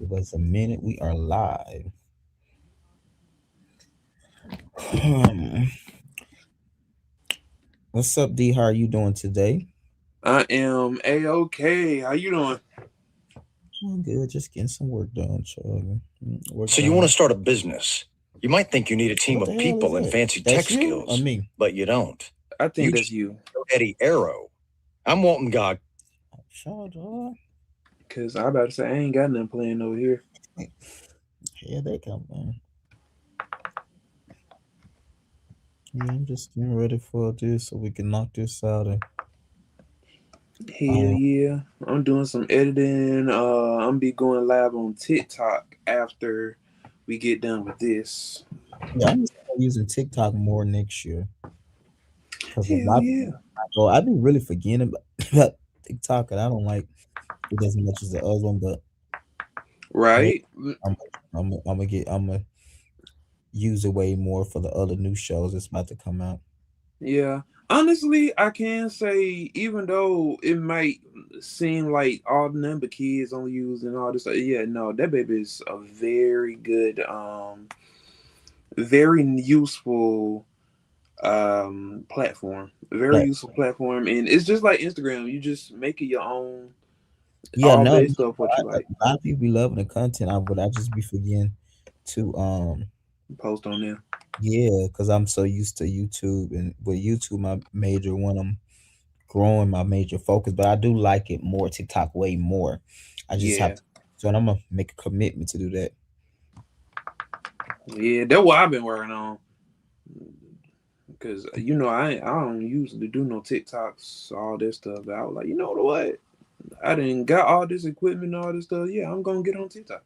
Give us a minute. We are live. What's up, D? How are you doing today? I am A-OK. How you doing? I'm good. Just getting some work done, child. Work So you want to done. start a business. You might think you need a team What the of hell is people and that? fancy tech That's you or skills, me? but you don't. I think You that's just you. Eddie Arrow. I'm Walton God. Shut up. Because I about to say, I ain't got nothing playing over here. Here they come, man. Yeah, I'm just getting ready for this so we can knock this out. And Hell um, yeah. I'm doing some editing. I'm be going live on TikTok after we get done with this. yeah, I'm gonna start using TikTok more next year because a Hell lot. yeah. Well, I've been really forgetting about TikTok, and I don't like it as much as the other one, but next Right? I'm gonna use it way more for the other new shows that's about to come out. Yeah. Honestly, I can say, even though it might seem like all the number kids only using all this stuff, yeah, no, that baby is a very good, very useful platform, very Like, useful platform, and it's just like Instagram. You just make it your own, yeah, all no, based off what you a like. lot of people be loving the content, but I just be forgetting to Post on there. yeah, because I'm so used to YouTube, and with YouTube my major one, I'm growing my major focus, but I do like it more TikTok way more. I just have Yeah, to, so I'm gonna make a commitment to do that. yeah, that's what I've been working on. Cause I don't usually do no TikToks, all this stuff. But I was like, you know what? I didn't got all this equipment, all this stuff. Yeah, I'm gonna get on TikTok.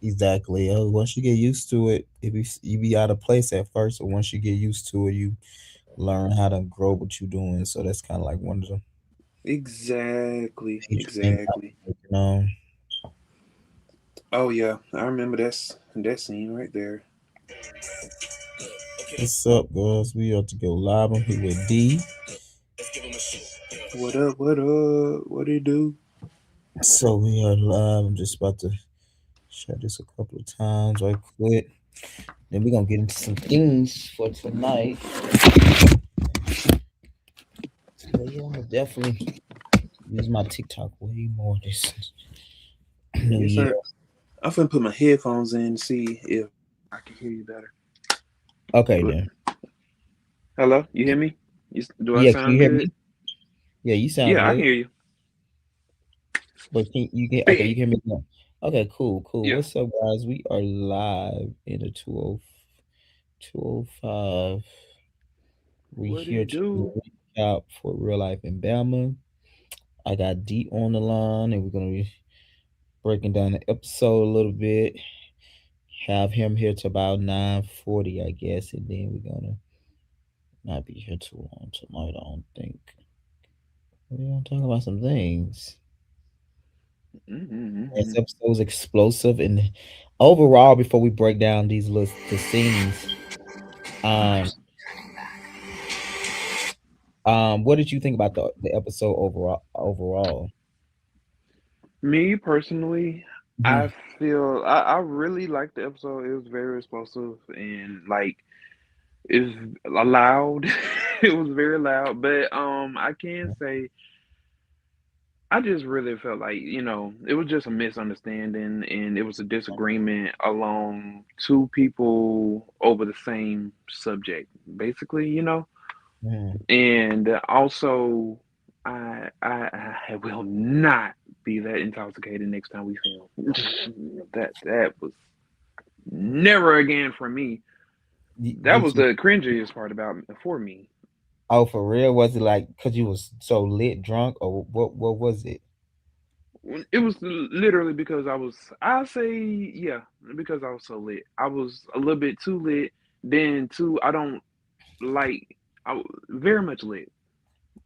Exactly. Once you get used to it, you be out of place at first, but once you get used to it, you learn how to grow what you're doing. So that's kind of like one of the Exactly, major things I'm exactly. working on. Oh yeah, I remember that scene right there. What's up, guys? We are to go live. I'm here with D. What up? What up? What it do? So we are live. I'm just about to share this a couple of times right quick. Then we're gonna get into some things for tonight. So yeah, I'm gonna definitely use my TikTok way more this new Yes, year. sir. I'm finna put my headphones in and see if I can hear you better. Okay But then. hello, you hear me? Do I Yeah, can you sound hear good? me? Yeah, you sound Yeah, I can good. hear you. But can you get okay? You Big. hear me now? Okay, cool, cool. Yeah. What's up, guys? We are live in the 205. We What here it to do? do a recap for Real Life in Bama. I got D on the line, and we're gonna be breaking down the episode a little bit. Have him here to about 9:40, I guess, and then we're gonna not be here too long tonight. I don't think. We're gonna talk about some things. This Mm-hmm. episode was explosive, and overall, before we break down these lists, the scenes, um, what did you think about the episode overall? Overall, Me personally, hmm I feel I really liked the episode. It was very explosive and like it's loud. It was very loud, but I can say I just really felt like, it was just a misunderstanding and it was a disagreement along two people over the same subject, basically, hmm And also, I will not be that intoxicated next time we film. That was never again for me. That did was you? the cringiest part about for me. Oh, for real? Was it like because you was so lit, drunk, or what? What was it? It was literally because I say yeah, because I was so lit. I was a little bit too lit. Then too, I don't like. Very much lit,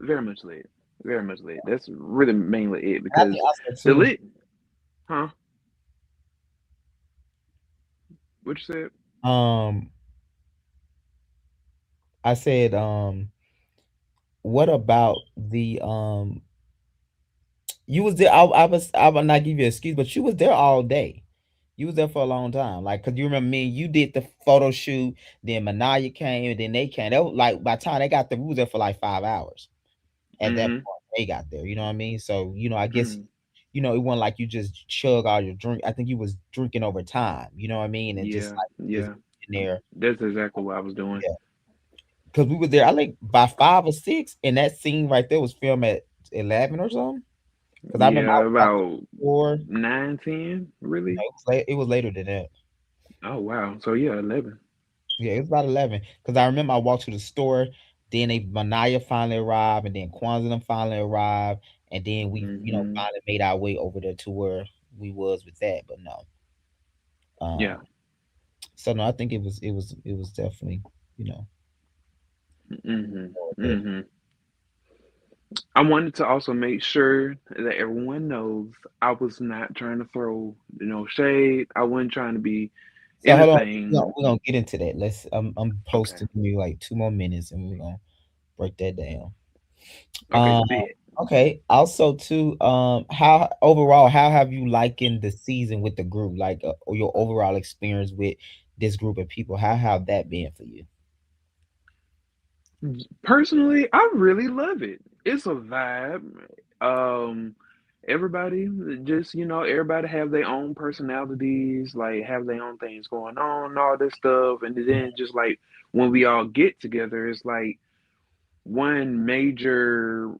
very much lit, very much lit. That's really mainly it I think because I said the too. lit, huh? What you said? Um, I said, what about the you was there? I will not give you an excuse, but you was there all day. You was there for a long time, like, cause you remember me and you did the photo shoot. Then Ma'Niyia came, and then they came. That was, like, by the time they got there, we was there for like 5 hours. At that Mhm. point, they got there. You know what I mean? So I guess Mhm. it wasn't like you just chug all your drink. I think you was drinking over time. You know what I mean? And just Yeah. like just Yeah. in there, That's exactly what I was doing. yeah. Cause we was there. I think by 5 or 6, and that scene right there was filmed at 11 or something. Cause I remember I Yeah, was about about 4. 9, 10, No, really? it was later than that. Oh wow. So yeah, 11. Yeah, it was about 11. Because I remember I walked to the store, then Manaya finally arrived, and then Kwanzaa and them finally arrived, and then we, Mhm. finally made our way over there to where we was with that. But no, Yeah. um, so no, I think it was definitely, you know, Mhm. worth it. Mhm. I wanted to also make sure that everyone knows I was not trying to throw, shade. I wasn't trying to be So hold on, anything. we're gonna get into that. I'm Okay. posting you like 2 more minutes, and we're gonna break that down. Okay, Um, bet. okay. Also, too, how overall, how have you likened the season with the group? Like, or your overall experience with this group of people? How have that been for you? Personally, I really love it. It's a vibe. Um, everybody just, everybody have their own personalities, like have their own things going on, all this stuff, and then just like when we all get together, it's like one major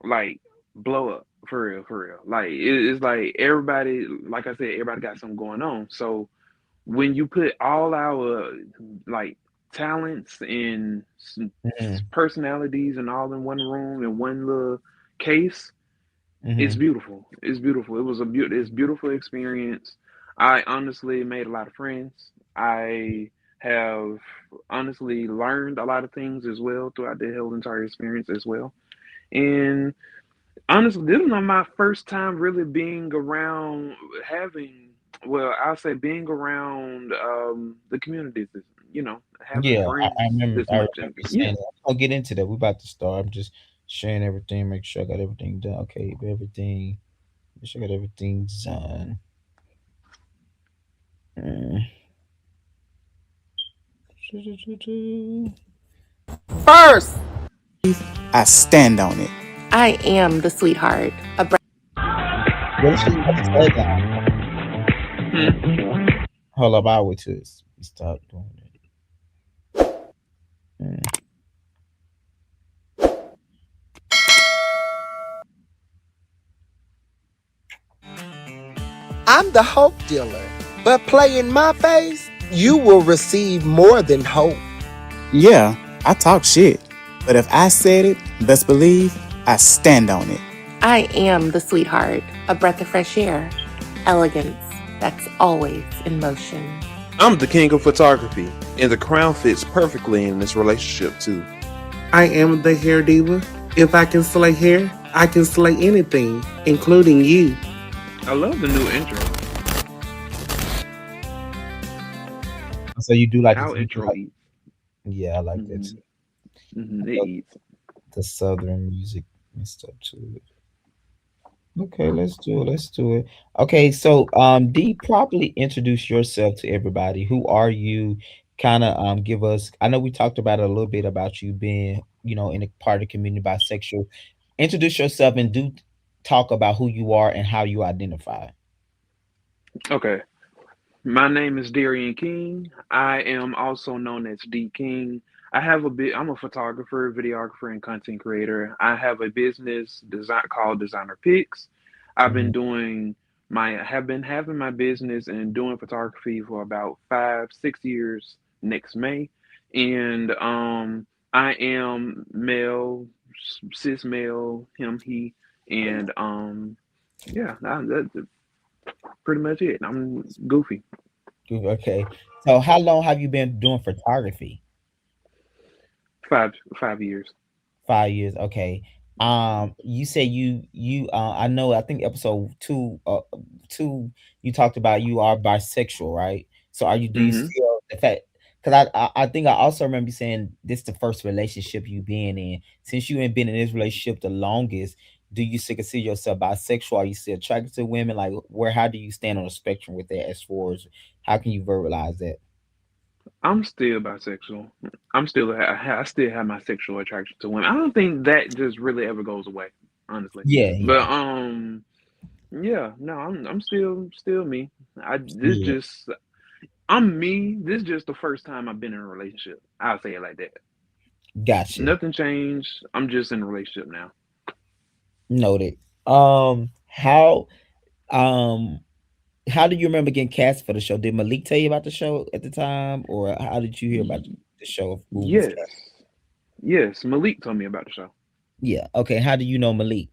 like blow up for real, for real. Like it's like everybody, like I said, everybody got something going on. So when you put all our like talents and Mm-hmm. personalities and all in one room in one little case, it's Mm-hmm. beautiful. It's beautiful. It's beautiful experience. I honestly made a lot of friends. I have honestly learned a lot of things as well throughout the whole entire experience as well. And honestly, this is not my first time really being around having, well, I'll say being around the communities, having Yeah, I friends remember. this I much. remember And you yeah, saying that. I'll get into that. We're about to start. I'm just sharing everything. Make sure I got everything done. Okay, everything. Make sure I got everything done. Mm. I stand on it. I am the sweetheart. What is say now? hmm, Hold up, I'll wait till start doing it. Mm. I'm the hope dealer, but play in my face, you will receive more than hope. Yeah, I talk shit. But if I said it, best believe I stand on it. I am the sweetheart, a breath of fresh air, elegance that's always in motion. I'm the king of photography, and the crown fits perfectly in this relationship too. I am the hair diva. If I can slay hair, I can slay anything, including you. I love the new intro. So you do like it? Our You do intro like? eats. Yeah, I like that Hmm. too. I It love eats. the southern music and stuff too. Okay, let's do it. Let's do it. Okay, so D, properly introduce yourself to everybody. Who are you? Kind of give us. I know we talked about it a little bit about you being, in a part of the community bisexual. Introduce yourself and do talk about who you are and how you identify. Okay. My name is Darrian King. I am also known as D King. I'm a photographer, videographer, and content creator. I have a business design called Designer Pics. I've been Hmm. doing have been having my business and doing photography for about 5, 6 years next May. And I am male, cis male, him, he, and yeah, that's pretty much it. I'm goofy. Okay, so how long have you been doing photography? 5 years. 5 years. Okay. You say you I know, I think episode two you talked about you are bisexual, right? So do you Hmm. still the fact, because I think I also remember you saying this the first relationship you been in. Since you ain't been in this relationship the longest, do you still consider yourself bisexual? Are you still attracted to women? Like, where, how do you stand on the spectrum with that? As far as how can you verbalize that? I'm still bisexual. I still have my sexual attraction to women. I don't think that just really ever goes away, honestly. Yeah, But yeah, yeah, no, I'm still me. I this yeah. just I'm me. This just the first time I've been in a relationship. I'll say it like that. Gotcha. Nothing changed. I'm just in a relationship now. Noted. How um how do you remember getting cast for the show? Did Malik tell you about the show at the time, or how did you hear about Y- the show of who was yes, cast? yes. Malik told me about the show. Yeah. Okay. How do you know Malik?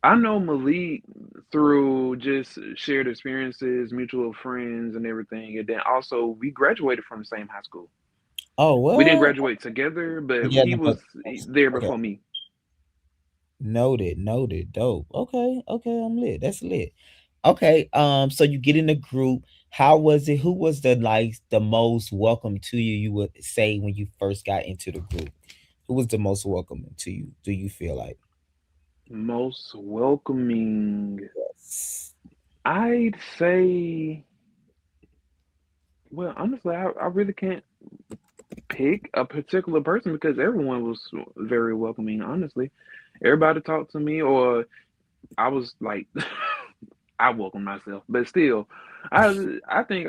I know Malik through just shared experiences, mutual friends, and everything. And then also, we graduated from the same high school. Oh, We didn't what? graduate together, but Yeah. he was there Okay. before me. Noted. Noted. Dope. Okay. Okay. I'm lit. That's lit. Okay. So you get in the group. How was it? Who was the like the most welcome to you? You would say when you first got into the group. Who was the most welcoming to you? Do you feel like? Most welcoming, Yes. I'd say. Well, honestly, I really can't pick a particular person because everyone was very welcoming. Honestly, everybody talked to me, or I was like, I welcomed myself, but still, I think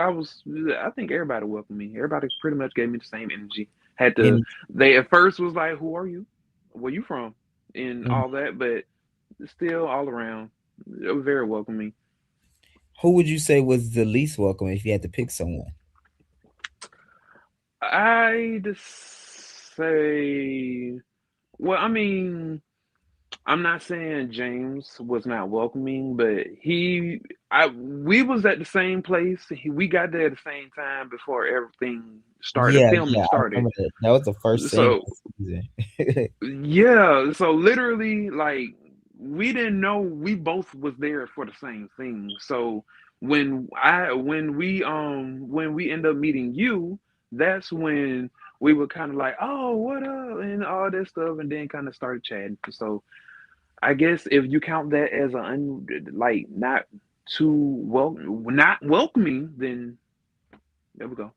everybody welcomed me. Everybody pretty much gave me the same energy. Had to And They at first was like, "Who are you? Where you from?" and all that, but still all around, it was very welcoming. who would you say was the least welcome if you had to pick someone? I'd say, well, I mean, I'm not saying James was not welcoming, but we was at the same place. We got there at the same time before everything started. Yeah, Filming yeah, I started. remember that. That was the first scene So of the season. yeah, so literally, like we didn't know we both was there for the same thing. So when we end up meeting you, that's when we were kind of like, oh, what up, and all that stuff, and then kind of started chatting. So I guess if you count that as like not not welcoming, then there we go.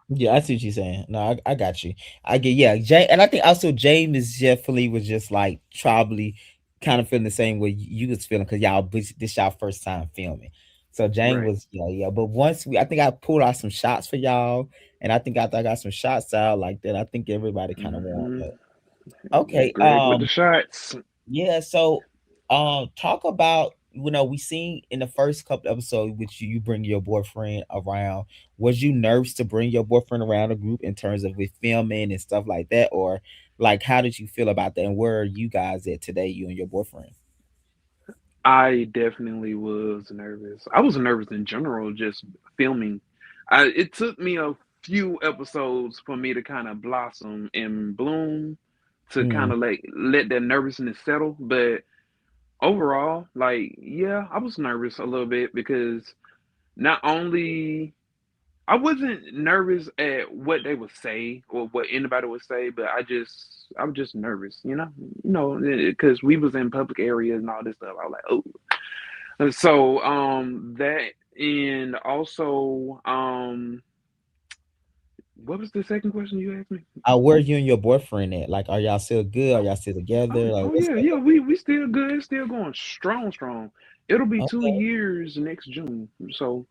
Yeah, I see what you're saying. No, I got you. I get, yeah, Jay, and I think also James is definitely was just like probably kind of feeling the same way you was feeling because this y'all first time filming. So James Right. was, yeah, yeah. But once I think I pulled out some shots for y'all, and I think after I got some shots out like that, I think everybody kind of warmed Hmm. up. Okay, Greg with the shots. yeah, so talk about, we seen in the first couple episodes which you bring your boyfriend around. Was you nervous to bring your boyfriend around the group in terms of with filming and stuff like that? Or like how did you feel about that? And where are you guys at today, you and your boyfriend? I definitely was nervous. I was nervous in general, just filming. It took me a few episodes for me to kind of blossom and bloom, to kind Mm, of like let that nervousness settle. But overall, like, yeah, I was nervous a little bit because not only I wasn't nervous at what they would say or what anybody would say, but I was just nervous, because we was in public areas and all this stuff. I was like, oh. So that, and also what was the second question you asked me? where you and your boyfriend at? Like, are y'all still good? Are y'all still together? Like, Oh what's yeah, going yeah, we still good, it's still going strong, strong. It'll be on? 2 years next June, so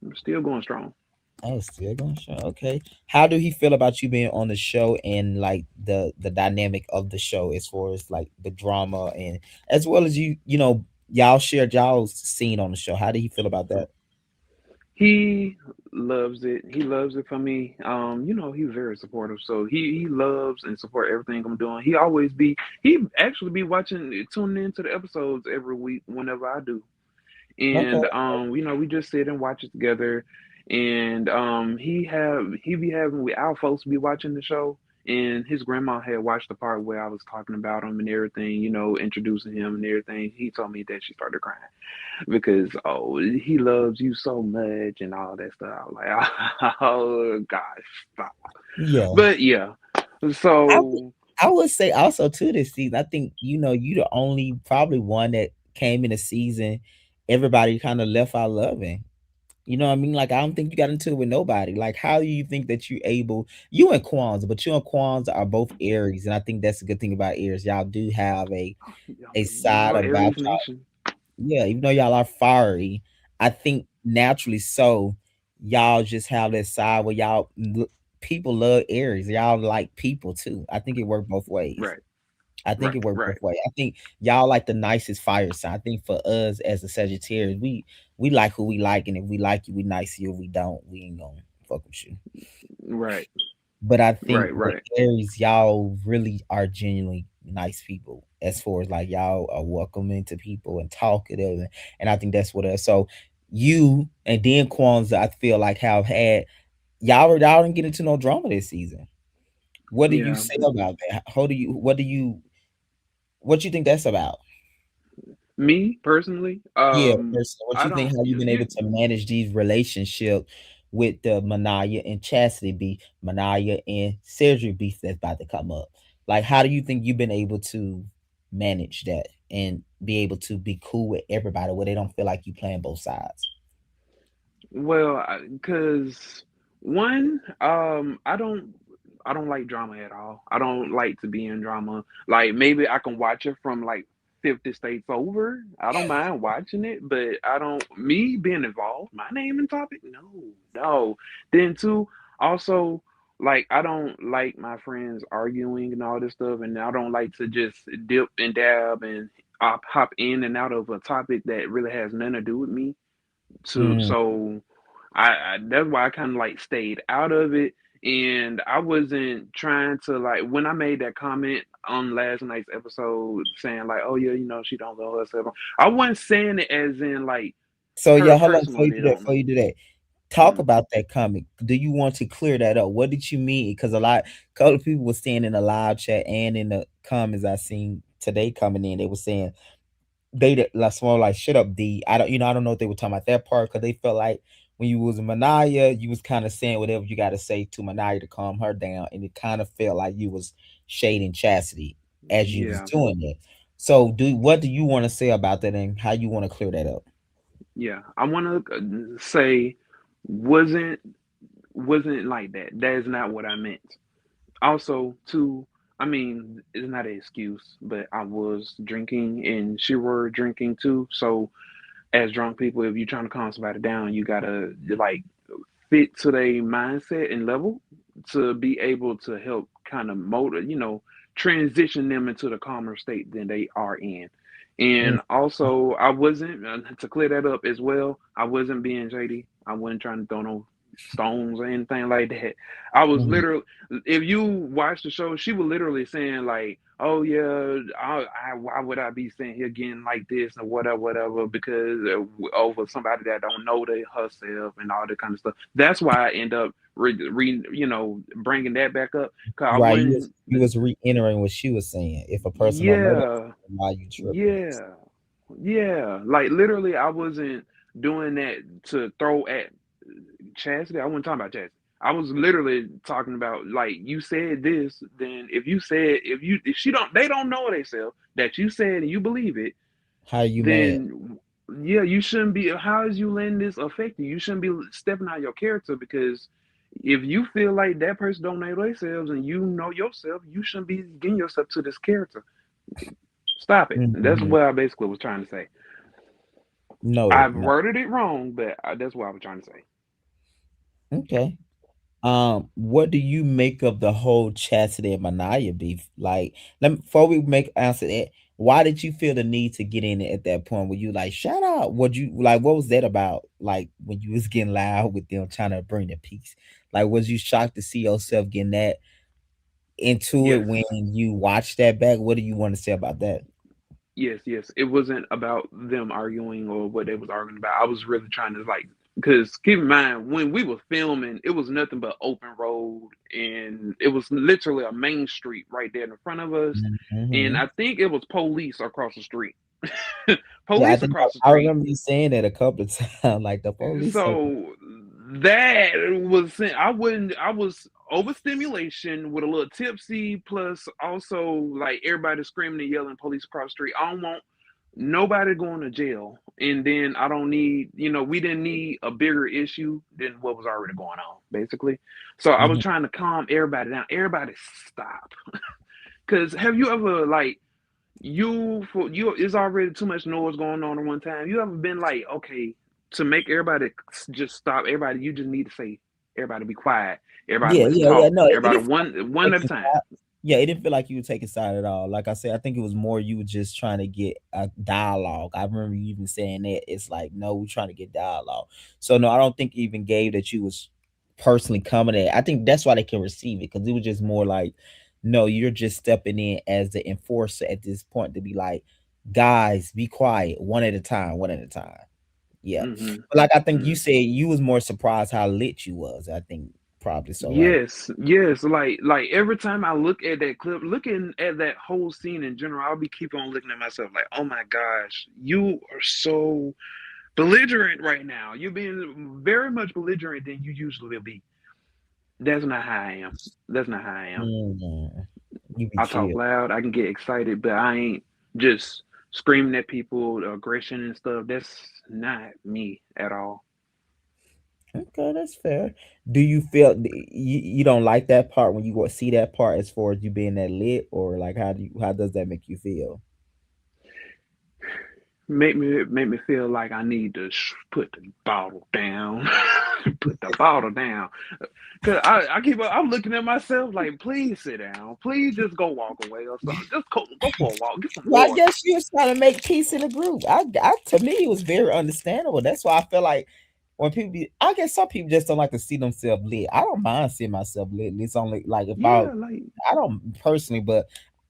I'm still going strong. Oh, still going strong. Okay. How do he feel about you being on the show and like the dynamic of the show as far as like the drama and as well as y'all shared y'all's scene on the show. How did he feel about that? He loves it. He loves it for me. He's very supportive. So he loves and support everything I'm doing. He actually be watching, tuning into the episodes every week whenever I do. Okay. And we just sit and watch it together. And he be having our folks be watching the show. And his grandma had watched the part where I was talking about him and everything, introducing him and everything. He told me that she started crying because, oh, he loves you so much and all that stuff. I was like, oh gosh, stop. Yeah. But yeah, I so I would say also too this season. I think you the only probably one that came in a season everybody kind of left out loving. You know what I mean? Like I don't think you got into it with nobody. Like how do you think that you and Kwanzaa, but you and Kwanzaa are both Aries, and I think that's a good thing about Aries. Y'all do have a You side know, about Aries Nation. yeah, even though y'all are fiery, I think naturally so, y'all just have that side where people love Aries. Y'all like people too. I think it worked both ways. Right, I think it right, worked both right. ways. I think y'all like the nicest fire sign. I think for us as a Sagittarius, we like who we like, and if we like you, we nice to you. If we don't, we ain't gonna fuck with you. Right, But I think right, with right. Aries, y'all really are genuinely nice people. As far as like y'all are welcoming to people and talkative, and I think that's what us. So you and then Kwanzaa, I feel like have had y'all didn't get into no drama this season. What do you Yeah. say about that? How do you what you think that's about? Me personally, Yeah, personally, what I you think don't. how you been able You to manage these relationships with the Ma'Niyia and Chassidy beef, Ma'Niyia and Cedric beef that's about to come up? Like, how do you think you've been able to manage that and be able to be cool with everybody where they don't feel like you playing both sides? Well, because one, I don't like drama at all. I don't like to be in drama. Like maybe I can watch it from like 50 states over. I don't mind watching it, but I don't. Me being involved, my name and topic, no, no. Then two, also. Like I don't like my friends arguing and all this stuff, and I don't like to just dip and dab and hop in and out of a topic that really has nothing to do with me to Mm. so I that's why I kind of like stayed out of it, and I wasn't trying to like when I made that comment on last night's episode saying like, oh yeah, you know, she don't know herself. I wasn't saying it as in like So her yeah, hold on before you personally do that. don't Before know. you do that, talk Mm, about that comic. Do you want to clear that up? What did you mean? Because couple of people were saying in the live chat and in the comments I seen today coming in, they were saying they did like small like shut up D. I don't know if they were talking about that part because they felt like when you was Ma'Niyia, you was kind of saying whatever you got to say to Ma'Niyia to calm her down, and it kind of felt like you was shading Chastity as you was yeah, doing it. So what do you want to say about that and how you want to clear that up? yeah. I want to say wasn't wasn't like that. That is not what I meant. Also, too, I mean, it's not an excuse, but I was drinking and she were drinking too. So, as drunk people, if you're trying to calm somebody down, you gotta like fit to their mindset and level to be able to help kind of motor, transition them into the calmer state than they are in. Mm, And also, I wasn't to clear that up as well. I wasn't being shady. I wasn't trying to throw no stones or anything like that. I was mhm. literally, if you watch the show, she was literally saying like, "Oh yeah, why would I be sitting here getting like this and whatever, whatever?" Because over somebody that don't know herself and all that kind of stuff. That's why I end up bringing that back up because I Right, wouldn't. you was reiterating what she was saying. If a person don't know that, Yeah, why you tripping? yeah, yeah. Like literally, I wasn't doing that to throw at Chastity. I wasn't talking about Chastity. I was literally talking about like you said this. Then if she don't they don't know themselves that you said and you believe it, How you mad? then yeah, you shouldn't be. How is you letting this affect you? You shouldn't be stepping out your character because if you feel like that person don't know themselves and you know yourself, you shouldn't be getting yourself to this character. Stop it. And that's Mhm. what I basically was trying to say. I Noted. No. worded it wrong, but that's what I was trying to say. Okay. What do you make of the whole Chastity and Ma'Niyia beef? Like, before we make answer that, why did you feel the need to get in it at that point? Were you like, shut up? What you like? What was that about? Like when you was getting loud with them trying to bring the peace? Like, was you shocked to see yourself getting that into it Yes. when you watched that back? What do you want to say about that? Yes, yes. It wasn't about them arguing or what they was arguing about. I was really trying to like, because keep in mind when we were filming, it was nothing but open road, and it was literally a main street right there in front of us, and Hmm. I think it was police across the street. Yeah, I Police think across the I street. remember you saying that a couple of times. Like the police. So that was I wouldn't. I was. overstimulation with a little tipsy, plus also like everybody screaming and yelling, police across the street. I don't want nobody going to jail, and then I don't need, we didn't need a bigger issue than what was already going on, basically. So I was Mhm. trying to calm everybody down. Everybody stop. Because have you ever like you it's already too much noise going on at one time. You ever been like, okay, to make everybody just stop, everybody, you just need to say, everybody be quiet, everybody Yeah, let's yeah, yeah. talk, No, it everybody didn't feel one like at a taking time. side. Yeah, it didn't feel like you were taking side at all. Like I said, I think it was more you were just trying to get a dialogue. I remember you even saying that. It's like, no, we're trying to get dialogue. So no, I don't think you even gave that you was personally coming at. I think that's why they can receive it, because it was just more like, no, you're just stepping in as the enforcer at this point to be like, guys, be quiet, one at a time, one at a time. Yeah. Hmm. But like I think you Hmm. said you was more surprised how lit you was. I think probably so, right? Yes, yes. Like every time I look at that clip, looking at that whole scene in general, I'll be keep on looking at myself like, oh my gosh, you are so belligerent right now. You're being very much belligerent than you usually will be. That's not how I am. That's not how I am. Mm, you be I talk chill. loud, I can get excited, but I ain't just screaming at people, aggression and stuff. That's not me at all. Okay, that's fair. Do you feel you don't like that part when you go see that part as far as you being that lit, or like how does that make you feel? Make me feel like I need to put the bottle down, put the bottle down. Cause I'm looking at myself like, please sit down, please just go walk away or something. Just go for a walk, get some Well, I water. guess you was trying to make peace in the group. To me, it was very understandable. That's why I feel like when people I guess some people just don't like to see themselves lit. I don't mind seeing myself lit. It's only like if Yeah, like I don't personally, but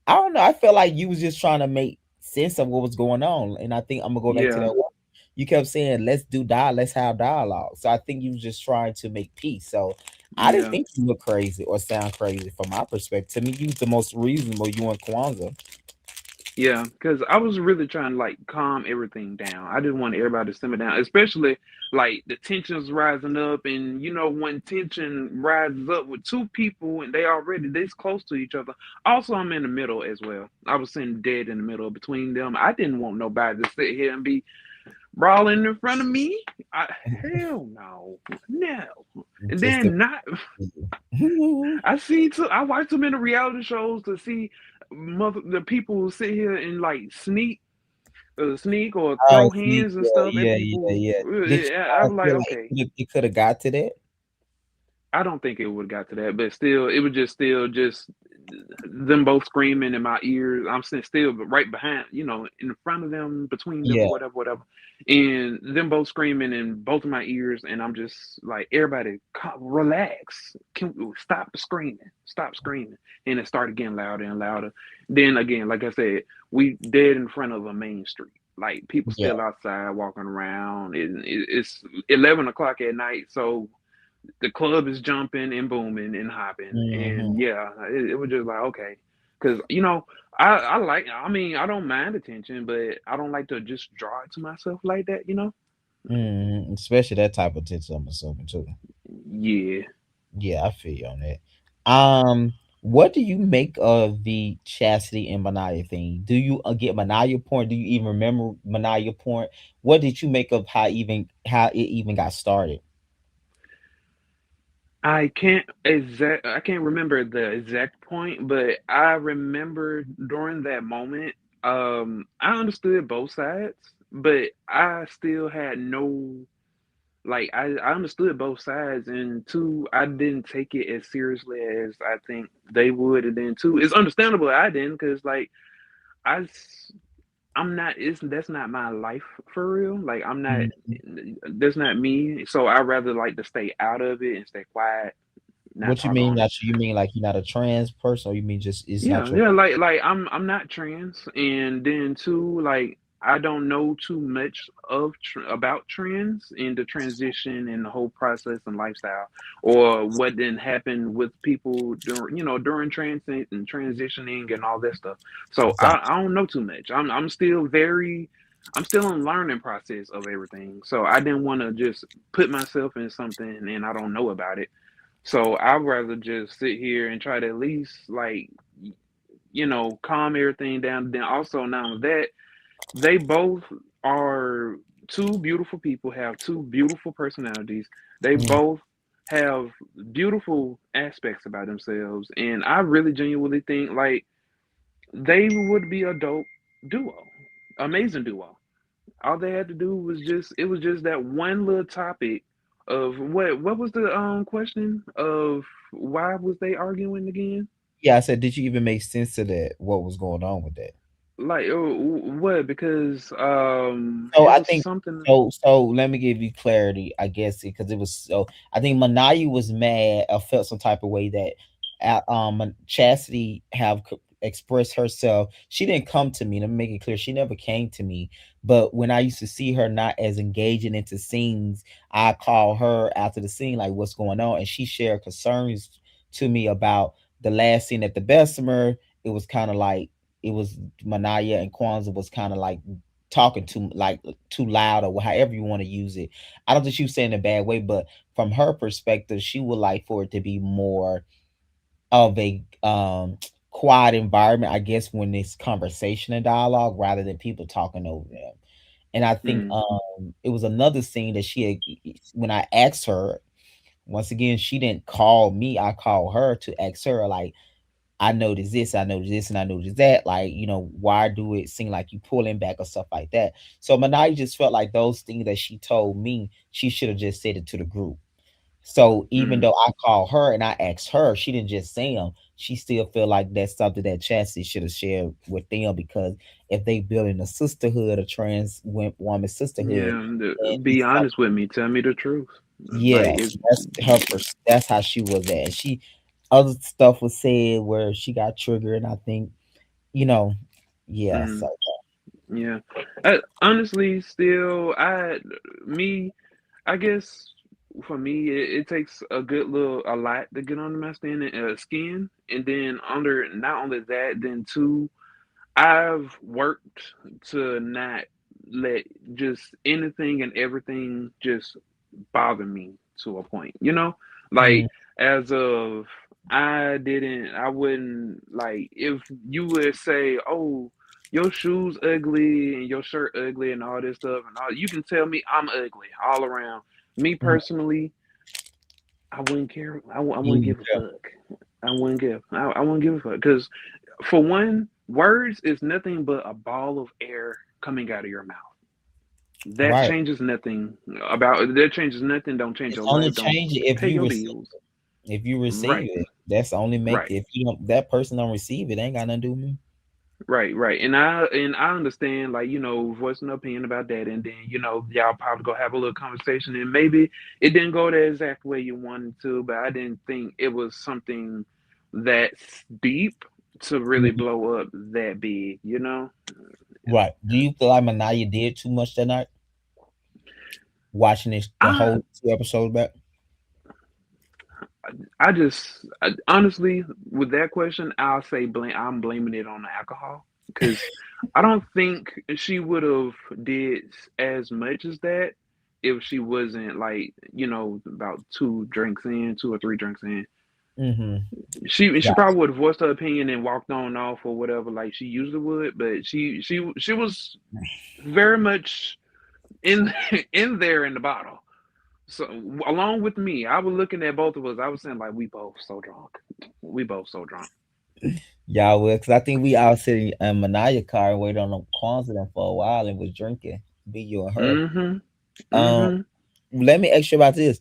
I don't know. I feel like you was just trying to make sense of what was going on, and I think I'm gonna go back to that yeah, one. You kept saying, "Let's do let's have dialogue." So I think you was just trying to make peace. So I didn't yeah. think you look crazy or sound crazy from my perspective. To me, you was the most reasonable. You and Kwanzaa. Yeah, because I was really trying to like calm everything down. I didn't want everybody to simmer down, especially like the tensions rising up. And when tension rises up with two people and they already this close to each other. Also, I'm in the middle as well. I was sitting dead in the middle between them. I didn't want nobody to sit here and be brawling in front of me. Hell no, no. And Just the then not. I watched too many reality shows to see the people who sit here and like sneak or Oh, throw see, hands and yeah, stuff at yeah, yeah, people. yeah. Did you I was like, feel like okay, it could have got to that? I don't think it would have got to that, but still, it was just them both screaming in my ears. I'm sitting still, but right behind, in front of them, between them, Yeah. or whatever, whatever, and them both screaming in both of my ears, and I'm just like, everybody, relax. Can we stop screaming? Stop screaming, and it started getting louder and louder. Then again, like I said, we dead in front of a main street. Like people Yeah. still outside walking around, and it's 11 o'clock at night, so the club is jumping and booming and hopping, Mhm. and yeah, it was just like, okay, because I mean, I don't mind attention, but I don't like to just draw it to myself like that. Mhm. Especially that type of tits, I'm assuming too. Yeah. Yeah, I feel you on that. What do you make of the Chastity and Ma'Niyia thing? Do you get Ma'Niyia point? Do you even remember Ma'Niyia point? What did you make of how it even got started? I can't remember the exact point, but I remember during that moment, I understood both sides, but I still had no, like, I understood both sides, and two, I didn't take it as seriously as I think they would, and then two, it's understandable I didn't, because like I s- I'm not, it's that's not my life for real. Like I'm not, Mhm. that's not me. So I rather like to stay out of it and stay quiet, not What you talk mean? on it. Not you mean like you're not a trans person, or you mean just it's not Yeah, your? yeah, like I'm not trans, and then two, like I don't know too much about trans and the transition and the whole process and lifestyle, or what then happened with people during transit and transitioning and all that stuff. So I don't know too much. I'm still in learning process of everything. So I didn't want to just put myself in something and I don't know about it. So I'd rather just sit here and try to at least calm everything down. Then also now that they both are two beautiful people, have two beautiful personalities. They Mm. both have beautiful aspects about themselves, and I really genuinely think like they would be a dope duo, amazing duo. All they had to do was just that one little topic of what was the question of why was they arguing again? Yeah, I said, did you even make sense to that? What was going on with that? Like what? Because So it I was think something. so. Let me give you clarity, I guess, because it was so. I think Ma'Niyia was mad or felt some type of way that Chassidy have expressed herself. She didn't come to me. Let me make it clear. She never came to me. But when I used to see her not as engaging into scenes, I call her after the scene, like, what's going on, and she shared concerns to me about the last scene at the Bessemer. It was kind of like it was Ma'Niyia and Kwanzaa was kind of like talking too loud or however you want to use it. I don't think she was saying in a bad way, but from her perspective, she would like for it to be more of a quiet environment, I guess, when it's conversation and dialogue rather than people talking over them. And I think Mm, it was another scene that she had when I asked her once again, she didn't call me, I called her to ask her like I noticed this, I noticed this, and I noticed that. Like, why do it seem like you pulling back or stuff like that? So Manai just felt like those things that she told me, she should have just said it to the group. So even mm, though I called her and I asked her, she didn't just say them. She still feel like that's something that Chassie should have shared with them because if they building a sisterhood, a woman sisterhood, yeah. and Be it's honest something. with me. Tell me the truth. Like Yeah, if so that's her. That's how she was at. And she other stuff was said where she got triggered, and I think you know, yeah. mm, So yeah. Honestly, still, me, I guess for me, it takes a lot to get under my skin, and then under not only that, then two, I've worked to not let just anything and everything just bother me to a point, mm, like as of I wouldn't like if you would say, oh, your shoes ugly and your shirt ugly and all this stuff and all, you can tell me I'm ugly all around. Me mm, personally, I wouldn't care. I wouldn't you, give a fuck. I wouldn't give a fuck because for one, words is nothing but a ball of air coming out of your mouth. That right. changes nothing about that changes nothing. Don't change It's your only life. Don't change it if pay you your receive. bills. If you receive Right, it, that's the only make. right, If you don't, that person don't receive it, ain't got nothing to do with me. right. And I understand, like, voicing an opinion about that, and then y'all probably go have a little conversation, and maybe it didn't go the exact way you wanted to, but I didn't think it was something that deep to really Mhm. blow up that big. Right. Do you feel like Manaya did too much that night? Watching this the I whole 2 episodes back. honestly, with that question, I'll say I'm blaming it on the alcohol because I don't think she would have did as much as that if she wasn't like about 2 or 3 drinks in. Mm-hmm. She Got probably would have voiced her opinion and walked on off or whatever like she usually would, but she was very much in in there in the bottle. So along with me, I was looking at both of us. I was saying like we both so drunk. We both so drunk. y'all will, because I think we all sitting in Manaya car and waited on the Kwanzaa for a while and was drinking. Be you and her. Mm-hmm. Um, Mm-hmm. let me ask you about this.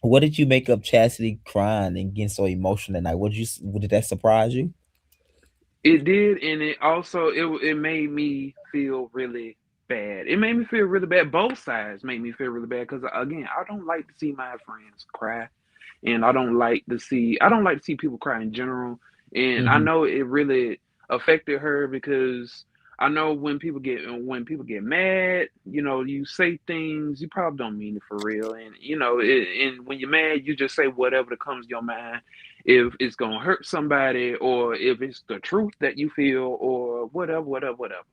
What did you make of Chastity crying and getting so emotional that night? Did that surprise you? It did, and it also it made me feel really bad. It made me feel really bad. Both sides made me feel really bad because again, I don't like to see my friends cry, and I don't like to see people cry in general. And I Mm-hmm. know it really affected her because I know when people get mad, you say things you probably don't mean it for real, and and when you're mad, you just say whatever that comes to your mind if it's gonna hurt somebody or if it's the truth that you feel or whatever, whatever, whatever.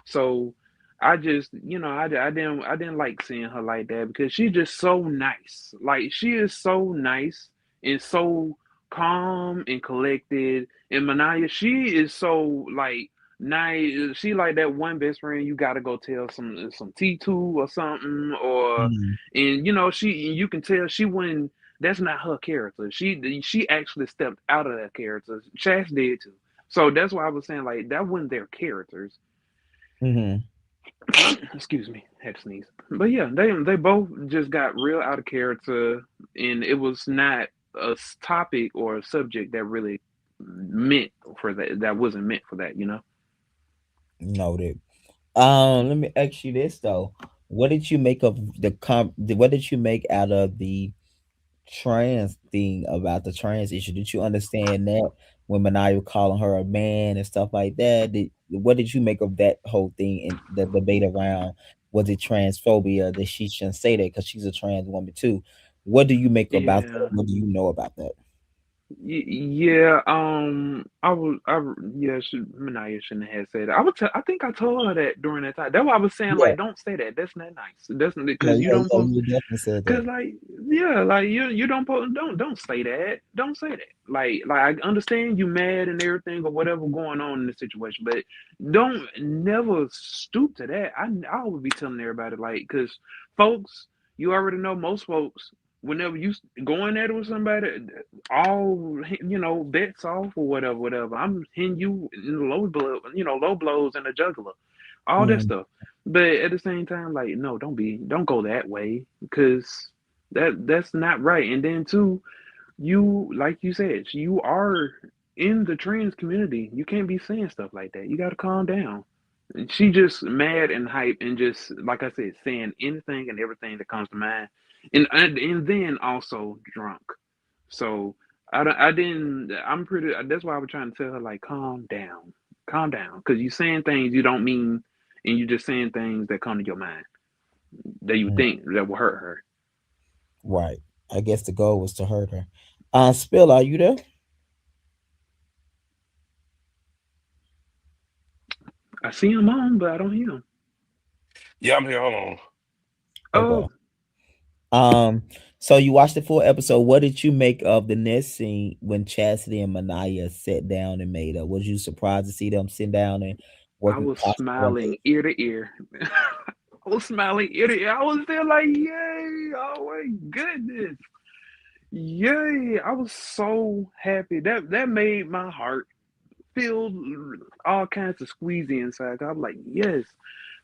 So I just, I didn't like seeing her like that because she's just so nice. Like she is so nice and so calm and collected. And Ma'Niyia, she is so like nice. She like that one best friend you gotta go tell some T2 or something, or Mhm. and you can tell she wouldn't. That's not her character. She actually stepped out of that character. Chas did too. So that's why I was saying like that wasn't their characters. Mhm. Excuse me, had to sneeze. But yeah, they both just got real out of character, and it was not a topic or a subject that really meant for that. That wasn't meant for that, you know. Noted. Let me ask you this though. What did you make of what did you make out of the trans thing about the trans issue? Did you understand that when Mania was calling her a man and stuff like that? What did you make of that whole thing and the debate around was it transphobia that she shouldn't say that because she's a trans woman too? What do you make about that? Yeah. What do you know about that? Yeah, yeah, Mania shouldn't have said that. I think I told her that during that time. That's why I was saying, Yeah, like, don't say that. That's not nice. That's yeah, because you yeah, don't yeah. post. You definitely said that. Cause like yeah, like you don't post, don't say that. Don't say that. Like I understand you mad and everything or whatever going on in the situation, but don't never stoop to that. I would be telling everybody like, cause folks, you already know most folks. Whenever you going at it with somebody, all bets off or whatever, whatever. I'm hitting you in the low blow, low blows and a juggler, all that Mm, stuff. But at the same time, like, no, don't go that way because that's not right. And then too, you like you said, you are in the trans community. You can't be saying stuff like that. You got to calm down. She just mad and hype and just like I said, saying anything and everything that comes to mind, and then also drunk. So I didn't. I'm pretty. That's why I was trying to tell her like, calm down, because you saying things you don't mean, and you just saying things that come to your mind that you mm, think that will hurt her. right. I guess the goal was to hurt her. Spill, are you there? I see him on, but I don't hear him. Yeah, I'm here. Hold on. Okay. Oh, Um, so you watched the full episode. What did you make of the next scene when Chastity and Mania sat down and made up? Was you surprised to see them sit down and I working was possibly on smiling ear to ear. I was smiling ear to ear. I was there like, yay! Oh my goodness, yay! I was so happy. That made my heart feel all kinds of squeezy inside. I'm like, yes,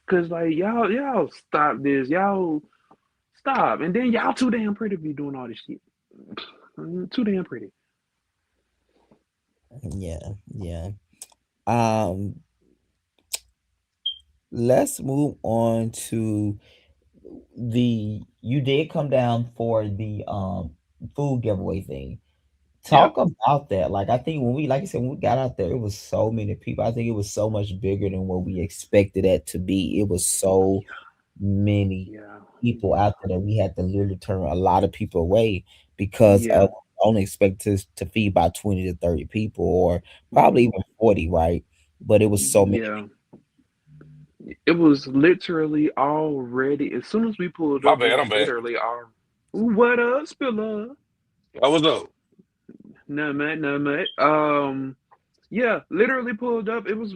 cause like y'all stop this, y'all stop, and then y'all too damn pretty to be doing all this shit. Too damn pretty. yeah, yeah. Um, let's move on to the you did come down for the food giveaway thing. Yep. Talk about that. Like I think when we like I said, when we got out there, it was so many people. I think it was so much bigger than what we expected it to be. It was so many Yeah. people out there that we had to literally turn a lot of people away because Yeah. of only expect to feed about 20 to 30 people or probably even 40, right? But it was so many Yeah. It was literally already as soon as we pulled My up, it bad. I'm was bad. literally all what up, Spiller? What's up? No man, no man. Yeah, literally pulled up. It was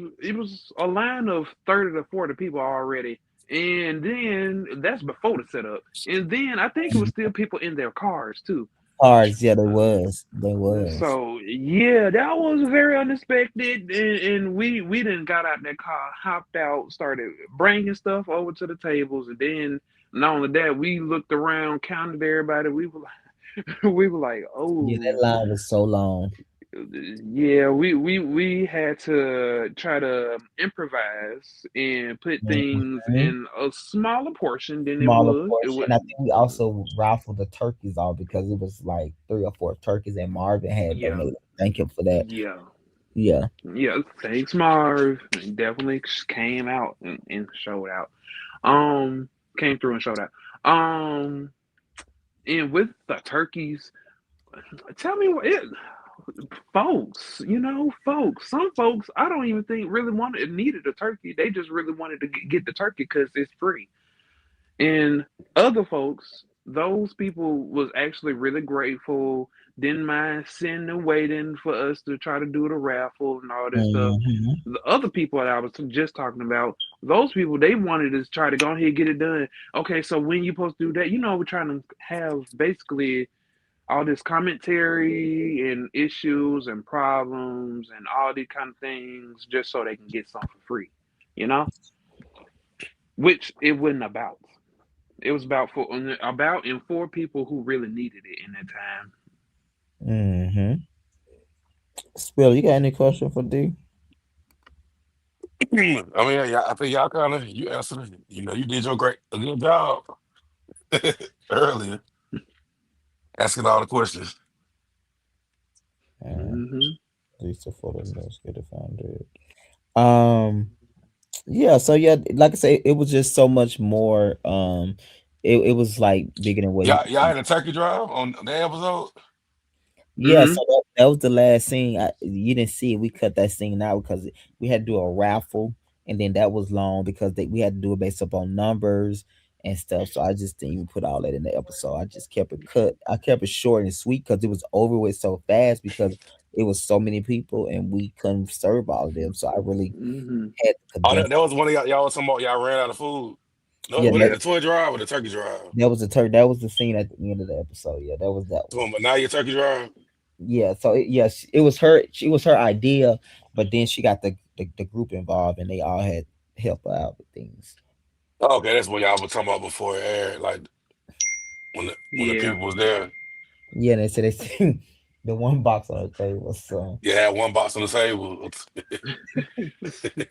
a line of 30 to 40 people already. And then that's before the setup. And then I think it was still people in their cars too. cars. Yeah, there was. There was. So yeah, that was very unexpected, and we didn't got out that car, hopped out, started bringing stuff over to the tables, and then not only that, we looked around, counted everybody. We were like, we were like, Yeah, that oh, line was so long. yeah, we had to try to improvise and put things Mhm. in a smaller portion than it Smaller would. It portion. would, I think we also raffled the turkeys off because it was like 3 or 4 turkeys and Marvin had yeah, donated. Thank him for that. yeah. Yeah. Yeah, thanks, Marv. He definitely came out and showed out. Um, Came through and showed out. Um, and with the turkeys, tell me what it, folks. Folks. Some folks I don't even think really needed a turkey. They just really wanted to get the turkey because it's free. And other folks those people was actually really grateful, didn't mind sitting and waiting for us to try to do the raffle and all this stuff. Mm-hmm. The other people that I was just talking about, those people, they wanted to try to go ahead and get it done. Okay, so when you supposed to do that? We're trying to have basically all this commentary and issues and problems and all these kind of things just so they can get something for free, you know? Which it wasn't about. It was about and for people who really needed it in that time. Mm-hmm. Spill, you got any question for D? I mean, yeah, I think y'all kind of you answered it. You did a good job earlier asking all the questions. Uh, Hmm. Lisa for the news, get it founded. Um, yeah, so yeah, like I say, it was just so much more. It was like bigger than what he. Y'all had a turkey drive on the episode. Yeah, so Hmm. that was the last scene. You didn't see it. We cut that scene out because we had to do a raffle, and then that was long because we had to do it based up on numbers and stuff. So I just didn't even put all that in the episode. I just kept it cut. I kept it short and sweet because it was over with so fast because it was so many people and we couldn't serve all of them. So I really Hmm. had to Oh, condense. that was one of y'all was talking about. Y'all ran out of food. No, Yeah, was that the toy drive or the turkey drive? that was the that was the scene at the end of the episode. Yeah, that was that one. But now your turkey drive. Yeah, so yes, it was her. She was her idea, but then she got the group involved, and they all had help her out with things. Oh, okay, that's what y'all were talking about before it aired. Like when the Yeah. people was there, Yeah, and they said they seen the one box on the table, so you had one box on the table.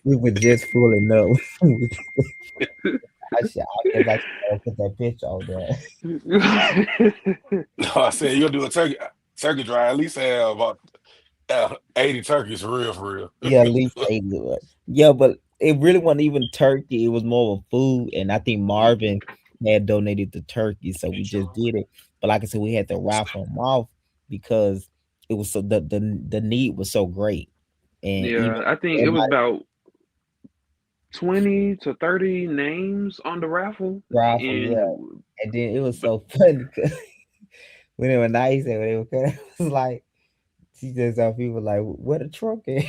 we were just fooling up. I guess I should put that picture on there. No, I said you're gonna do a turkey drive. At least have about 80 turkeys for real. Yeah, at least 80. Yeah, but it really wasn't even turkey. It was more of food, and I think Marvin had donated the turkey, so we just did it. But like I said, we had to raffle them off because it was so the need was so great, and even Yeah, I think it was everybody about 20 to 30 names on the raffle. raffle, yeah. And And then it was so funny 'cause when they were nice and when they were cut, it was like she just saw people like, "What a truck is."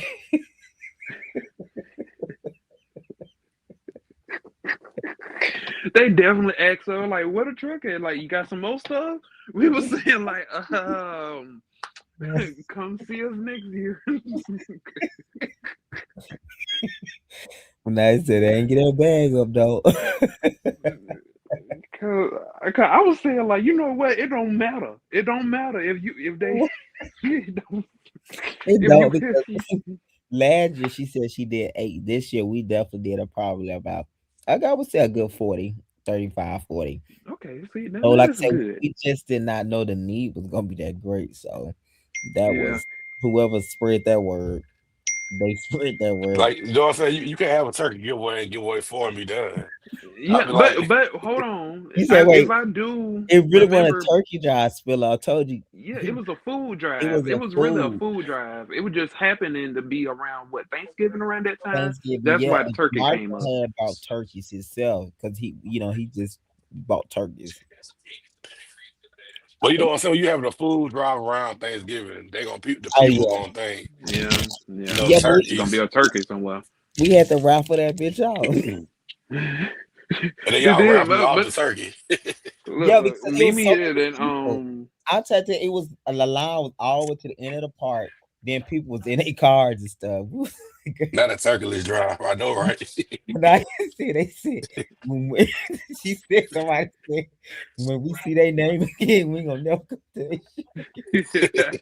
they definitely asked her, like, what a truck at? Like, you got some more stuff? We were saying, like, come see us next year. When I said they ain't get that bag up though. Cause I was saying, like, you know what? It don't matter. It don't matter if they it don't, It if don't you because last year she said she did 8. This year we definitely did probably about I would say a good 40, 35, 40. okay. See, now So like that's I said, good. we just did not know the need was gonna be that great. So that Yeah, was whoever spread that word, they spread that word. Like, you know what I'm saying? You can't have a turkey giveaway and giveaway for and be done. I'll yeah. be But like, but hold on. You said If wait, I do it really wasn't remember, a turkey drive spiller. I told you yeah, it was a food it drive. was It a was really a food. food drive. It was just happening to be around what, Thanksgiving around that time. Thanksgiving, That's yeah. why the And turkey Marvin came up. had bought turkeys himself because he just bought turkeys. well, you know what I'm saying? When you having a food drive around Thanksgiving, the Oh people yeah, gonna think, Yeah, yeah. yeah. But It's gonna be turkeys. a turkey somewhere. we had to raffle that bitch off. And then It y'all did, raffle but, off but the turkey. Yeah, look, because it was Mimi so and many people. I tell you, it was a line was all the way to the end of the park. Then people was in their cars and stuff. Not a turkeyless drive. I know, right? When I see they said when we, she said somebody said when we see their name again, we gonna never come to this shit.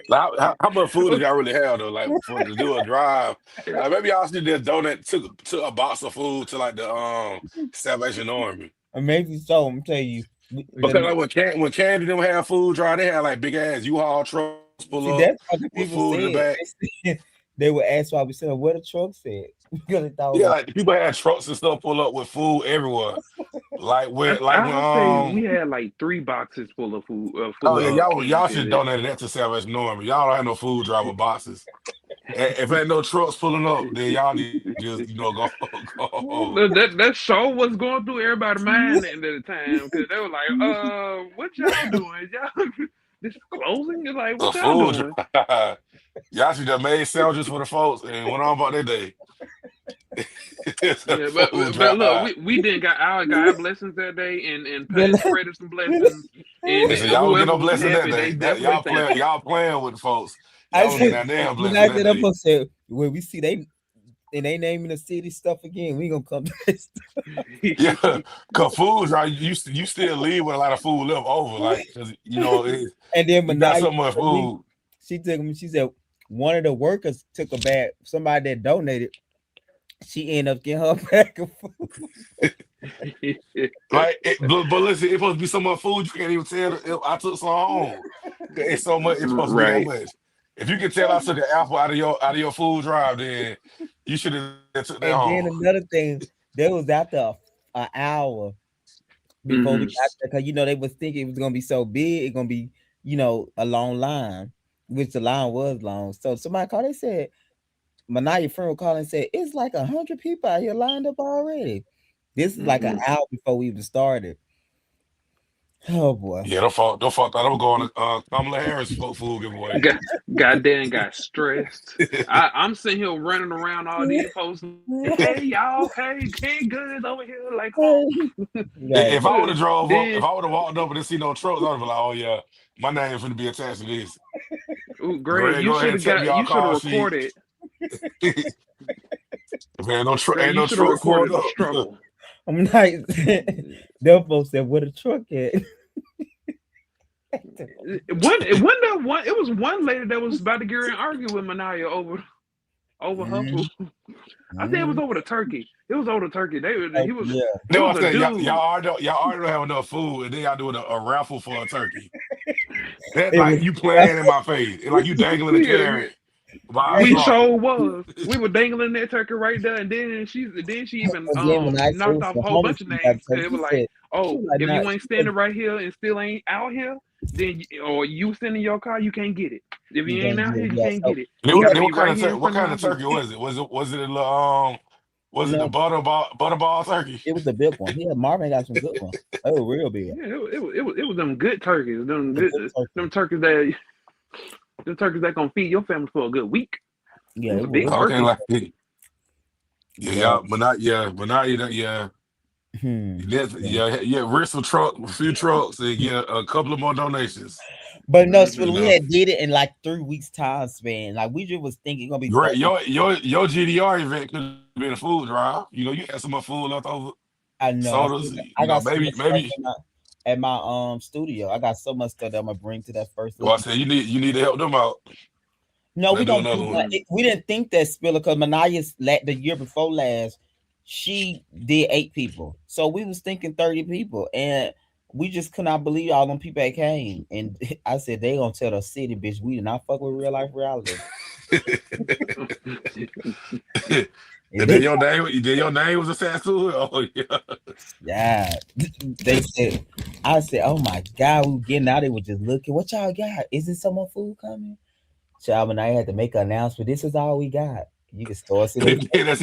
Like, how much food did y'all really have though? Like for to do a drive, like maybe y'all should just donate to a box of food to like the Salvation Army. Or maybe so. I'm telling you, Because like when Candy them have food drive, they had like big ass U-Haul trucks pull see up that's what the with people food in the said. back. They said they would ask why we said what the truck said because they thought it Yeah, was like the people had trucks and stuff pull up with food everywhere. Like when I say we had like 3 boxes full of food, full oh yeah, of y'all cans. should At it. donate that to Salvation Army. Y'all don't have no food drive with boxes. If ain't no trucks pulling up, then y'all need to just go go home. That show was going through everybody's mind at the time because they were like, what y'all doing? Y'all this closing is like, A what y'all food doing? drive. Y'all should have made sandwiches for the folks and went on about their day. It's a Yeah, but food but look, drive. we didn't got our God blessings that day and Good luck. spread some blessings, and Listen, y'all don't get whoever no was blessing that happy, they day. definitely thankful. Y'all playing with folks. I Y'all don't get said that damn when blessing I that get up day. and say when we see they and they naming the city stuff again, we gonna come to this. Yeah, cause food drive, you still leave with a lot of food left over, like because And then you got Ma'Niyia so much told me, food. she took me. She said one of the workers took a bag. Somebody that donated. She ended up getting her bag of food. Like, but listen, it's supposed to be so much food you can't even tell if I took some home. 'Cause it's so much. It's supposed to be that Right. much. If you can tell I took an apple out of your food drive, then you should have took that And home. then another thing, there was after an hour before we Hmm. got there, because they was thinking it was gonna be so big, it's gonna be a long line, which the line was long. So somebody called, they said, Ma'Niyia friend called and said it's like 100 people out here lined up already. This is like an Mm-mm. hour before we even started. Oh boy. Yeah, don't fault that. I'm going to Kamala Harris food giveaway. Got goddamn got stressed. I'm sitting here running around all these posts. Like, hey y'all, hey, King Goods over here. Like, come on. Right. If I would have drove up, if Then, I would have walked up and didn't see no trucks, I would have been like, oh yeah, my name's gonna be attached to this. ooh, Greg, Greg, you go ahead should and have take me our you should have call sheet. recorded. If Greg, ain't you no should have trucks pulled recorded the up. struggle. I'm like, them folks said, "Where the truck at?" It was one lady that was about to get in and argue with Ma'Niyia over her food. Mhm, I think it was mhm. over the turkey. It was over the turkey. Oh, yeah. It No, I was a said dude. y'all already don't have enough food, and then y'all doing a raffle for a turkey. That It was like you playing in my face. It's like you dangling a Yeah, carrot by a we right. straw. sure was. We were dangling that turkey right there, and then she even And then when I said it knocked was off a the whole homeless bunch of people got names the because turkey, it she was like, said, she oh, was like, if "Nah." you ain't She said, standing right here and still ain't out here, or you sitting in your car, you can't get it. If "You you ain't can't out get here, it." you Yeah. can't So get it. And You got to then be right here in what front of kind my of turkey vehicle. was it? Was it a little was it the no, butterball turkey? it was the big one. Yeah, Marvin got some good ones. They were real big. Yeah, it was them good turkeys, The good turkey. them turkeys that gonna feed your family for a good week. Yeah, Them it some big was. Okay, turkeys. like Yeah. but not either. Yeah, Yeah. rent some a few trucks, and get a couple of more donations. But no, Hmm. You so we know, had did it in like 3 weeks time span. Like we just was thinking gonna be great. 30. Your GDR event could have been a food drive. You had some more food left over, I know. sodas. I got so Maybe much stuff maybe. at my studio. I got so much stuff that I'm gonna bring to that first Well, I looking. said you need to help them out. No, we Let's do gonna another do one. that. Hmm. We didn't think that Spiller because Ma'Niya's the year before last, she did 8 people. So we was thinking 30 people. And we just could not believe all them people that came. And I said they gonna tell the city, bitch, we did not fuck with real life reality. And they Then your name was attached to it. Oh yeah. yeah. They said I said, oh my God, we were getting out. They were just looking. What y'all got? Isn't some more food coming? Child, and I had to make an announcement. This is all we got. You can store it in. That's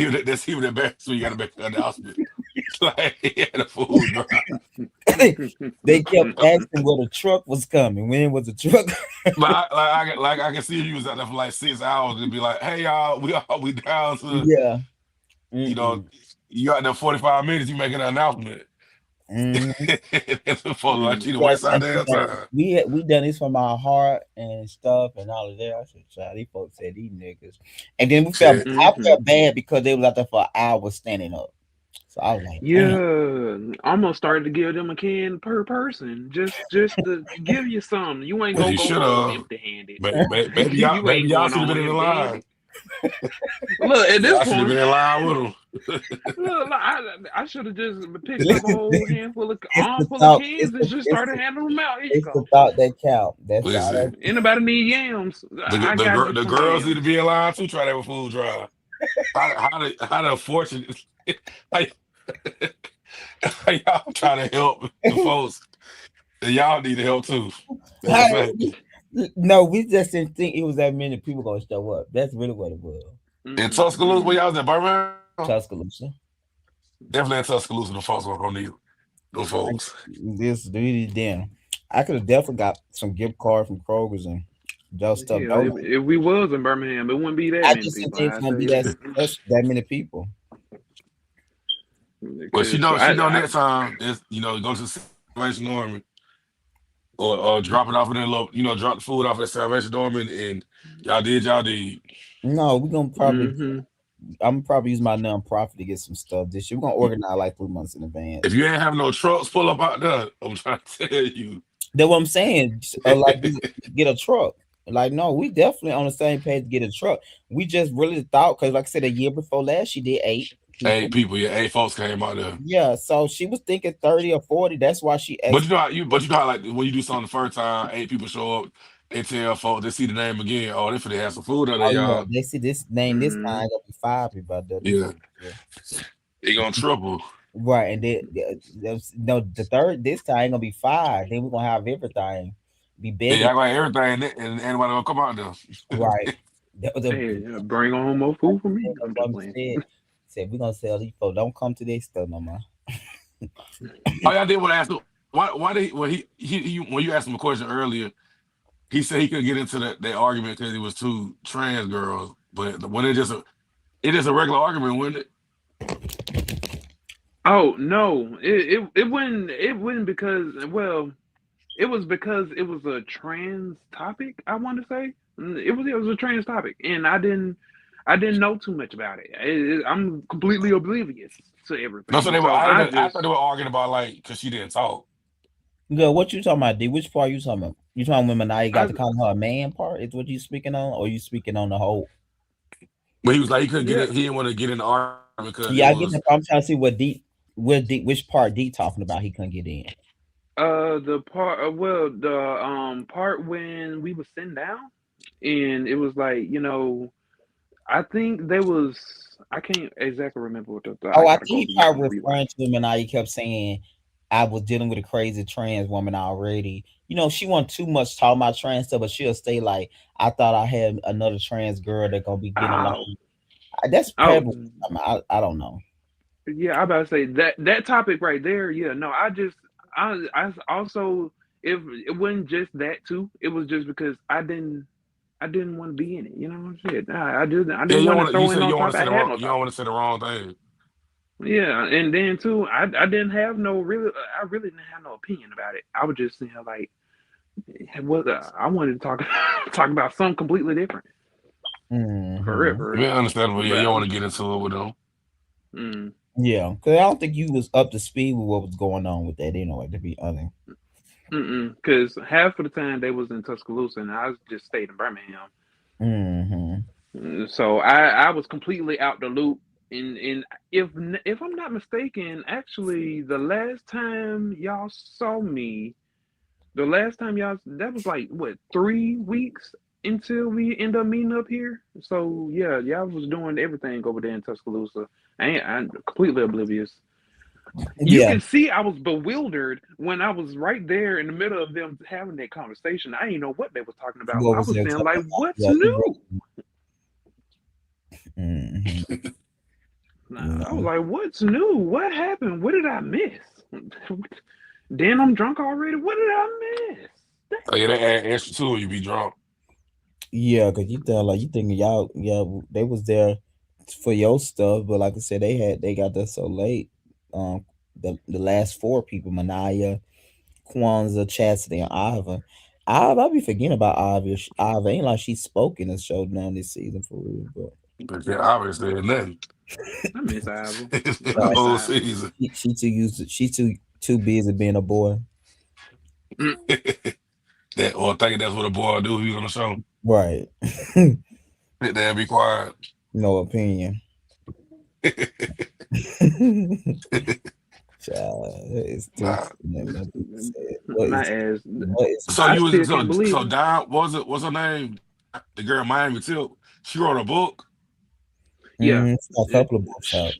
even embarrassing. So you got to make an announcement. Like he had a food drive. They kept asking where the truck was coming. When was the truck? I can see you was out there for like 6 hours and be like, hey y'all, we down to Yeah. you know Mm-mm. you got them 45 minutes. You making an announcement. Mm. For like you to Yeah, waste our and she damn like, time. we done this from our heart and stuff and all of that. I said, child, these folks said these niggas. And then Shit. I Hmm. felt bad because they was out there for hours standing up. So I was like, damn. Yeah, almost started to give them a can per person, just to give you some. You ain't Yeah, gonna you go should home have. empty handed. Maybe You ain't y'all going should have been home in the empty line. handed. Look, at this Y'all should have point, been in line with them. look, I should have just picked up a Listen, whole handful of it's the armful of thought. cans and just started handing them out. Here you It's the go. thought that count. That's all. Listen, Anybody need yams? I got you the some girls need to yams. be in line too. Try to have a food drive. How the unfortunate how, how y'all trying to help the folks and y'all need help too at the How same. No, we just didn't think it was that many people gonna show up. That's really what it was. In Tuscaloosa, where Mm-mm. y'all was in Birmingham? Tuscaloosa. Definitely in Tuscaloosa, the folks weren't gonna need them Like, folks. this dude, damn. I could have definitely got some gift card from Kroger's and those stuff. Hell, Donut. if we was in Birmingham, it wouldn't be that I many just didn't people. think it's I gonna tell be you that that. that many people. Well, Because she know next time is go to Salvation Army or drop it off in that little, drop the food off at Salvation Army and y'all did. No, we're gonna probably. hmm I'm gonna probably use my nonprofit to get some stuff this year. We're gonna organize like 3 months in If advance. you ain't have no trucks pull up out there, I'm trying to tell you. That's what I'm saying. Like, get a truck. Like, no, we definitely on the same page to get a truck. We just really thought, because like I said, a year before last, she did 8 people. 8 people, yeah, 8 folks came out there. Yeah, so she was thinking 30 or 40. That's why she But asked. you know how like when you do something the first time, 8 people show up, they tell folks they see the name again. Oh, they finna have some food out there, Oh yeah, y'all. they see this name this hmm time gonna be 5 people out there this Yeah, year. they gonna triple. Right, and then no, the third this time ain't gonna be 5. Then we're gonna have everything be Yeah, bigger. I got everything, and anybody gonna come out Right. there. Hey, bring on more food for me. I'm just Bum playing. said we're gonna sell these folks. Don't come to this stuff no more. Oh, y'all did want to ask him why did he when you asked him a question earlier, he said he couldn't get into that argument because it was two trans girls. But when it is a regular argument, wasn't it? Oh no, it wouldn't because it was because it was a trans topic. I want to say it was a trans topic, and I didn't know too much about it. I'm completely oblivious to No, so everything. they were. So I I thought just they were arguing about like because she didn't talk. Yeah, what you talking about, D? Which part you talking about? You talking when Ma'Niyia got I to call her a man part? Is what you speaking on, or you speaking on the whole? But he was like he couldn't get yeah it. He didn't want to get in the argument because it Yeah, I get was. that. I'm trying to see which part D talking about. He couldn't get in. the part the part when we was sitting down and it was like I think there was I can't exactly remember Oh, I I gotta think go he probably rewind. referring to him, and I he kept saying, "I was dealing with a crazy trans woman already." She wasn't too much talking about trans stuff, but she'll stay like, "I thought I had another trans girl that gonna be getting along." Oh, That's oh, probably. I don't know. yeah, I about to say that topic right there. Yeah, no, I also it wasn't just that too. It was just because I didn't want to be in it. Shit. I Yeah, didn't want to you throw in said you no don't want to topic. say I the had wrong. no You don't topic. want to say the wrong thing. Yeah, and then too, I didn't have no really. I really didn't have no opinion about it. I was just saying like, what I wanted to talk talk about something completely different. For real, Hmm. for real. Yeah, understandable. Yeah, you don't But want to get into it with them. mm, Yeah, because I don't think you was up to speed with what was going on with that anyway. To be honest. because half of the time they was in Tuscaloosa and I just stayed in Birmingham. Hmm. So I was completely out the loop. And if I'm not mistaken, actually the last time y'all saw me, the last time y'all that was like what 3 weeks until we end up meeting up here. So yeah, y'all was doing everything over there in Tuscaloosa. I'm completely oblivious. You Yeah. can see I was bewildered when I was right there in the middle of them having that conversation. I didn't know what they was talking about. What I was was they saying talking like, about? "What's Yeah, you new?" hmm. Nah, I was No. like, "What's new? What happened? What did I miss?" Then I'm drunk already. What did I miss? Oh yeah, they add extra too when you be drunk. Yeah, cause you thinking y'all, yeah, they was there for your stuff, but like I said, they got there so late. Um, the last 4 people, Ma'Niyia, Kwanzaa, Chastity, and Iva. Iva, I be forgetting about Iva. Iva ain't like she spoke in the show none this season for real, but But yeah, obviously nothing. I miss Ivor. I The right, miss whole Ivor. season. she too busy being a boy. That or thinking that's what a boy do. He was on the show. Right. Sit there and be quiet. No opinion. Child, it's too Nah. funny when people say it. My ass. What is So I you was still can't believe so it. Don what's her name? The girl Miami Tip. She wrote a book. Yeah. a couple of books out.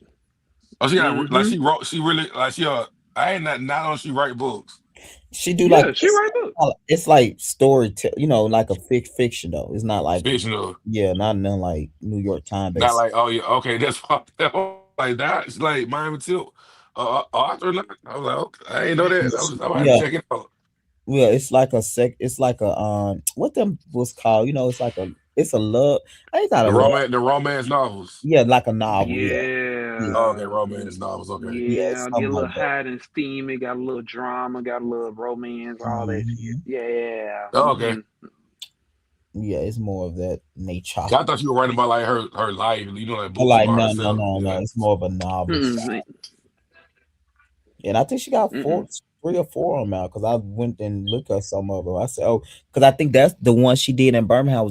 Oh, she got like Mm-hmm. she wrote. She really like she. I ain't not on. She write books. She do like Yeah, she write books. it's like story, like a fiction though. It's not like Fictional. not nothing like New York Times Not based. like, oh yeah, okay, that's like that. It's like Miami Tilt, Arthur. I was like, okay, I ain't know that. I might have to Yeah, check it out. yeah. It's like a what them was called. It's a love. I ain't not a love. The romance novels. Yeah, like a novel. Yeah, yeah, Oh, okay, Yeah. romance novels. Okay. yeah. It's Yeah, get a something little like that. hot and steamy, got a little drama, got a little romance, all that shit. Mhm. Yeah. Oh, okay. Yeah, it's more of that nature. I thought you were writing about like her life, like But books like, about no, no, herself. no, no. Yeah. It's more of a novel style. Mm-mm. And I think she got Mm-mm. 3 or 4 of them out because I went and looked at some of them. I said, oh, because I think that's the one she did in Birmingham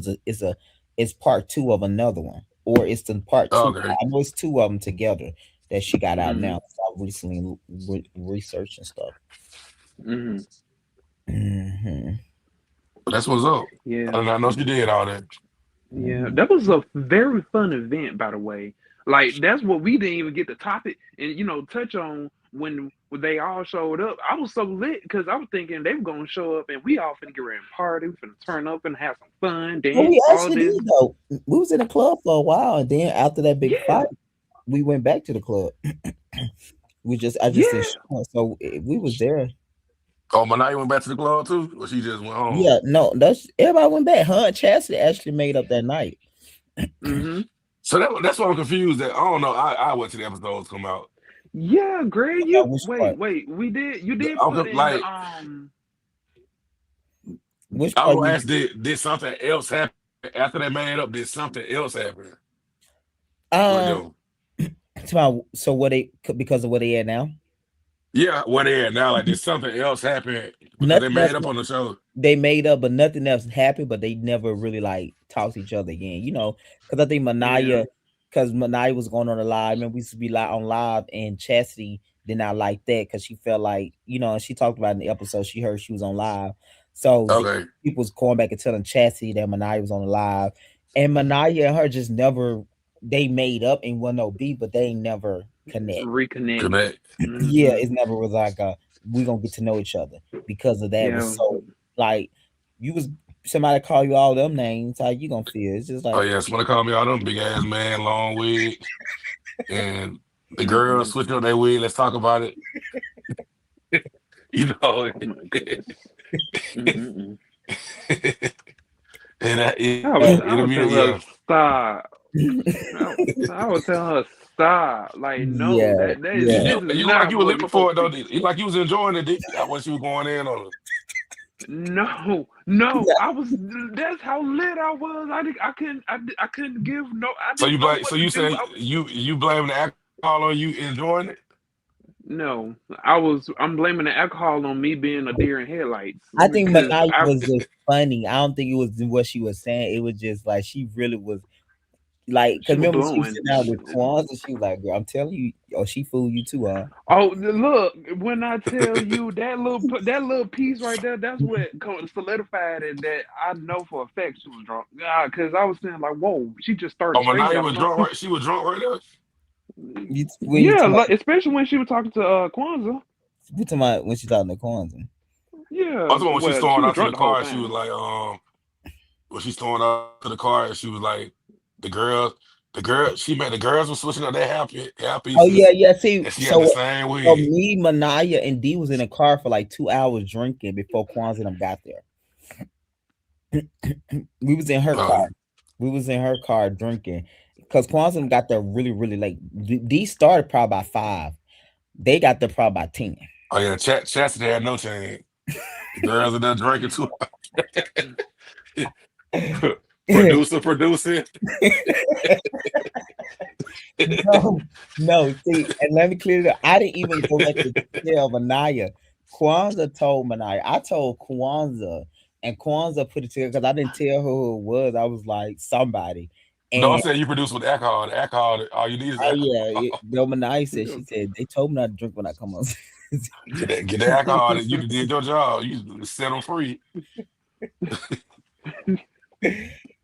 is part 2 of another one, or it's the part Oh, 2. okay. I know it's 2 of them together that she got out Mm-hmm. now. So I recently researched and stuff. Mm-hmm. Hmm. That's what's up. I Yeah. did not know she did all that. Yeah. Hmm. That was a very fun event, by the way. Like that's what we didn't even get to topic and touch on when they all showed up. I was so lit because I was thinking they were gonna show up and we all finna get ready and party, we finna turn up and have some fun, Well, dance, we all actually this. did though. We was in the club for a while, and then after that big fight, Yeah. we went back to the club. I just didn't Yeah. show, so we was there. Oh, Ma'Niyia went back to the club too, or she just went home? Yeah, no, that's everybody went back. Her and Chassidy actually made up that night. Mm-hmm. So that's why I'm confused. That I don't know. I wait till the episodes come out. Yeah, Greg, About you which part? wait, you did I'm put in the like, Which I was part gonna you? ask, did something else happen after they made up? Did something else happen with Um, them? so what they because of what they at now? Yeah, what they at now? Like, did something else happen because they Nothing else. made up on the show? They made up, but nothing else happened. But they never really like talked to each other again. Because I think yeah, because Ma'Niyia was going on a live, and we used to be on live, and Chastity did not like that because she felt like and she talked about in the episode she heard she was on live, so Okay, people was going back and telling Chastity that Ma'Niyia was on the live, and Ma'Niyia and her just never they made up and wasn't no beef, but they ain't never connect. reconnect. connect. Yeah, Mm-hmm. it never was like we gonna get to know each other because of that. It was Yeah, so like you was somebody call you all them names, how you gonna feel? It's just Oh like yeah, somebody called me all them big ass man, long wig, and the girls mm-mm. switching up their wig. Let's talk about it. you know, Oh my goodness. Mm-mm. and I it'll would be tell her yeah. stop. I would tell her stop. Like no, yeah, yeah. this is You look like not you were what lit we before supposed it to though. be. You like you was enjoying it when she was going in on it. No, no, I was. That's how lit I was. I couldn't. I couldn't give no. I So you didn't know blame. what So to you do. say you blaming the alcohol on you enjoying it? No, I was. I'm blaming the alcohol on me being a deer in headlights I think because Ma'Niyia I. was just funny. I don't think it was what she was saying. It was just like she really was like because She was remember she was blowing. sitting down with Kwanzaa, she was like, "Girl, I'm telling you, oh, she fooled you too, huh?" Oh, look! When I tell you that little piece right there, that's what solidified it. That I know for a fact she was drunk. Yeah, because I was saying like, whoa, she just Oh, started screaming Ma'Niyia out of was nowhere. drunk. Right? She was drunk right there. When you Yeah, talking like, especially when she was talking to Kwanzaa. about when she talking to Kwanzaa? Yeah, Also, when she well, she stormed was out to the drunk the whole car, she was time. like, when she stormed out to the car, and she was like, the girls, she made the girls were switching up their hair Oh yeah, pieces, yeah. See, and she had the so same so wig. me, Ma'Niyia, and D was in a car for like 2 hours drinking before Kwanzaa and them got there. We was in her car. Um, We was in her car drinking because Kwanzaa got there really, really late. These started probably by 5. They got there probably by 10. oh yeah, Chastity had no chain. The girls are there drinking too. Producer producing. No, no. See, and let me clear it up. I didn't even go back to tell Ma'Niyia. Kwanzaa told Ma'Niyia. I told Kwanzaa, and Kwanzaa put it together because I didn't tell her who it was. I was like somebody, No, I'm and saying you produce with alcohol. The alcohol, all you need is oh yeah, alcohol. no, Ma'Niyia said she said they told me not to drink when I come on. Get the alcohol. You did your job. You set them free.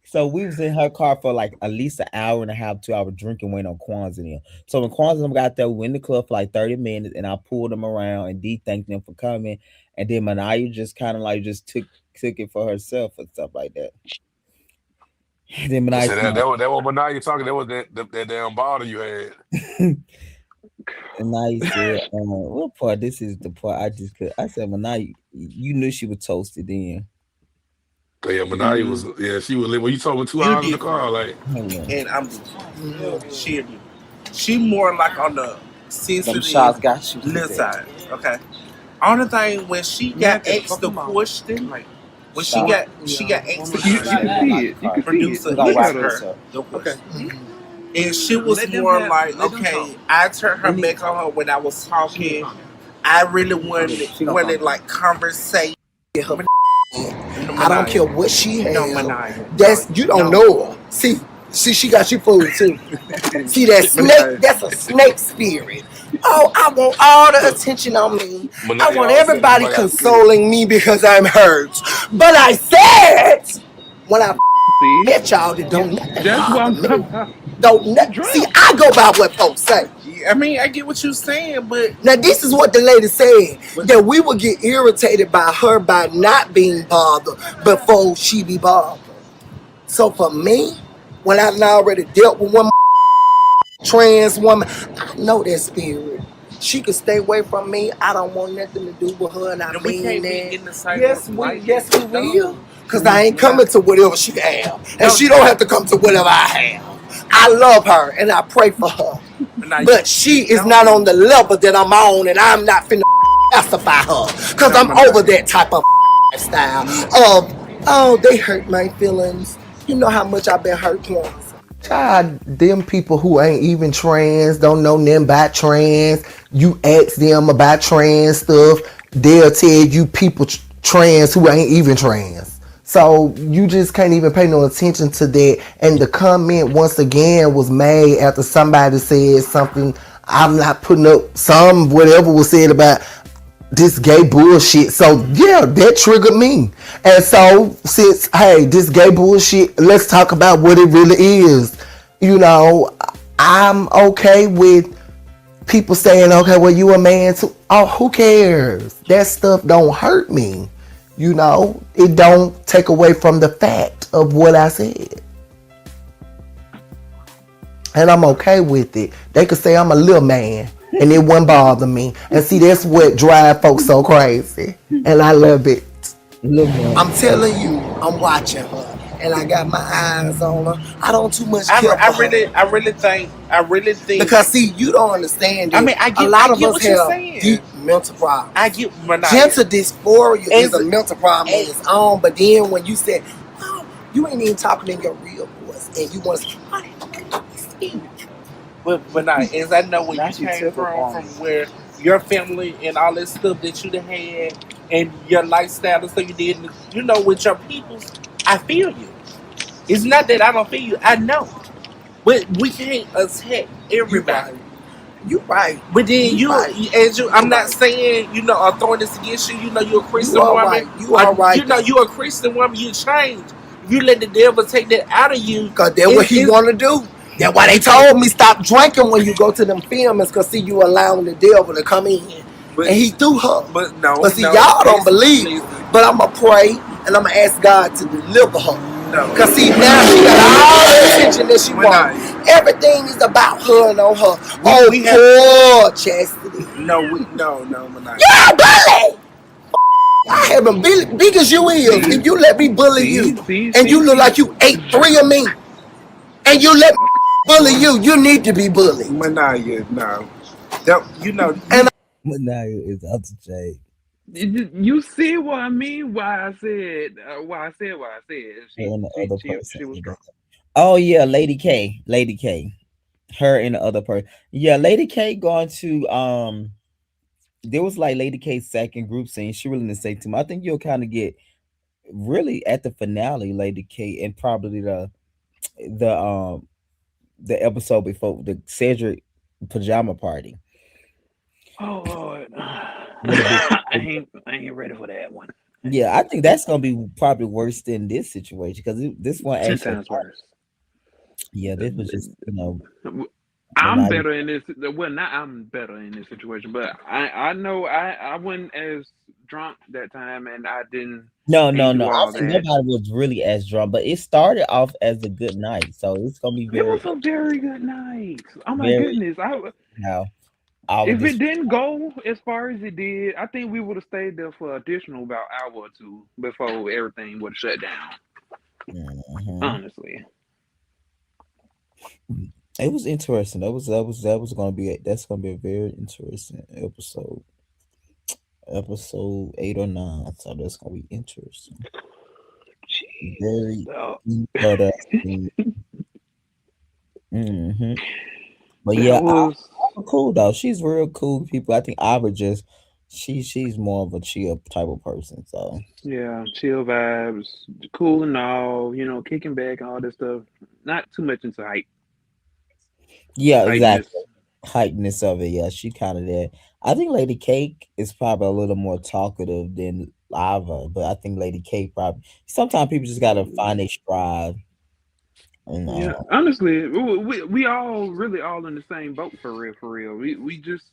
So So we was in her car for like at least an hour and a half, 2 hours drinking, waiting on Kwanzaa then. So when Kwanzaa got there, we went in the club for like 30 minutes and I pulled them around and D thanked them for coming. And then Ma'Niyia just kind of like just took it for herself and stuff like that. And then I Ma'Niyia said that was, but now you're talking. That was that damn bottle you had. and I said, what part? This is the part I just could. I said, Ma'Niyia, you knew she was toasted then. Yeah, Ma'Niyia was. Yeah, she was. When you told me 2 hours in the car, like. And I'm cheering you. She more like on the sensitive shots got you left side. Okay. Only thing when she got asked the question, when she got asked the You can question, see it. You can see producer it. asked Look at her her. the question. And she was more like, okay, I turned her back on her when I was talking. I really wanted like conversation. I don't care what she has. That's you don't know her. See, she got you fooled too. See that snake? That's a snake spirit. Oh, I want all the attention on me. I want everybody consoling me because I'm hurt. But I said when I met y'all that don't That's what I'm talking about. see. I go by what folks say. I mean, I get what you're saying, but now this is what the lady said, that we would get irritated by her by not being bothered before she be bothered. So for me, when I've already dealt with one trans woman, I know that spirit. She can stay away from me. I don't want nothing to do with her, and I mean that. Yes, we will. Because I ain't coming to whatever she have. And she don't have to come to whatever I have. I love her, and I pray for her. But she is not on the level that I'm on, and I'm not finna pacify her. Because I'm over that type of lifestyle of, oh, they hurt my feelings. You know how much I've been hurt once. God, them people who ain't even trans, don't know nothing about trans, you ask them about trans stuff, they'll tell you people trans who ain't even trans. So you just can't even pay no attention to that. And the comment once again was made after somebody said something. I'm not putting up some whatever was said about this gay bullshit. So yeah, that triggered me. And so since, hey, this gay bullshit, let's talk about what it really is. You know, I'm okay with people saying, okay, well, you a man too. Oh, who cares? That stuff don't hurt me. You know, it don't take away from the fact of what I said. And I'm okay with it. They could say I'm a little man and it wouldn't bother me. And see, that's what drive folks so crazy. And I love it. I'm telling you, I'm watching her. And I got my eyes on her. I don't too much care I really think because see, you don't understand it. I mean, a lot of us have deep mental problems. I get gender dysphoria is a mental problem on its own. But then when you said, oh, you ain't even talking in your real voice, and you want to speak. But now, as I know where you came from where your family and all that stuff that you had and your lifestyle and stuff you did, you know, with your peoples, I feel you. It's not that I don't feel you. I know. But we can't attack everybody. You're right. But then I'm not saying, you know, I'm throwing this against you. You know, you're a Christian woman. Right. You are right. You know, you're a Christian woman. You change. You let the devil take that out of you. Because that's what he want to do. That's why they told me stop drinking when you go to them films, because see, you allowing the devil to come in. And he threw her. But see, y'all don't believe me. But I'm going to pray and I'm going to ask God to deliver her. Because see, now she got all the attention that she wants. Everything is about her and on her. Poor Chassidy. No, Ma'Niyia. Yeah, bully! I have been big as you is. If you let me bully you, and you look like you ate 3 of me, and you let me bully you, you need to be bullied. Ma'Niyia, no. You know. And Ma'Niyia is out to change. You see what I mean? Why I said what I said. She was drunk. Oh yeah, Lady K. Her and the other person. Yeah, Lady K going to there was like Lady K's second group scene. She really didn't say too much. I think you'll kind of get really at the finale, Lady K, and probably the episode before the Cedric pajama party. Oh Lord. I ain't ready for that one. Yeah, I think that's gonna be probably worse than this situation because this one 10 actually, times worse. yeah, this was just I'm Ma'Niyia. better in this. Well, not I'm better in this situation, but I know I wasn't as drunk that time, and I didn't No, no, ain't no. do I all think that. nobody was really as drunk, but it started off as a good night, so it's gonna be It very, was a very good night. Oh my very goodness! I now all of If this. it didn't go as far as it did, I think we would have stayed there for additional about hour or two before everything would have shut down. Mhm. Honestly, It was interesting. That was gonna be that's gonna be a very interesting episode. Episode 8 or 9. So that's gonna be interesting. jeez. Very interesting. Hmm. But That yeah, was Ava cool though. She's real cool people. I think Ava just she's more of a chill type of person. So yeah, chill vibes, cool and all. Kicking back and all this stuff. Not too much into yeah, exactly. hypeness. Hypeness of it. Yeah, she kind of that. I think Lady Cake is probably a little more talkative than Ava, but I think Lady Cake probably. Sometimes people just gotta find their stride. And Yeah, honestly, we all really all in the same boat for real, for real. We just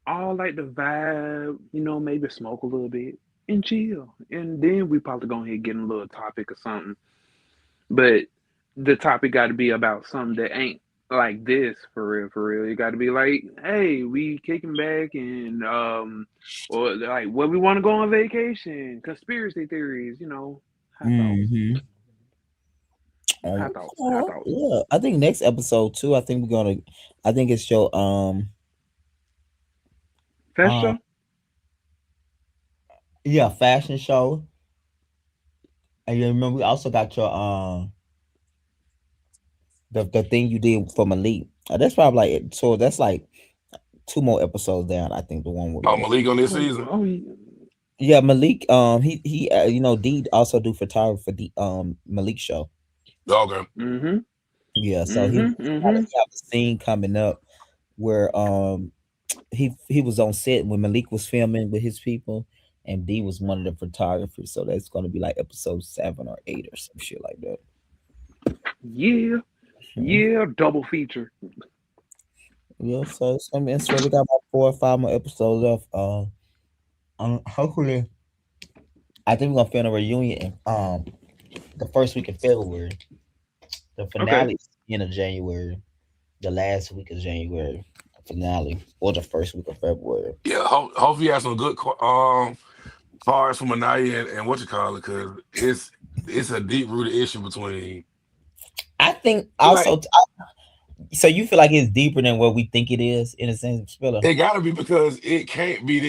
all like the vibe, maybe smoke a little bit and chill. And then we probably go ahead and get a little topic or something. But the topic got to be about something that ain't like this for real, for real. It got to be like, hey, we kicking back and or like where we want to go on vacation, conspiracy theories, high thoughts, mm-hmm. high thoughts, high thoughts. Yeah, I think next episode too. I think we're gonna. I think it's your Fashion uh show. yeah, fashion show. And you remember we also got your the thing you did for Malik. That's probably like so that's like two more episodes down. I think the one with Oh, Malik. Malik on this Oh, season. oh, yeah. Yeah, Malik. He D also do photography for the Malik show. Okay. Mhm. Yeah, so he Mhm. Mhm. have a scene coming up where he was on set when Malik was filming with his people, and D was one of the photographers. So that's gonna be like episode 7 or 8 or some shit like that. Yeah. Mhm. Yeah. Double feature. Yeah, so it's gonna be interesting. We got about 4 or 5 more episodes left. Hopefully, I think we're gonna film a reunion in the first week of February. The Okay. finale is in of January. The last week of January finale, or the first week of February. Yeah. Hopefully, you have some good cards from Ma'Niyia and what you call it, because it's a deep rooted issue between I think like also. So you feel like it's deeper than what we think it is, in a sense, Spiller? it got to be because it can't be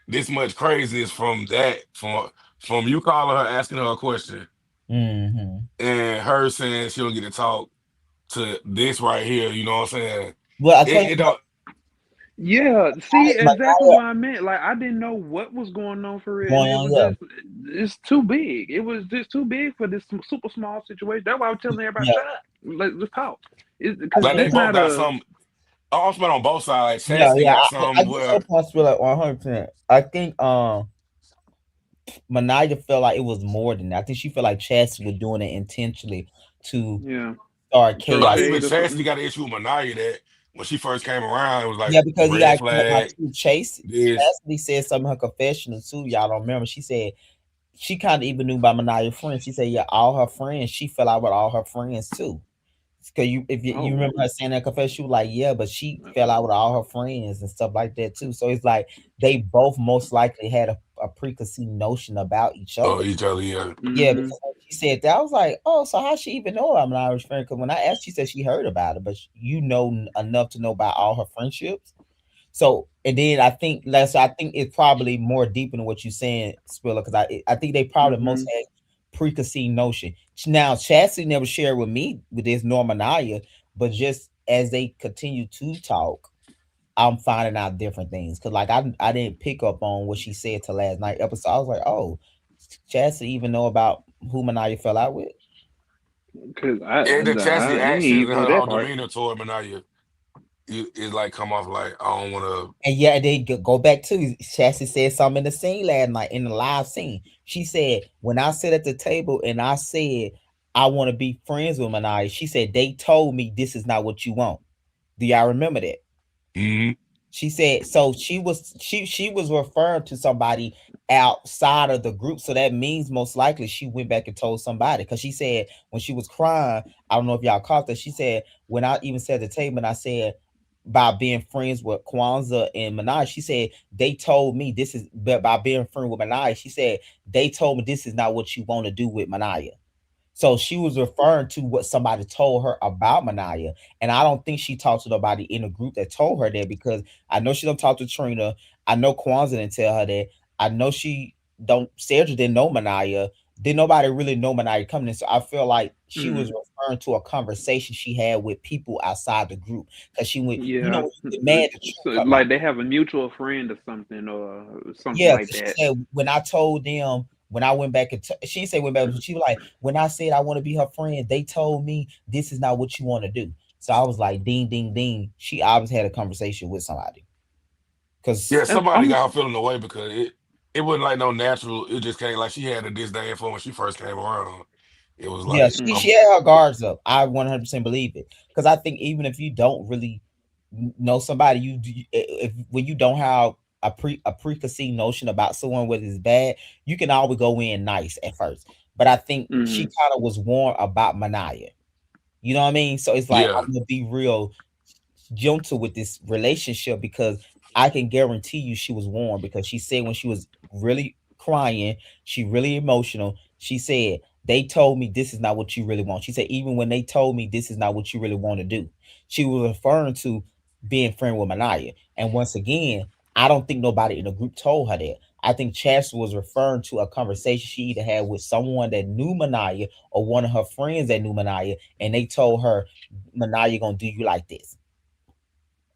this much craziness from you calling her asking her a question Mm-hmm. and her saying she don't get to talk to this right here. You know what I'm saying? Well, I tell It you, it don't. Yeah, see like exactly what I meant. Like I didn't know what was going on for real, and going it on, was yeah, it's too big. It was just too big for this super small situation. That's why I was telling everybody, yeah, shut up, let's talk. Because Like they this both not got a some. I also on both sides. Like yeah, Chastity yeah. got I some get where your point, Spiller, 100%. I think Ma'Niyia felt like it was more than that. I think she felt like Chess was doing it intentionally to yeah start throw like chaos. even shade or Chastity something. got an issue with Ma'Niyia that when she first came around, it was like Yeah, because you red got to think about flag. too. Chase This Chastity said something in her confessional too. Y'all don't remember? She said she kind of even knew about Ma'Niya's friends. She said, yeah, all her friends. She fell out with all her friends too. Cause if you Oh, remember her saying that confession, she was like, yeah, but she fell out with all her friends and stuff like that too. So it's like they both most likely had a preconceived notion about each other. each other, yeah. Yeah, mm-hmm. because when she said that, I was like, oh, so how she even know I'm an Irish friend? Because when I asked, she said she heard about it, but you know enough to know about all her friendships. So and then I think Les, I think it's probably more deep than what you're saying, Spiller, because I think they probably Mm-hmm. most had preconceived notion. Now Chastity never shared with me with this Normanaya, but just as they continue to talk, I'm finding out different things. Cause like I didn't pick up on what she said to last night episode. I was like, oh, Chastity even know about who Manaya fell out with. Cause I, And the I Chastity I ain't actions even and know her that whole part. demeanor toward Ma'Niyia. it like come off like I don't want to. And yeah, they go back to Chassie said something in the scene last night in the live scene. She said, when I sit at the table and I said I want to be friends with Ma'Niyia, she said they told me this is not what you want. Do y'all remember that? Mm-hmm. She said so she was referring to somebody outside of the group. So that means most likely she went back and told somebody. Because she said when she was crying, I don't know if y'all caught that. She said, when I even said at the table and I said by being friends with Kwanzaa and Ma'Niyia, she said they told me this is but by being friends with Ma'Niyia, she said they told me this is not what you want to do with Ma'Niyia. So she was referring to what somebody told her about Ma'Niyia. And I don't think she talked to nobody in the group that told her that, because I know she don't talk to Trina. I know Kwanzaa didn't tell her that. I know she don't Cedric didn't know Ma'Niyia. Did nobody really know Ma'Niyia coming in? So I feel like she was Mm, referring to a conversation she had with people outside the group. Because she went, yeah. when you get mad, the truth So, come out. like they have a mutual friend or something Yeah, like 'cause she that. said when I told them when I went back and she said went back, but she was like, when I said I want to be her friend, they told me this is not what you want to do. So I was like, ding, ding, ding. She obviously had a conversation with somebody. Cause Yeah, And somebody I'm got her feeling away because it wasn't like no natural. It just came like she had a disdain for when she first came around. It was yeah, like she mm, had her guards up. I 100% believe it. Cause I think even if you don't really know somebody, if when you don't have a preconceived notion about someone whether it's bad, you can always go in nice at first. But I think she mm, kind of was warned about Ma'Niyia. You know what I mean? So it's like yeah. I'm gonna be real gentle with this relationship, because I can guarantee you she was warned, because she said when she was really crying, she really emotional. She said, they told me this is not what you really want. She said, even when they told me this is not what you really want to do. She was referring to being friend with Ma'Niyia. And once again, I don't think nobody in the group told her that. I think Chas was referring to a conversation she either had with someone that knew Ma'Niyia or one of her friends that knew Ma'Niyia, and they told her Ma'Niyia gonna do you like this.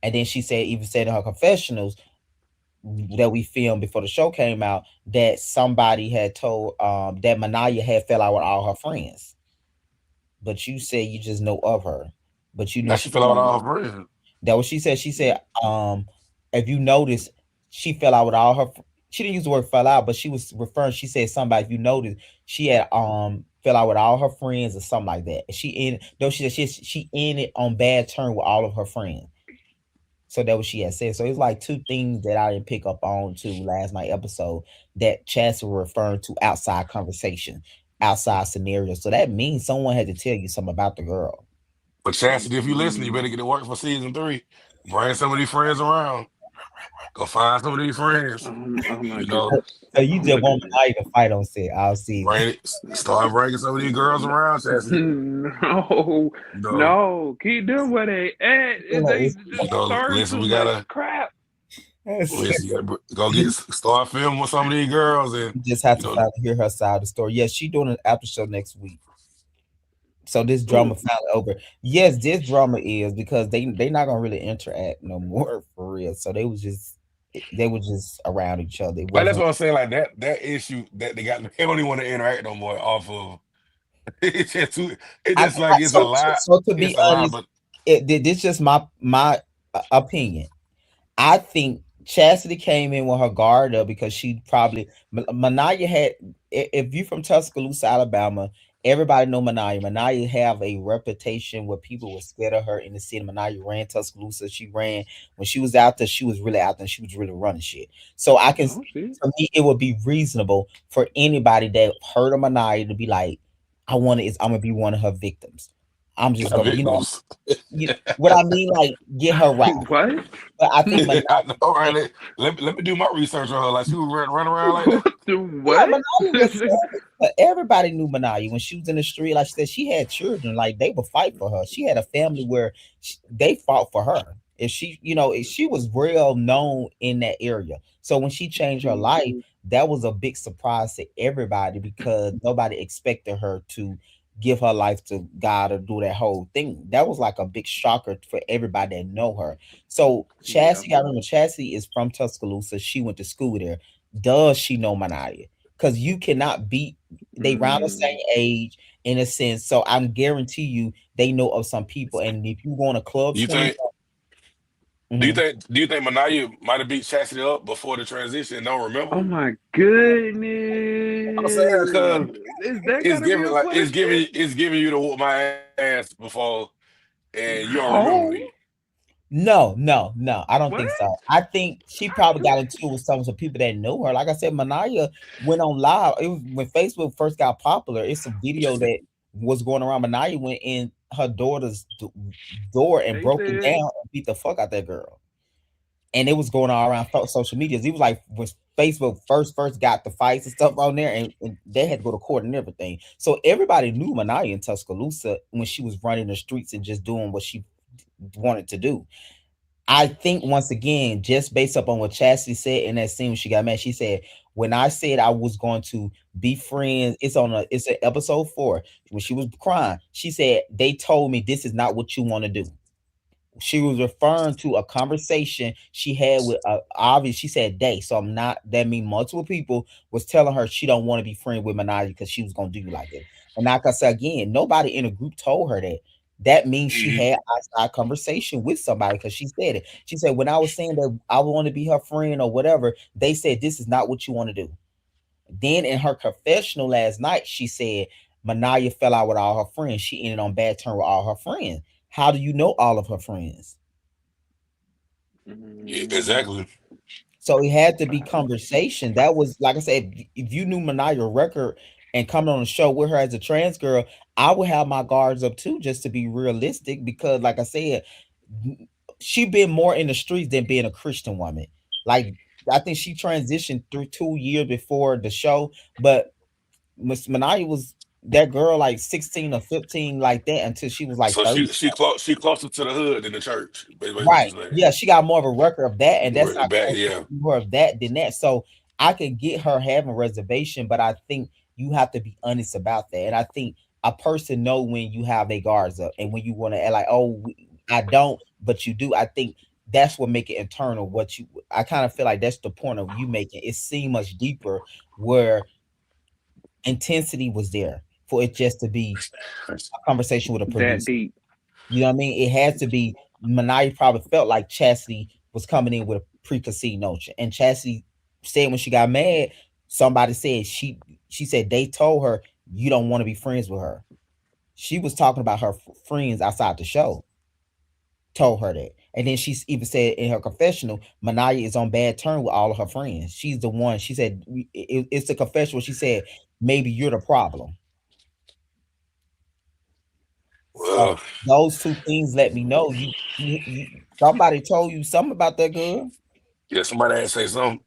And then she said, even said in her confessionals that we filmed before the show came out, that somebody had told that Ma'Niyia had fell out with all her friends. But you said you just know of her, but you know Now she she fell out with fell out. all her friends. That what she said. She said, if you notice, she fell out with all her. She didn't use the word fell out, but she was referring. She said somebody. If you notice, she had fell out with all her friends or something like that. She in though she said she ended on bad term with all of her friends. So that what she had said. So it's like two things that I didn't pick up on to last night episode that Chance was referring to outside conversation, outside scenario. So that means someone had to tell you something about the girl. But Chastity, if you listen, you mm. better get to work for season 3. Bring some of these friends around. Go find some of these friends. Oh my You know, goodness. So you Oh just my want goodness. Ma'Niyia to fight on set. I'll see. bring it. Start bringing some of these girls around, Chastity. No, You know, no, keep doing what they at. They starting listen, too we much gotta crap. listen. You gotta go get start filming with some of these girls, and You just have you to know, finally hear her side of the story. Yes, she doing an after show next week. So this drama Ooh, finally over. Yes, this drama is because they not gonna really interact no more for real. So they were just around each other. It like that's wasn't. what I'm saying. Like that issue that they got, they don't even want to interact no more off of. It's just too. It's just like it's a lot. So to be It's a lot, honest, but this just my opinion. I think Chastity came in with her guard up because she probably Ma'Niyia had. If you from Tuscaloosa, Alabama, everybody know Ma'Niyia. Ma'Niyia have a reputation where people were scared of her in the city. Ma'Niyia ran Tuscaloosa. She ran when she was out there. She was really out there. She was really running shit. So I can, oh shit. for me, it would be reasonable for anybody that heard of Ma'Niyia to be like, I want to. I'm gonna be one of her victims. I'm just not gonna, victims. what I mean, like get her right. What? But I think I know, right? Let me do my research on her. Like she would run around like that. yeah, What? Ma'Niyia was scary, but everybody knew Ma'Niyia when she was in the street. Like she said, she had children. Like they would fight for her. She had a family where they fought for her. If she, if she was well known in that area. So when she changed her Mm, life, that was a big surprise to everybody because nobody expected her to give her life to God or do that whole thing. That was like a big shocker for everybody that know her. So yeah. Chassie, I remember Chassie is from Tuscaloosa. She went to school there. Does she know Ma'Niyia? Because you cannot beat they around the same Mm, age in a sense. So I'm guarantee you they know of some people. And if you go on a club You 20, think? Do you think Ma'Niyia might have beat Chastity up before the transition and don't remember? Oh my I'm saying goodness. because Is that gotta be a question? it's giving you to whoop my ass before and you don't remember me. No. No. I don't What? think so. I think she probably got into it with some people that know her. Like I said, Ma'Niyah went on live. It was when Facebook first got popular. It's a video that was going around. Ma'Niyah went in her daughter's door and They broke it said, down and beat the fuck out that girl. And it was going all around social medias. It was like when Facebook first got the fights and stuff on there, and they had to go to court and everything. So everybody knew Ma'Niyah in Tuscaloosa when she was running the streets and just doing what she wanted to do. I think once again, just based up on what Chastity said in that scene when she got mad, she said, "When I said I was going to be friends, it's an episode 4 when she was crying. She said they told me this is not what you want to do." She was referring to a conversation she had with obviously she said they, so I'm not, that mean multiple people was telling her she don't want to be friends with Ma'Niyah because she was gonna do you like this. And like I said again, nobody in the group told her that. That means she Mhm. had outside conversation with somebody because she said it. She said, when I was saying that I want to be her friend or whatever, they said this is not what you want to do. Then in her confessional last night, she said Ma'Niyah fell out with all her friends. She ended on bad terms with all her friends. How do you know all of her friends? Yeah, mm, exactly. So it had to be conversation. That was like I said, if you knew Ma'Niyah record and coming on the show with her as a trans girl, I would have my guards up too, just to be realistic. Because like I said, she been more in the streets than being a Christian woman. Like I think she transitioned through 2 years before the show, but Miss Ma'Niyah was that girl like 16 or 15 like that until she was like So 30. she closer to the hood than the church. Basically, what Right. you saying? Yeah, she got more of a record of that, and that's not Back, close yeah. more of that than that. So I could get her having reservation, but I think you have to be honest about that. And I think a person know when you have their guards up and when you want to act like, oh, I don't, but you do. I think that's what make it internal. What you, I kind of feel like that's the point of you making it seem much deeper, where intensity was there for it just to be a conversation with a that producer. deep. You know what I mean? It has to be. Ma'Niyah probably felt like Chastity was coming in with a preconceived notion, and Chastity said when she got mad, somebody said she said they told her you don't want to be friends with her. She was talking about her friends outside the show. Told her that, and then she even said in her confessional, Ma'Niyah is on bad terms with all of her friends. She's the one. She said it's a confession where she said maybe you're the problem. So Well, those two things let me know you somebody told you something about that girl. yeah, somebody had to say something.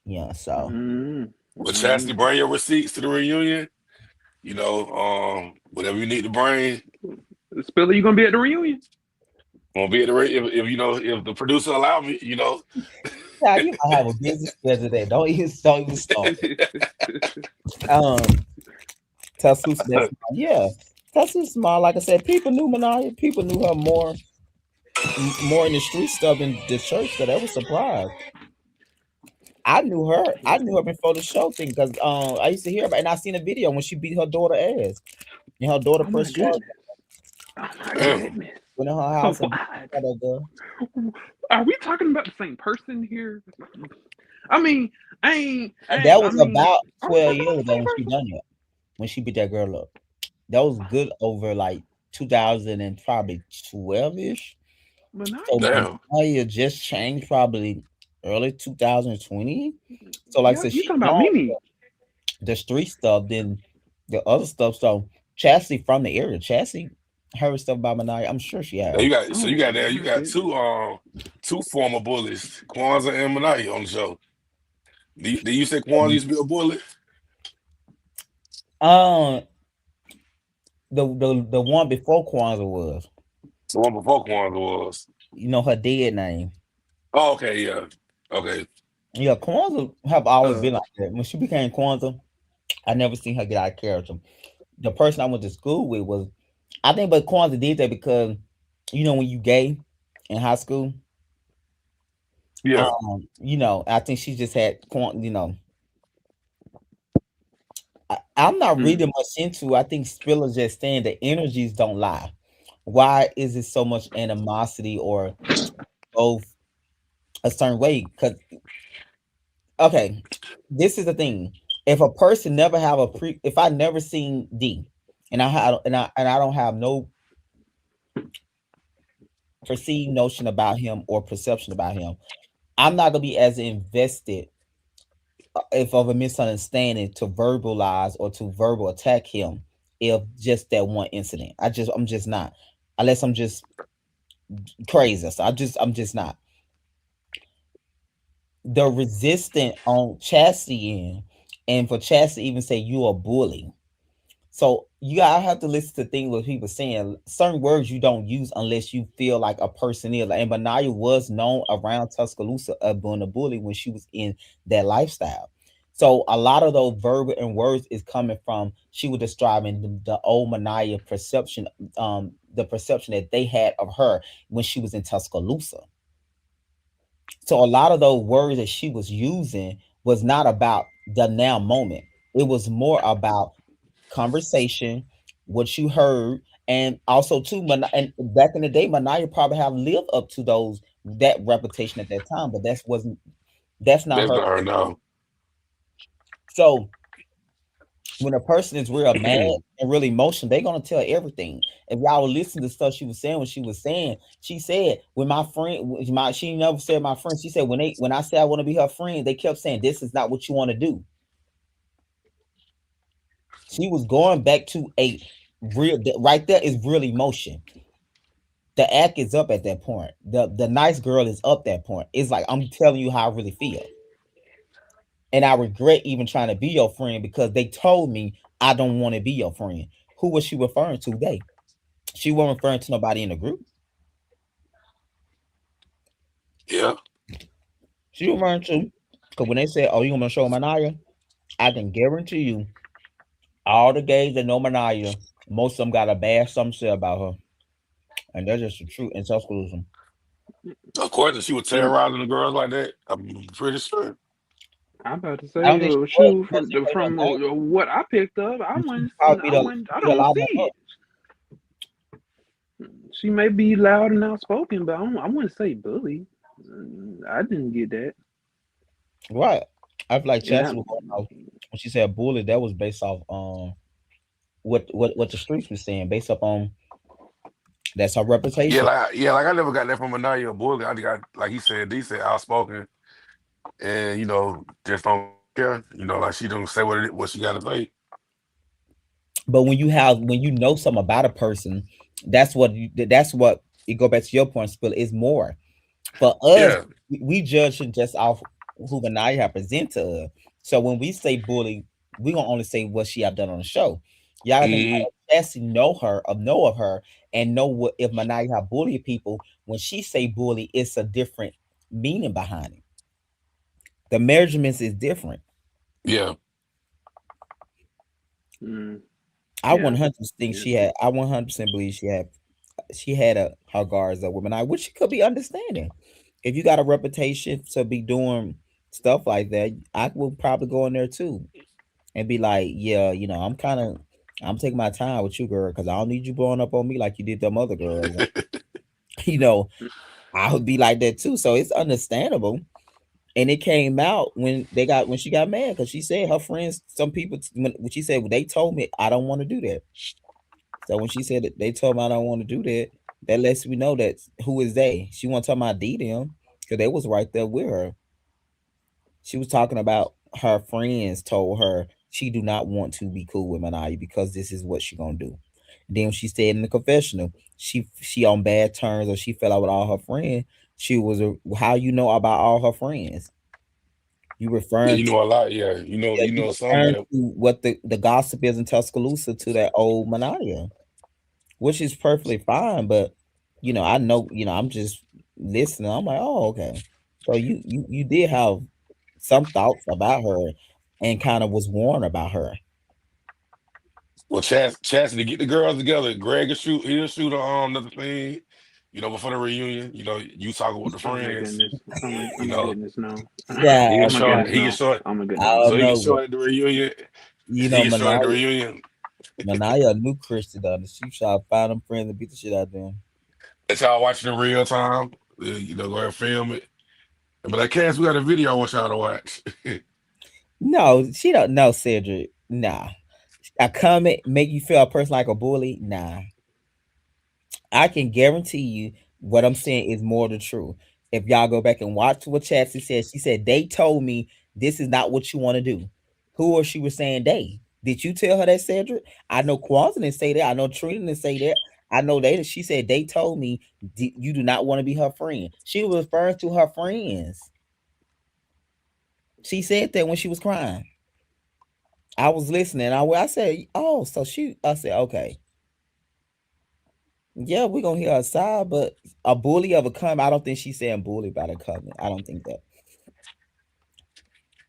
Yeah, so Mm, But Chastity, mm. bring your receipts to the reunion. Whatever you need to bring. Spiller, you gonna be at the reunion? Gonna be at the if if the producer allow me, yeah, you might have a busy schedule there. Don't even start. Um Tuscaloosa, that's yeah. Tuscaloosa small. Like I said, people knew Ma'Niyah. People knew her more in the street stuff than the church. So that was surprised. I knew her. I knew her before the show thing because I used to hear about, and I seen a video when she beat her daughter ass, and her daughter Oh my pressed charge. goodness. Oh my damn. goodness. Went in her house and beat What? the other girl. Are we talking about the same person here? I mean, And that was I mean, about are we 12 talking years about the ago same when she person? done that. When she beat that girl up. That was good over like 2000 and probably 12-ish. So Mania. Damn. Maya just changed probably early 2020. So like I Yep, said, you she talking about known Mimi. the street stuff than the other stuff. So Chastity from the area. Chastity heard stuff about Mania. I'm sure she Now have. you got so you Oh got that you my got goodness. two former bullies, Kwanzaa and Ma'Niyah on the show. Do you say Kwanzaa used to be a bully? Um the one before Kwanzaa was, The one before Kwanzaa was. her dead name. Oh, okay, yeah. Okay. Yeah, Kwanzaa have always Uh, been like that. When she became Kwanzaa, I never seen her get out of character. The person I went to school with was, I think, but Kwanzaa did that because, when you gay in high school, Yeah. I think she just had, I'm not mm, reading much into. I think Spiller's just saying the energies don't lie. Why is it so much animosity or both a certain way? Because okay, this is the thing. If a person never have if I never seen D, and I don't have no perceived notion about him or perception about him, I'm not gonna be as invested if of a misunderstanding to verbalize or to verbal attack him if just that one incident. I'm just not. Unless I'm just crazy. So I'm just not. The resistant on Chastity end, and for Chastity even say you a bully. So you gotta have to listen to things what people saying. Certain words you don't use unless you feel like a person is. And Ma'Niyia was known around Tuscaloosa of being a bully when she was in that lifestyle. So a lot of those verbal and words is coming from she was describing the old Ma'Niyia perception, the perception that they had of her when she was in Tuscaloosa. So a lot of those words that she was using was not about the now moment. It was more about conversation, what you heard, and also too. And back in the day, Ma'Niyia probably have lived up to those that reputation at that time, but that's not That's her. not her now. So when a person is real mad and really emotional, they're gonna tell everything. If y'all would listen to stuff she was saying, when she was saying, she said, "When my friend, she never said my friend. She said when I said I want to be her friend, they kept saying this is not what you want to do." She was going back to a real right there is real emotion. The act is up at that point. The nice girl is up that point. It's like I'm telling you how I really feel. And I regret even trying to be your friend because they told me I don't want to be your friend. Who was she referring to? They. She wasn't referring to nobody in the group. Yeah. She was referring to because when they said, "Oh, you gonna show Ma'Niyia?" I can guarantee you, all the gays that know Ma'Niyia, most of them got a bad something to say about her, and that's just the truth in Tuscaloosa. Of course, if she was Mm, terrorizing the girls like that, I'm pretty sure. I'm about to I don't say, think she was shoot, because she played her from name. what I picked up, And she probably I beat a don't lot of them see up. it. She may be loud and outspoken, but I wouldn't say bully. I didn't get that. Right. I feel like And I, Chance was going off when she said bully. That was based off what the streets was saying, based up on that's her reputation. Like I never got that from Ma'Niyia or Bully. I got like he said, D said outspoken and just don't care. Like she don't say what she gotta say. But when you know something about a person, that's what it go back to your point, Spill, is more. For us, Yeah. we judge it just off who Ma'Niyia have present to us. So when we say bully, we gonna only say what she have done on the show. Y'all gotta think Hmm. about Cassie know of her, and know what if Ma'Niyia have bullied people. When she say bully, it's a different meaning behind it. The measurements is different. Yeah. mm, I yeah, 100% think yeah. she had. I 100% believe she had her guards up with Ma'Niyia, which she could be understanding. If you got a reputation to be doing stuff like that, I would probably go in there too and be like, yeah, I'm taking my time with you, girl, because I don't need you blowing up on me like you did them other girls. you know, I would be like that too. So it's understandable. And it came out when she got mad because she said her friends, some people, when she said, well, they told me I don't want to do that. So when she said that they told me I don't want to do that, that lets me know that who is they? She wasn't talking about D them because they was right there with her. She was talking about her friends told her she do not want to be cool with Ma'Niyia because this is what she gonna do. Then she said in the confessional, she on bad terms or she fell out with all her friends. She was how you know about all her friends. You Yeah, referring you to know a lot. Yeah, yeah, you some referring that to what the gossip is in Tuscaloosa to that old Ma'Niyia, which is perfectly fine. But I know, I'm just listening. I'm like, oh, okay. So you did have some thoughts about her and kind of was warned about her. well, Chastity get the girls together. Greg he'll shoot another thing. Before the reunion. You talking with the Oh my friends. goodness. Oh You my know, goodness, no. Yeah, Oh my goodness, He can no. show it. Oh my I goodness, no. So don't he can know, show but it at the reunion. you He know, can show it at the Ma'Niyia, reunion. Ma'Niyia a new Christian though. She try to find them friends and beat the shit out of them. That y'all watching in real time. Go ahead and film it. But like, Cass, we got a video I want y'all to watch. No, she don't know Cedric. Nah. A comment make you feel a person like a bully? Nah. I can guarantee you what I'm saying is more the truth. If y'all go back and watch what Chastity said, she said they told me this is not what you want to do. Who or she was saying they? Did you tell her that, Cedric? I know Kwanzaa didn't say that. I know Trina didn't say that. I know they. She said they told me you do not want to be her friend. She was referring to her friends. She said that when she was crying. I was listening. I said, oh, so she. I said, okay. Yeah, we're gonna hear her side, but a bully of a comment. I don't think she's saying bully about a comment. I don't think that.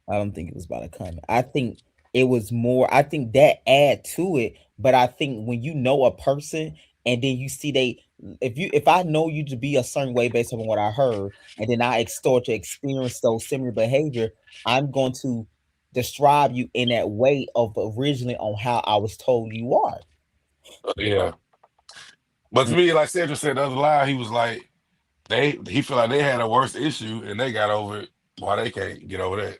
I don't think it was about a comment. I think it was more. I think that add to it. But I think when you know a person and then you see if I know you to be a certain way based on what I heard, and then I start to experience those similar behavior, I'm going to describe you in that way of originally on how I was told you are. Yeah. But to me, like Cedric said the other line, he was like, he feel like they had a worse issue and they got over it. Why they can't get over that?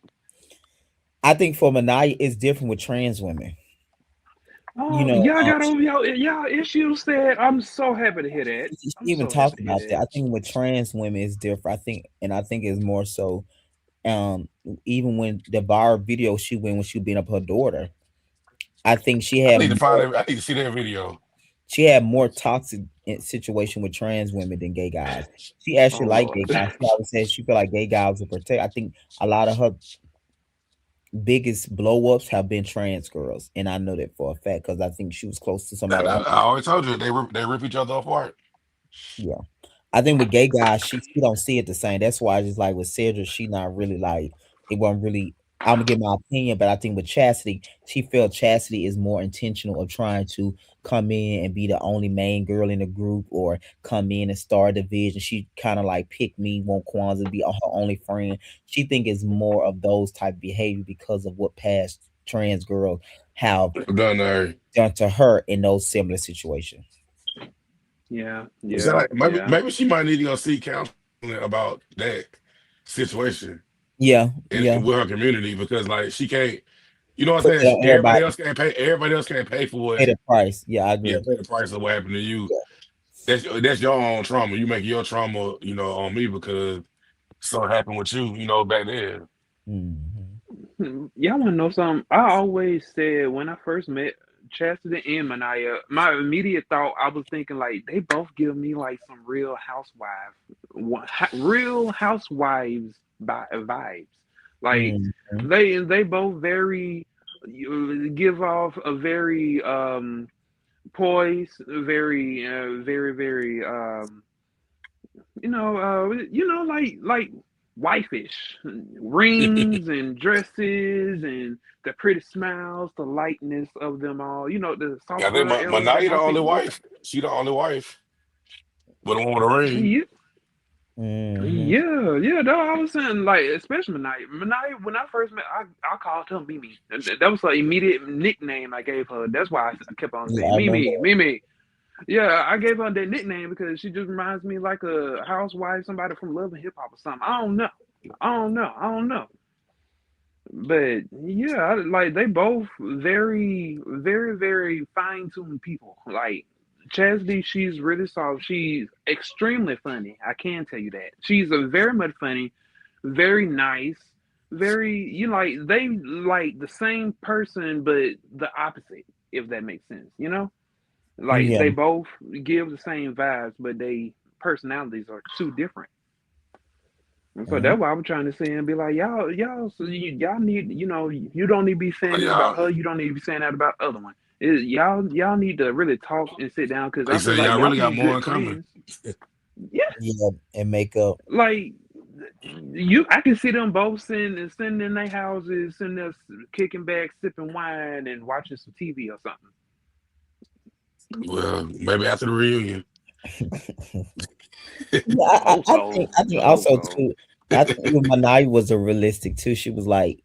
I think for Ma'Niyia, it's different with trans women. You Oh, know, y'all got over y'all issues. Said I'm so happy to hear that. she I'm even so happy talked to hear about that. that. I think with trans women it's different. I think it's more so. Um, Even when the bar video she went when she beat up her daughter, I think I need to find it. I need to see that video. she had more toxic situation with trans women than gay guys. She actually Oh liked gay Lord. guys. She always said she feel like gay guys will protect. I think a lot of her biggest blow ups have been trans girls, and I know that for a fact because I think she was close to And somebody. I always told you they rip each other apart. Yeah. I think with gay guys, she don't see it the same. That's why I just like with Cedric, she not really like it wasn't really I'm gonna give my opinion, but I think with Chassidy, she felt Chassidy is more intentional of trying to come in and be the only main girl in the group or come in and start a division. She kind of like pick me, want Kwanzaa to be her only friend. She think it's more of those type of behavior because of what past trans girls have Done there. done to her in those similar situations. Yeah, So yeah, like yeah. maybe she might need to go seek counseling about that situation Yeah, yeah. with her community because like she can't. You know what Put I'm that saying? on everybody. Everybody else can't pay for Pay what. the price. Yeah, I Yeah, agree. pay the price of what happened to you. Yeah. That's your own trauma. You make your trauma, on me because something happened with you, back then. Mhm. Y'all want to know something? I always said when I first met Chastity and Ma'Niyia, my immediate thought I was thinking like they both give me like some real housewives vibes. Like Mhm. they both very give off a very poised, very very like wifeish rings and dresses and the pretty smiles, the lightness of them all. The soft I think girl era that Ma'Niyah the most only people get. wife. She the only wife with a woman with a ring. Yeah, Mhm. yeah. That I was saying, like, especially Ma'Niyia. Ma'Niyah, when I first met, I called her Mimi. That was her immediate nickname I gave her. That's why I kept on Yeah, saying I remember. Mimi, Mimi. Yeah, I gave her that nickname because she just reminds me like a housewife, somebody from Love and Hip Hop or something. I don't know. But yeah, like they both very, very, very fine-tuned people. Like Chastity, she's really soft. She's extremely funny. I can tell you that. She's a very much funny, very nice, very like they like the same person but the opposite, if that makes sense. Like Yeah. they both give the same vibes, but they personalities are too different. And so Mhm. that's why I was trying to say and be like, y'all, so y'all need, you don't need to be saying this Y'all, about her. You don't need to be saying that about the other one. Y'all need to really talk and sit down because he I feel said like y'all y'all really can got be more good in common. friends. Yeah, Yeah, and makeup. like I can see them both sitting in their houses, sitting there kicking back, sipping wine, and watching some TV or something. Well, maybe after the reunion. Yeah, Hope so. I think Hope also so. too. I think with Manai was a realistic too. She was like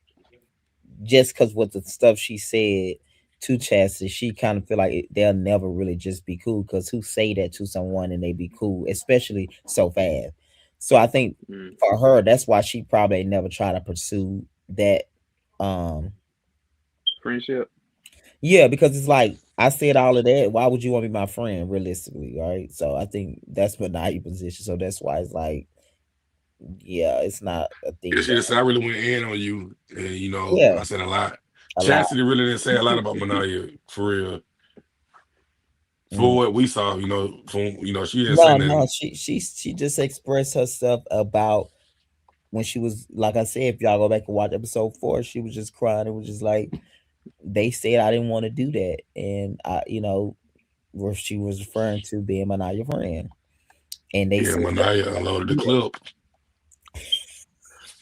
just because with the stuff she said to Chastity, she kind of feel like they'll never really just be cool because who say that to someone and they be cool, especially so fast. So I think Mm. for her, that's why she probably never try to pursue that. Um, Friendship. yeah, because it's like I said all of that. Why would you want to be my friend, realistically, right? So I think that's Ma'Niyah position. So that's why it's like, yeah, it's not a Yeah, thing. she just said I really went in on you, and Yeah, I said a lot. a lot. Chastity really didn't say a lot about Ma'Niyah for real. For Mm. what we saw, from she didn't say No, no, nothing. she just expressed herself about when she was like I said. If y'all go back and watch episode 4, she was just crying. It was just like they said I didn't want to do that, and where she was referring to being Ma'Niyah friend, and they Yeah, said, Ma'Niyah unloaded the clip.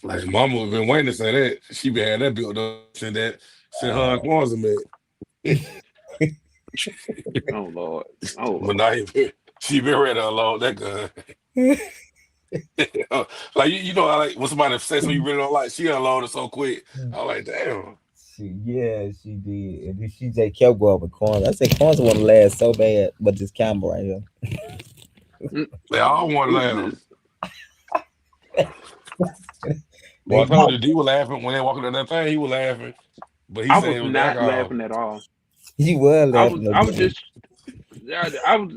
Like Mama been waiting to say that. She been had that built up since her and Kwanzaa met. Oh Lord. Oh Lord. Ma'Niyah, she been ready to unload that gun. Like like when somebody says something you really don't like, she unloaded so quick. I was like, damn. she did, and then she just kept going with Kwanzaa. I said Kwanzaa want to last so bad, but this camera right here. Mm. They all want to laugh. It's- Well, They I told got you, D was laughing when they walking on that thing. He was laughing, but he I said was it was the not alcohol. laughing at all. he was I was laughing at I was me. just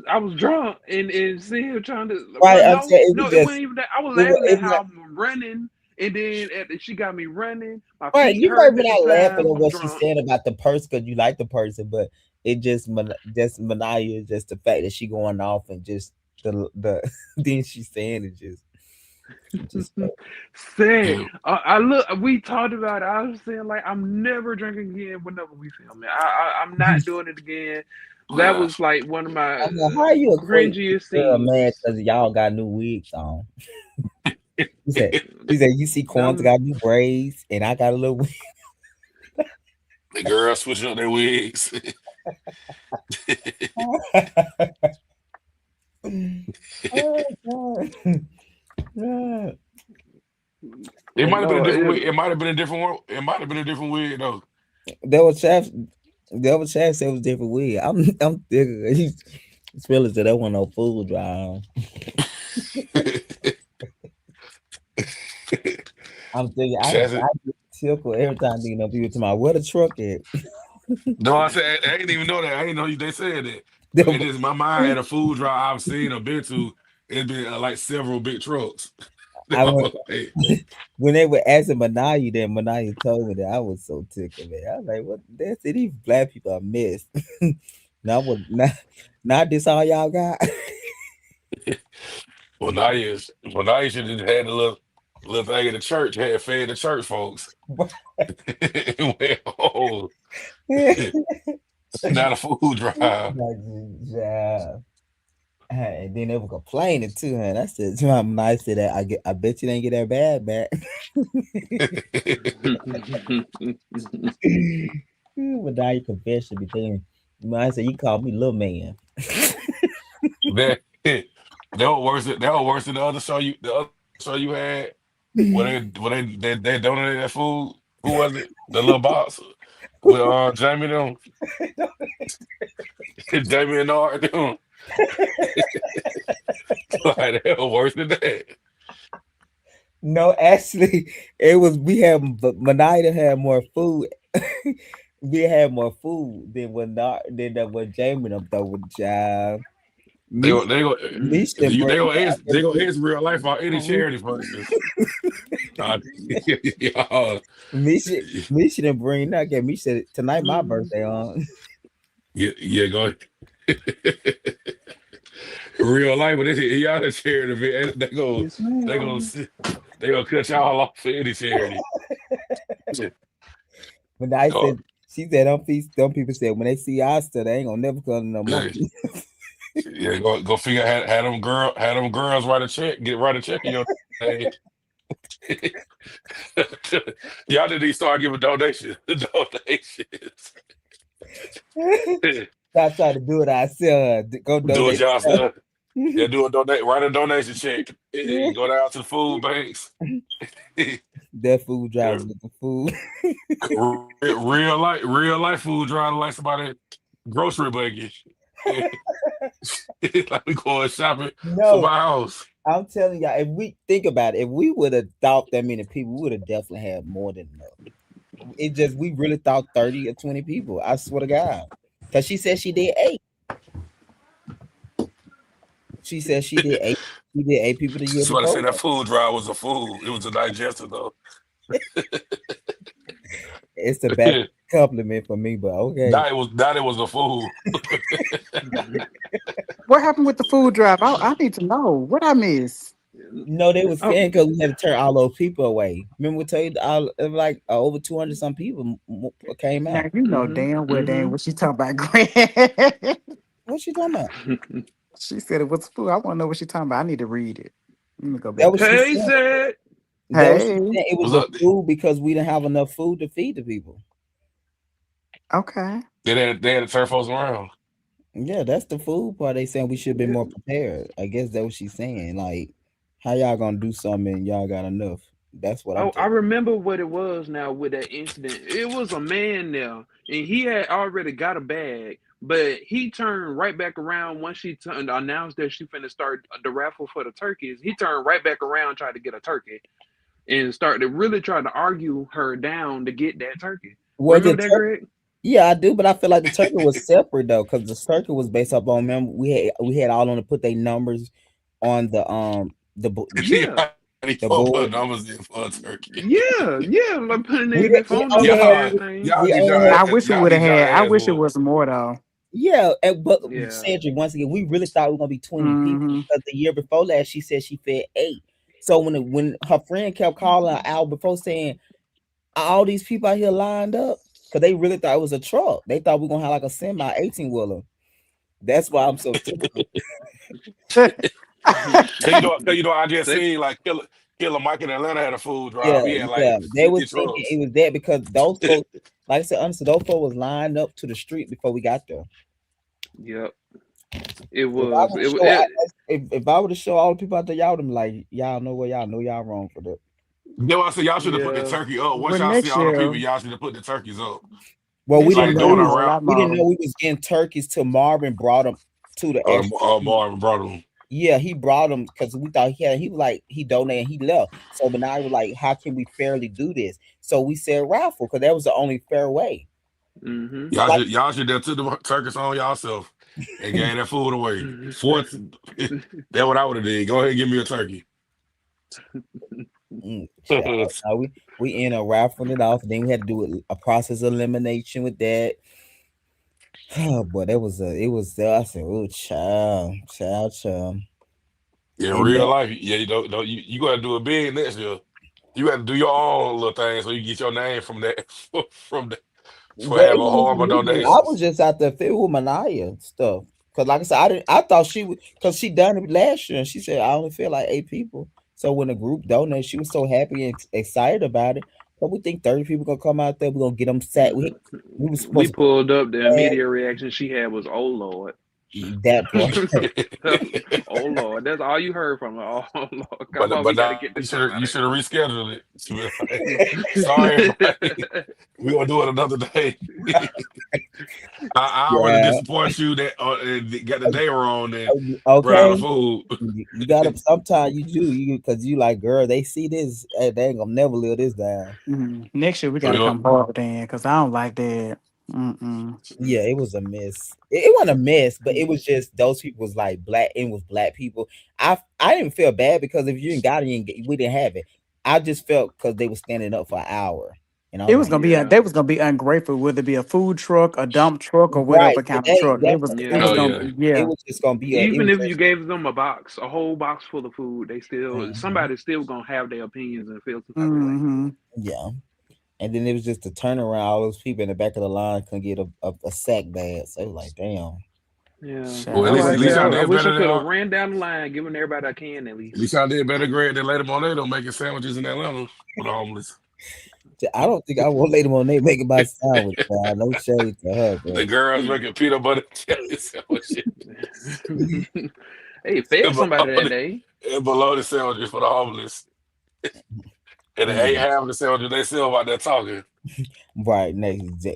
I was drunk and seeing him trying to Right, well I'm saying it was no it just wasn't even that I was it was laughing at it was how I'm running and then she got me running my right. feet You might hurting be at the not laughing at time I'm what she's drunk. saying about the person because you like the person, but it just Ma'Niyah is just the fact that she going off and just the things she's saying is just Said Yeah, I look we talked about it. I was saying like I'm never drinking again whenever we film it. I'm not doing it again. That yeah. was like one of my I mean, how you equate this cringiest girl scenes. mad because y'all got new wigs on? He said, he said, you see Quanta Um, got new braids and I got a little wig. The girls switching up their wigs. Oh, God. God. It but might have been a no, different wig. It might have been a different one. It might have been a different wig though. That was Chef. That was Chef said it was different wig. I'm thinking he's fellas that wasn't no food drive. I'm thinking Chassis. I get tickled every time people to my where the truck at. No, I said I didn't even know that. I didn't know they said that. But it Them- just my mind at a food drive I've seen or been to. It's been like several big trucks. I went Like, when they were asking Ma'Niyah, then Ma'Niyah told me that I was so tickled, man. I was like, "What? That's it. These black people are missed." Now, what? Not this all y'all got. well, now you should have had a little thing in the church. Had fed the church folks. And went, oh, not a food drive. Like, yeah. And then they were complaining too, huh? That's the time I said that I bet you didn't get that bad back. But now you confession be thinking, I said you called me little man. that that was worse. That was worse than the other show you had they donated that food. Who was it? The little box with Jamie them, Jamie and Nard them. Like that was worse than that. No, actually, it was we had Ma'Niyah had more food. We had more food than what Jamie them thought with job. They Me, go they go Misha didn't they bring go ask real life about any charity functions. Uh, y'all, Misha, Misha didn't bring that. Get Misha tonight my birthday on. yeah, go real life, but y'all a charity event. yes, ma'am. They gonna cut y'all off for any charity. But I Go, said she said some people said when they see us, they ain't gonna never come no more. yeah, go figure out had them girls write a check in your name. Y'all need to start giving donations. Donations. I try to do it ourselves. Go Do it donate. y'all. Yeah, write a donation check. Go down to the food banks. That food drive was looking food. Real life food driving like somebody grocery buggy. Like we going shopping for No, my house. I'm telling y'all, if we think about it, if we would have thought that many people, we would have definitely had more than enough. It just we really thought 30 or 20 people. I swear to God. Cause she said she did 8. She said she did 8. She did 8 people the year Somebody before said that food drive was a food. It was a digester though. It's a back compliment for me, but okay. That it was a food. What happened with the food drive? I need to know what I missed. No, they was Oh, saying because we had to turn all those people away. Remember we told you all like over 200 some people came Now out. you know mm-hmm, damn well damn mm-hmm. what she talking about, Grant. What you talking about? She said it was food. I want to know what she talking about. I need to read it. Let me go That back. was she Hey, said. said. That was she Hey, saying. It was Was the up? food because we didn't have enough food to feed the people. okay. They had to turn folks around. Yeah, that's the food part. They saying we should be more prepared. I guess that's what she's saying. Like, how y'all gonna do something and y'all got enough? That's what I'm Oh, I taking. remember what it was now with that incident. It was a man there, and he had already got a bag, but he turned right back around once she announced that she finna start the raffle for the turkeys. He turned right back around, tried to get a turkey, and started really trying to argue her down to get that turkey. Well, the Remember that, turkey. Greg? Yeah, I do, but I feel like the turkey was separate though, because the turkey was based up on. Remember, we had all on to put their numbers on Yeah, He the put board. numbers in for a turkey. yeah, like putting We their we phone only numbers and had Y'all, everything. y'all get we only had. y'all get y'all I ass wish it whooped. was more though. Yeah, but Yeah. Cedric, once again, we really thought it was gonna be 20 people Mm-hmm. because the year before last, she said she fed 8. So when her friend kept calling her out before saying all these people out here lined up, because they really thought it was a truck. They thought we are gonna have like a semi 18-wheeler. That's why I'm so tickled. Cause you know, I just Say, seen like Killer Mike in Atlanta had a food Yeah, drive. He had like yeah. They 50 was thinking trucks. it was that because those folks, like I said, honestly, those folks was lined up to the street before we got there. yep, it If I was. would show, if I would have show all the people out there, y'all would have been like, y'all know where y'all know y'all wrong for that. Then I said y'all should have put the Yeah. turkey up. Once Well, y'all see next all the year, people, y'all should have put the turkeys up. Well, we next year Like didn't we know gotta doing we have a a was round. lot we didn't more. know we was getting turkeys till Marvin brought them to the extra street. Marvin brought them. Yeah, he brought them because we thought he was like he donated, he left. So but now we were like, how can we fairly do this? So we said raffle because that was the only fair way. Mm-hmm. Like Y'all should have took the turkeys on y'allself and gave that food away. Fourth, that what I would have did. Go ahead and give me a turkey. child, now we end up raffling it off. Then we had to do a process of elimination with that. Oh boy, that was it was I said, oh child. In And real then life, yeah, don't you gotta do it big next year. You got to do your own little thing so you get your name from that from the for well, it having wasn't horrible even me, though. I was donations. just out there fit with Ma'Niyia stuff. Cause like I said, I thought she would because she done it last year and she said I only feel like 8 people. So when the group donated, she was so happy and excited about it. But we think 30 people gonna come out there. We're gonna get them sat. We were We supposed to pulled up. The put immediate reaction she had was, "Oh Lord." that part. Oh Lord, that's all you heard from her. Oh Lord, come on, we But got to now get this stuff out you of should have rescheduled it. She was like, sorry, everybody, here. we gonna do it another day. I already Yeah. disappoint you that got the day wrong and run out of Okay. food. You gotta sometimes you do you because you like girl, they see this, they ain't gonna never live this down. next year we So gotta come hard then, because I don't like that. Mm-mm. Yeah, it was a mess. It wasn't a mess, but it was just those people was like black. It was black people. I didn't feel bad because if you didn't got it, we didn't have it. I just felt because they were standing up for an hour, and I It was was like, gonna be Yeah, they was gonna be ungrateful, whether it be a food truck, a dump truck, or right. whatever So kind of truck. that It yeah. was oh gonna yeah, be it yeah. was just gonna be it Even was if you just gave them a whole box full of food, they still mhm, somebody's still gonna have their opinions and feel some type of way. Mm-hmm. yeah. And then it was just to turn around all those people in the back of the line couldn't get a sack bag. So it was like, damn. Yeah, well I I at like least wasn't that. y'all I did wish I better than could have ran down the line, giving everybody I can at at least. least y'all did better grade than Lady Monet making sandwiches in Atlanta for the homeless. I don't think I will lay them on there making my sandwich. No shade to her, The but girls making peanut butter jelly sandwiches Hey, fed and somebody that bologna, day. and bologna sandwiches for the homeless. And they ain't Mm. having the sound they still out there talking. Right next,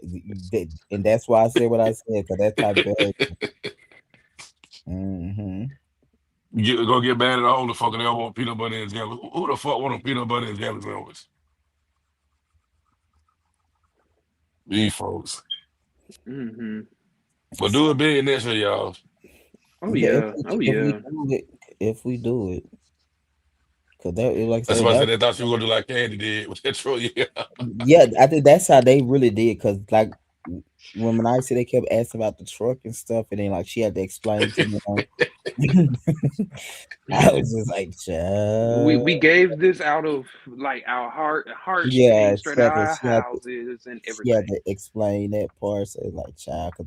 and that's why I said what I said because that's how bad. Mm-hmm. Go get mad at all the fuck and they all want peanut butter and jelly. Who the fuck want a peanut butter and jelly sandwich? These folks. Mm-hmm. But do it big next year, y'all. Oh Yeah, yeah. Oh if we yeah. do it, if we do it, because that, like I That's said, why I that said they thought you were gonna do like Candy did with that troll. Yeah. yeah, I think that's how they really did. Because like when I said they kept asking about the truck and stuff, and then like she had to explain to me. I was just like, child. We gave this out of like our heart Yeah, came straight out of our houses and she had everything. to explain that part. So it's like, child, 'cause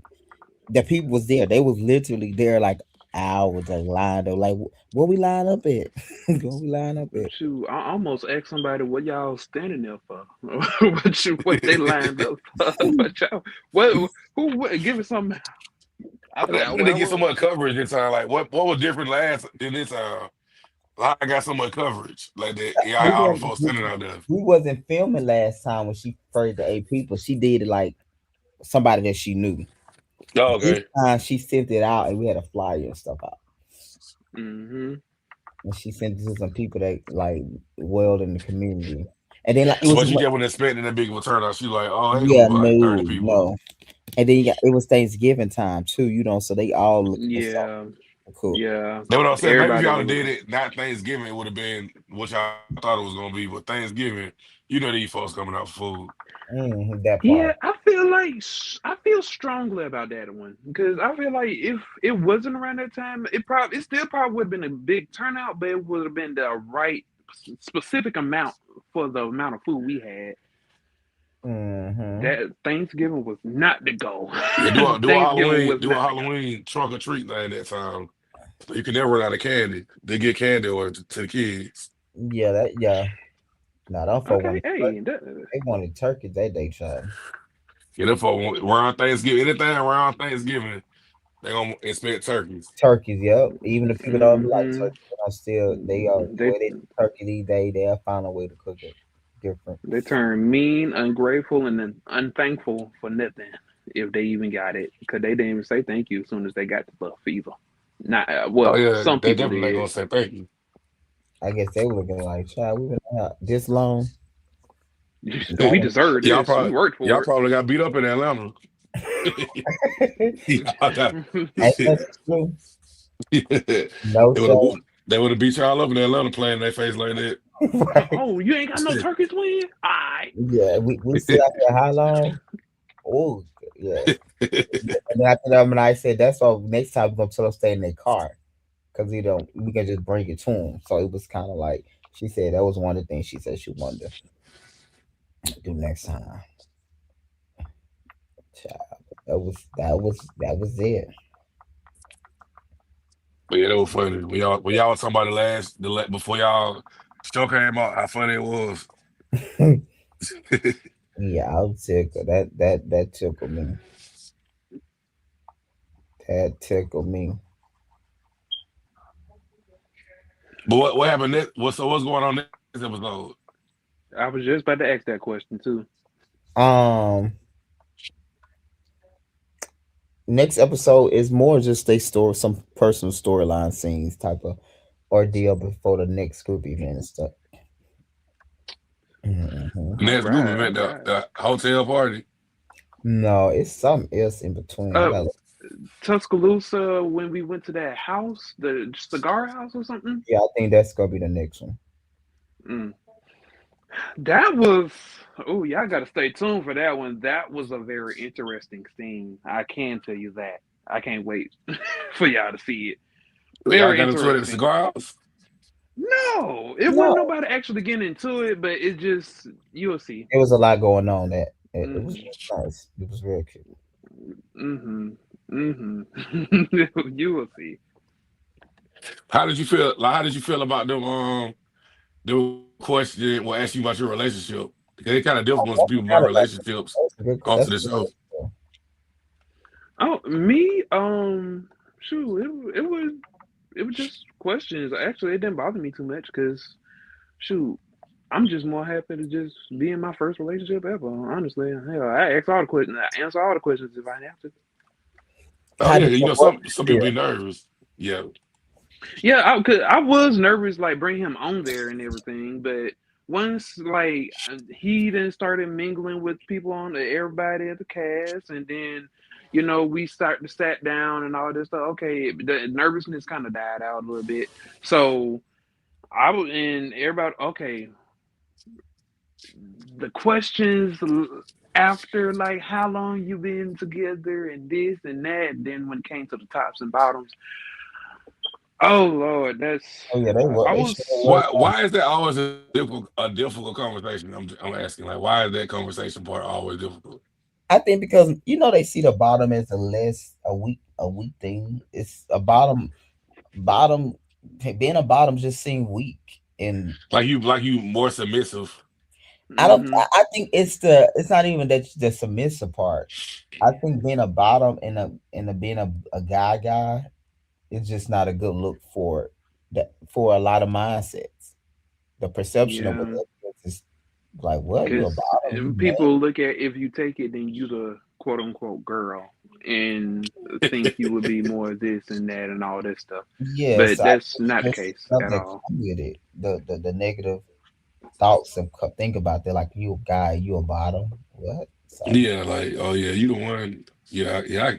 the people was there. They was literally there like hours, like lined up. Like, where we line up at? Where we line up at? Shoot, I almost asked somebody what y'all standing there for. What they lined up for. What y'all who give it some I Why forgot did they what get so much coverage this time? Like what was different last than this time? Like, I got so much coverage. Like that, yeah, We all the wasn't, folks standing out there. we wasn't filming last time when she first the 8 people. She did it like somebody that she knew. Oh, This okay. time she sent it out and we had a flyer and stuff out. Mm-hmm. And she sent it to some people that like well in the community. And then like it So, was but you get when expecting that big of a turnout. She like, oh, ain't gonna yeah, be like 30 no, people. no. And then it was Thanksgiving time too, so they all looking for something Yeah, to cook. yeah. That's what I'm saying. Maybe if Everybody y'all was did looking. it, not Thanksgiving, it would have been what y'all thought it was gonna be. But Thanksgiving, you know these folks coming out for food. That Yeah, part. I feel like I feel strongly about that one because I feel like if it wasn't around that time, it still probably would have been a big turnout, but it would have been the right specific amount for the amount of food we had. Mm-hmm. That Thanksgiving was not the goal. Yeah, Thanksgiving was Do a not the goal. Halloween trunk or treat thing that time. You can never run out of candy. They get candy or to the kids. Yeah, yeah. Now don't for Okay, one hey, they wanted turkey that day, child. Yeah, them folks around Thanksgiving, anything around Thanksgiving, they gonna expect turkeys. Turkeys, yep. Even the people that don't like hmm turkey, they don't still they are they where they do turkey these days, they'll find a way to cook it different. They turn mean, ungrateful, and then unthankful for nothing if they even got it, because they didn't even say thank you as soon as they got the buff either. Not Oh well, yeah, some they people definitely ain't did. gonna say thank you. I guess they were looking like, child, we've been out this long. We Y'all, Damn. deserve this. We worked y'all for probably got beat up in Atlanta. Y'all got, Ain't it. that true? No, they would sir. have beat y'all up in Atlanta playing their face like that. Right. Oh, you ain't got no turkey twin? Alright. Yeah, we sit out there how long? Oh, yeah. And then after that, when I said that's why next time we're gonna tell them stay in their car because we can just bring it to them. So it was kind of like she said that was one of the things she said she wanted to do next time. Child, that was it. But yeah, that was funny. When y'all was talking about before y'all show came out, how funny it was. Yeah, I'll tickle that tickled me. That tickled me. But what happened next? What's going on next episode? I was just about to ask that question too. Um, Next episode is more just they story, some personal storyline scenes type of ordeal before the next group event and stuff. Hmm. The All next group right, all event, right. the hotel party. No, it's something else in between. I Uh, got Tuscaloosa when we went to that house, the cigar house or something. yeah, I think that's gonna be the next one. Mm. That was oh y'all got to stay tuned for that one. That was a very interesting scene. I can tell you that. I can't wait for y'all to see it. Y'all Very got into it at the interesting. cigar house. No, it wasn't No, nobody actually getting into it, but it just you'll see. there was a lot going on. That it was Mhm. nice. It was real cute. Mhm. Mhm. You will see. How did you feel? Like, how did you feel about them? The question will ask you about your relationship. Because it kind of different when That's people about kind of like relationships that's a good. onto That's a the good show. question. Oh, me shoot, it was just questions. Actually, it didn't bother me too much cuz shoot, I'm just more happy to just be in my first relationship ever. Honestly, hell, I ask all the questions, I answer all the questions if I have to. Oh How yeah, did you your know some boyfriend people be feel? nervous. Yeah, Yeah, cause I was nervous like bring him on there and everything, but once like he then started mingling with people on everybody at the cast, and then we start to sat down and all this stuff. Okay, the nervousness kind of died out a little bit. So I was and everybody. Okay, the questions after like how long you been together and this and that. Then when it came to the tops and bottoms, oh Lord, Oh yeah, they were. I They was. should have worked on. why is that always a difficult conversation? I'm asking, like, why is that conversation part always difficult? I think because they see the bottom as a weak thing. It's a bottom. Being a bottom just seem weak, and Like you more submissive. I don't. Mm-hmm. I think it's not even that the submissive part. I think being a bottom and being a guy is just not a good look for a lot of mindsets. The perception of what Yeah, that is like. What, you a because bottom? You man? people look at if you take it, then you the quote unquote girl, and think you would be more this and that and all this stuff. Yes, But I that's think not the it's case stuff at that all. come with it. The negative thoughts of think about that. Like, you a guy, you a bottom. What? So Yeah, like, oh yeah, you the one. Yeah, yeah,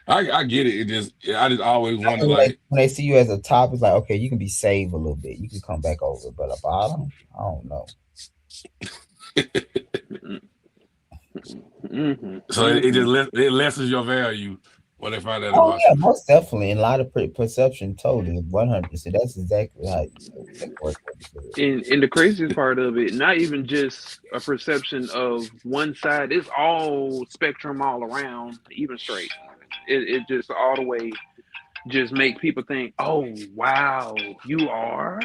I get it. It just, I just always I wonder, think like, when they see you as a top, it's like, okay, you can be saved a little bit. You can come back over, but a bottom, I don't know. Mm-hmm. so it Mm-hmm. just it lessens your value when they find that Oh about yeah, you. most definitely. In a lot of perception, totally, 100%. That's exactly how it works. And the craziest part of it, not even just a perception of one side, it's all spectrum all around, even straight. It just all the way just make people think, oh wow, you are.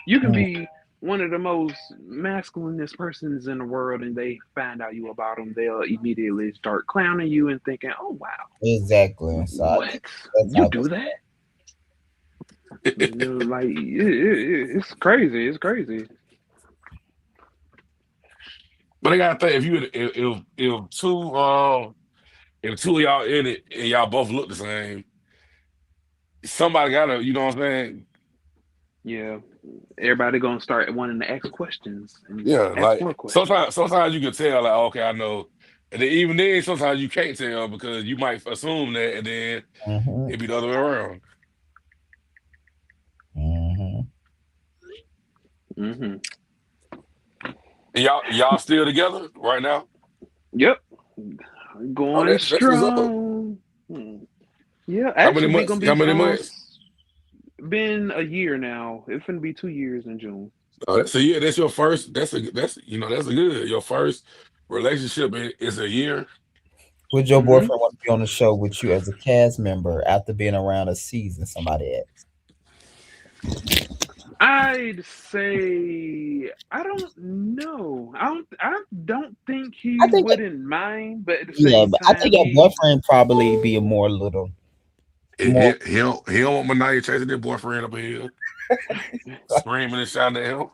You can Mm, be one of the most masculinist persons in the world, and they find out you about them, they'll immediately start clowning you and thinking, oh wow, exactly. So I what think that you type of do that? Like it's crazy. It's crazy. But I gotta think, if two of y'all in it and y'all both look the same, somebody gotta, you know what I'm saying? Yeah, everybody gonna start wanting to ask questions and Yeah, ask like more questions. sometimes you can tell, like, okay, I know. And then even then, sometimes you can't tell because you might assume that, and then hmm it be the other way around. hmm Hmm. And y'all still together right now? Yep, Oh, going that's what's up. strong. Hmm. Yeah, How many actually, we months? gonna How be many months? been a year now. It's gonna be 2 years in June. Oh, that's a year. That's your first. That's a good. Your first relationship is a year. Would your Hmm. boyfriend want to be on the show with you as a cast member after being around a season? Somebody asked. I'd say I don't know. I don't think I he think that, wouldn't mind, but at the yeah, same but I think time, your he boyfriend probably be a more little He, more. he, he don't want Ma'Niyia chasing their boyfriend up here, screaming and shouting at him.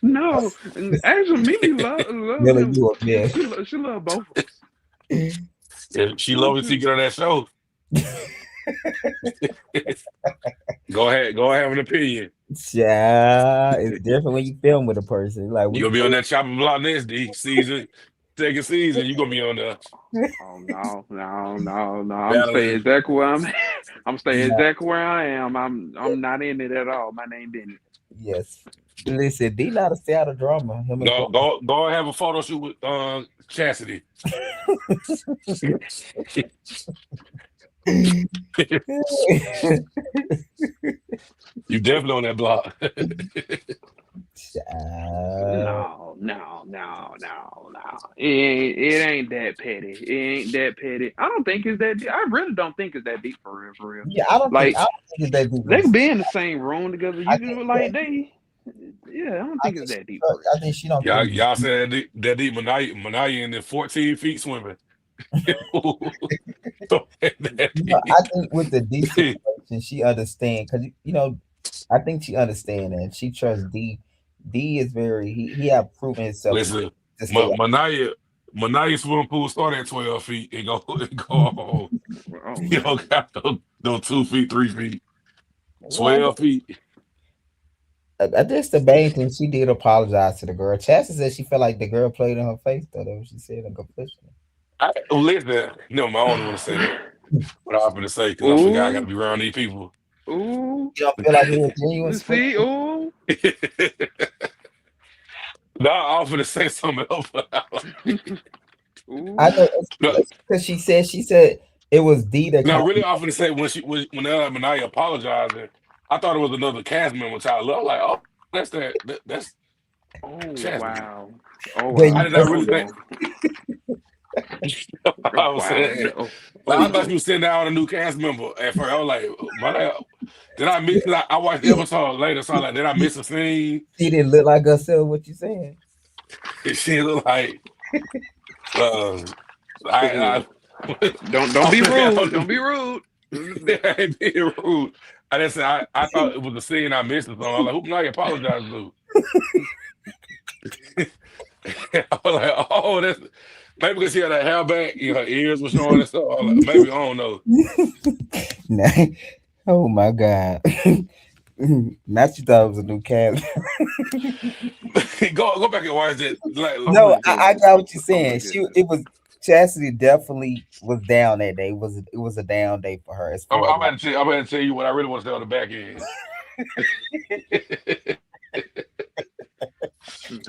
no. And actually, Mimi love Really, him. you a man. She love both of us. If she loves to see get on that show, go ahead, have an opinion. Yeah, it's different when you film with a person. Like You we gonna be on play. that chopping block next season, second season. You gonna be on the Oh no, no, no, no! I'm stay battling. exactly where I'm. I'm stay exactly where I am. I'm not in it at all. My name Benny. Yes. Listen, D not a stay out of drama. Him and Go and have a photo shoot with Chassidy. You definitely on that block. Child. No, no, no, no, no. It ain't that petty. It ain't that petty. I don't think it's that deep. I really don't think it's that deep for real, for real. Yeah, I don't think Like it's that deep. they can be in the same room together. I You think can like they. Yeah, I don't I think think it's she, that deep for real. I think she don't y'all, think it's y'all deep. said that deep Ma'Niyia in the 14 feet swimming. So that I deep. think with the D situation, she understand because I think she understand that. She trusts D. D is very he have proven himself Listen, to stay out. Ma'Niyah swimming pool start at 12 feet and go and go on. Oh You man. don't got no 2 feet, 3 feet, Well, 12 feet. I guess the main thing she did apologize to the girl. Chastity said she felt like the girl played in her face though. That's what she said in confession. Listen, no, I don't want to say that. What I was going to say because I forgot I got to Ooh, be around these people. ooh. You don't feel like it was genuine split? See, ooh, No, I was going to say something else. I ooh. know No, it's because she said it was D that no, kind really, I was going to say when Ma'Niyah apologized, I thought it was another cast member. Which I love. Like, oh, that's Oh Chastity. wow. Oh of I wow. did not Oh really think. no. I Oh was wow. saying. No. Like, Oh I thought no. you was sitting down a new cast member at first. I was like, did I miss? Cause I watched the episode later, so I was like, did I miss a scene? she didn't look like herself. What you saying? And she looked like, uh, Cause I, don't I'm be looking at rude. her. Don't be rude. I ain't being rude. I just said I thought it was a scene I missed or something. I was like, who can I apologize to? I was like, oh, that's maybe because she had that hair back, her ears were showing and stuff. I was like, maybe I don't know. Nah. Oh my god. Not you thought it was a new cat. Go back and watch it. Like, Oh No, my I goodness. got what you're Oh my saying. goodness. It was Chastity definitely was down that day. It was a down day for her as far as like I'm about to tell you what I really want to say on the back end.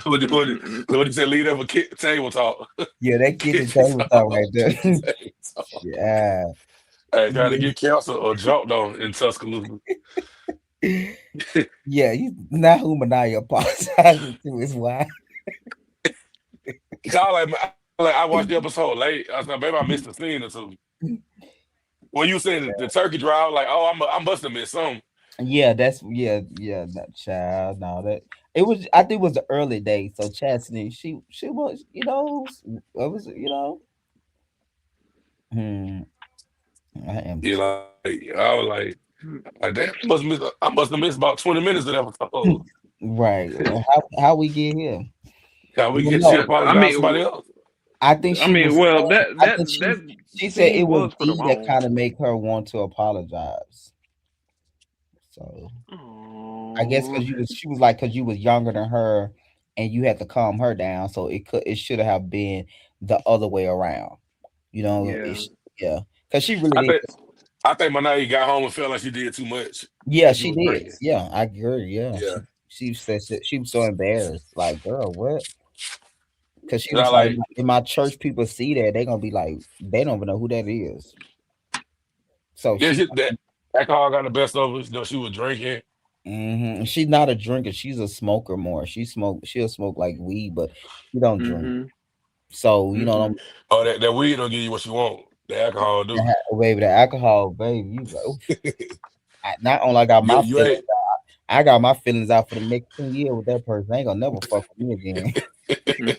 What you say? Leave that for table talk. yeah, that kitchen Kitchen table talk talk. right there. Kitchen table talk. Yeah. Hey, trying to get canceled or jumped on in Tuscaloosa. Yeah, you not who Ma'Niyah apologizing to is why. I watched the episode late. I was like, maybe I missed a scene or two. When you said the turkey drive, I was like, oh, I must have missed something. Yeah, yeah, that child. No, that it was. I think it was the early days. So Chastity, she was, it was, hmm, I am You know, I was like, damn, I must have missed about 20 minutes of that episode. right. How we get here? How we Well, get shit no, I apologize to somebody mean, else? I think I she mean, was well, saying. that I that think that she said it scene was was for the D that wrong. kind of make her want to apologize. So I guess Oh because she was like because you was younger than her, and you had to calm her down. So it should have been the other way around. yeah. Yeah, because she really I did. think I think Ma'Niyah got home and felt like she did too much Yeah, and she she was did. drinking. Yeah, I agree. Yeah, Yeah. she said she was so embarrassed. Like, girl, what? Because she And I was like, like, in my church, people see that they gonna be like, they don't even know who that is. So yeah, that alcohol got the best of us. You know, she was drinking. she's not a drinker. She's a smoker more. She'll smoke like weed, but she don't drink. Mhm. So Mhm. Oh, that weed don't give you what you want. The alcohol do. baby, the alcohol, baby, you like, oof. Not only I got my You feelings, ain't. I got my feelings out for the next 10 years with that person. They ain't gonna never fuck with me again. Mhm.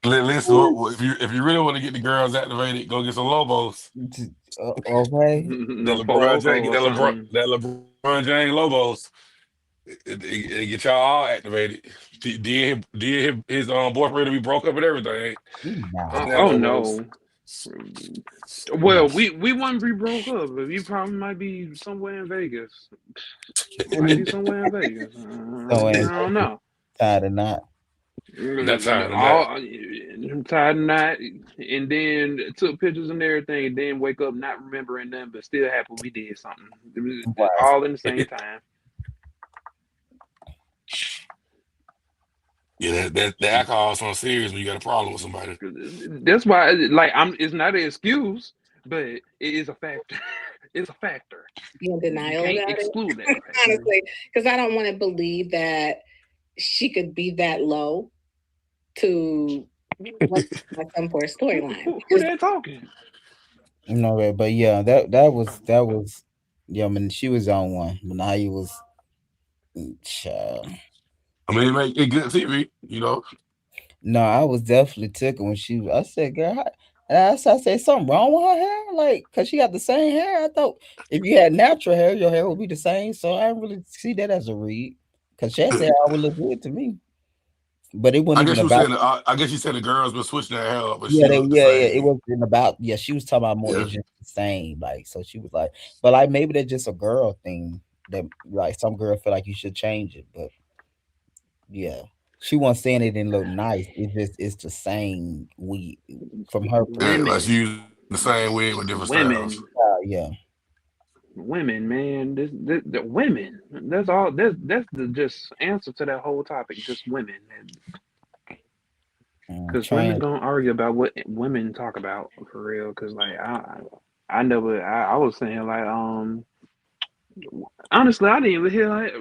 Listen, if you really want to get the girls activated, go get some Lobos. Okay. That The LeBron polo James, or something. That LeBron James Lobos. It get y'all all activated. Did his boyfriend to be broke up and everything. Nah, That Oh Lobos. no. nah. Well, we wouldn't be broke up, but we probably might be somewhere in Vegas. Might be somewhere in Vegas. So I don't know. tired or not. That time and that. All I'm tired of not, and then took pictures and everything, and then wake up not remembering them, but still happy we did something. It was Right. all in the same time. Yeah, the alcohol's on serious when you got a problem with somebody. That's why, like, it's not an excuse, but it is a factor. It's a factor. In You denial can't about it, exclude that factor. honestly, because I don't want to believe that she could be that low to want some for a storyline. Who they talking? But yeah, that was yeah. I mean, she was on one, but now he was. Child. I mean, it make it good TV, you know. No, I was definitely tickled when she. I said, "Girl, And I said, something wrong with her hair? Like, cause she got the same hair. I thought if you had natural hair, your hair would be the same. So I didn't really see that as a read. Cause she said I would look good to me, but it wasn't I even guess you about. said I guess you said the girls been switching their hair up, but Yeah, she looked the yeah. It same. wasn't about. Yeah, she was talking about more. Yeah. It's just the same. Like, so she was like, but like maybe that's just a girl thing. That like some girl feel like you should change it, but yeah, she wasn't saying it didn't look nice. It's the same we from her Yeah, like she Women, using the same wig with different styles. women, yeah. women, man. This the women. That's all. That's the just answer to that whole topic. Just women, because women Trans. gonna argue about what women talk about for real. Because like I never. I was saying like honestly, I didn't even hear like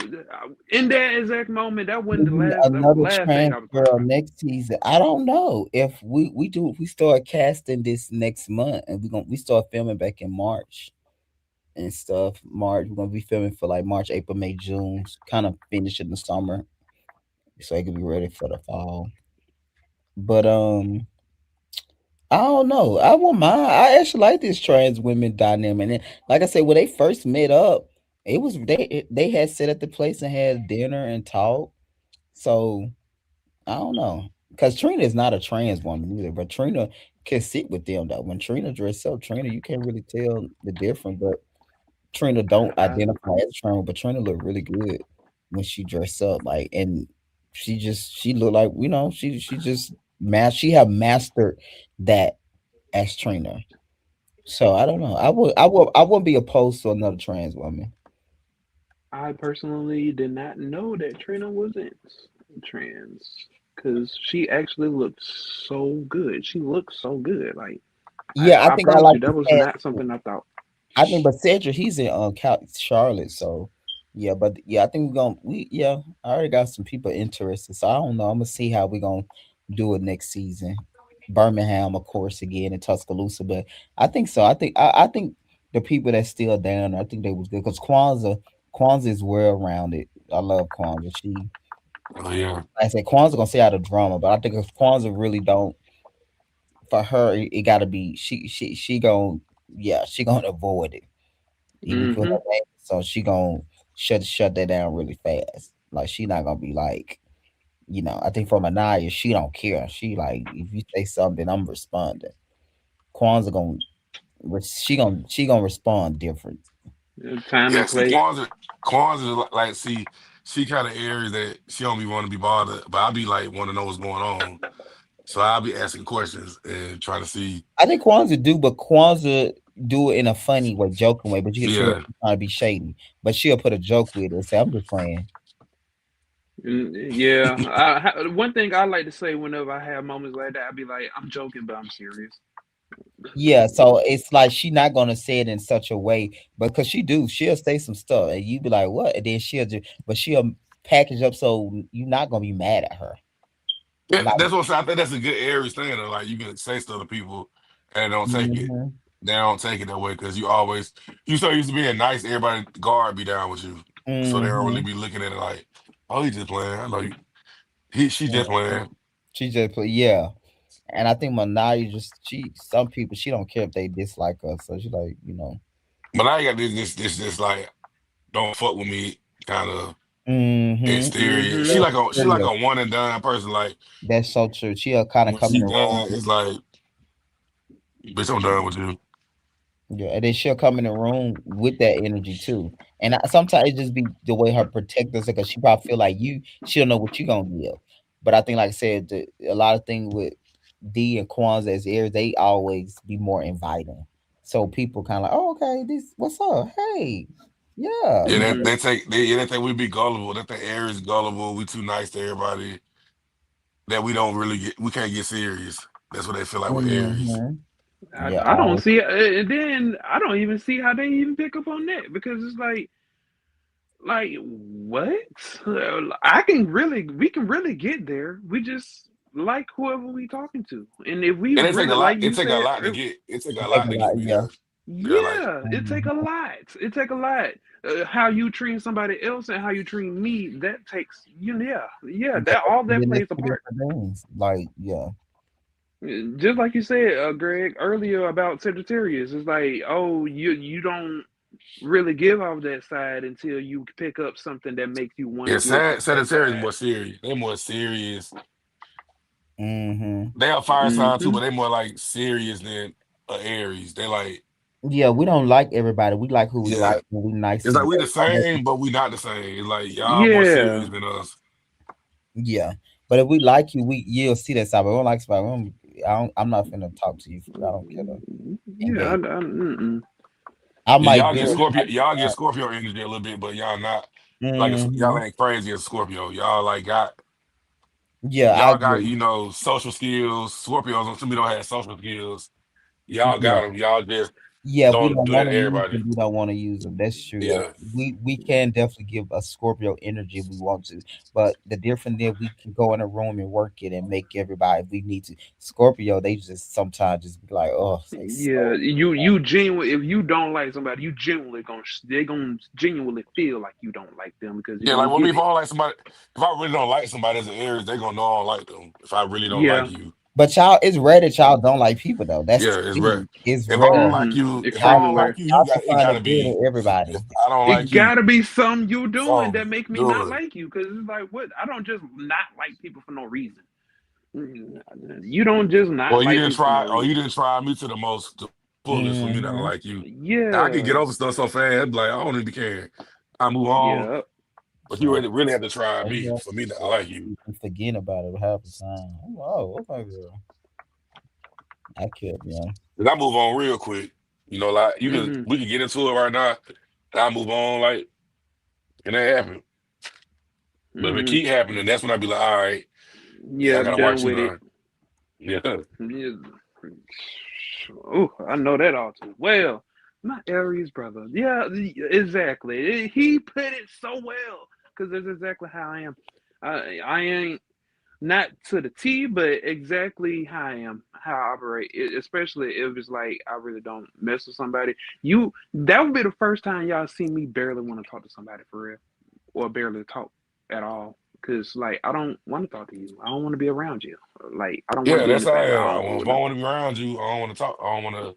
in that exact moment. That wasn't Maybe the another last thing trans I was talking girl about. next season. I don't know if we start casting this next month and we start filming back in March and stuff. March we're gonna be filming for like March, April, May, June, kind of finish in the summer so it can be ready for the fall. But I don't know. I won't mind. I actually like this trans women dynamic. And like I said, when they first met up, it was they had sit at the place and had dinner and talk. So I don't know. Because Trina is not a trans woman either, but Trina can sit with them though. When Trina dress up, Trina, you can't really tell the difference, but Trina don't I, identify as trans, but Trina look really good when she dress up. Like and she look like, she just she have mastered that as Trina. So I don't know. I wouldn't be opposed to another trans woman. I personally did not know that Trina wasn't trans because she actually looked so good. She looked so good. Like Yeah, I I think I promise like you, the that was cast. not something I thought. I think, but Cedric, he's in Charlotte, so yeah. But yeah, I think we're gonna we yeah. I already got some people interested, so I don't know. I'm gonna see how we're gonna do it next season. Birmingham, of course, again in Tuscaloosa, but I think so. I think the people that's still down, I think they was good because Kwanzaa is well rounded. I love Kwanzaa. Oh yeah. I said Kwanzaa gonna stay out of drama, but I think if Kwanzaa really don't for her, it gotta be she gon' yeah she gonna avoid it even for her Hmm. name. So she gonna shut that down really fast. Like she not gonna be like, I think for Ma'Niyia, she don't care. She like if you say something, I'm responding. Kwanzaa gonna she gonna respond different. Time Yeah, and see, place. Kwanzaa, like, see, she kind of areas that she don't be want to be bothered, but I be like, want to know what's going on. So I'll be asking questions and try to see. I think Kwanzaa do, but Kwanzaa do it in a funny way, joking way. But you can tell Yeah, she's trying to be shady. But she'll put a joke with it and say, "I'm just playing." Yeah, one thing I like to say whenever I have moments like that, I be like, I'm joking, but I'm serious. Yeah, so it's like she not gonna say it in such a way because she'll say some stuff and you be like, what? And then but she'll package up so you're not gonna be mad at her. yeah, Like, that's what I'm saying. I think that's a good Aries thing. Though. Like you can say stuff to people and don't take it. hmm They don't take it that way because you so used to being nice. Everybody guard be down with you, so they don't really hmm be looking at it like, oh, he just playing. I know she just playing. she just put yeah. And I think Manaya some people she don't care if they dislike her, so she like, But now you got this like don't fuck with me kind of mm-hmm. exterior. Hmm. She like a one and done person. Like That's so true. She'll kind of when come in she the room. done, it's like, bitch, I'm done with you. Yeah, and then she'll come in the room with that energy too. And sometimes it just be the way her protectors, because she probably feel like she'll know what you gonna give. But I think, like I said, a lot of things with D and Kwanzaa as heirs, they always be more inviting. So people kind of like, oh, okay, this what's up? Hey, yeah, Yeah, Hmm. they think we be gullible. They think Aries gullible. We too nice to everybody. That we don't really we can't get serious. That's what they feel like with Aries. hmm yeah, I don't see, and then I don't even see how they even pick up on that because it's like what? We can really get there. We just like whoever we talking to, and if we And it take a really, lot. like It you take a said, lot to get. It take a it take lot a to lot. get me Yeah, there. Yeah, like yeah, it take a mhm. lot. It take a lot. How you treat somebody else and how you treat me, that takes you. Yeah, yeah. Yeah, That all and that then that's plays a two part. different things. Like, yeah, Just like you said, Greg, earlier about Sagittarius, it's like, oh, you don't really give off that side until you pick up something that makes you want to Yeah, give off that Sagittarius is side. more serious. They're more serious. Mm-hmm. They have fire sign too, Hmm. but they more like serious than Aries. They like, Yeah, we don't like everybody. We like who we like, yeah. and we nice It's to like them. we the same, but we not the same. It's like y'all more Yeah. serious than us. Yeah, but if we like you, you'll see that side. But we don't like somebody. I'm not finna talk to you. I don't care to Yeah. engage. Mm-mm. I Yeah, might y'all do get it. Scorpio energy a little bit, but y'all not like Mm-hmm. y'all ain't crazy as Scorpio. Yeah, I Y'all got agree. social skills. Scorpios to me don't have social skills. Y'all Yeah. got them. Y'all just Yeah, we don't don't do that want to to use everybody. them. We don't want to use them. That's true. Yeah, Yeah, we can definitely give a Scorpio energy if we want to, but the difference is we can go in a room and work it and make everybody. If we need to, Scorpio, they just sometimes just be like, oh, they Yeah. so. You genuine. If you don't like somebody, you genuinely they gonna genuinely feel like you don't like them because you're yeah. Like gonna with me, get if I it. don't like somebody, if I really don't like somebody as an Aries, they gonna know I don't like them. If I really don't like Yeah. you, But y'all, it's rare that y'all don't like people though. That's yeah, the it's rare. thing. It's If I don't rare. like Hmm. you, if I Y'all Extremely don't can, like rare. you, y'all can it find the gotta good be. in everybody. If I don't It like you, gotta be something you doing so that make me not good. like you. Cause it's like, what? I don't just not like people for no reason. You don't just not like people for no Or you reason. didn't try me to the fullest for me not to Hmm. like you. I can get Yeah. over stuff so fast, I'd be like, I don't even care. I move on. Yeah. But you Yeah, really have to try me yeah. for me not to like you. You forget about it half the time. Oh, okay, girl. I killed you. 'Cause I move on real quick. Like Hmm. we can get into it right now. And I move on like and that happen. But if it Hmm. keep happening, that's when I be like, all right, yeah, Yeah, I gotta done watch you with it. now. Yeah. Yeah. Oh, I know that all too well. My Aries brother. Yeah, exactly. He put it so well because that's exactly how I am. I ain't not to the T, but exactly how I am, how I operate. Especially if it's like I really don't mess with somebody. That would be the first time y'all see me barely want to talk to somebody for real, or barely talk at all. Cause like I don't want to talk to you. I don't want to be around you. Like I don't want to Yeah, be that's how anything. I I am. If I don't don't want to be around you, I don't want to talk. I don't want to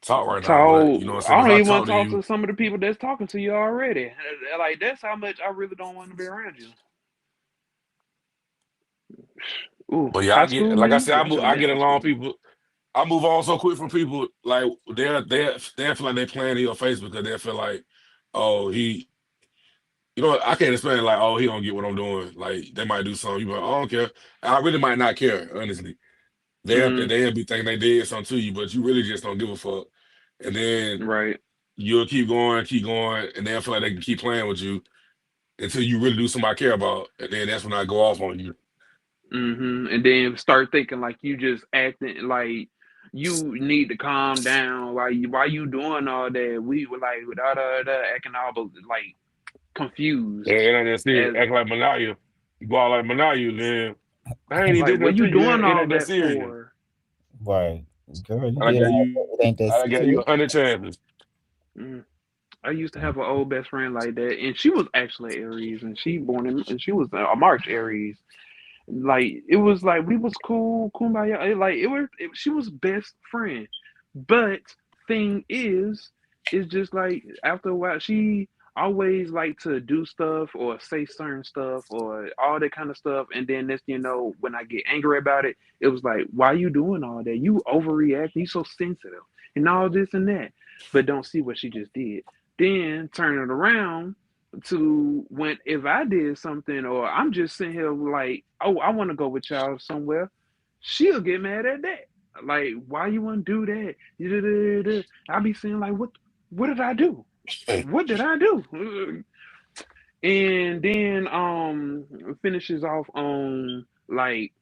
talk right now. But talk. you know what I'm saying? I If don't I even talk want to to talk you, to some of the people that's talking to you already. Like that's how much I really don't want to be around you. Ooh, but yeah, high I get school like I me. said, Yeah, I should have I been get high school along me. people. I move on so quick from people like they feel like they playing in your face because they feel like, oh, I can't explain like, oh, he don't get what I'm doing. Like they might do something, you be like, I don't care. I really might not care, honestly. Mm, They'll be thinking they did something to you, but you really just don't give a fuck. And then right. you'll keep going, and they'll feel like they can keep playing with you until you really do something I care about. And then that's when I go off on you. And then start thinking like you just acting like you need to calm down. Like why you doing all that? We were like da da da acting all like confused And I just see as act like Ma'Niyia. You go out like Ma'Niyia, then I ain't even like did what nothing you to you. doing It all ain't that that serious. for? Right, girl, you And I did got all you. that. It ain't that I got you serious. 100 chances. Mm. I used to have an old best friend like that, and she was actually Aries, and she was a March Aries. Like it was like we was cool, kumbaya. Like she was best friend. But thing is just like after a while, she always like to do stuff or say certain stuff or all that kind of stuff. And then next thing you know, when I get angry about it, it was like, why you doing all that? You overreacting. You so sensitive and all this and that. But don't see what she just did. Then turn it around to when if I did something or I'm just sitting here like, oh, I want to go with y'all somewhere, she'll get mad at that. Like, why you want to do that? I'll be saying like, what did I do? What did I do? And then finishes off on like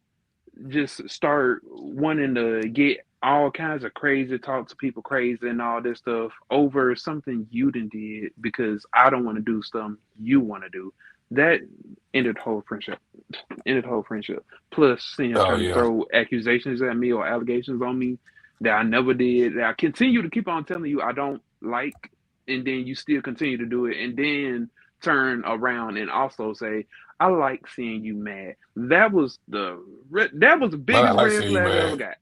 just start wanting to get all kinds of crazy talk to people crazy and all this stuff over something you done did because I don't want to do something you want to do. That ended the whole friendship. Ended the whole friendship. Plus, seeing him Oh trying to yeah. throw accusations at me or allegations on me that I never did, that I continue to keep on telling you I don't like, and then you still continue to do it, and then turn around and also say, I like seeing you mad. That was the But I biggest like red seeing you flag I ever mad. got.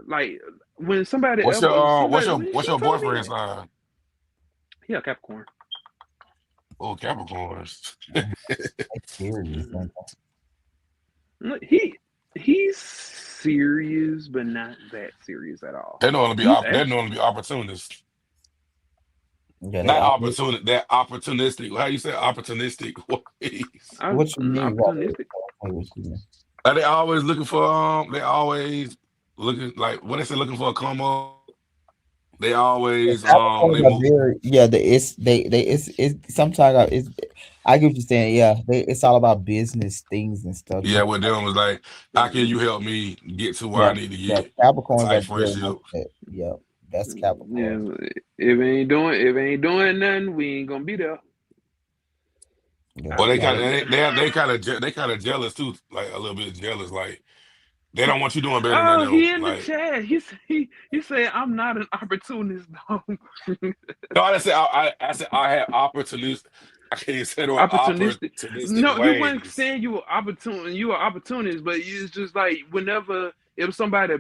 Like when somebody ever somebody What's she your told me boyfriend that. sign? Yeah, Capricorn. Oh, Capricorns. It's serious. Mhm. Look, he's serious, but not that serious at all. He's They actually normally be opportunists. Yeah, they Not always. opportunity, they're opportunistic. How you say opportunistic ways? I, What you mean? What, opportunistic. what you mean? Are they always looking for they always looking like what they say looking for a come up. They Yeah, always when Capricorns they are move very yeah. They it's sometimes it's I get what you're saying. Yeah, it's all about business things and stuff. yeah, with them was like, how can you help me get to where Yeah, I need to yeah. get Capricorns are type very much friendship. that. Yeah, that's Capricorn. Yeah, if it ain't doing nothing, we ain't gonna be there. Yeah, I Or they be kind Cap- of the they kind of jealous too, like a little bit jealous. Like they don't want you doing better than Oh, them. he in the Like chat. He said I'm not an opportunist though. no, I said I have opportunistic. I can't say the word Opportunistic. opportunistic No, he wasn't ways. saying you were opportun. You were opportunist, but it's just like whenever if somebody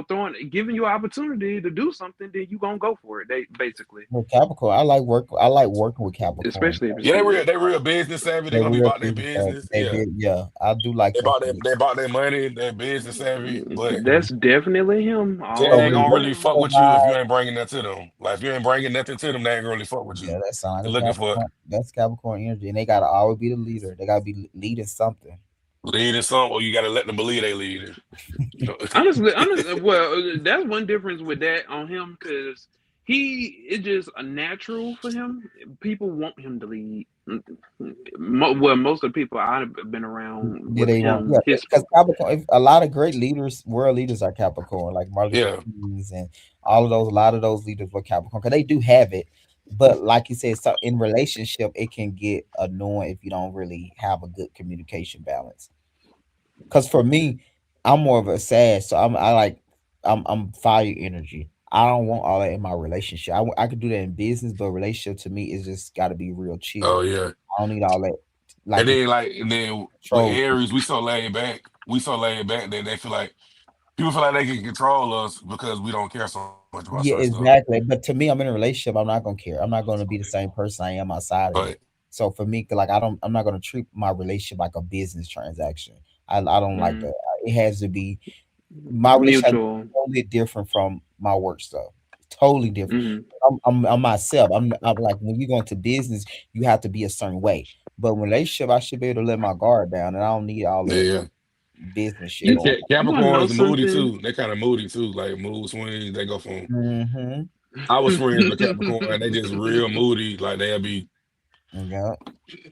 throwing giving you an opportunity to do something, then you gonna go for it. They basically, with Capricorn, I like work. I like working with Capricorn. especially if it's Yeah, good. they real business savvy. They They gonna be real about their business. Savvy. business. They Yeah, did. Yeah, I do like them. they bought their money. They're business savvy, but That's definitely him they all So ain't day when gonna work really long. fuck with you if provide, you ain't bringing that to them. Like if you ain't bringing nothing to them, they ain't gonna really fuck with you. yeah, that sounds They're like a looking for Capricorn. That's Capricorn energy, and they gotta always be the leader. They gotta be leading something. leading something, or you got to let them believe they leading. Honestly, well, that's one difference with that on him because it's just a natural for him. People want him to lead. Well, most of the people I've been around Yeah, with they want. Yeah, him, his because people. Capricorn. A lot of great leaders, world leaders, are Capricorn, like Martin Luther Yeah. King's and all of those. A lot of those leaders were Capricorn because they do have it. But like you said, so in relationship, it can get annoying if you don't really have a good communication balance. Because for me, I'm more of a sad, so I'm fire energy. I don't want all that in my relationship. I could do that in business, but relationship to me is just got to be real chill. Oh yeah. I don't need all that. And Like you then and then with control. Aries, we so laid back. We so laid back that they feel like people feel like they can control us because we don't care so much about Yeah, certain stuff. exactly. But to me, I'm in a relationship. I'm not gonna care. I'm not gonna be the same person I am outside of it. But So for me, like I'm not gonna treat my relationship like a business transaction. I don't like Mm, that. It has to be my relationship has to be mutual. totally different from my work stuff. Totally different. Mm, I'm myself. I'm like when you go into business, you have to be a certain way. But in relationship, I should be able to let my guard down, and I don't need all that yeah. business shit And you going you want to know Capricorns are moody something? too. They kind of moody too, like mood swings. They go from on. Mm-hmm. I was friends with Capricorn, they just real moody. Like they'll be Yeah.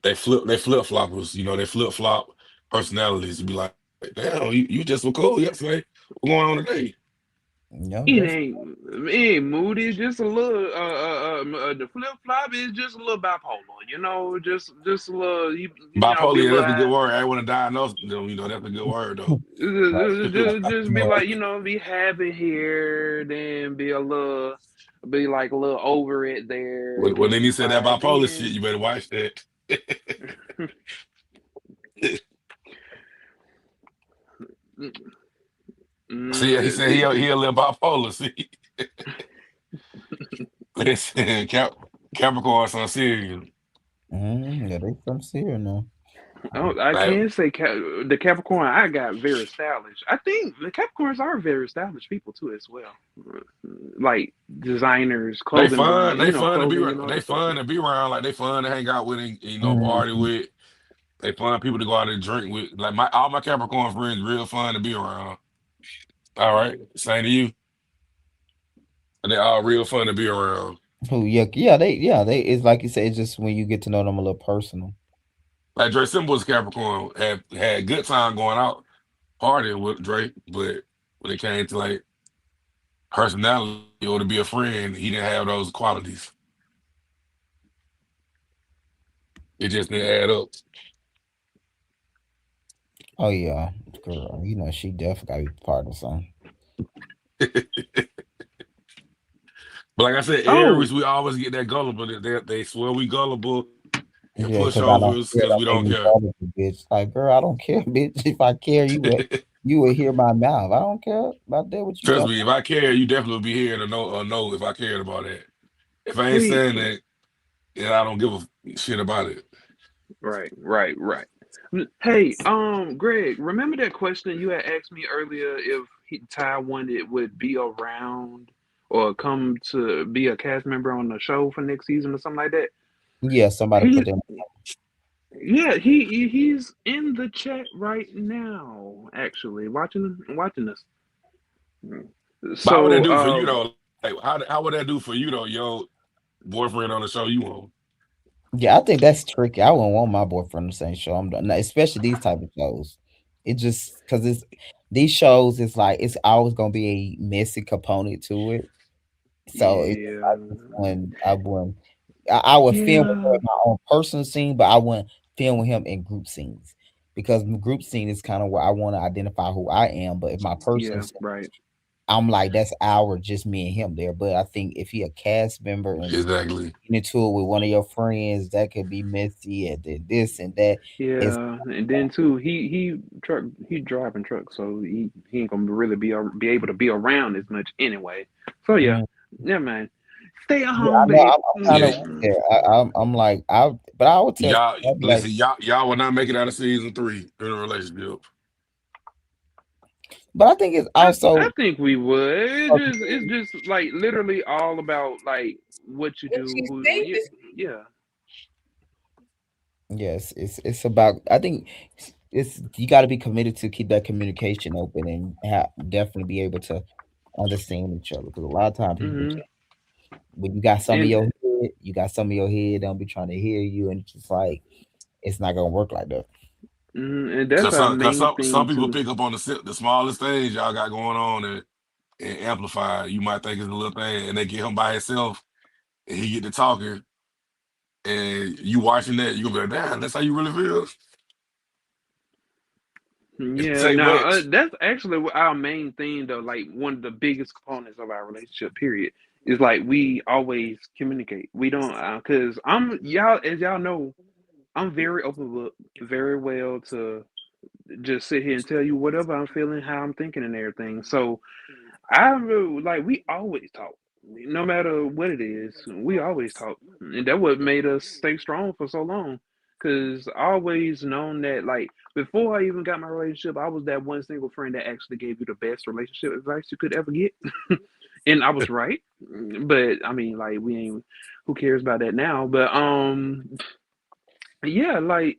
they flip floppers, they flip flop personalities. Be like, damn, you just were cool yesterday. What's going on today? Yeah. It That's ain't, it ain't moody. It's just a little. The flip flop is just a little bipolar. Just a little. Be a Bipolar, yeah, little that's a good high. word. I want to diagnose them, that's a good word though. Just be right. like, be happy here, then be like a little over it there, When then then be you said that quiet. bipolar shit, Then you better watch that. See, he said he a little bipolar. See, listen, Capricorn some serious. Yeah, they from Syria now. I Like can say the Capricorn I got very established. I think the Capricorns are very established people too as well. Like designers, clothing line, clothing and all they that stuff. fun to be around. Like they fun to hang out with and party Mhm. with. They fun people to go out and drink with. Like all my Capricorn friends real fun to be around. All right, same to you. And they all real fun to be around. Who? Yeah, they. It's like you said. It's just when you get to know them a little personal. Like Dre Symbol's Capricorn had good time going out partying with Drake, but when it came to like personality or to be a friend, he didn't have those qualities. It just didn't add up. Oh yeah, girl. You know she definitely got to be part of something. But like I said, Oh, Aries, we always get that gullible. They swear we gullible, and Yeah, because I don't pushovers care. because Don't we make don't me care. vulnerable, bitch. Like, girl, I don't care, bitch. If I care, you would hear my mouth. I don't care about that. What you Trust talking? me, if I care, you definitely would be here to know if I cared about that. If I ain't Hey, saying that, then I don't give a shit about it. right. Hey, Greg, remember that question you had asked me earlier if Ty wanted would be around or come to be a cast member on the show for next season or something like that? Yeah, somebody put He, them. yeah, he's in the chat right now, actually, watching us. But how would that So, do for you though? Like, how would that do for you though? Your boyfriend on the show you on? Yeah, I think that's tricky. I wouldn't want my boyfriend on the same show. I'm done. Especially these type of shows. It just because it's these shows. It's like it's always gonna be a messy component to it. So it's just yeah, like this one. I would film with her yeah, in my own personal scene, but I wouldn't film with him in group scenes because group scene is kind of where I want to identify who I am. But if my personal yeah, scene, right. I'm like that's our just me and him there. But I think if he a cast member and Exactly. get into it with one of your friends, that could be messy and then this and that. It's Yeah, and then too, he driving truck, so he ain't gonna really be able to be around as much anyway. So yeah, mm, never mind. Stay at yeah, I home, know. babe. I'm kind Yeah, of there. I'm like but I would tell y'all I'd be like, listen. Y'all will not make it out of season 3 in a relationship. but I think it's I also think we would. It's just like literally all about like what you If do, she's who safe, yeah. yes, it's about. I think it's you got to be committed to keep that communication open and definitely be able to understand each other because a lot of times people Hmm. can't. When you got some of And your head, you got some of your head. Don't be trying to hear you, and it's just like it's not gonna work like that. and that's our Cause main some thing people too. pick up on the smallest things y'all got going on and amplify. You might think it's a little thing, and they get him by himself, and he get to talking, and you watching that, you gonna be like, damn, that's how you really feel. It Yeah, take now much. that's actually our main thing, though. Like one of the biggest components of our relationship, period, is like we always communicate. We don't, cause I'm y'all, as y'all know, I'm very open book, very well to just sit here and tell you whatever I'm feeling, how I'm thinking, and everything. So I really, like we always talk, no matter what it is. We always talk, and that what made us stay strong for so long. Cause I always known that like before I even got my relationship, I was that one single friend that actually gave you the best relationship advice you could ever get, and I was right. But I mean, like we ain't. Who cares about that now? But yeah, like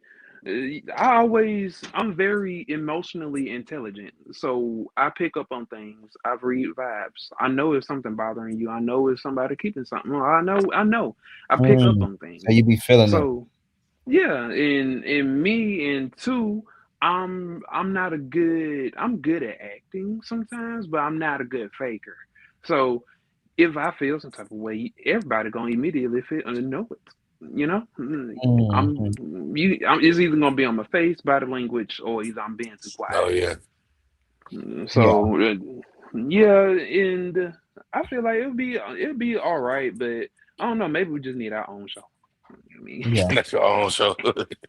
I'm very emotionally intelligent, so I pick up on things. I read vibes. I know if something bothering you. I know if somebody keeping something. I know. I pick up Mm. on So you things. be feeling it. So yeah, and me and two, I'm not a good. I'm good at acting sometimes, but I'm not a good faker. So if I feel some type of way, everybody gonna immediately feel know it. You know, Mhm. It's either gonna be on my face, body language, or either I'm being too Oh quiet. yeah. Yeah, So, yeah, and I feel like it'll be all right, but I don't know. Maybe we just need our own show. I mean, yeah. That's your own show.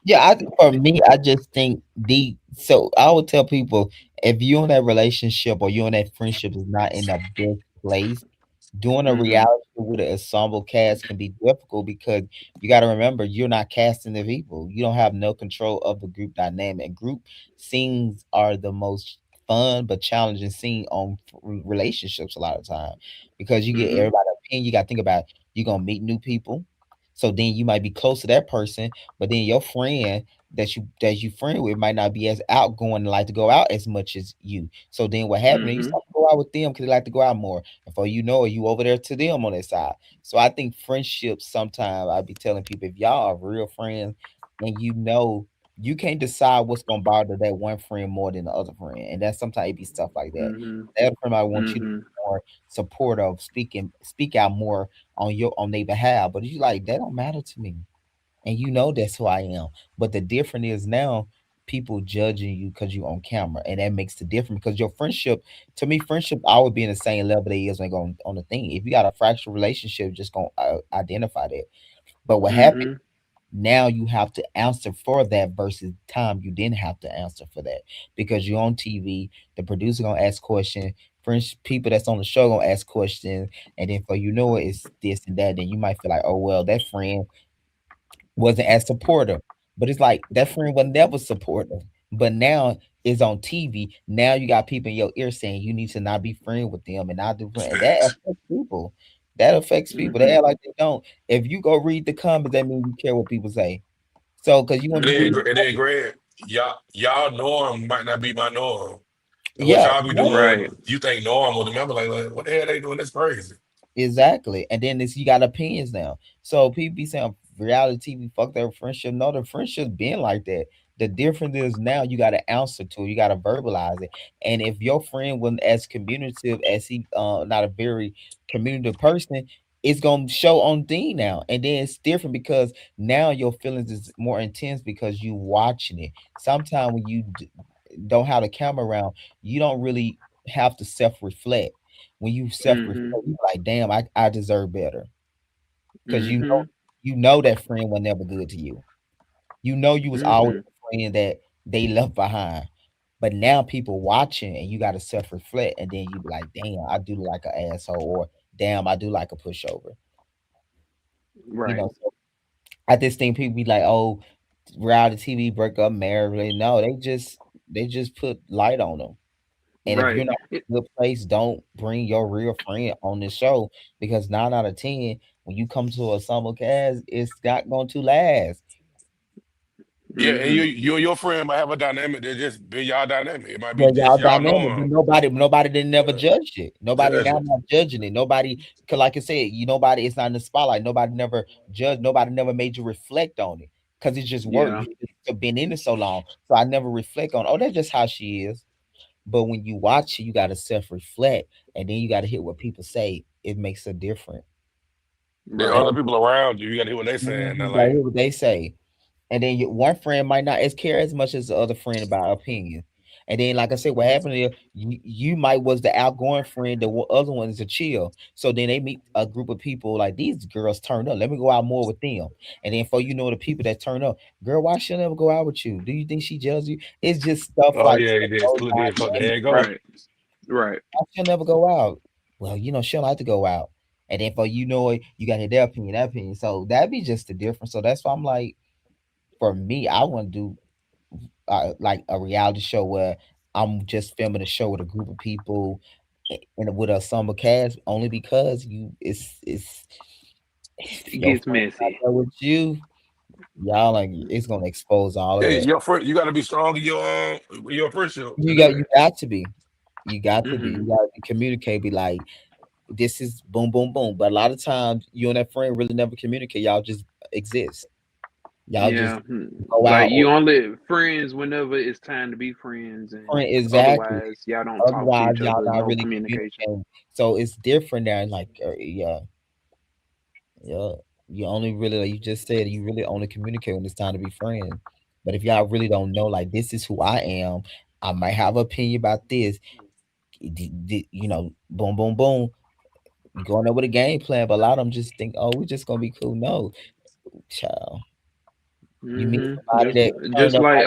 Yeah, for me, I just think so I would tell people if you're in that relationship or you're in that friendship is not in the best place, doing a mhm, reality with an ensemble cast can be difficult because you got to remember you're not casting the people. You don't have no control of the group dynamic. Group scenes are the most fun but challenging scene on relationships a lot of time because you get mhm, everybody opinion. You got to think about you're gonna meet new people, so then you might be close to that person, but then your friend that you friend with might not be as outgoing and like to go out as much as you. So then what happened? You mhm, start to go out with them because they like to go out more. Before you know it, you over there to them on that side. So I think friendships sometimes I be telling people if y'all are real friends and you can't decide what's gonna bother that one friend more than the other friend. And that's sometimes it be stuff like that. mhm, The other friend might want you to mhm, be more supportive, speak out more on their behalf. But you like that don't matter to me. And you know that's who I am. But the difference is now people judging you because you on camera, and that makes the difference because your friendship, to me, friendship always be in the same level they is when go on the thing. If you got a fractured relationship, just gonna identify that. But what happened? mhm. Now you have to answer for that versus time you didn't have to answer for that because you're on TV. The producer gonna ask questions. French people that's on the show gonna ask questions, and then for it's this and that. Then you might feel like, oh well, that friend wasn't as supportive. But it's like that friend was never supportive. But now it's on TV. Now you got people in your ear saying you need to not be friends with them and not do friends. And that Facts. affects people. That affects people. They Mm-hmm. act like they don't. If you go read the comments, that means you care what people say. So, because you want And to then, read, and then Grant, y'all norm might not be my norm. And what yeah, y'all be doing, Right. you think normal. The member like, what the hell they doing? That's crazy. exactly. And then you got opinions now. So people be saying reality TV fuck their friendship. No, the friendship's been like that. The difference is now you got to answer to it. You got to verbalize it. And if your friend wasn't as communicative as he, not a very communicative person, it's gonna show on thing now. And then it's different because now your feelings is more intense because you watching it. Sometimes when you don't have the camera around, you don't really have to self reflect. When you self reflect, Mm-hmm. you like, damn, I deserve better. Because Mm-hmm. you know that friend was never good to you. You know you was always Mm-hmm. a friend that they left behind. But now people watching and you gotta self reflect and then you be like, damn, I do like an asshole or damn, I do like a pushover. Right. So I just think people be like, oh, reality TV break up marriage. No, they just put light on them. And if Right. you're not in a good place, don't bring your real friend on the show because 9 out of 10, when you come to a summer cast, it's not going to last. Yeah, and Mm-hmm. you and your friend might have a dynamic that just be y'all dynamic. It might be Yeah, y'all just y'all dynamic, but norm. nobody didn't never Yeah, judge it. Nobody judge now it. not judging it. Nobody, cause like I said, nobody. It's not in the spotlight. Nobody never judged. Nobody never made you reflect on it, cause it's just work. Yeah. You just been in it so long, so I never reflect on. Oh, that's just how she is. But when you watch it, you got to self reflect, and then you got to hear what people say. It makes a difference. There Right. are other people around you. You gotta hear what they saying. They're You gotta like, hear what they say. And then one friend might not as care as much as the other friend about opinion. And then, like I said, what happened is you might was the outgoing friend, the other one is a chill. So then they meet a group of people like these girls turned up. Let me go out more with them. And then for the people that turn up, girl, why she'll never go out with you? Do you think she jealous you? It's just stuff oh like yeah, that it is. goes Look on there, fuck in there the you go. Right. Right. why she'll never go out. Well, she'll like to go out. And then for it, you got to their opinion, that opinion. So that'd be just the difference. So that's why I'm like, for me, I want to do like a reality show where I'm just filming a show with a group of people and with a summer cast only because it's if It your gets friend out messy. there with you, y'all like it's gonna expose all of Yeah, that. your friend, you gotta be strong in your friendship to You do got you that. got to be. You got to be. Mm-hmm. You got to communicate. Be like, this is boom, boom, boom. But a lot of times, you and that friend really never communicate. Y'all just exist. Y'all just Yeah. go Like out or you only friends whenever it's time to be friends, and friend. Exactly. otherwise y'all don't talk to Otherwise, each y'all other. not No really communication. communicating. So it's different now. Like, yeah, yeah. You only really, like you just said, you really only communicate when it's time to be friends. But if y'all really don't know, like, this is who I am, I might have an opinion about this. Boom, boom, boom. You going there with a game plan, but a lot of them just think, oh, we just gonna be cool. No, child. You meet Hmm. somebody Just that turn just up like like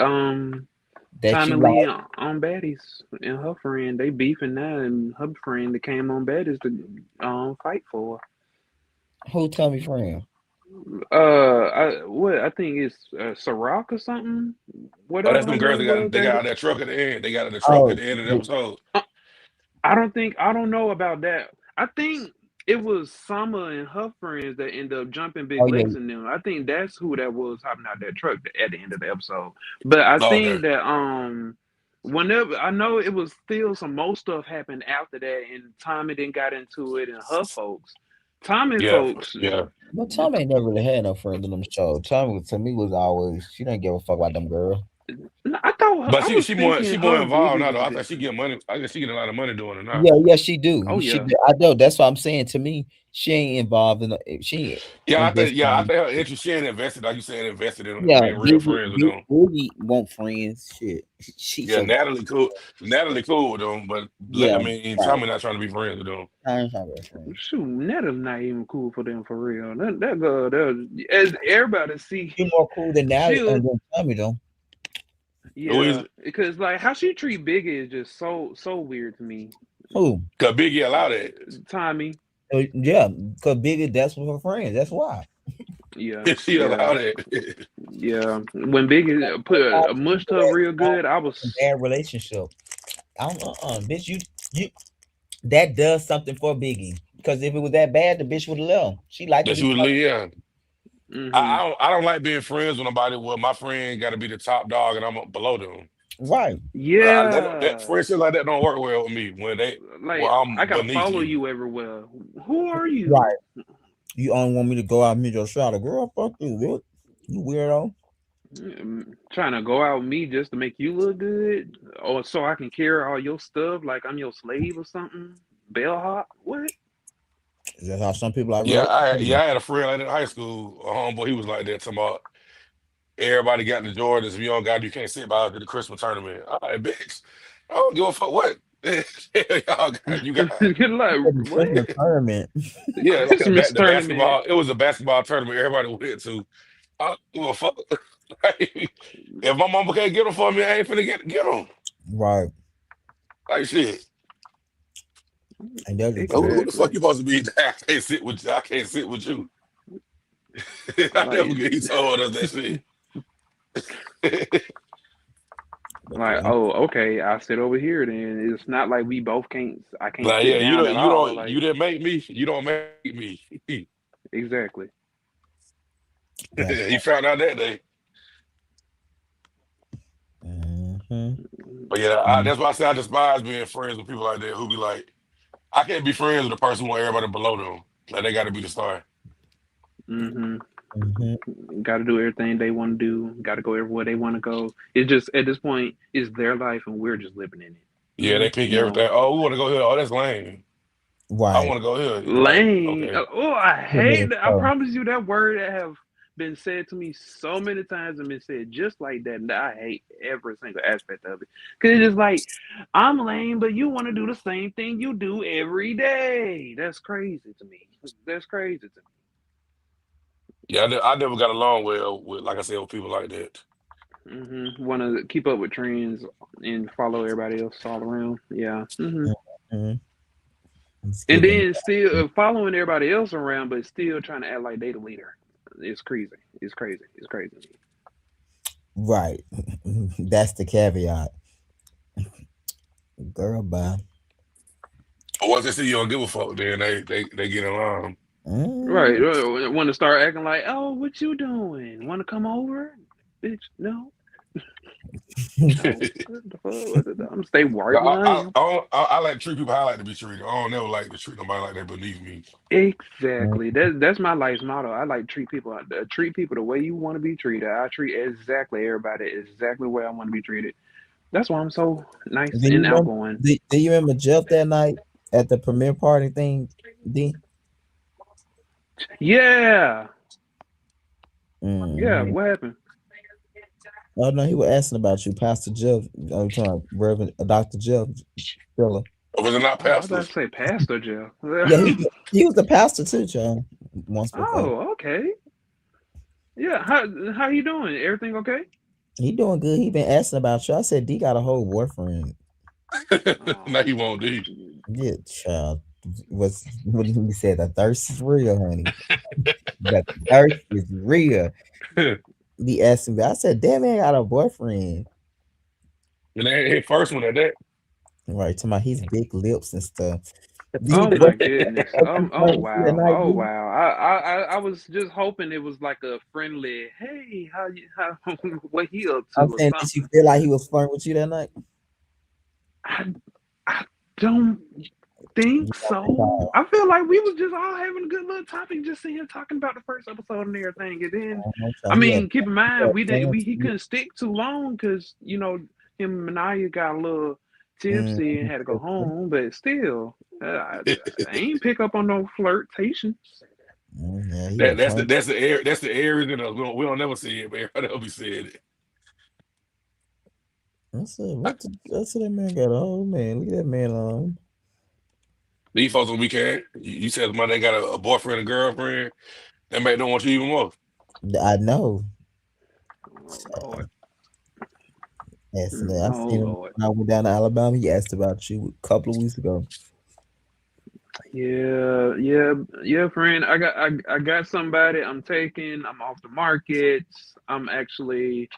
that Tommy you like. Lee on Baddies and her friend, they beefing now, and her friend that came on Baddies to fight for her. Who tell me friend? I think it's Ciroc or something, Oh, that's whatever her them girls name that was. they got out that truck at the end. They got out the truck at Oh, the end of the the- episode. I don't know about that. I think it was Summer and her friends that ended up jumping Big oh yeah. Lex and them. I think that's who that was hopping out that truck at the end of the episode. But I Oh, okay. think that whenever I know it was still some more stuff happened after that, and Tommy then got into it, and her folks, Tommy Yeah, folks, yeah. But Tom ain't never really had no friends in them shows. Tom to me was always she didn't give a fuck about them girl. I thought But I she was she more thinking she her more and involved Biggie now was though. a I bit. think she get money. I guess she getting a lot of money doing it now. Yeah, she do. Oh She yeah. do. I know. That's what I'm saying. To me, she ain't involved in. She ain't invested. I think her interest she ain't invested like you said invested in Yeah, being real friends with them. Biggie want friends. Shit, she Yeah, so Natalie cool. Natalie cool with them, but I yeah. mean, Right. Tommy not trying to be friends with them. I'm talking about friends. Shoot, Netta's not even cool for them for real. That girl, as everybody see, She more cool than Natalie she'll and then Tommy though. Who is yeah, it? because like how she treat Biggie is just so weird to me. Who? Cause Biggie allowed that. Tommy, Yeah, because Biggie, that's with her friends. That's why. yeah, She yeah, allowed that. yeah. When Biggie put a mushed her real good, I was Bad relationship. I don't bitch. You that does something for Biggie. Because if it was that bad, the bitch would have left. She like to That be she would leave. Yeah. hmm I don't like being friends with nobody where my friend got to be the top dog and I'm below them. right. That yeah. friendship like that don't work well with me when Like I'm I gotta beneath follow you. you everywhere. Who are Right. you? You only want me to go out and meet your shot. Girl, fuck you, bitch. You weirdo. Trying to go out with me just to make you look good, or so I can carry all your stuff like I'm your slave or something. Bellhop? What? That's how some people are related. I had a friend like in high school, a homeboy. He was like that. Talking about everybody got the Jordans. If you don't got, it, you can't sit by to the Christmas tournament. All right, bitch. I don't give a fuck what y'all got. You got. You're like The what? Christmas tournament. Yeah, like Christmas the tournament. basketball. It was a basketball tournament. Everybody went to. I don't give a fuck. Like, if my mama can't get them for me, I ain't finna get them. Right. Like shit. And that's the truth. Who the Exactly. fuck you supposed to be? I can't sit with you. I can't sit with you. I never Like, get. He told us that shit. But like, oh, okay, I sit over here. Then it's not like we both can't. I can't Like, sit yeah, down at all. you Like, didn't make me. You don't make me. exactly. yeah. He found out that day. Mm-hmm. But yeah, that's why I say I despise being friends with people like that who be like, I can't be friends with a person who everybody below them. Like they got to be the star. hmm Mm-hmm. Got to do everything they want to do. Got to go everywhere they want to go. It's just at this point, it's their life, and we're just living in it. Yeah, they pick You know, everything. Oh, we want to go here. Oh, that's lame. I Right. want to go here. Like, lane. okay. Oh, I It hate is that. I so. promise you that word that have been said to me so many times and been said just like that. And I hate every single aspect of it. Cause it's just like I'm lame, but you want to do the same thing you do every day. That's crazy to me. That's crazy to Yeah, I never got along well with, like I said, with people like that. me. Want to keep up with trends and follow everybody else all around. Yeah. Mm-hmm. It's And giving. then still following everybody else around, but still trying to act like they the leader. It's crazy. It's crazy. It's crazy. Right. That's the caveat. Girl, bye. But once they see you don't give a fuck, then they get in line. Right. Mm. Want to start acting like, oh, what you doing? Want to come over? Bitch, no. No. What the fuck? I'm stay right where I am. I like to treat people how I like to be treated. I don't never like to treat nobody like they beneath me. Exactly. That's my life's motto. I like treat people the way you want to be treated. I treat exactly everybody exactly the way I want to be treated. That's why I'm so nice Do you and remember? outgoing. Do you remember Jeff that night at the premiere party thing? D. Yeah. Yeah. Mm-hmm. What happened? Oh no, he was asking about you, Pastor Jeff. I'm talking Reverend Dr. Jeff Filler. Or was it not Oh, I was pastors? about to say Pastor Jeff. Yeah, he was the pastor too, John. Once before. Oh, okay. Yeah. How you doing? Everything okay? He doing good. He been asking about you. I said D got a whole boyfriend. No, he Oh. won't do. Yeah, child. Was what he said? The thirst is real, honey. The thirst is real. Be asking me. I said, damn, man, got a boyfriend. And they hit first one at that. Right, to my his big lips and stuff. D, Oh my goodness. what you Oh trying to see wow. tonight, Oh D? wow. I was just hoping it was like a friendly, hey, how what he up to I'm or saying, did you something. feel like he was flirting with you that night? I I don't. think You know what so. I feel like we was just all having a good little topic, just sitting here talking about the first episode and everything. And then, I'm I saying? mean, keep in He mind had we didn't plans he for you. couldn't stick too long because him and Ma'Niyia got a little tipsy and had to go home. But still, I ain't pick up on no flirtations. Yeah, he had plans. That's the areas in us. We don't never see it, but everybody else be saying it. I said, that's what that man got on, man. Leave that man alone. These folks when we can. You said my they got a boyfriend and girlfriend. That man don't want you even more. I know. Oh Lord, Yes, I oh seen him Lord. when I went down to Alabama. He asked about you a couple of weeks ago. Yeah, yeah, yeah, friend. I got somebody I'm taking. I'm off the market. I'm actually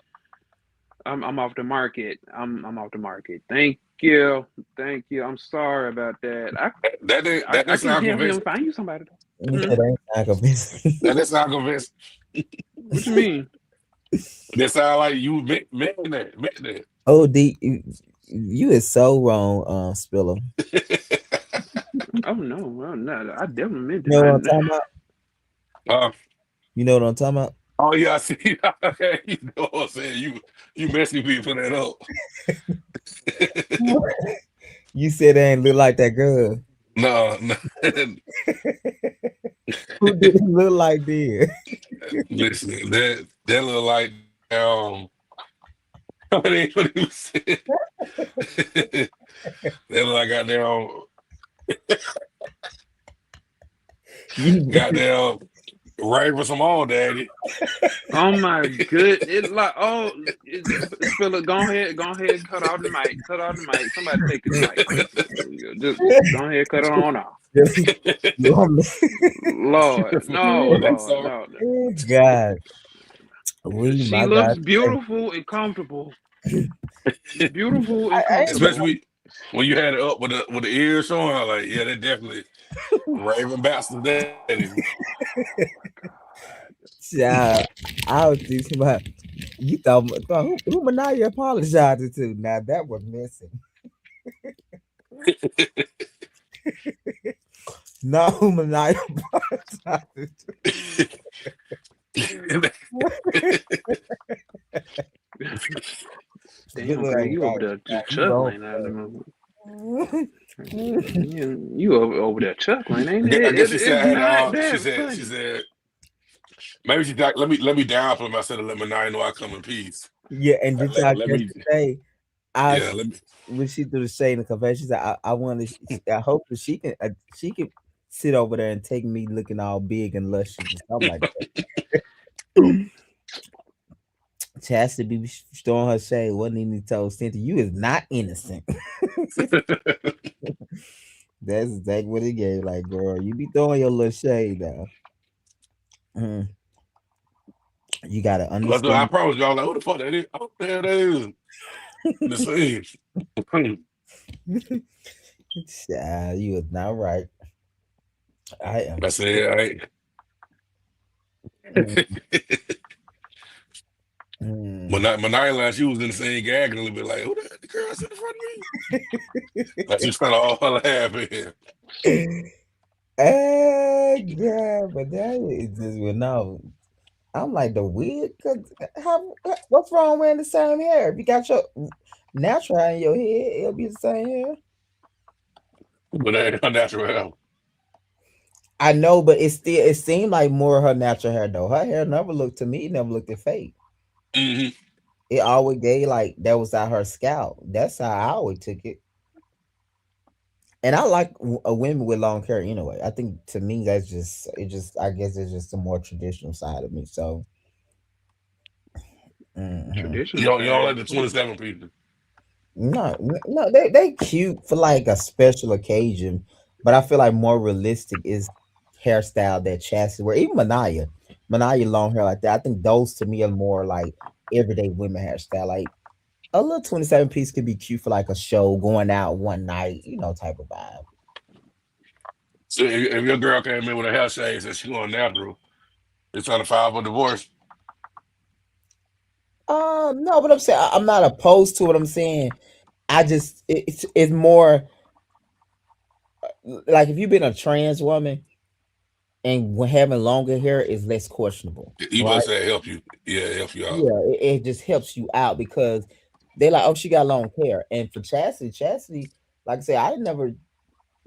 I'm off the market. I'm off the market. Thank you. Thank you. I'm sorry about that. That I can sound help him convincing. find you somebody He though. said, "Ain't not convincing." That sound convincing. What you mean? That sound like you meant Oh, you is so wrong, Spiller. Oh no, oh no. I definitely meant You it. know what I'm talking about? uh, You know what I'm talking about? oh yeah, I see. You know what I'm saying? You messy people that up. You said they ain't look like that girl. No, no. Who did it look like then? Listen, that look like what he was saying. That look like You goddamn right for some on daddy. Oh my good. It like Spiller. Go ahead. Cut off the mic. Cut off the mic. Somebody take his mic. Just go ahead. Cut it on off. you on me? Lord, no, That's Lord, all. no. God, leave She my God. looks beautiful and comfortable. Beautiful and I ain't comfortable. Especially when you had it up with the ears showing, I like, yeah, they definitely raving bastard daddy. child. I was thinking about you thought who Ma'Niyia apologizing to? Now that was missing. No, who Ma'Niyia apologizing Damn, to. friend, Ain't you over right. there Now, just you wrong chuckling at for them. that. You over there chuckling, ain't I it? guess she It's said not she that said she funny. said maybe she's like let me downplay myself and let Ma'Niyia know I come in peace. Yeah, and did y'all Let catch me the say? I yeah let me when she threw the shade in the confession, she said, I want to. I hope that she can sit over there and take me looking all big and luscious or something like that. Chastity be throwing her shade. Wasn't even told Cynthia, you is not innocent. That's exactly what he gave. Like, girl, you be throwing your little shade now. Mm, you gotta I understand. promise y'all like who the fuck that is? Oh the hell that is the scene. Child, you is not right. I am. I said I Mm, mm. Ma'Niyia last she was in the same gag a little bit like who the girl sitting in front of me? Like she's trying to all laughing. Yeah, but that is just no. I'm like the weird. Cause what's wrong wearing the same hair? If you got your natural hair in your head, it'll be the same hair. But that ain't unnatural hell. I know, but it seemed like more of her natural hair though. Her hair never looked to me, never looked at fake. Mm-hmm. It always gave like that was out her scalp. That's how I always took it. And I like women with long hair anyway. I think to me that's just it. Just I guess it's just a more traditional side of me. So, mhm. You Traditional don't side like is the funny. 27 people. No, they cute for like a special occasion, but I feel like more realistic is hairstyle that Chastity wear. Even Ma'Niyia long hair like that. I think those to me are more like everyday women hairstyle. Like a little 27 piece could be cute for like a show, going out one night, type of vibe. So if your girl came in with a hair shade and she going natural, it's trying to file for divorce. No, but I'm saying I'm not opposed to what I'm saying. I just it's more like if you've been a trans woman and having longer hair is less questionable, You right? must say help you. Yeah, help you out. Yeah, it just helps you out because they're like, oh, she got long hair. And for Chastity, like I said, I never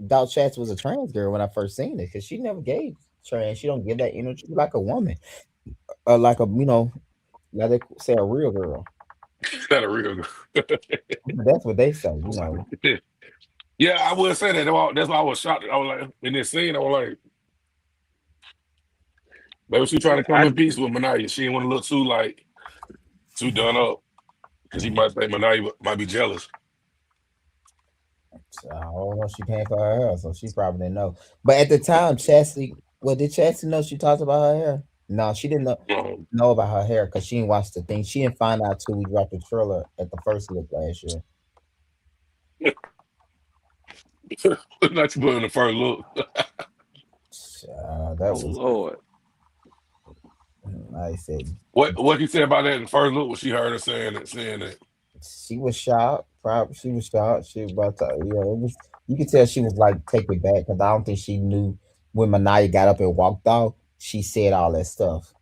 thought Chastity was a trans girl when I first seen it because she never gave trans. She don't give that energy like a woman, like a like they say a real girl. Not a real That's what they say. girl. Yeah, I would say that. That's why I was shocked. I was like, in this scene, I was like, maybe she trying to come I in peace with Ma'Niyia. She didn't want to look too like too done up because he might think Ma'Niyia might be jealous. So, I don't know. She paying for her hair, so she probably didn't know. But at the time, Chastity, well, did Chastity know she talked about her hair? No, she didn't Um, know about her hair because she didn't watch the thing. She didn't find out till we dropped the trailer at the first look last year. not you put in the first look. That oh was, Lord. like I said, What he said about that in the first look? Was she heard her saying that? she was shocked. Probably she was shocked. She was about to, it was. You could tell she was like taken back because I don't think she knew when Ma'Niyia got up and walked off. She said all that stuff.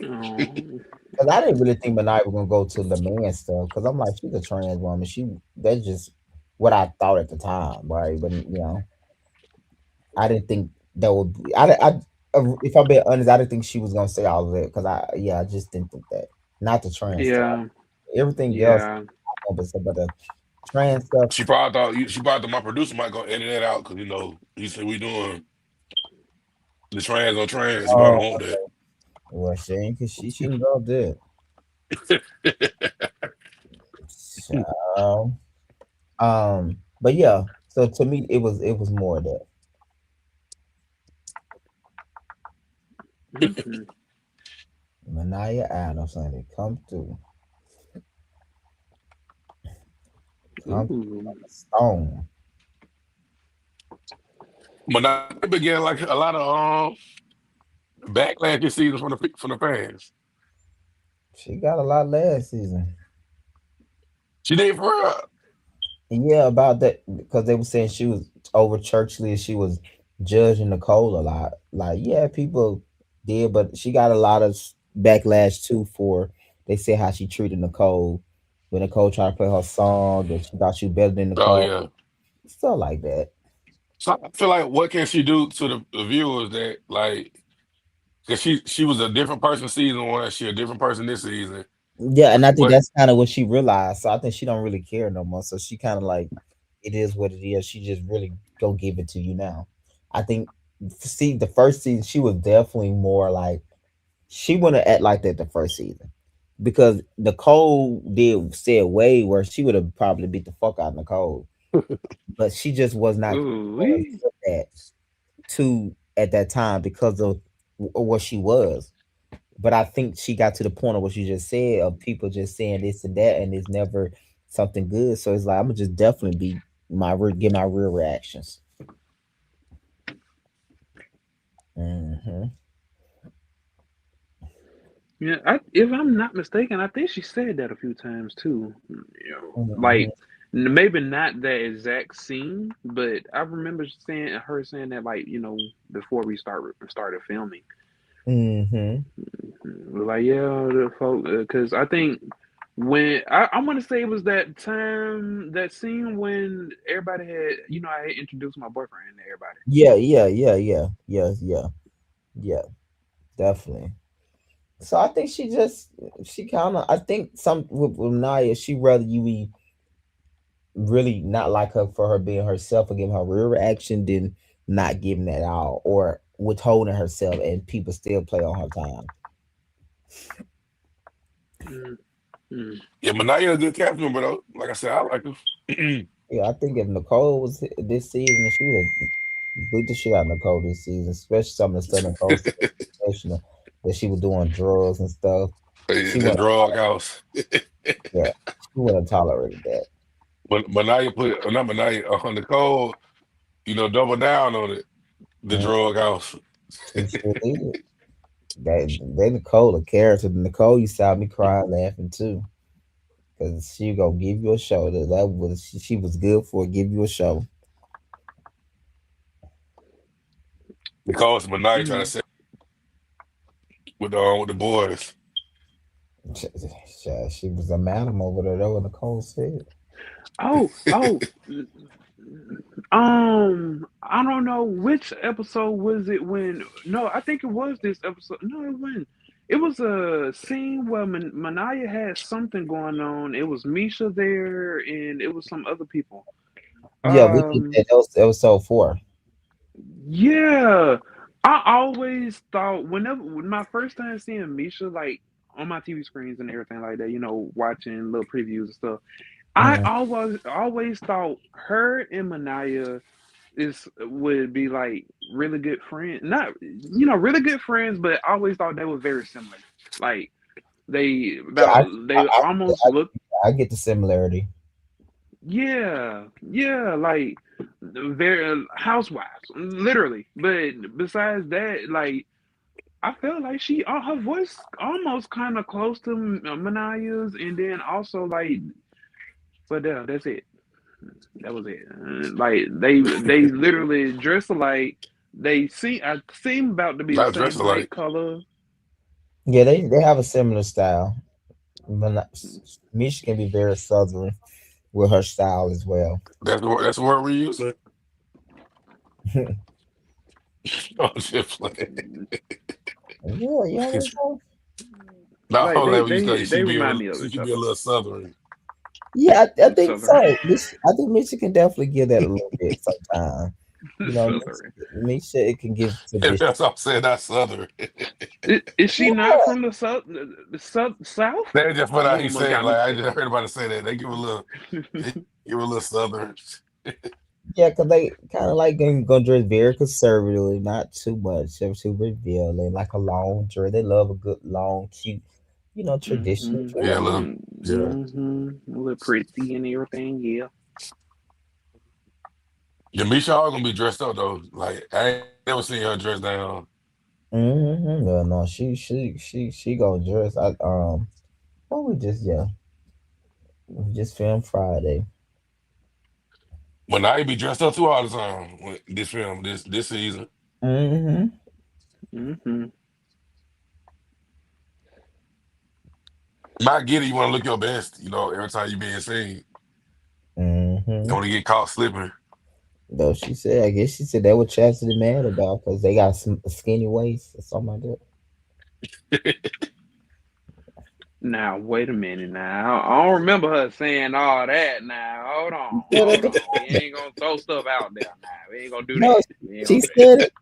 Oh, Cause I didn't really think Ma'Niyia was gonna go to the man stuff. Cause I'm like, she's a trans woman. That's just what I thought at the time, right? But I didn't think that would. If I'm being honest, I didn't think she was gonna say all of that. Cause I just didn't think that. Not the trans stuff. yeah, Everything else, yeah, but the trans stuff. She probably thought my producer might go edit that out because he said we doing the trans on trans. He Oh, probably want that. well, she ain't. Cause she shouldn't go there. So, but yeah. So to me, it was more of that. hmm Ma'Niyia Adams, honey, come through, come ooh, stone. But now they been getting like a lot of backlash this season from the fans. She got a lot last season. She did for real. Yeah, about that because they were saying she was over churchly. She was judging Nicole a lot. Like, yeah, people did, but she got a lot of backlash too for they said how she treated Nicole when Nicole tried to play her song and she thought she was better than Oh Nicole. yeah. Stuff like that. So I feel like what can she do to the viewers that like because she was a different person season one, she a different person this season. Yeah, and I think What that's kind of what she realized. So I think she don't really care no more. So she kind of like, it is what it is. She just really gonna give it to you now. I think, see, the first season she was definitely more like she wouldn't act like that the first season because Nicole did said way worse. She would have probably beat the fuck out of Nicole, but she just was not willing ooh, to that to at that time because of what she was. But I think she got to the point of what you just said of people just saying this and that, and it's never something good. So it's like I'm gonna just definitely be get my real reactions. Hmm. yeah. If I'm not mistaken, I think she said that a few times too. Hmm. Like maybe not that exact scene, but I remember saying her saying that like before we started filming. Hmm. Like yeah, the folk, because I think when I want to say it was that time that scene when everybody had I had introduced my boyfriend to everybody. Yeah, yeah, yeah, yeah, yeah, yeah, yeah, definitely. So I think she kind of I think some with Naya she rather you be really not like her for her being herself or giving her real reaction than not giving that all or withholding herself and people still play on her time. Mm-hmm. yeah, Ma'Niyia a good cast member though. Like I said, I like her. Yeah, I think if Nicole was this season, she would have beat the shit out of Nicole this season, especially some of the stuff Nicole said, professional, that she was doing drugs and stuff. She The wouldn't, drug house. yeah, she wouldn't have tolerated that. But Ma'Niyia not Ma'Niyia, Nicole, double down on it. The Mm, drug house. she sure did. They Nicole a character. Nicole used to have me crying laughing too. because she gonna give you a show. That was she was good for give you a show. Because Ma'Niyia trying to Mm. say with the boys. She was a madam over there. That what Nicole said. Oh. I don't know which episode was it when. No, I think it was this episode. No, it wasn't. It was a scene where Ma'Niyia had something going on. It was Misha there, and it was some other people. Yeah, we did Um, that. That was episode 4. yeah, I always thought when my first time seeing Misha like on my TV screens and everything like that, watching little previews and stuff. I Mm. always thought her and Ma'Niyia would be like really good friends. Not really good friends, but I always thought they were very similar. Like Yeah, they almost look I get the similarity. yeah, like very housewives, literally. But besides that, like I felt like her voice almost kind of close to Ma'Niya's, and then also like, but that's it. That was it. Like they literally dress alike. I seem about to be the Not dressed same alike. height, color. Yeah, they have a similar style. But Misha can be very southern with her style as well. That's the word we use. I'm just playing. Yeah, you know what? No, Like like you say, they remind me of she each could be a other. little southern. Yeah, I think Southern, so. I think Misha can definitely give that a little bit sometime. southern. Misha it can give If tradition. that's what I'm saying, not southern. Is she not from the south? The south? They just put You out he almost saying got me. like I just heard about it say that they give a little southern. Yeah, because they kind of like gonna dress very conservatively, not too much, too revealing, like a long dress. They love a good long, cute, traditional Mm-hmm. Yeah, a dress. little. Yeah, Mm-hmm. A little pretty and everything. Yeah. yeah. Misha all gonna be dressed up though. Like I ain't never seen her dressed down. Mm-hmm. Yeah, no, she gonna dress. What we just filmed Friday. When I be dressed up too all the time. This film, this season. Mm-hmm. Mm-hmm. I get it. You want to look your best. Every time you being seen, you Mm-hmm. don't want to get caught slipping. Though I guess she said that what Chastity mad about because they got some skinny waist or something like that. Now wait a minute. Now I don't remember her saying all that. Now hold on, Yeah, hold on. We ain't gonna throw stuff out there. Now we ain't gonna do no, that. We ain't she gonna do said it.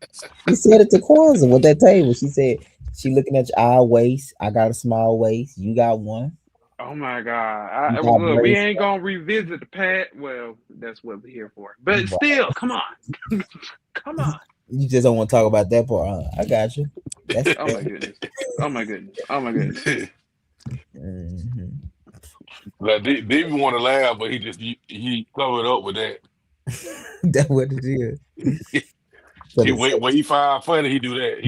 She said it to Kwanzaa with that table. She said she looking at our waist. I got a small waist. You got one. Oh my God! You got Look, we braids. ain't gonna revisit the past. Well, that's what we're here for. But still, come on, come on. You just don't want to talk about that part. I got you. That's Oh my goodness. Oh my goodness. Oh my goodness. mm-hmm. Like Davey want to laugh, but he covered up with that. That's what it is. So He wait when he find funny, he do that.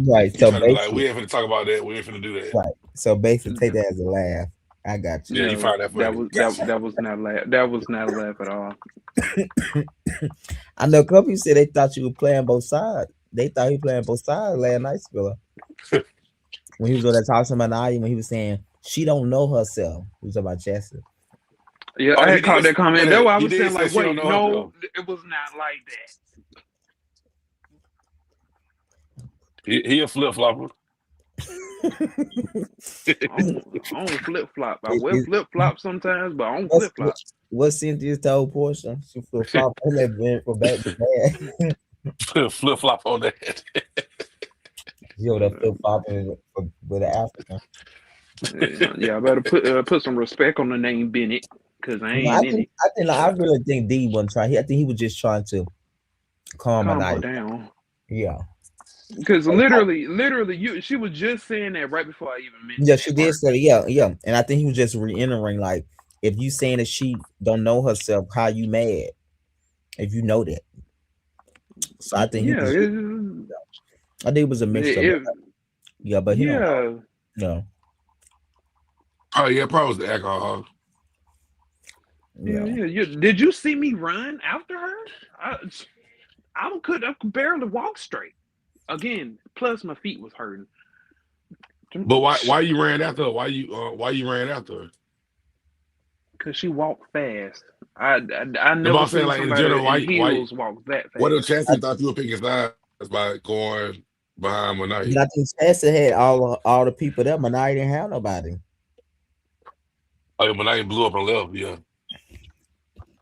right. He So try to be like, basically, we ain't finna talk about that. We ain't finna do that. right. So basically, take that as a laugh. I got you. Yeah, he No, find that funny. that was not laugh. That was not a laugh at all. I know a couple people said they thought you were playing both sides. They thought he playing both sides last night, Spiller. When he was on that talk to Ma'Niyia, when he was saying she don't know herself. He was talking about Chester. Yeah, Oh, I he had did caught that say comment. That's that. why I He was did saying say like, she don't wait, know no, herself. it was not like He a flip flopper. that. I don't flip flop. I wear flip flops sometimes, but I don't What's flip flop. what Cynthia told Portia? She flew flop on that bed for back to back. Flip flop on that. She over there flip flopping with an African. Yeah, I better put some respect on the name Bennett because I No, ain't in it. I really think D wasn't trying. I think he was just trying to calm Calm her Ma'Niyia. down. Yeah. Because literally, she was just saying that right before I even Yeah, mentioned she that did part. say yeah. And I think he was just reiterating like if you saying that she don't know herself, how you mad if you know that. So I think he Yeah, was I think it was a mixture of yeah, but he don't yeah. know. Oh yeah, probably was the alcohol. Yeah. Yeah, did you see me run after her? I, I could barely walk straight. Again, plus my feet was hurting. But why you ran after her? Why you ran after her? Cause she walked fast. I No, but never I'm saying seen like in somebody general, in why heels walk that what if fast. Chastity thought you were picking sides by going behind But Ma'Niyia? I think Chassa had all the people there. Ma'Niyia didn't have nobody. Oh, Ma'Niyia blew up and left. Yeah,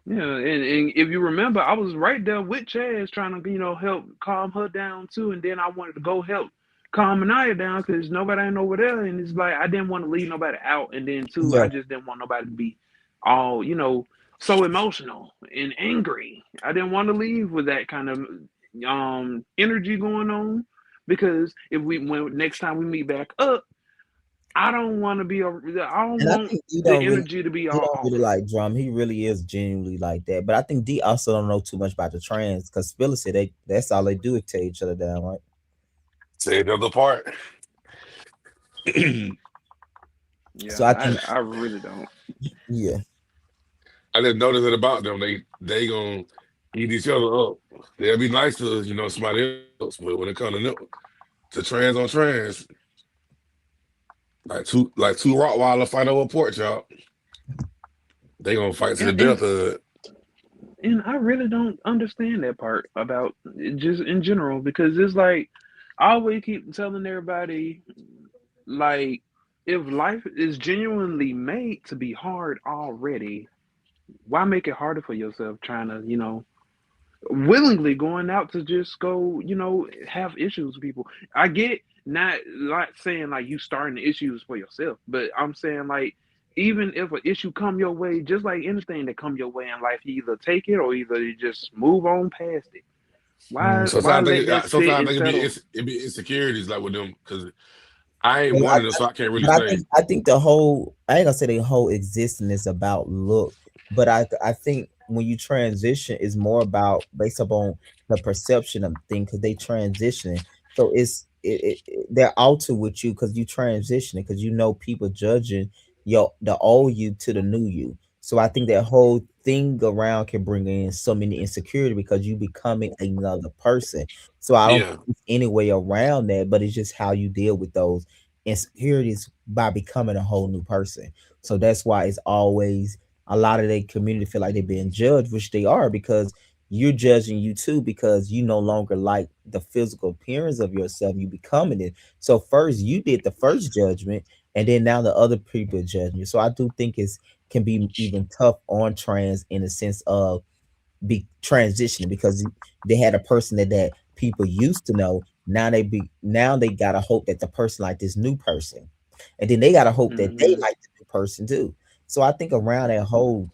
Yeah, and if you remember, I was right there with Chaz trying to, help calm her down too. And then I wanted to go help calm Anaya down because nobody ain't over there. And it's like I didn't want to leave nobody out. And then too, Yeah. I just didn't want nobody to be all, so emotional and angry. I didn't want to leave with that kind of energy going on because if when next time we meet back up, I don't want to be. I don't And I want think D the don't really energy to be he all don't off. really like drum. He really is genuinely like that. But I think D also don't know too much about the trans because Phyllis said that's all they do is tear each other down, right? say another part. So Yeah, I think I really don't. yeah. I didn't notice it about them. They gonna eat each other up. They'll be nice to somebody else, but when it comes to trans on trans, like two Rottweiler fight over a pork chop, they gonna fight to the And, death and of it. and I really don't understand that part about it just in general because it's like I always keep telling everybody like if life is genuinely made to be hard already, why make it harder for yourself trying to, willingly going out to just go, have issues with people. I get not saying like you starting the issues for yourself, but I'm saying like even if an issue come your way, just like anything that come your way in life, you either take it or either you just move on past it. Mm. Why let that sit Sometimes I and think settle? it be insecurities like with them because I ain't Well, one of them, so I can't really but I say. think the whole I ain't gonna say the whole existence is about look, but I think when you transition is more about based upon the perception of thing because they transitioning. So they're altered with you because you transitioning because people judging the old you to the new you. So I think that whole thing around can bring in so many insecurity because you becoming another person. So I don't Yeah, think there's any way around that, but it's just how you deal with those insecurities by becoming a whole new person. So that's why it's always a lot of their community feel like they're being judged, which they are because you're judging you too because you no longer like the physical appearance of yourself. You becoming it. So first you did the first judgment, and then now the other people are judging you. So I do think it's can be even tough on trans in the sense of be transitioning because they had a person that people used to know. Now they gotta hope that the person like this new person, and then they gotta hope that they Hmm. like the new person too. So I think around that whole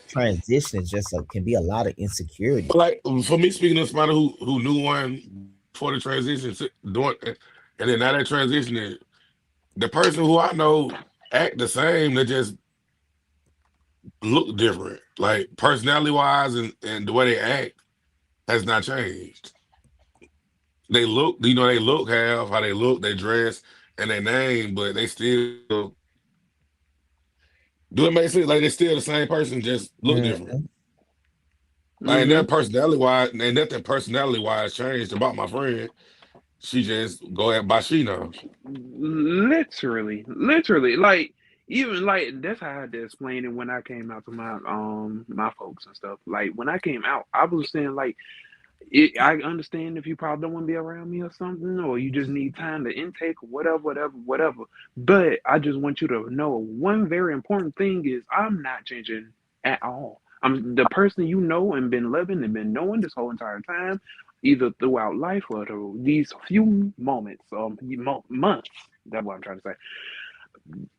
transition is just can be a lot of insecurity. but like for me, speaking of somebody who knew one before the transition, doing, and then now that transition, the person who I know act the same, they just look different. Like personality wise and the way they act has not changed. They look, they look half how they look, they dress and their name, but they still do it make sense? Like they're still the same person, just look different. Mhm. Like and Hmm. that personality wise, and nothing personality wise changed about my friend. She just go at by she now. Literally, like even like that's how I had to explain it when I came out to my folks and stuff. Like when I came out, I was saying like I understand if you probably don't want to be around me or something, or you just need time to intake or whatever. But I just want you to know one very important thing is I'm not changing at all. I'm the person you know and been loving and been knowing this whole entire time, either throughout life or through these few moments or months. That's what I'm trying to say.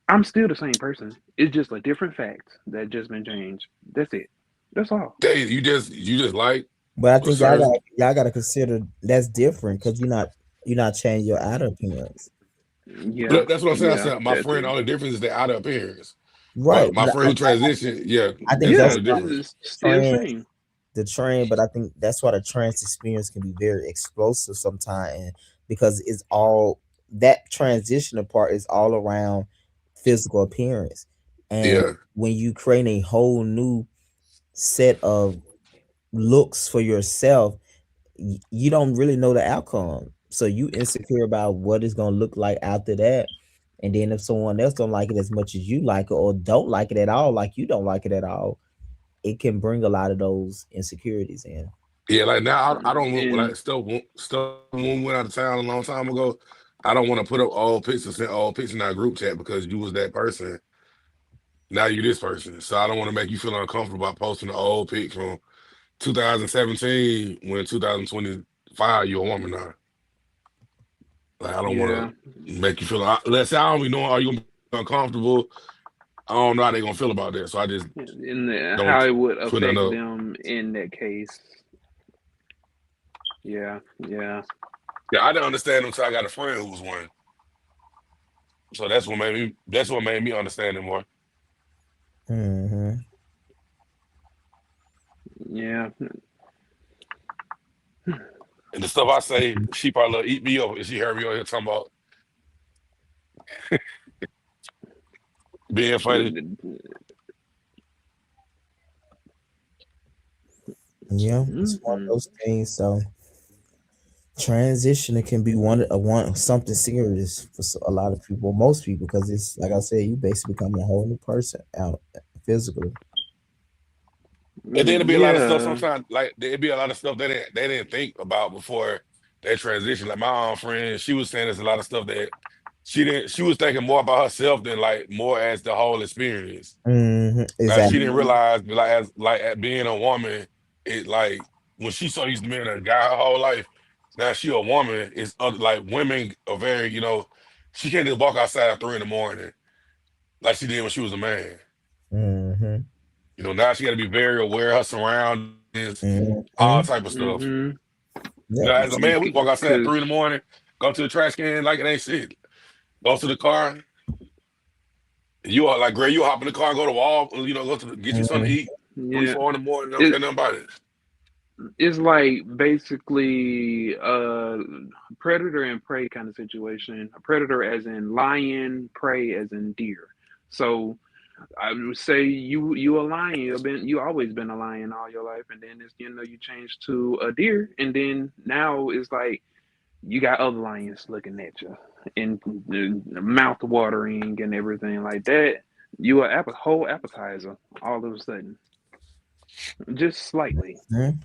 I'm still the same person. It's just a different fact that just been changed. That's it. That's all. They you just like But I a think certain. y'all gotta consider that's different because you're not changing your outer appearance. Yeah, That's what I'm saying. I yeah, said my that friend, the too. only difference is the outer appearance. Right. But my But friend who transitioned, yeah, I think that's the Yeah, that's only why difference. it's still the trans same. the train, but I think that's why the trans experience can be very explosive sometimes, and because it's all that transitional part is all around physical appearance, and Yeah. when you create a whole new set of looks for yourself, you don't really know the outcome. So you insecure about what it's gonna look like after that. And then if someone else don't like it as much as you like it, or don't like it at all, like you don't like it at all, it can bring a lot of those insecurities in. Yeah, like now I don't want And like stuff when we went out of town a long time ago. I don't want to put up old pictures, send old pictures in our group chat because you was that person. Now you this person. So I don't want to make you feel uncomfortable by posting an old pic from 2017 when 2025 you're a woman now. Like I don't want yeah, to make you feel. Let's say I don't be knowing are you gonna be uncomfortable. I don't know how they gonna feel about that. So I just and how don't it would put nothing affect up. them in that case. Yeah, yeah, Yeah, I didn't understand them until I got a friend who was one. So that's what made me understand it more. Mm-hmm. yeah. And the stuff I say, she probably eat me up if she heard me on here talking about being funny. Yeah, it's one of Mhm. those things. So transition, it can be one something serious for a lot of people, most people, because it's like I said, you basically becoming a whole new person out physically. And then it'd be a lot of stuff Yeah. sometimes, like there'd be a lot of stuff they didn't think about before that transition. Like my friend, she was saying there's a lot of stuff that she was thinking more about herself than like more as the whole experience. Mm-hmm. Like she Exactly. didn't Mhm. realize like as being a woman, it like when she so used to being a guy her whole life, now she a woman, it's like women are very, she can't just walk outside at 3 in the morning like she did when she was a man. Mm-hmm. Now she got to be very aware of her surroundings, all Mm-hmm. type of stuff. Mhm. Yep. As a man, we walk outside at Cause 3 in the morning, go to the trash can like it ain't shit. Go to the car. You are like, Gray, you hop in the car, go to Wall, go get you something to Mm-hmm. eat. Three, yeah, 4 in the morning, don't it care nothing about it. it's like basically predator and prey kind of situation. A predator as in lion, prey as in deer. So I would say you a lion. You always been a lion all your life, and then it's you change to a deer, and then now it's like you got other lions looking at you and mouth watering and everything like that. You a whole appetizer all of a sudden, just slightly, Mm-hmm.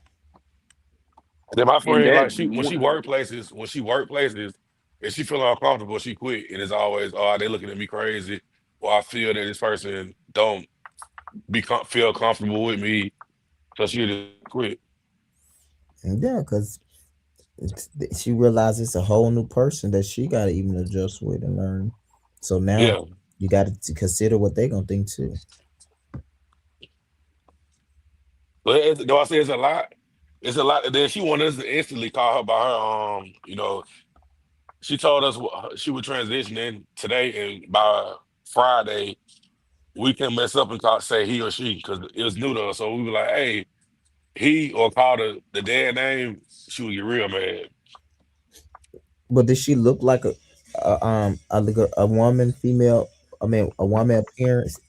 And then my and friend, that like when she work places, if she feel uncomfortable, she quit. And it's always, oh, they looking at me crazy. Or I feel that this person don't feel comfortable with me. So she just quit. Yeah, because she realizes it's a whole new person that she got to even adjust with and learn. So now Yeah. you got to consider what they gonna think too. But though I say it's a lot, And then she wanted us to instantly call her by her, she told us she would transition in today, and by Friday, we can mess up and say he or she because it was new to us. So we were like, hey, he or call the dad name, she would get real mad. But does she look like a woman, female? I mean, a woman appearance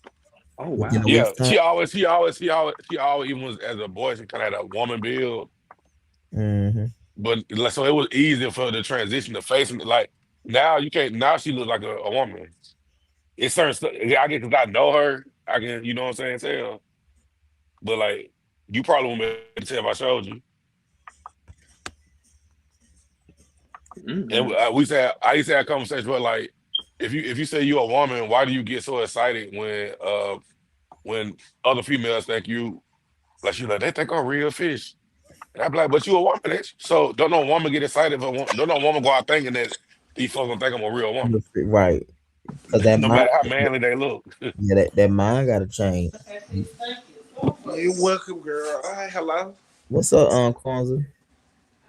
oh within a wow. Yeah, week's time? she always, even was as a boy, she kind of had a woman build, Mm-hmm. but like, so it was easier for the transition to facing like now you can't now she looks like a woman. It's certain stuff. I guess because I know her, I can you know what I'm saying tell. But like you probably won't be able to tell if I showed you. And Hmm. I used to have conversations where like if you say you're a woman, why do you get so excited when other females think you like you like they think I'm real fish? And I'm like, but you a woman, ain't you? So don't no woman get excited if don't no woman go out thinking that these folks gonna think I'm a real woman, Right, because that no mind, matter how manly they look. yeah, that mind got to change. You're welcome, girl. Hi, hello. What's up, Kwanzaa?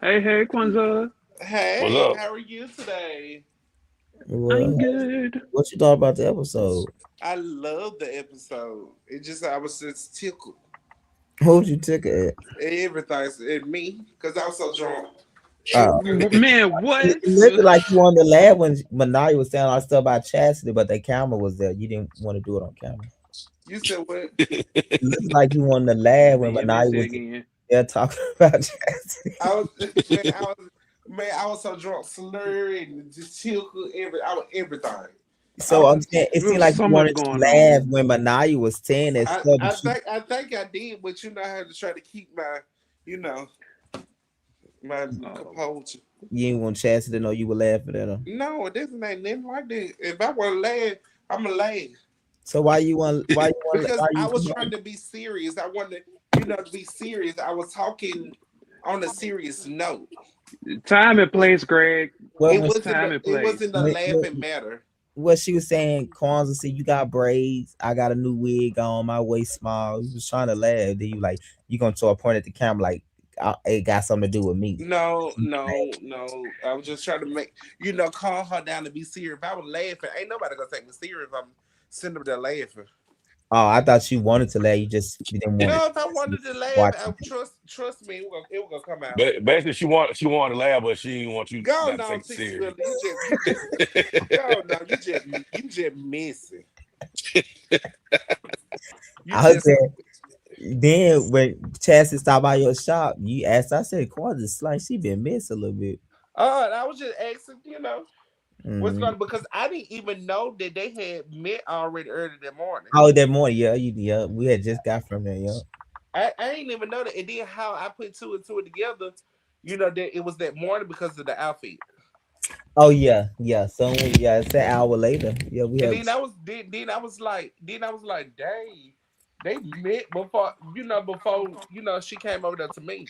Hey, hey, Kwanzaa. What's Hey, up? how are you today? I'm What? good. What you thought about the episode? I love the episode. I was just tickled. Who'd you take it Everything and me, because I was so drunk. at? Man, It what? looked like you wanted to laugh when Ma'Niyia was saying all that stuff about Chassidy, but the camera was there. You didn't want to do it on camera. You said what? Looks like you wanted to laugh when Being Ma'Niyah messy was again. there talking about Chastity. I was man, I was so drunk, slurring, and just chill, I was everything. I So was I'm saying it There seemed was like so you much wanted to going laugh on. when Ma'Niyah was saying that stuff, but I think I did, but you know I had to try to keep my, you know, my Oh, composure. you didn't want Chastity to know you were laughing at her. No, this ain't nothing like that. If I want to laugh, I'ma laugh So because why I you was trying to be serious. I wanted, to be serious. I was talking on a serious note. time and place, Greg. what It when wasn't Time the, and it place. wasn't the laughing matter. what she was saying, Kwanzaa said you got braids, I got a new wig on, my waist small. You was trying to laugh. Then you like you gonna throw a point at the camera like it got something to do with me. No, no, no. I was just trying to make, calm her down to be serious. If I was laughing, ain't nobody gonna take me serious if I'm sitting up there laughing. Oh, I thought you wanted to laugh. You just didn't want No, it if I wanted to laugh, watching. trust me, it was gonna come out. But basically, she wanted to laugh, but she didn't want you Go not to now, take it Tissy serious. Willie. You just go now. You just missing. You I just said then when Chassis stopped by your shop, you asked. I said, "Kwanzaa, like she been missing a little bit." I was just asking, what's Mm. going because I didn't even know that they had met already early that morning. Oh, that morning, yeah, we had just got from there, yeah. I didn't even know that. And then how I put two and two together, that it was that morning because of the outfit. Oh yeah. So yeah, it's an hour later. Yeah, we And have. then I was like, dang, they met before she came over there to me.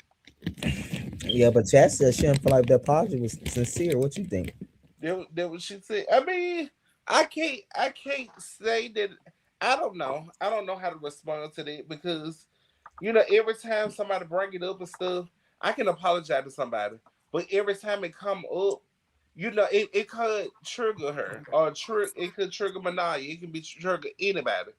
Yeah, but Chad said she didn't feel like that apology was sincere. What you think? That was she said. I mean, I can't say that. I don't know how to respond to that because every time somebody bring it up and stuff, I can apologize to somebody, but every time it come up, it could trigger her or it could trigger Ma'Niyah. It can be trigger anybody.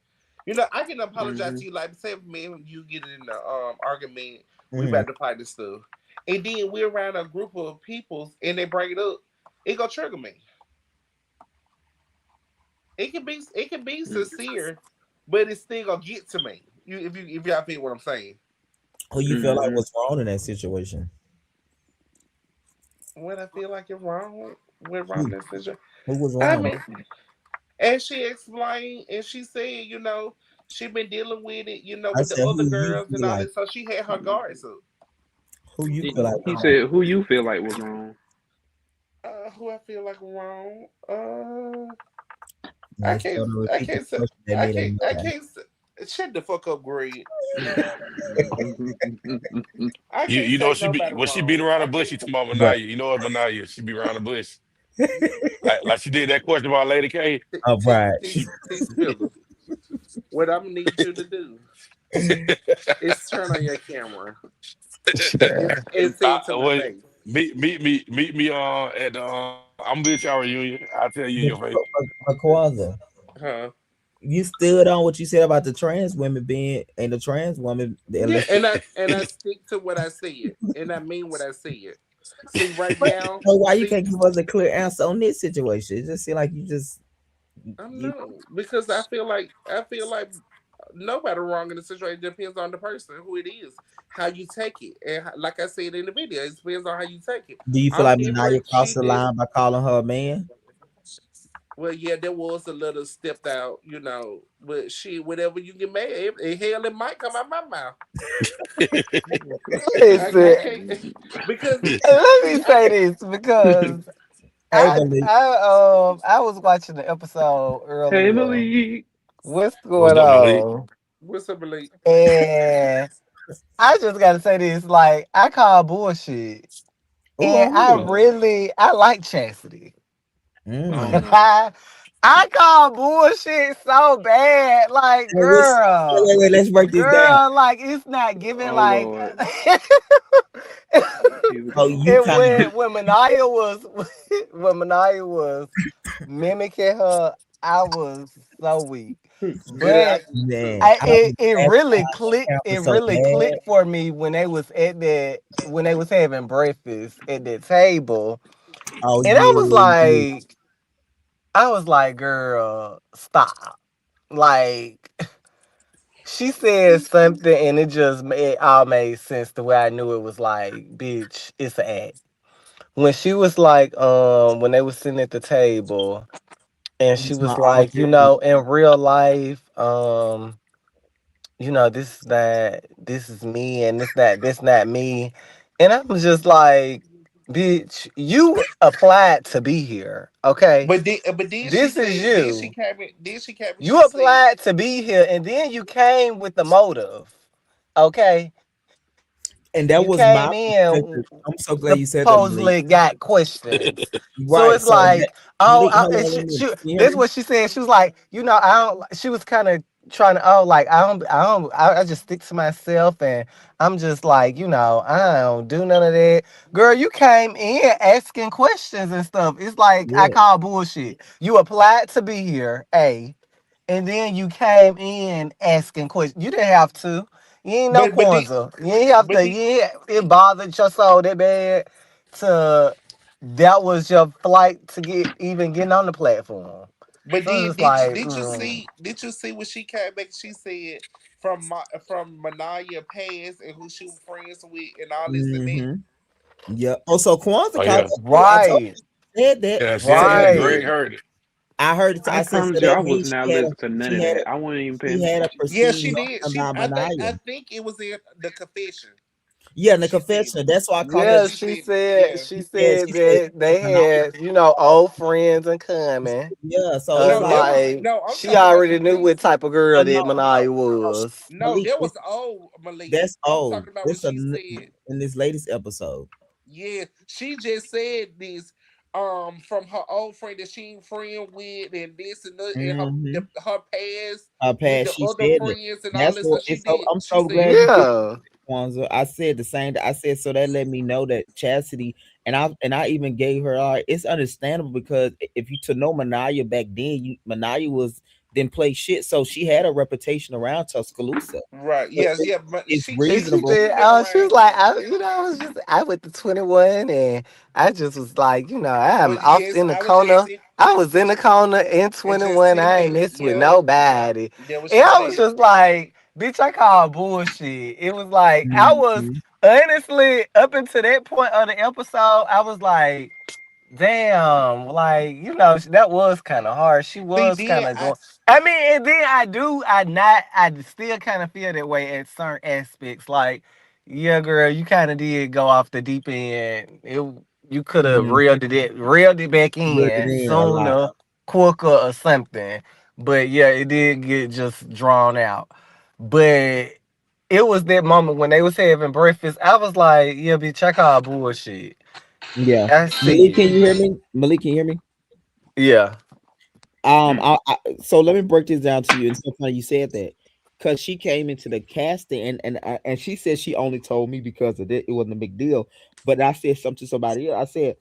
I can apologize Hmm. to you like say me when you get in the argument, we Hmm. about to fight this stuff, and then we're around a group of people and they bring it up, it gonna trigger me. It can be sincere, but it's still gonna get to me. If y'all feel what I'm saying. Who you feel like Hmm. was wrong in that situation? When I feel like it's wrong, with wrong Who, decision. who was I wrong? mean, as she explained, and she said, she been dealing with it, I with the said, other who you girls and feel all like? this, so she had her guards up. Who you feel like He was wrong? said, "Who you feel like was wrong?" Who I feel like wrong? I Next, can't, to I repeat the can't say, question that I made can't, them I mad. can't. Shut the fuck up, Greg. I You can't you know say she be nobody when she beat wrong. around the I bush, can't. she talking about But Ma'Niyah. You know what Ma'Niyah? She be around the bush. Like she did that question about Lady K. right. Spiller. What I'm gonna need you to do is turn on your camera and say it to my Wait, face. meet me at the I'm gonna be at y'all reunion. I'll tell you in your face. But Kwanzaa, Huh? you stood on what you said about the trans women being and the trans woman. Yeah, and I stick to what I said, and I mean what I said. See, right now, So why you see, can't give us a clear answer on this situation? It just seems like you just I you know because I feel like nobody wrong in the situation. It depends on the person, who it is, how you take it, and like I said in the video, it depends on how you take it. do you feel I'm like Ma'Niyah different. crossed She the did. line by calling her a man? Well, yeah, there was a little stepped out, but she, whatever you get mad, hell, it might come out my mouth. I Listen, can't because let see, me say this because Hey, I believe. I was watching the episode Hey, earlier. Malik. What's What's going up, Malik? on? what's up, Malik? And I just gotta say this, like I call bullshit. Oh, And on I who? Oh, really I like Chastity. oh Mm. no. I call bullshit so bad. Like, Hey, wait, let's break this down. like it's not giving Oh like Lord. Here we So go. you and kind of when Ma'Niyah was when Ma'Niyah was mimicking her, I was so weak. Yeah, I But did too. man, I was it laughing really on clicked. camera It so really bad. clicked for me when they was having breakfast at that table, Oh and yeah. I was like, girl, stop. Like, she said something and it all made sense the way I knew it was like, bitch, it's an act. When she was like, when they was sitting at the table and You she talking was about all like, three? in real life, this is me and this not me. And I'm just like, bitch, you applied to be here. Okay. But then she This is said, you. then she came and You she said, applied to be here and then you came with the motive. Okay. And You that was came my in perspective. I'm so glad you said that, Malik. supposedly got questions. So Right. it's So that, like, oh, Malik, hold and on, let me. Can you hear this me? what she said. She was like, I don't. She was kind of trying to, oh, like I just stick to myself, and I'm just like, I don't do none of that. Girl, you came in asking questions and stuff. It's like I Yeah. call bullshit. You applied to be here, and then you came in asking questions. You didn't have to. You ain't no but the Kwanzaa. You ain't have but to. the It bothered your soul that bad to that was your flight to getting on the platform. but So it's did just did you, like, did you see did you see when she came back? She said from Ma'Niyia past and who she was friends with and all this and that. Mm-hmm. Yeah. Oh, so Kwanzaa Oh caught yeah, up too. I told right, you she said that. yeah, So yeah. that right, Greg heard it. I heard it. I I said, so promise you, I that was means not listening to none of that. I wasn't even paying she had a attention. Yeah, perceived she did. notion She about I Mania. think it was in the confession Yeah, in when the she said confession. it. That's why I caught Yeah, up. yeah. she She said said yeah. she She said said that they Mania. had old friends in common. Yeah. So So it's it's No, like that was like no. I'm she talking about already some knew what recent. type of girl oh that no, Manaya was. No, Malik. that was old Malik. That's I'm old. talking about when This a, she said, in this latest episode. yeah, she just said this from her old friend that she ain't friend with and this and that and Mm-hmm. her past Her with past, the she other said it. friends and all That's this what stuff she it's so did. I'm She so said glad it. you did Yeah. Kwanzaa. I said the same. I said so that let me know that Chastity and I even gave her it's understandable because if you to know Manaya back then, Manaya was didn't play shit, so she had a reputation around Tuscaloosa. Right. So Yes, yeah, but it's And she reasonable. said, she been oh, she was around. like, I went to 21 and I just was like, I'm But off yes, in the I was just corner. I was in the corner in in just 21. 10 I ain't minutes. messed with Yeah. nobody. That what And she I was said. just like, bitch, I call bullshit. It was like, I was Mhm. honestly, up until that point of the episode, I was like, damn, like, that was kind of hard. She See, was kind then of I going. I mean, and then I still kind of feel that way at certain aspects. Like, yeah, girl, you kind of did go off the deep end. You could have Mhm. reeled it back Reeled it in in a lot. sooner, quicker, or something. But yeah, it did get just drawn out. But it was that moment when they was having breakfast. I was like, yeah, bitch, I call bullshit. Yeah. I Malik, see can it. you hear me? Malik, can you hear me? Yeah. So let me break this down to you. It's so funny you said that because she came into the casting and she said she only told me because of it. It wasn't a big deal. But I said something to somebody else. I said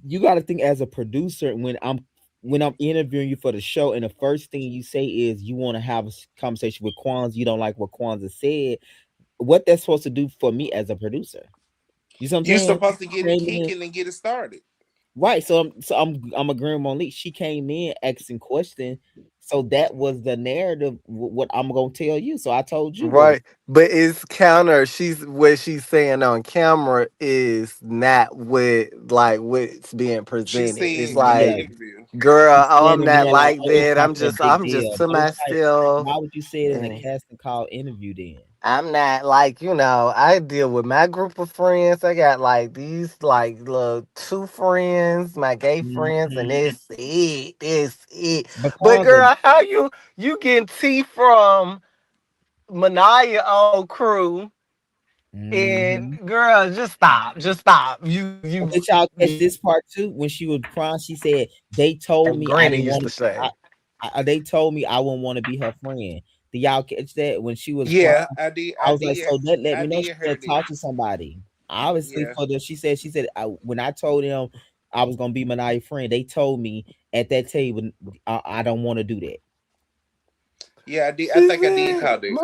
you got to think as a producer when I'm interviewing you for the show, and the first thing you say is you want to have a conversation with Kwanzaa. You don't like what Kwanzaa said. What that's supposed to do for me as a producer? You see what I'm you saying? supposed to get it Came in, kicking and get it started. right. So I'm agreeing with Monique. She came in asking questions. So that was the narrative. What I'm gonna tell you. So I told you what. Right. But it's counter. What she's saying on camera is not what's being She presented. It's said in the Yeah, like, interview. girl, she's oh, saying I'm in not there like, like oh, it's that. not I'm that just big I'm just deal. to But it's like, myself. why would you say it in a And casting call interview then? I'm not like, I deal with my group of friends. I got like these like little two friends, my gay friends, and Mhm. that's it. That's it. But But Kwanzaa, girl, how you getting tea from Mania old crew? And mhm. girl, just stop. Just stop. You But did y'all catch this part too? When she was crying, she said they told and me I Granny didn't used want to to. say. They told me I wouldn't want to be her friend. Did y'all catch that when she was crying? Yeah, I did. I I was like, did. so that let I me know she did said hear that. talk to somebody. Obviously, Yeah, for the she said when I told them I was gonna be Mania friend, they told me at that table I don't want to do that. yeah. I did. I She think I did said, call that.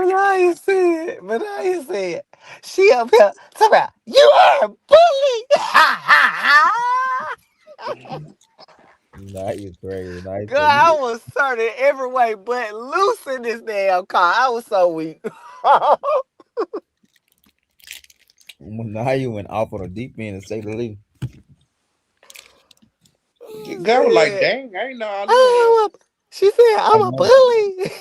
Mania said, she up here talking about, you are a bully. Now you crazy. Now you Girl, say I you. was turning every way but loose in this damn car. I was so weak. Now you went off on a deep end to say the least. Girl was like, Said, dang, I ain't know all this hell. "Oh, she said, I I'm a know. bully.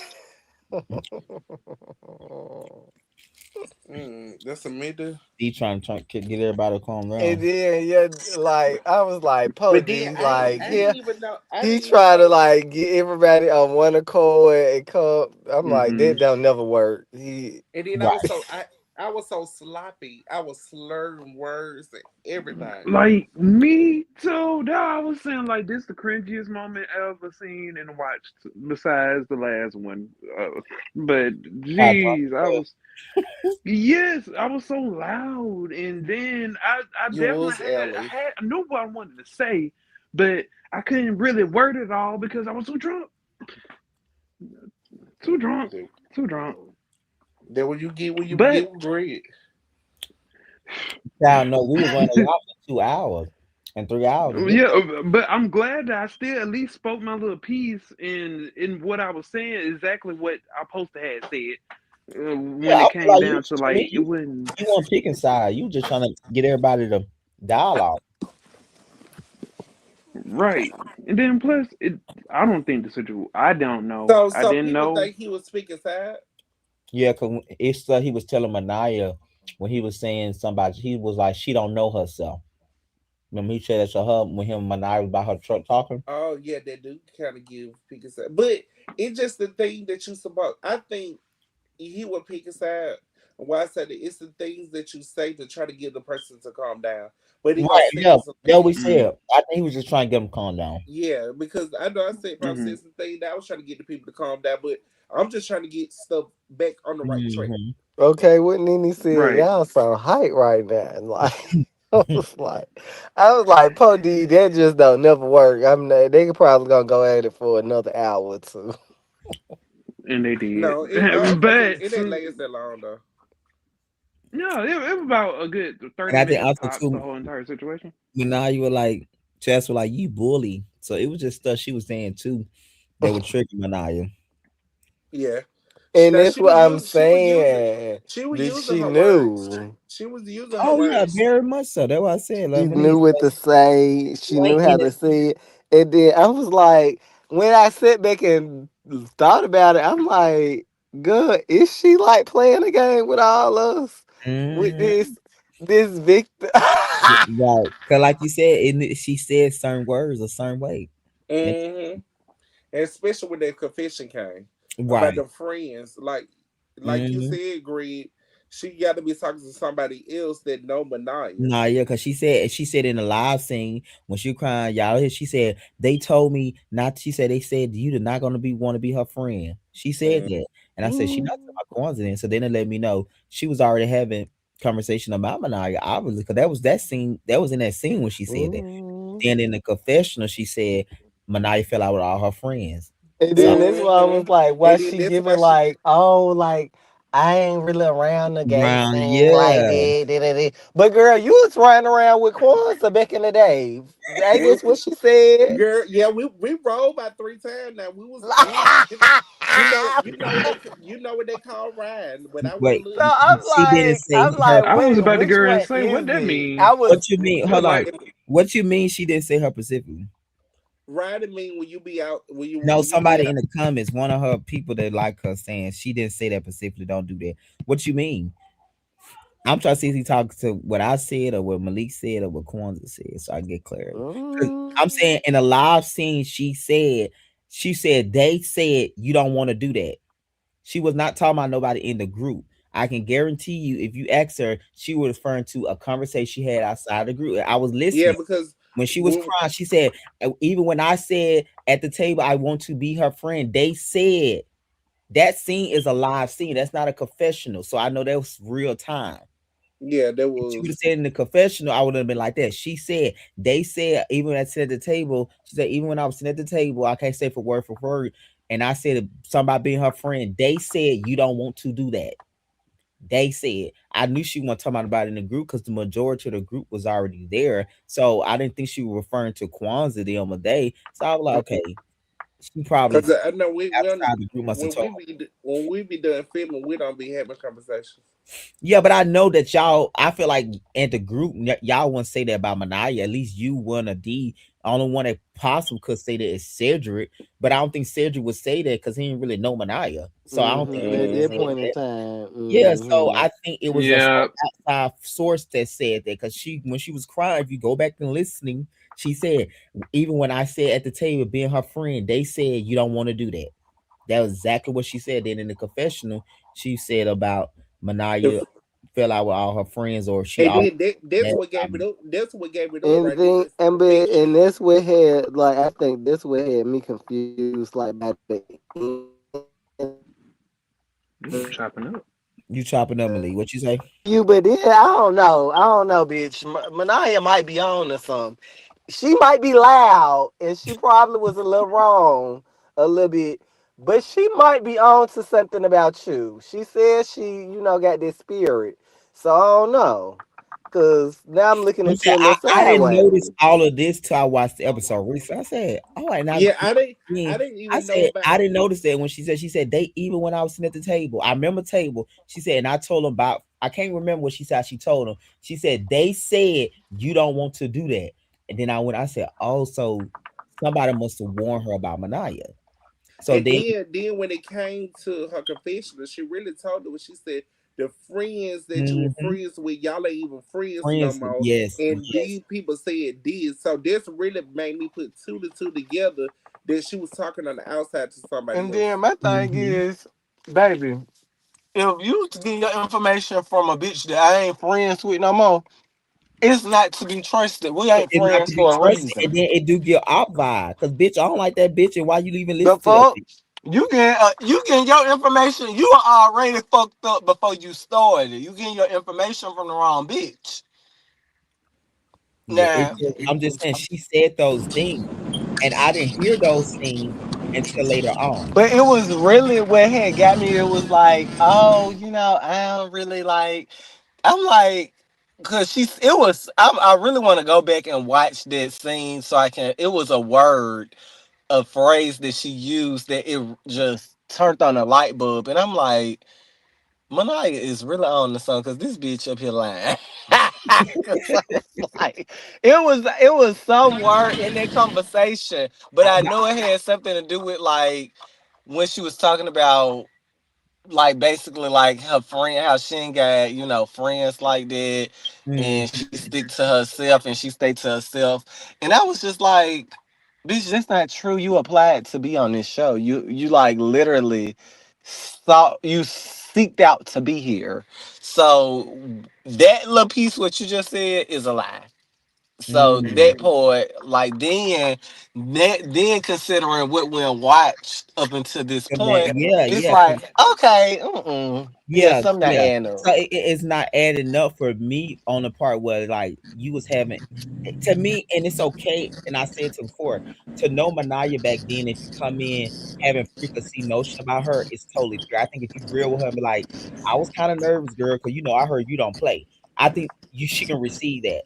That's a middle. He trying to get everybody to calm And down. then yeah, like I was like, po But then D, like I didn't here even know. I he didn't even tried to know. like get everybody on one accord and come. I'm like, Mm-hmm. that don't never work. He And then Right. I was so sloppy. I was slurring words and everything. Like me too. That I was saying like this the cringiest moment I ever seen and watched besides the last one. But I thought geez, I was yes, I was so loud, and then I You definitely was Ellie. I knew what I wanted to say, but I couldn't really word it all because I was too drunk, too drunk, That too drunk. what you get when you But get with Greg. y'all know we was running y'all for 2 hours and 3 hours to get yeah, but I'm glad that I still at least spoke my little piece in what I was saying exactly what I supposed to have said yeah. when I it feel came like you down to to me like it wasn't you weren't picking side. You just trying to get everybody to dialogue. right. And then plus it I don't think the situation I don't know. So I so didn't people know. think he was speaking side. Yeah, cause it's he was telling Ma'Niyia when he was saying somebody he was like she don't know herself. Remember he said that to her when him and Ma'Niyia was by her truck talking. Oh yeah, that do kind of give speaking side, but it's just the thing that you supposed. I think he would pick a side. Why I said that it's the things that you say to try to get the person to calm down. But he was Right, yeah. saying some Yeah, we things. Mm, said. I think he was just trying to get him calm down. Yeah, because I know I said probably mm-hmm. said some things that I was trying to get the people to calm down, but I'm just trying to get stuff back on the right track. Hmm. okay, what Nene said, Right. y'all so hype right now. And like I was like, po D, that just don't never work. I'm not, they could probably gonna go at it for another hour or two. And they did. No, I don't think But it didn't last that long though. no, it was about a good And 30 I think minutes also tops, the too, whole entire situation. Ma'Niyia were like, Chess were like, you bully. So it was just stuff she was saying too that would trigger Ma'Niyia. Yeah, And now that's what I'm saying. she was That using she her words. knew. She was using her Oh yeah, words. very much so. That's why I said She like when he knew what said to say. She you ain't knew how in to it. say it. And then I was like, when I sat back and thought about it, I'm like, good, is she like playing a game with all us? With Mhm. this victim? Right. Cause like you said, she said certain words a certain way. And Hmm. And especially when that confession came about right. the friends, like you Mhm. said, Greg, she got to be talking to somebody else that know Mania. Nah, yeah, cause she said in the live scene when she crying, y'all she said they told me not. She said they said you are not gonna be want to be her friend. She said Mm. that, and I said she not talking Ooh. about coincidence. So then it let me know she was already having conversation about Mania, obviously, cause that was that scene. That was in that scene when she said that. Ooh. Then in the confessional, she said Mania fell out with all her friends. And So then that's why I Hmm. was like, why And then she that's why giving she, like, oh, like I ain't really around the gay Brown, scene like yeah. that. Da, da, da. But girl, you was running around with Kwanzaa back in the day. Ain't we, this what she said? girl, yeah, we rolled about 3 times now. You know what they call riding. When I Wait, roll up, So I'm she didn't like, say her. I was wait, about to which go and one say what is that it? mean. I What was you mean? cause Hold on. like What you mean? She didn't say her specifically. riding mean when you be out No, when you be somebody out. in the comments, one of her people that like her saying she didn't say that specifically. Don't do that. What you mean? I'm trying to see if he talks to what I said or what Malik said or what Kwanzaa said, so I get clarity. Because I'm mm, saying in a live scene, she said they said you don't want to do that. She was not talking about nobody in the group. I can guarantee you, if you ask her, she was referring to a conversation she had outside the group. I was Yeah, listening. because When she was when crying, she said, even when I said at the table, I want to be her friend, they said that scene is a live scene. That's not a confessional. So I know that was real time. yeah, there If she would was. have said in the confessional, I would have been like that. She said, they said, even when I sat at the table, she said, even when I was sitting at the table, I can't say for word, and I said somebody being her friend, they said you don't want to do that. They said I knew she wasn't talking about it in the group because the majority of the group was already there. So I didn't think she was referring to Kwanzaa the other day. So I was like, okay, she probably Cause I know we don't, outside the group must have told. when we be doing filming, we don't be having conversations. Yeah, but I know that y'all. I feel like in the group, y'all wouldn't say that about Ma'Niyia. At least you, one of D, only one that possible could say that is Cedric. But I don't think Cedric would say that because he didn't really know Ma'Niyia. So I don't think he At would that say Mm-hmm. point in that. time. Yeah, so I think it was a Yeah. outside source that said that because when she was crying, if you go back and listening, she said even when I said at the table being her friend, they said you don't want to do that. That was exactly what she said. Then in the confessional, she said about Ma'Niyia fell out with all her friends, or she And always then that's mad what about gave it me. up. That's what gave it up And right there. then This and confession. that's what had like I think that's what had me confused like by the end Chopping up. You chopping up, Malik. What you say? you, but then I don't know, bitch. Manaya might be on or something. She might be loud, and she probably was a little wrong, a little bit, but she might be on to something about you. She says she got this spirit, so I don't know, cause now I'm looking I'm at you saying a little I didn't notice sideways. all of this till I watched the episode recently. I said, "Oh, and I Yeah, I again." didn't I even know said about. I didn't notice that when she said they even when I was sitting at the table. I remember table. She said, and I told them about. I can't remember what she said. She told them. She said they said you don't want to do that, and then I went. I said, "Oh, so somebody must have warned her about Ma'Niyia." So And then, then when it came to her confession, she really told her what she said. The friends that you were mhm, friends with, y'all ain't even friends no friends, more. yes, And yes, these people said this. So this really made me put two to two together that she was talking on the outside to somebody And else. then my thing hmm is, baby, if you get your information from a bitch that I ain't friends with no more, it's not to be trusted. We ain't it's not friends to be for a trusted, and reason. then it do get out vibe because bitch, I don't like that bitch, and why you even The listen to that fuck? bitch? You get your information. You are already fucked up before you started. You getting your information from the wrong bitch. Yeah, it Now, just I'm just saying she said those things, and I didn't hear those things until later on. but it was really what had got me. It was like, oh, I don't really like. I'm like, cause it was. I really want to go back and watch that scene so I can. It was a word, a phrase that she used that it just turned on a light bulb, and I'm like, Manaya is really on the song because this bitch up here lying. 'Cause I was like, it was some word in that conversation, but I know it had something to do with like when she was talking about like basically like her friend, how she ain't got friends like that, and Mhm. she stick to herself and she stay to herself, and I was just like, bitch, that's not true. You applied to be on this show. You like literally you seeked out to be here. So that little piece what you just said is a lie. So Mm. that part, like then considering what we watched up until this And that, point, yeah, it's yeah, like okay, yeah, yeah, something not yeah. adding up. So it's not adding up for me on the part where like you was having to me, and it's okay. And I said to before to know Manaya back then, if you come in having frequency notion about her, it's totally fair. I think if you real with her and be like, I was kind of nervous, girl, because I heard you don't play. I think she can receive that.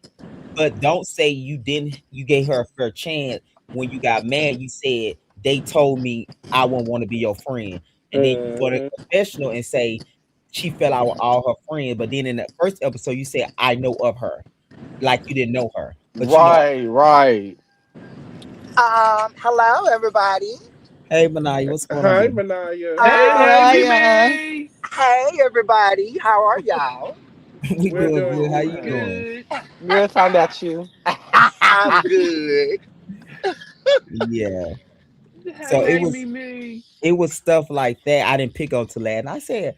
But don't say you didn't you gave her a fair chance when you got mad. You said they told me I wouldn't want to be your friend. And then you go to Mm-hmm. confessional and say she fell out with all her friends. But then in the first episode, you said I know of her. Like you didn't know her. But Right, right. Hello, everybody. hey Manaya, what's going on, Hi, baby? Manaya. Hey, Um, hey, Mariah, Mimi. hey, everybody. How are y'all? We We're doing doing good. How We you good. doing? good. girl, talking about you. I'm good. Yeah. Hey, So it hey, was Mimi. stuff like that I didn't pick up to that. And I said,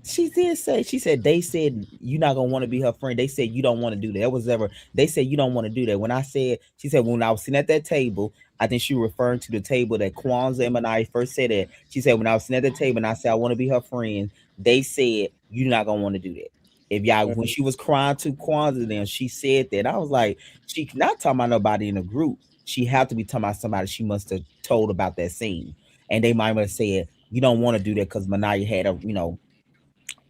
she did say, she said they said you're not gonna want to be her friend. They said you don't want to do that. That was ever they said you don't want to do that. When I said, she said when I was sitting at that table, I think she was referring to the table that Kwanzaa and I first said that. She said when I was sitting at the table and I said I want to be her friend, they said you're not gonna want to do that. If y'all when she was crying to Kwanzaa, then she said that. I was like, she not talking about nobody in the group. She had to be talking about somebody she must have told about that scene. And they might have said, you don't want to do that because Manaya had a,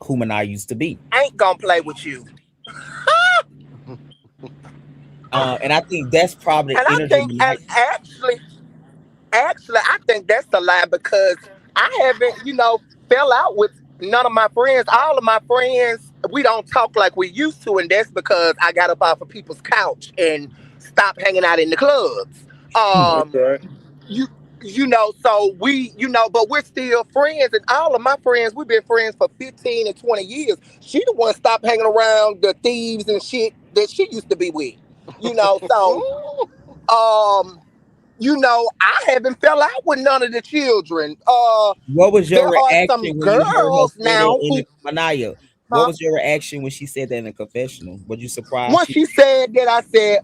who Ma'Niyia used to be. Ain't gonna play with you. And I think that's probably And the I energy think, and Ma'Niyia. actually, I think that's the lie because I haven't, fell out with none of my friends. All of my friends, we don't talk like we used to, and that's because I got up off of people's couch and stopped hanging out in the clubs. Um, Okay. you, so we, but we're still friends, and all of my friends, we've been friends for 15 and 20 years. She the one stopped hanging around the thieves and shit that she used to be with, so um I haven't fell out with none of the children. What was There your are some reaction when you heard her girls say that now in who, the Ma'Niyia? What huh? was your reaction when she said that in the confessional? Were you surprised? Once she said that, I said,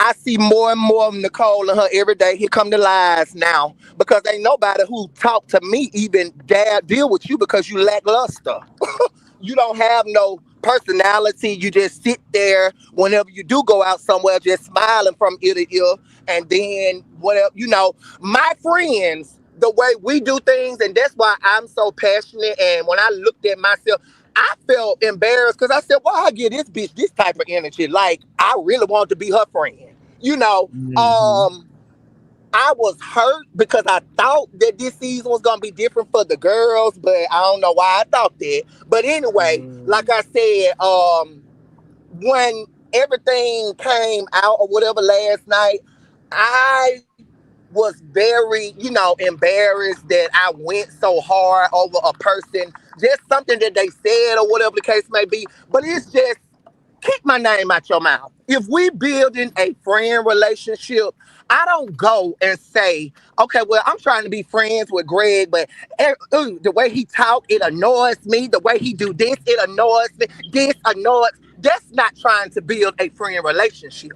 I see more and more of Nicole and her every day. Here come the lies now, because ain't nobody who talked to me even dare deal with you because you lackluster. You don't have no personality. You just sit there whenever you do go out somewhere, just smiling from ear to ear. And then whatever, my friends, the way we do things, and that's why I'm so passionate. And when I looked at myself, I felt embarrassed because I said, "Why I give this bitch this type of energy? Like I really want to be her friend." You know, Mm-hmm. um, I was hurt because I thought that this season was gonna be different for the girls, but I don't know why I thought that. But anyway, like I said, when everything came out or whatever last night, I was very, embarrassed that I went so hard over a person, just something that they said or whatever the case may be. But it's just keep my name out your mouth. If we building a friend relationship, I don't go and say, okay, well, I'm trying to be friends with Greg, but the way he talk, it annoys me. The way he do this, it annoys me. This annoys. That's not trying to build a friend relationship.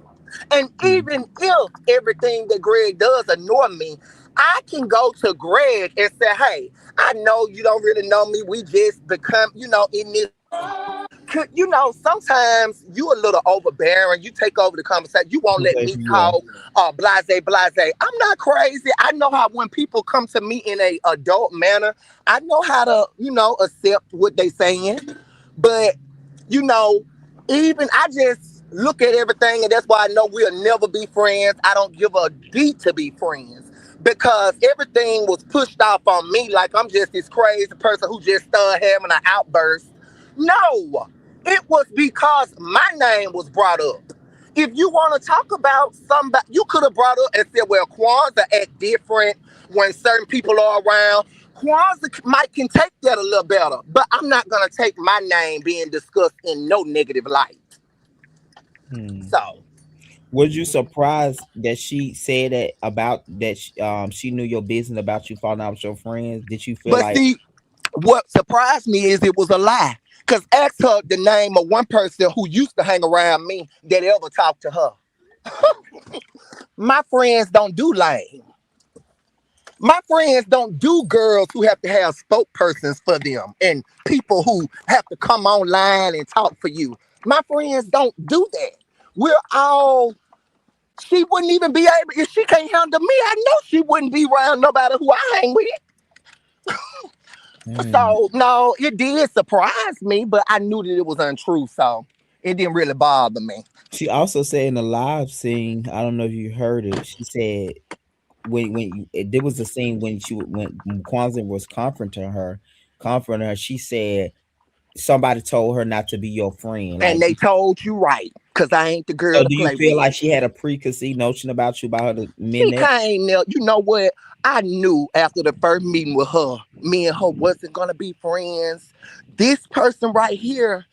And even if everything that Greg does annoy me, I can go to Greg and say, hey, I know you don't really know me. We just become, in this sometimes you a little overbearing. You take over the conversation. You won't let me Yeah. talk. Blase, blase. I'm not crazy. I know how when people come to me in a adult manner, I know how to, accept what they saying. But you know, even I just look at everything, and that's why I know we'll never be friends. I don't give a D to be friends because everything was pushed off on me like I'm just this crazy person who just started having an outburst. No, it was because my name was brought up. If you want to talk about somebody, you could have brought up and said, well, Kwanzaa act different when certain people are around. Kwanzaa might can take that a little better, but I'm not going to take my name being discussed in no negative light. Hmm. So, Was you surprised that she said that about that? She knew your business about you falling out with your friends. Did you feel but like see, what surprised me is it was a lie. Because ask her the name of one person who used to hang around me that ever talked to her. My friends don't do lame. My friends don't do girls who have to have spokespersons for them and people who have to come online and talk for you. My friends don't do that. We're all, she wouldn't even be able, if she can't handle me, I know she wouldn't be around nobody who I hang with. hmm. So, no, it did surprise me, but I knew that it was untrue. So, it didn't really bother me. She also said in the live scene, I don't know if you heard it. She said there was a scene when when Kwanzaa was confronting her. She said somebody told her not to be your friend. And Like, they told you right, because I ain't the girl so to do you play feel with. like she had a preconceived notion about you about her to men She that? came there. You know what? I knew after the first meeting with her, me and her wasn't gonna be friends. This person right here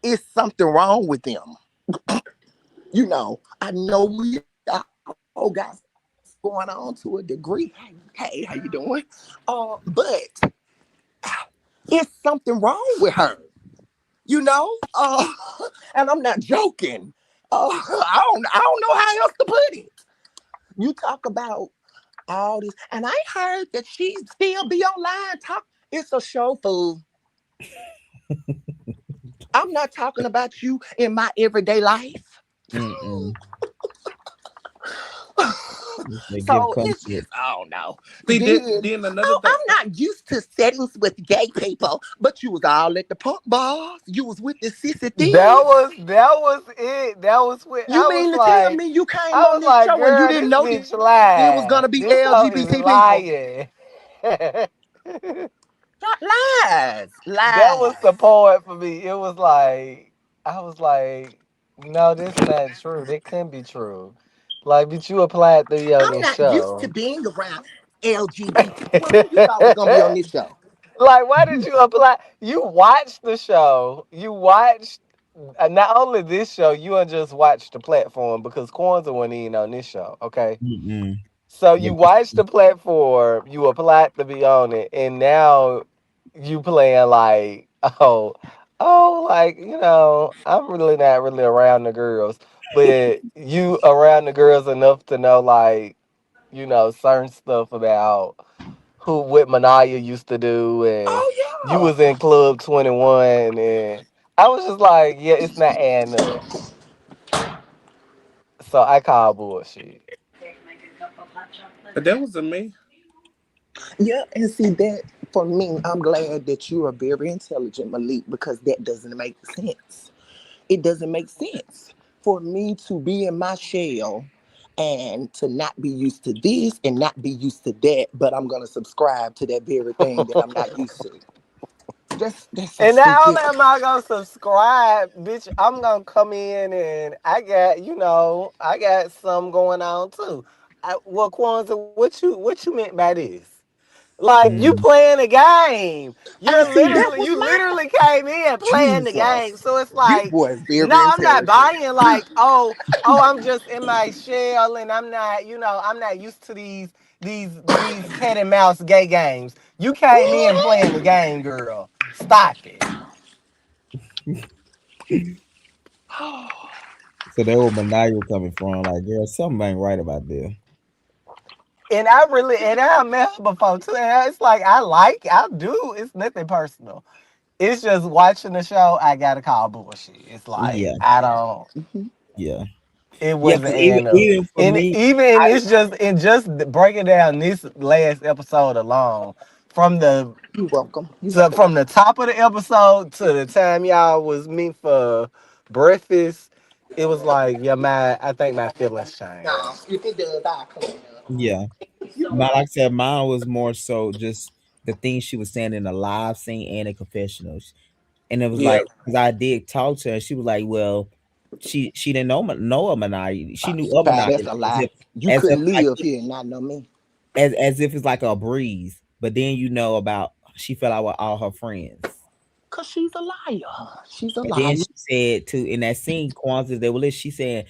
is something wrong with them. I know we all got going on to a degree. Hey, how you doing? But it's something wrong with her. You know, uh, and I'm not joking. I don't know how else to put it. You talk about all this. And I heard that she still be online talk. It's a show, fool. I'm not talking about you in my everyday life. Mm-mm. They give So it's comfort. just, I don't know. See, Then, then another thing. I'm not used to settings with gay people, but you was all at the punk bars. You was with the sissy thieves. that was it. That was what You mean to tell me you came I on was this like, show and you girl, didn't this know bitch it was lying. gonna be This hoe is LGBT people? lying. Lies, That was lies. the part for me. It was like I was like, no, this not true. That couldn't be true. Like, but you applied to be on I'm this not used to show. being around LGBT. Well, who you thought was gonna be on this show? Like, why did you apply? You watched the show. You watched not only this show. You don't just watch the platform because Kwanzaa wasn't even on this show. Okay, Mm-mm. so Yeah, you watched the platform. You applied to be on it, and now you playing like, like I'm really not really around the girls, but you around the girls enough to know like certain stuff about who what Ma'Niyia used to do, and Oh you was yeah. in Club 21, and I was just like, yeah, it's not adding up. So I call bullshit. But that wasn't me. Yeah, and see that for me, I'm glad that you are very intelligent, Malik, because that doesn't make sense. It doesn't make sense for me to be in my shell and to not be used to this and not be used to that, but I'm gonna subscribe to that very thing that I'm not used to. That's so And not stupid. only am I gonna subscribe, bitch, I'm gonna come in and I got some going on too. Well, Kwanzaa, what you meant by this? Like, you mm, playing the game. And see, that was You my literally came in playing the game. Jesus. So it's This like, boy is no, very I'm not intelligent. buying like, I'm just in my shell and I'm not used to these cat and mouse gay games. You came in playing the game, girl. Stop it. so that where Ma'Niyia coming from. Like, girl, something ain't right about this. And I met her before too. And it's like I do. It's nothing personal. It's just watching the show. I gotta call bullshit. It's like Yeah, I don't. yeah, It yeah. wasn't Cause even adding up. even for And me, even I it's just in just breaking down this last episode alone, from the You're welcome. You so have a good from the top of the episode to the time y'all was meet for breakfast, it was like, yeah, I think my feelings no. changed. If it does, I'll clean up. yeah. Like I said, mine was more so just the things she was saying in the live scene and the confessionals. And it was Yeah. like, because I did talk to her, she was like, well, she didn't know of Ma'Niyia. She knew of Child, Ma'Niyia that's a lie. You as if couldn't like live here and not know me. as if it's like a breeze. But then you know about she fell out with all her friends. Cause she's a liar. She's a And then liar. she said too in that scene, Kwanzaa, they were lit. She said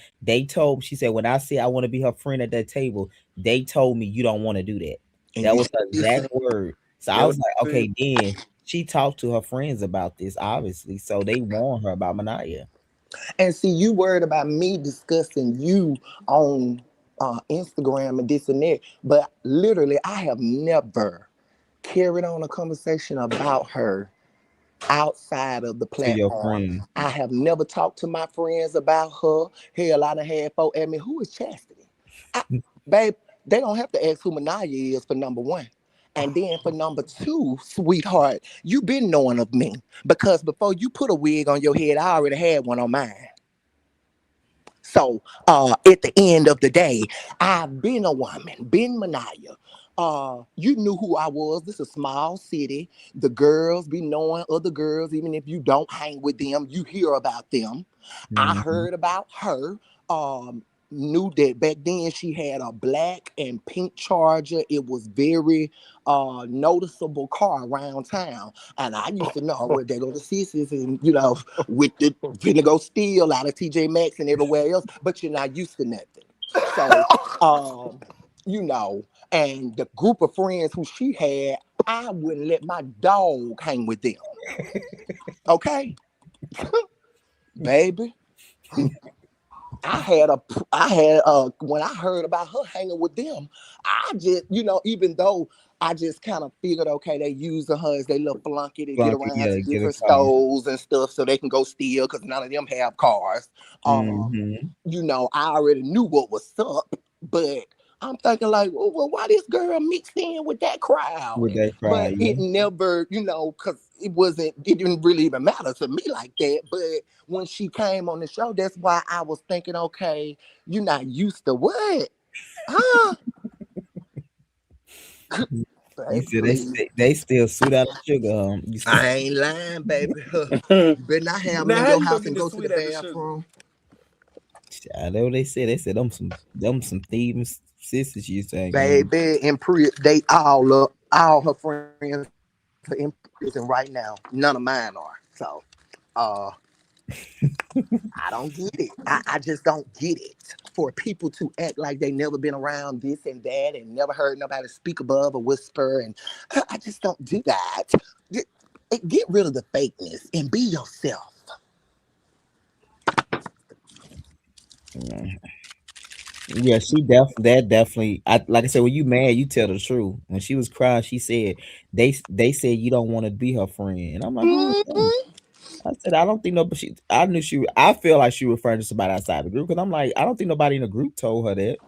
she said, when I said I want to be her friend at that table, they told me you don't want to do that. And That you was still her exact listen. word. So I That was was like, it. okay, then she talked to her friends about this, obviously. So they warned her about Ma'Niyia. And see, you worried about me discussing you on Instagram and this and that. But literally, I have never carried on a conversation about her outside of the To your platform. friend. I have never talked to my friends about her. Hell, I done had folk at me, who is Chastity? I, babe, they don't have to ask who Ma'Niyia is for number one. And then for number two, sweetheart, you been knowing of me. Because before you put a wig on your head, I already had one on mine. So at the end of the day, I've been a woman, been Ma'Niyia. You knew who I was. This is a small city. The girls be knowing other girls, even if you don't hang with them, you hear about them. I Mhm. heard about her. Knew that back then she had a black and pink Charger. It was very noticeable car around town. And I used to know where they go to sisters and, with the finna go steal out of TJ Maxx and everywhere else, but you're not used to nothing. So, um, you know, and the group of friends who she had, I wouldn't let my dog hang with them. Okay? Baby. When I heard about her hanging with them, I just, even though I just kind of figured, okay, they using her as they little flunky to get Flunky, around yeah, to get a different car. stores and stuff so they can go steal because none of them have cars. Hmm. I already knew what was up, but I'm thinking like, well, why this girl mixed in with that crowd? With that But cry, it yeah. never, because it didn't really even matter to me like that. But when she came on the show, that's why I was thinking, okay, you're not used to what? Huh? You Baby, said please. they still suit out of sugar. You said, I ain't lying, baby. You better not have them Now, in how your you gonna house get and the go to the sweet out the sugar? bathroom. I know what they said. They said them some thieving sisters. You saying, Baby, they all her friends are in prison right now. None of mine are. So, uh, I don't get it. I just don't get it. For people to act like they never been around this and that and never heard nobody speak above or whisper, and I just don't do that. Get, get rid of the fakeness and be yourself. yeah, that definitely. I like I said, when you mad, you tell the truth. When she was crying, she said they said you don't want to be her friend, and I'm like, who is them? Mhm. I said I don't think nobody. I knew she. I feel like she referring to somebody outside the group because I'm like I don't think nobody in the group told her that.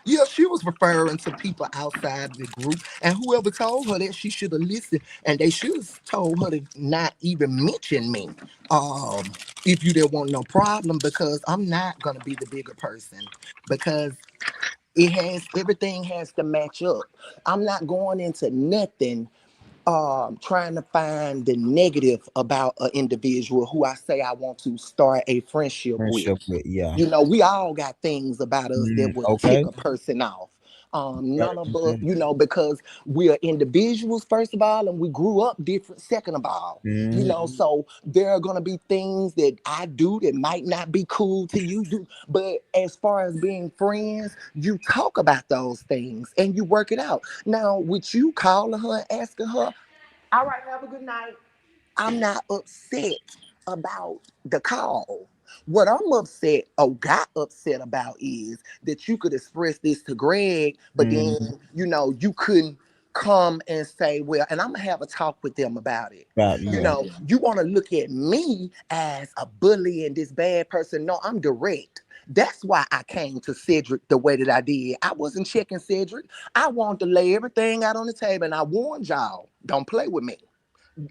Yeah, she was referring to people outside the group, and whoever told her that she should have listened, and they should have told her to not even mention me. Um, if you didn't want no problem, because I'm not gonna be the bigger person, because everything has to match up. I'm not going into nothing trying to find the negative about an individual who I say I want to start a friendship with. Friendship with yeah. We all got things about us that would tick Okay. a person off. None of us, 100%. because we are individuals, first of all, and we grew up different, second of all. So there are going to be things that I do that might not be cool to you. But as far as being friends, you talk about those things and you work it out. Now, with you calling her and asking her, all right, have a good night. I'm not upset about the call. What I'm upset or got upset about is that you could express this to Greg, but then, Mm-hmm. you couldn't come and say, well, and I'm gonna have a talk with them about it. About yeah. You want to look at me as a bully and this bad person. No, I'm direct. That's why I came to Cedric the way that I did. I wasn't checking Cedric. I wanted to lay everything out on the table, and I warned y'all, don't play with me.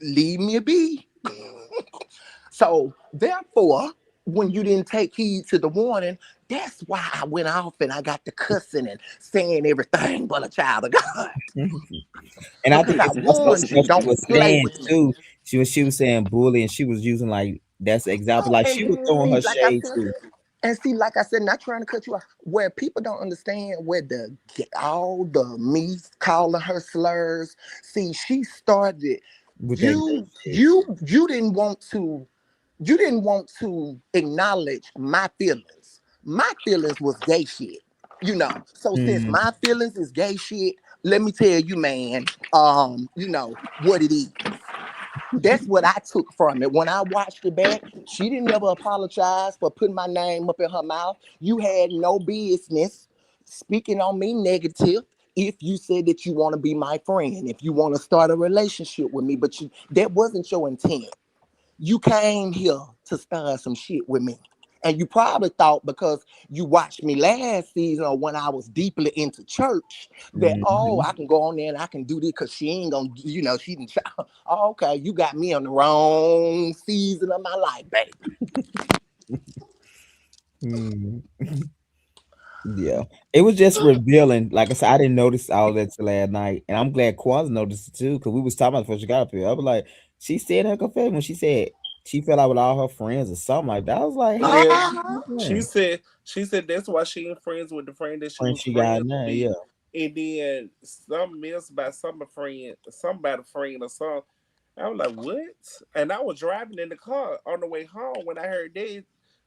Leave me be. So therefore, when you didn't take heed to the warning, that's why I went off and I got the cussing and saying everything but a child of God. And I Because think I it's also warned you, stuff she don't was play saying with me. too. She was saying bully, and she was using like that's the example. Oh, Like and she was then throwing see, her like I shade said, too. like I said, not trying to cut you off, where people don't understand where all the me calling her slurs. See, she started. With that gay You shit. you didn't want to acknowledge my feelings. My feelings was gay shit. So since Mm, my feelings is gay shit, let me tell you, man, what it is. That's what I took from it. When I watched it back, she didn't ever apologize for putting my name up in her mouth. You had no business speaking on me negative if you said that you want to be my friend, if you want to start a relationship with me, but that wasn't your intent. You came here to start some shit with me. And you probably thought because you watched me last season or when I was deeply into church that, oh, mm-hmm. I can go on there and I can do this because she ain't gonna, she didn't. Oh, okay, you got me on the wrong season of my life, baby. Mm. Yeah, it was just revealing. Like I said, I didn't notice all that till last night, and I'm glad Kwanzaa noticed it too because we was talking about it before she got up here. I was like, she said in her confession when she said she fell out with all her friends or something like that. I was like, how Yeah, Uh-huh. she said that's why she ain't friends with the friend that she friend was she got friends now? with, Yeah. and then something else about somebody friend or something. I was like, what? And I was driving in the car on the way home when I heard that.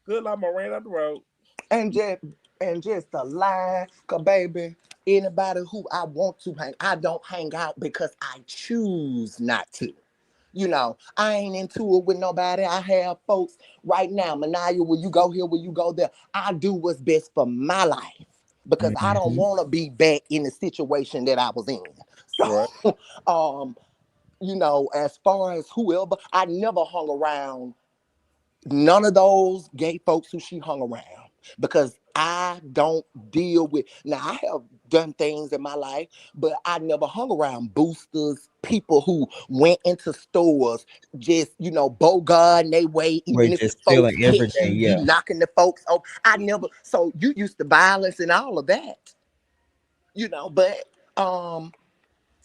Good, like I ran out the road. and just and just a lie, cause baby, anybody who I want to I don't hang out because I choose not to. I ain't into it with nobody. I have folks right now, Ma'Niyia, will you go here? Will you go there? I do what's best for my life because I don't Mm-hmm. want to be back in the situation that I was in. Right. So, as far as whoever, I never hung around none of those gay folks who she hung around because I don't deal with. Now, I have done things in my life, but I never hung around boosters, people who went into stores, just, bogarting they way, We're even if the just folks stealing catch everything. you, you Yeah. knocking the folks off. I never, so you used to violence and all of that, but um,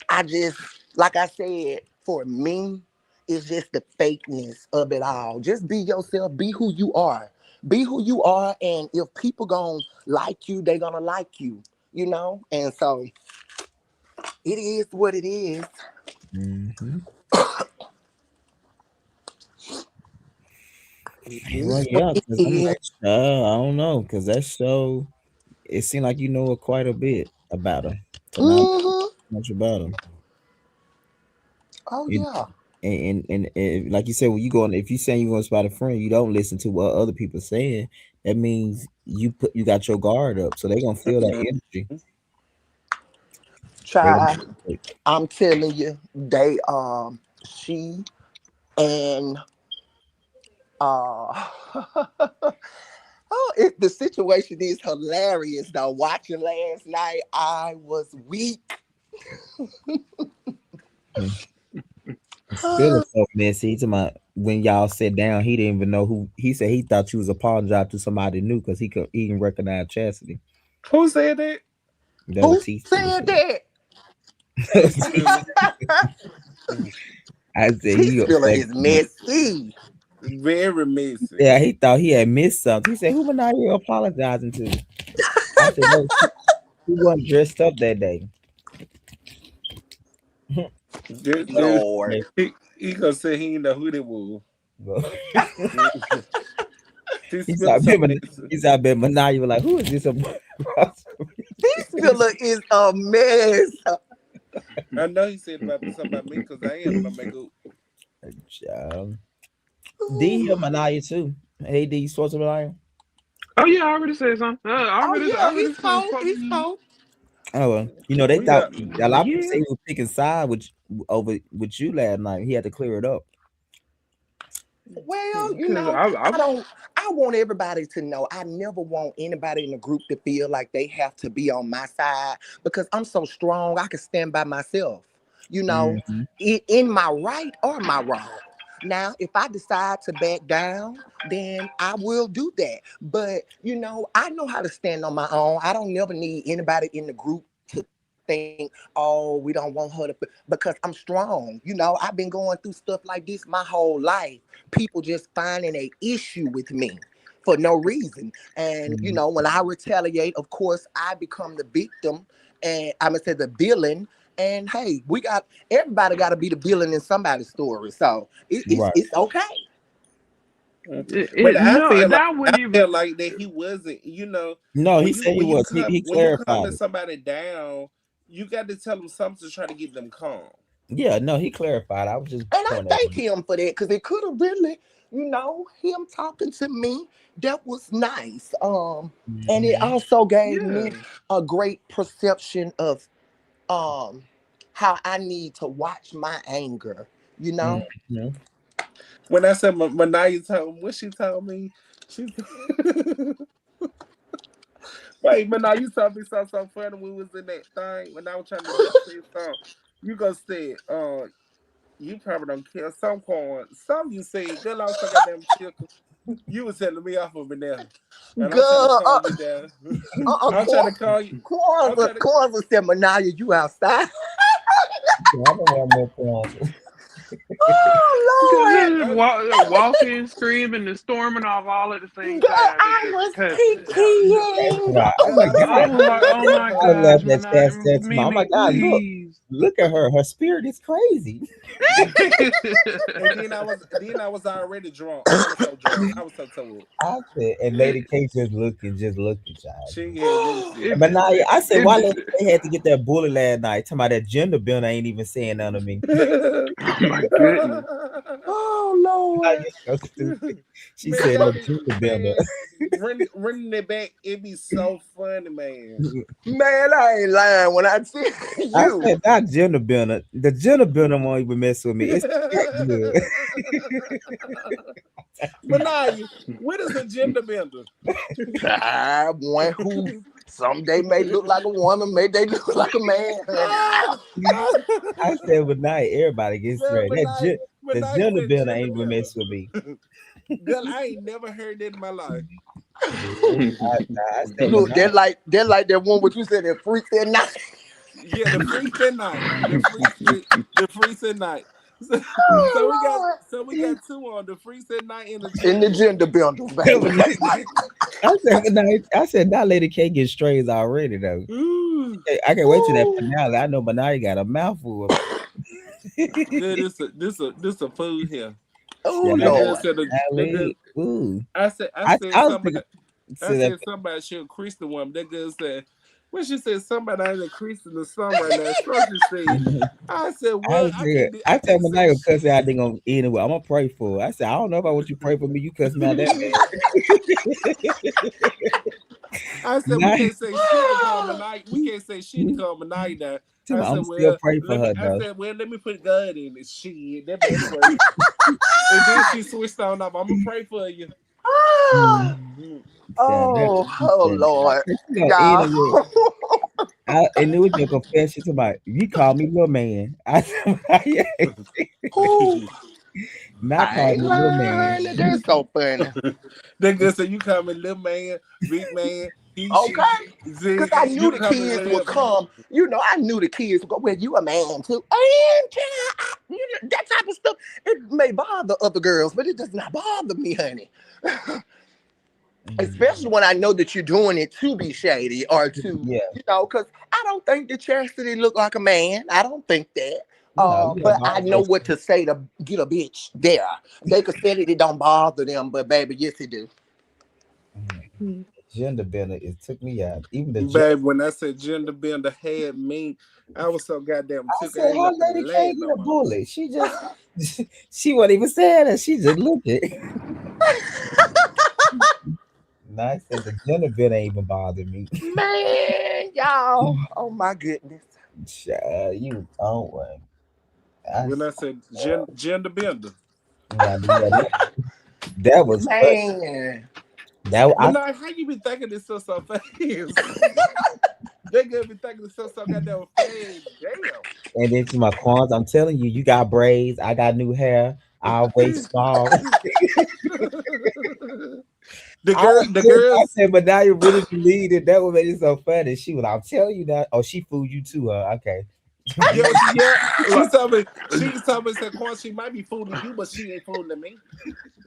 I just, like I said, for me, it's just the fakeness of it all. Just be yourself, be who you are. Be who you are, and if people gonna like you, they gonna like you. And so it is what it is. Mm-hmm. It Well, is what yeah, it because I'm is. like, I don't know, because that show, it seemed like you know quite a bit about her, but not Hmm. much about him. Oh It, yeah. and like you said, when you go on, if you saying you going to spot a friend, you don't listen to what other people saying. That means you got your guard up, so they gonna feel that energy. They Try. gonna, I'm telling you, she and uh the situation is hilarious though. Watching last night, I was weak. his feelings so messy. He talking about when y'all sat down, he didn't even know who. He said he thought you was apologizing to somebody new because he can recognize Chassidy. Who said that? That Who was he said that? T Spiller. I said T he Spiller upset. is messy. Very messy. Yeah, he thought he had missed something. He said, "Who am I here apologizing to?" I said, "No, he wasn't dressed up that day." Lord. He gonna say he didn't know who they was. T He Spiller said, so messy. I bet Ma'Niyia was like, "Who is this?" T Spiller is a mess. I know he said about something about me because I ain't had my makeup. Child. D hear Ma'Niyia too. Hey D, you supposed to Ma'Niyia? Oh yeah, I already said something. Oh I yeah, he already spoke. spoke. He spoke. Oh well. They We thought got a lot of people Yeah. say he was picking side over with you last night. He had to clear it up. Well, Cause I I don't. I want everybody to know. I never want anybody in the group to feel like they have to be on my side because I'm so strong. I can stand by myself. You know, Mm-hmm. in my right or my wrong. Now, if I decide to back down, then I will do that. But I know how to stand on my own. I don't never need anybody in the group to think, oh, we don't want her to, because I'm strong. I've been going through stuff like this my whole life. People just finding a issue with me for no reason. And when I retaliate, of course, I become the victim, and I'm gonna say the villain. And hey, everybody got to be the villain in somebody's story. So Right. it's okay. but I wouldn't I even. feel like that he wasn't, No, he said he was. He when you clarified calming it. somebody down, you got to tell them something to try to get them calm. Yeah, no, he clarified. I was just And I pointing that thank one. him for that because it could have really, him talking to me, that was nice. And it Mm-hmm. also gave me Yeah. a great perception of um how I need to watch my anger, you know? Mm-hmm. When I said Ma'Niyia told me, what she told me, she wait, Ma'Niyia told me something so funny when we was in that thing when I was trying to say something. You gonna say, you probably don't care. Some you say, girl, I was so goddamn chicken. You was telling me off of me now. And I'm trying to Girl, calm you down. I'm trying to call you. I'm trying to. Kwanzaa said, Manaya, you outside. Yeah, I don't have no problem. Oh, Just I'm, walking, screaming, and storming off all at the Lord. same Girl, time. It's I just was cussing. kikiing. Right. Oh girl, my I was I God. so was like, mad oh at my I was gosh, her. laughing at Ma'Niyia, Chastity. Oh my Mimi, God, please. look at her. Her spirit is crazy. And then I was already drunk. I was so drunk. I was so told. I said, and Lady K just looking, child. She ain't had nothing to say. But now I said, why it, Lady K had to get that bullet last night? Talking about that gender bender ain't even saying none of me. oh my goodness. Oh, Now Lord. you so stupid. She Man, said y'all that be gender bender. man running it back. It be so funny, man. Man, I ain't lying when I see I you. said that gender bender. The gender bender won't even mess with me. It's good. Ma'Niyia, what is a gender bender? One who someday may look like a woman, may they look like a man, honey. I said, but not everybody gets Girl, ready. The Ma'Niyia gender said builder gender ain't even bender. mess with me. Girl, I ain't never heard that in my life. I said, but Look, not. they're like that one what you said that freak that night. Yeah, the freaks at night. The freaks at night. So, Oh so we got two on the freaks at night and the Lord. In gender the bender. gender bundle, baby. I said, that lady can't get strays already though. Ooh, I can't wait till that finale. I know Ma'Niyia got a mouthful of good. This a food here. Oh yeah, That girl Lord. said that girl. finale. Ooh. I said I was somebody. thinking I so that said somebody should crease the woman. That girl said, when she said somebody ain't increasing the sun right now, Structure said, I said, I well, was thinking, I I tell can't say Ma'Niyia shit. cuss out, they gonna end it with, I'm gonna pray for her. I said, I don't know if I want you to pray for me. You cuss me out that I said we bad. can't say shit to calm a night. We can't say shit to calm a night down. I'm I said, gonna still well, pray for her I though. said, well, let me put God in it. Shit, that better work. And then she switched on up. I'm gonna pray for you. Mm. Yeah, that, Oh yeah, I Lord. think she gonna end Y'all. it with. And it was your confession to my. You call me little man. I said, yeah, Whew. not I call ain't me little man. lying. That's so funny. That girl said, you call me little man, big man, he, she. Okay? Because See, I knew you the call me kids would whatever. come. You know, I knew the kids would go, well, you a man too. And you know, that type of stuff, it may bother other girls, but it does not bother me, honey. Especially when I know that you're doing it to be shady or to, Yeah, you know, because I don't think that Chastity look like a man. I don't think that. no, you But have I know always. what to say to get a bitch there. They could say that it don't bother them, but baby, yes, it do. Gender bender. It took me out. Even the judge. Babe, when I said gender bender had me, I was so goddamn I took. I said, ain't how nothing lady to can't laugh get no a more. bullet? She just, she wasn't even saying that. She just looked it. And I said, the gender bender ain't even bothered me. Man, y'all. Oh my goodness. Child, you own one. I, When I said gender bender. yeah, that was funny. Man. That But now, how you be thinking this stuff so fast? They gonna be thinking this stuff so goddamn fast. and then to my corns, I'm telling you, you got braids. I got new hair. I waist small. Damn. I was The serious. I girls, said, but now you really believe it. That would make it so funny. She was, I'm telling you that. Oh, she fooled you too, huh? Okay. yeah. Like, She told me, said, Quan, she might be fooling you, but she ain't fooling me.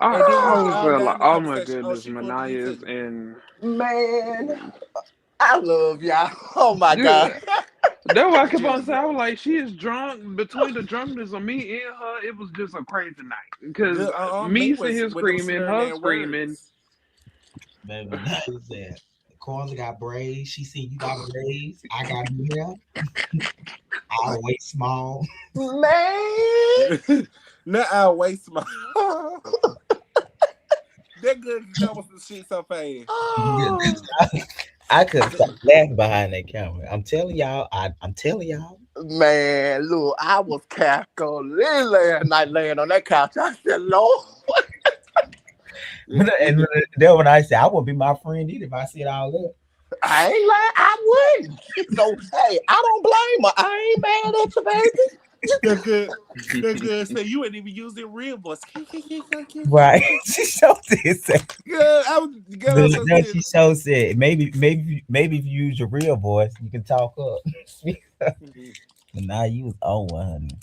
And then we I was was all like, down the oh my conversation. Oh, goodness, she fooling you Ma'Niyia is too. in. Man. I love y'all. Oh my God. Yeah, that's why I kept on Gender saying. I was bender. like, she is drunk. Between the drunkenness of me and her, it was just a crazy night. Because Good. Me me sitting was here with them screaming, slurring her their screaming. words. Baby, now you said, the corns got braids. She said, you got braids. I got new hair. I waist small. Man. Not I waste my. That good can come with some shit so fast. Oh, I couldn't stop laughing behind that camera. I'm telling y'all. I'm telling y'all. man, look, I was cackling last night laying on that couch. I said, Lord, And then when I said, I wouldn't be my friend either if I said all that. I ain't lying. I wouldn't. So, hey, I don't blame her. I ain't mad at you, baby. That good. That good. Say you ain't even using real voice. Right. She showed this. Good. I was so No, serious. she showed said, maybe if you use your real voice, you can talk up. But now you was on one, honey.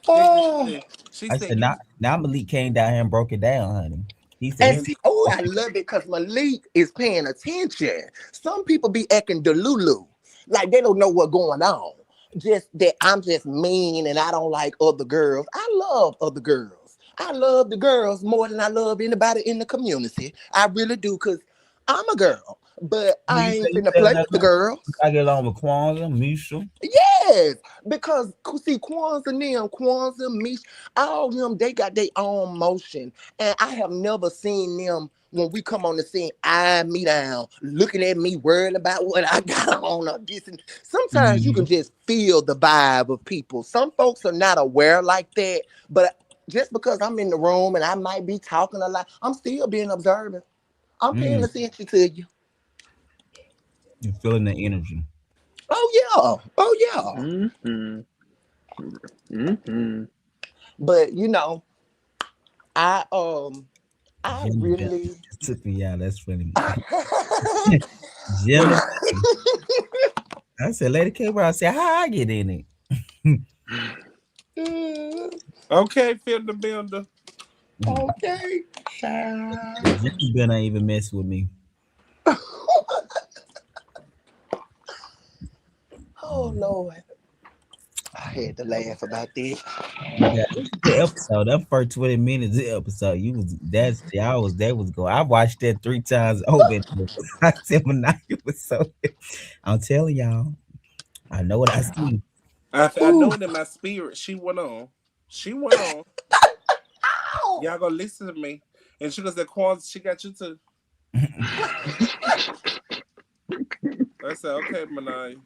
Oh. She I said said, you now Malik came down here and broke it down, honey. He said, And he and see, oh, I love it because Malik is paying attention. Some people be acting delulu, like they don't know what's going on. Just that I'm just mean and I don't like other girls. I love other girls. I love the girls more than I love anybody in the community. I really do because I'm a girl, but Who I ain't you finna say play that with the girls. I get along with Kwanzaa, Misha. Yes, because see, Kwanzaa, Mish, all them, they got their own motion. And I have never seen them when we come on the scene, eye me down, looking at me, worrying about what I got on or this. And sometimes you can Mhm. just feel the vibe of people. Some folks are not aware like that, but Just because I'm in the room and I might be talking a lot, I'm still being observant. I'm paying Mm, attention to you. you're feeling the energy. Oh yeah. Oh yeah. Mm-hmm. Mm-hmm. But I I Jenna Bell really just took me out. That's funny. What? Jenna Bell. I said, Lady K. Brown said, how I get in it? Okay, Phil the Builder. okay. Child. Jenna Bell ain't even mess with me. Oh Lord. I had to laugh about that. Yeah, this is the episode. That first 20 minutes of the episode. That was going. I watched that 3 times over. I said Ma'Niyia was so I'm telling y'all, I know what I see. I know it in my spirit. She went on. She went on. Ow! Y'all gonna listen to me. And she goes, that Kwanzaa, she got you too. I said, okay, Manai.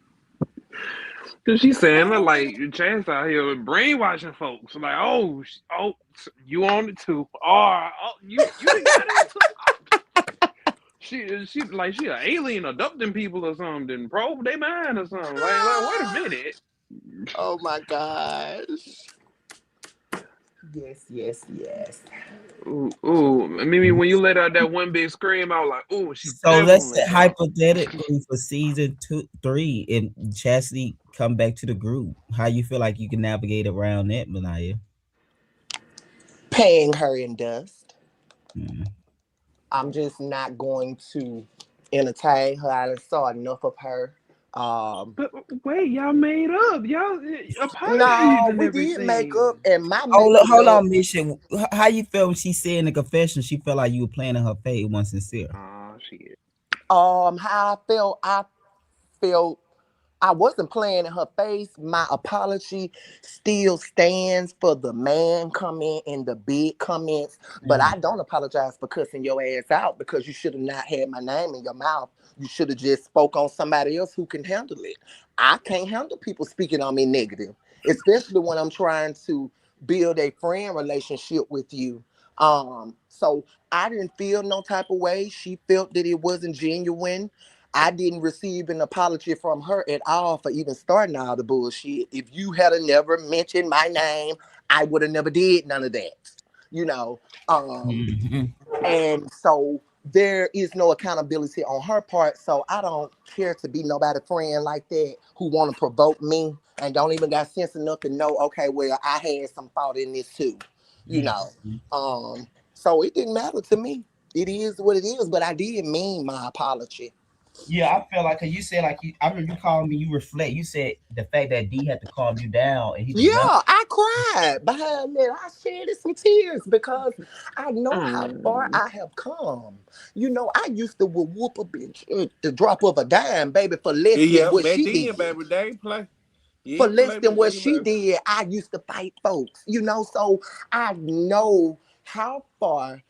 Cause she's saying that like Chance out here brainwashing folks. Like, you on it too. You done got into. She an alien abducting people or something, then probe their mind or something. Like wait a minute. Oh my gosh. Yes, yes, yes. Ooh. I mean, when you let out that one big scream, I was like, ooh, she So let's say definitely drunk. hypothetically for season 2, 3, and Chastity come back to the group. How you feel like you can navigate around that, Ma'Niyia? Paying her in dust. Mm. I'm just not going to entertain her. I saw enough of her. But wait, y'all made up. Y'all apologies No, and we did make up, everything. and my makeup Hold love. on, Mission. How you felt when she said in the confession she felt like you were playing in her face? It wasn't sincere. Oh shit. How I felt I wasn't playing in her face. My apology still stands for the man comment and the big comments, but Mm. I don't apologize for cussing your ass out because you should have not had my name in your mouth. You should have just spoke on somebody else who can handle it. I can't handle people speaking on me negative, especially when I'm trying to build a friend relationship with you. So I didn't feel no type of way. She felt that it wasn't genuine. I didn't receive an apology from her at all for even starting all the bullshit. If you had never mentioned my name, I would have never did none of that. You know, um, Mhm. and so there is no accountability on her part. So I don't care to be nobody friend like that who want to provoke me and don't even got sense enough to know, okay, well, I had some thought in this too. You know. Mhm. So it didn't matter to me. It is what it is, but I did mean my apology. Yeah, I feel like, cause you said like I remember you called me. You reflect. You said the fact that D had to calm you down and he was Yeah, young. I cried behind that. I shed some tears because I know how far Um, I have come. I used to whoop a bitch at the drop of a dime, baby, for less than Yeah, what back she then, did. baby, they ain't play. You For ain't less play than back what then, she baby. did, I used to fight folks, so I know how far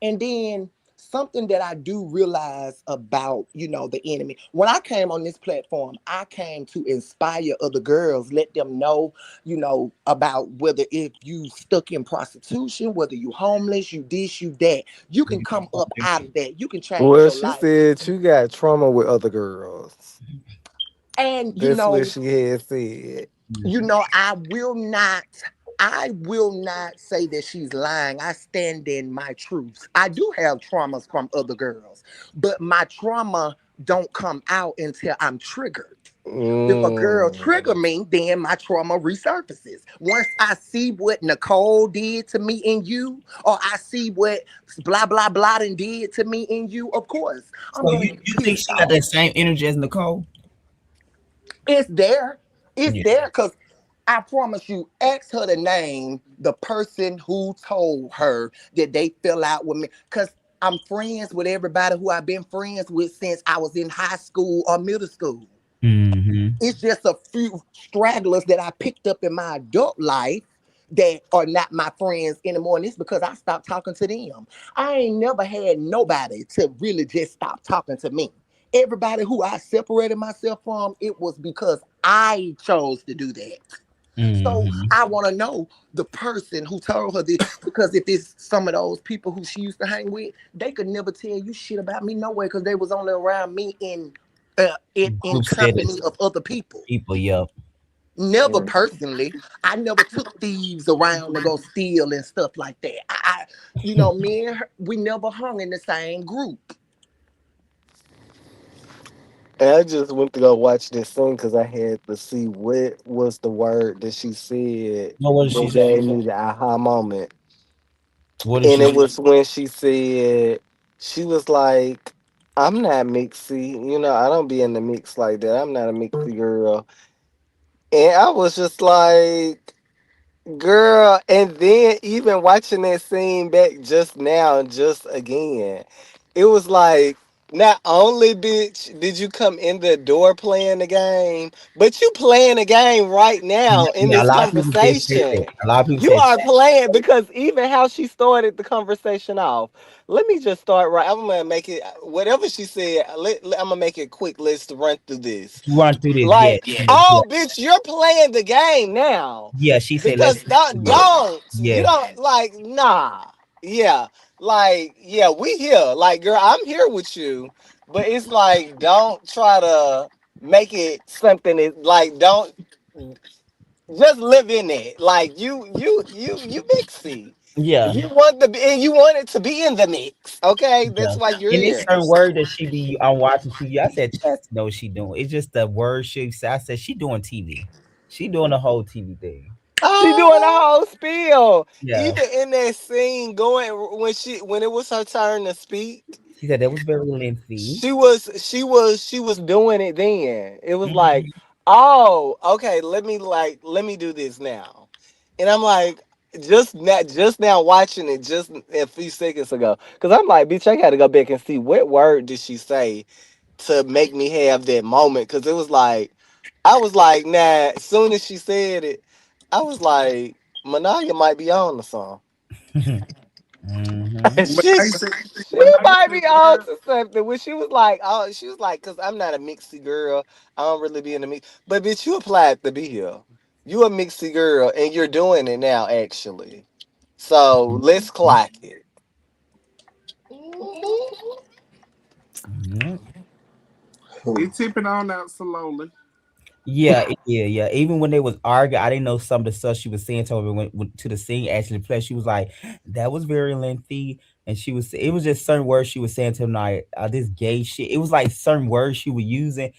and then something that I do realize about, the enemy. When I came on this platform, I came to inspire other girls, let them know, about whether if you stuck in prostitution, whether you homeless, you this, you that, you can come up out of that. You can change Well, your she life. said you got trauma with other girls. And That's what she had said. I will not say that she's lying. I stand in my truths. I do have traumas from other girls, but my trauma don't come out until I'm triggered. If a girl trigger Mm. me, then my trauma resurfaces. Once I see what Nicole did to me and you, or I see what blah blah blah did to me and you, of course I'm So gonna you be you think pissed she got off. that same energy as Nicole? It's there. It's Yeah. there because I promise you, ask her to name the person who told her that they fell out with me. Because I'm friends with everybody who I've been friends with since I was in high school or middle school. Mm-hmm. It's just a few stragglers that I picked up in my adult life that are not my friends anymore. And it's because I stopped talking to them. I ain't never had nobody to really just stop talking to me. Everybody who I separated myself from, it was because I chose to do that. So Mm-hmm. I want to know the person who told her this, because if it's some of those people who she used to hang with, they could never tell you shit about me nowhere because they was only around me in Group company settings, of other people. people. Yep. Never Mm. personally. I never took thieves around to go steal and stuff like that. Me and her, we never hung in the same group. And I just went to go watch this thing because I had to see what was the word that she said What did she that say? gave me the aha moment. What did And she it say? was when she said, she was like, I'm not mixy. I don't be in the mix like that. I'm not a mixy girl. And I was just like, girl, and then even watching that scene back just now, just again, it was like, not only bitch did you come in the door playing the game, but you playing the game right now in Yeah, a this lot of people did say that. conversation. A lot of people You said, are playing because even how she started the conversation off. Let me just start right. I'm gonna make it whatever she said. I'm gonna make it quick. Let's run through this. "Run through this." Yeah, Like, yeah, oh, bitch, you're playing the game now. yeah. She said, "Let's Because run through it." you Yeah, don't like, nah. Yeah. Like, yeah, we here. Like, girl, I'm here with you. But it's like, don't try to make it something that, like, don't just live in it. Like, you mixy. yeah, You want the and you want it to be in the mix. Okay? yeah. That's why you're And it's here. certain word that she be on watching TV. I said, "Chess know what she doing." It's just the word she said. I said, "She doing TV. She doing the whole TV thing." She doing a Oh, whole spiel. Yeah, Even in that scene going when it was her turn to speak, she said that was very lengthy. she was doing it then. It was like, Mhm. oh, okay, let me do this now. And I'm like, just now watching it just a few seconds ago. Cause I'm like, bitch, I gotta go back and see what word did she say to make me have that moment. Cause it was like, I was like, nah, as soon as she said it, I was like, Manaya might be on the song. Mhm. When she I said, she when I might said, be on to something. When she was like, oh, she was like, cause I'm not a mixy girl. I don't really be in the mix. But bitch, you applied to be here. You a mixy girl, and you're doing it now, actually. So let's clock it. Mhm. it tipping on out slowly. Yeah, yeah, yeah. Even when they was arguing, I didn't know some of the stuff she was saying to her when to the scene actually played. She was like, "That was very lengthy," and she was. It was just certain words she was saying to him, like this gay shit. It was like certain words she was using.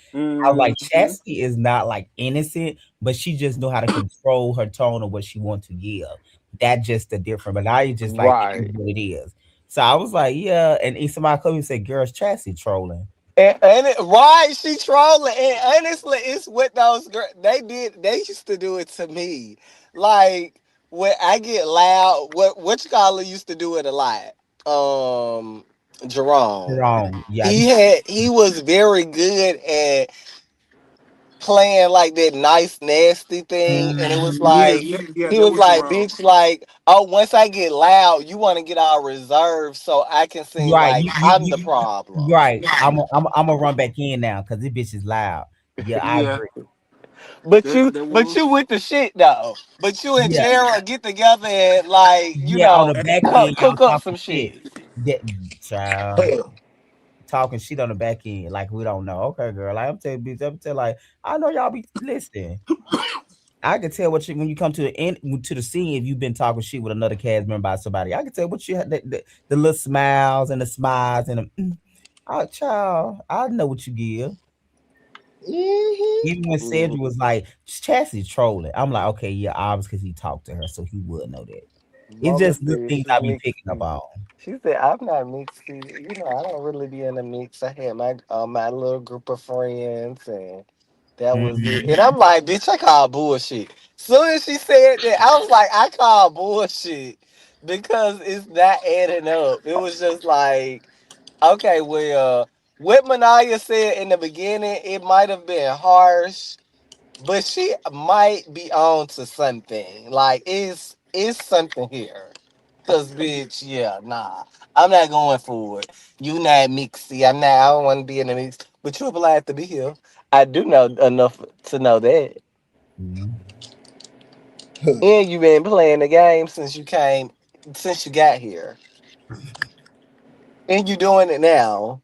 I was like, Mm-hmm. Chastity is not like innocent, but she just know how to control her tone of what she wants to give. That just the different. But I just like it is Right. what it is. So I was like, yeah. And somebody come and said, "Girls, Chastity trolling." Right, she trolling. And honestly, it's what those girls they did. They used to do it to me. Like when I get loud, what you call it used to do it a lot. Um, Jerome. Wrong. Yeah. He was very good at playing like that nice nasty thing, and it was Mhm. Yeah, like yeah, he that was was like, wrong. bitch, like, oh, once I get loud, you want to get all reserved so I can seem Right, like I'm the problem. right. I'm gonna run back in now because this bitch is loud. Yeah, I Yeah, agree. that But was. you with the shit though. But you and Yeah, Gerald get together and like, yeah. On the back end, y'all cook up talking some shit. shit. That child talking shit on the back end like we don't know. Okay, girl. Like, I'm telling bitch. I'm telling like I know y'all be listening. I can tell what you when you come to the end to the scene if you've been talking shit with another cast member by somebody. I can tell what you had the little smiles and the smiles and the oh child. I know what you give. hmm Even when Mm. Cedric was like, Chastity trolling, I'm like, okay, yeah, obviously because he talked to her, so he would know that. It's Mama just little said things she I be picking up mixy. on. She said, I'm not mixy. I don't really be in a mix. I had my little group of friends and that was it. Mhm. And I'm like, bitch, I call bullshit. Soon as she said that, I was like, I call bullshit because it's not adding up. It was just like, okay, well, what Manaya said in the beginning, it might have been harsh, but she might be on to something. Like, it's something here. Cause bitch, yeah, nah. I'm not going for it. You not mixy. I don't want to be in the mix. But you applied to be here. I do know enough to know that. Mhm. And you been playing the game since you got here, and you doing it now,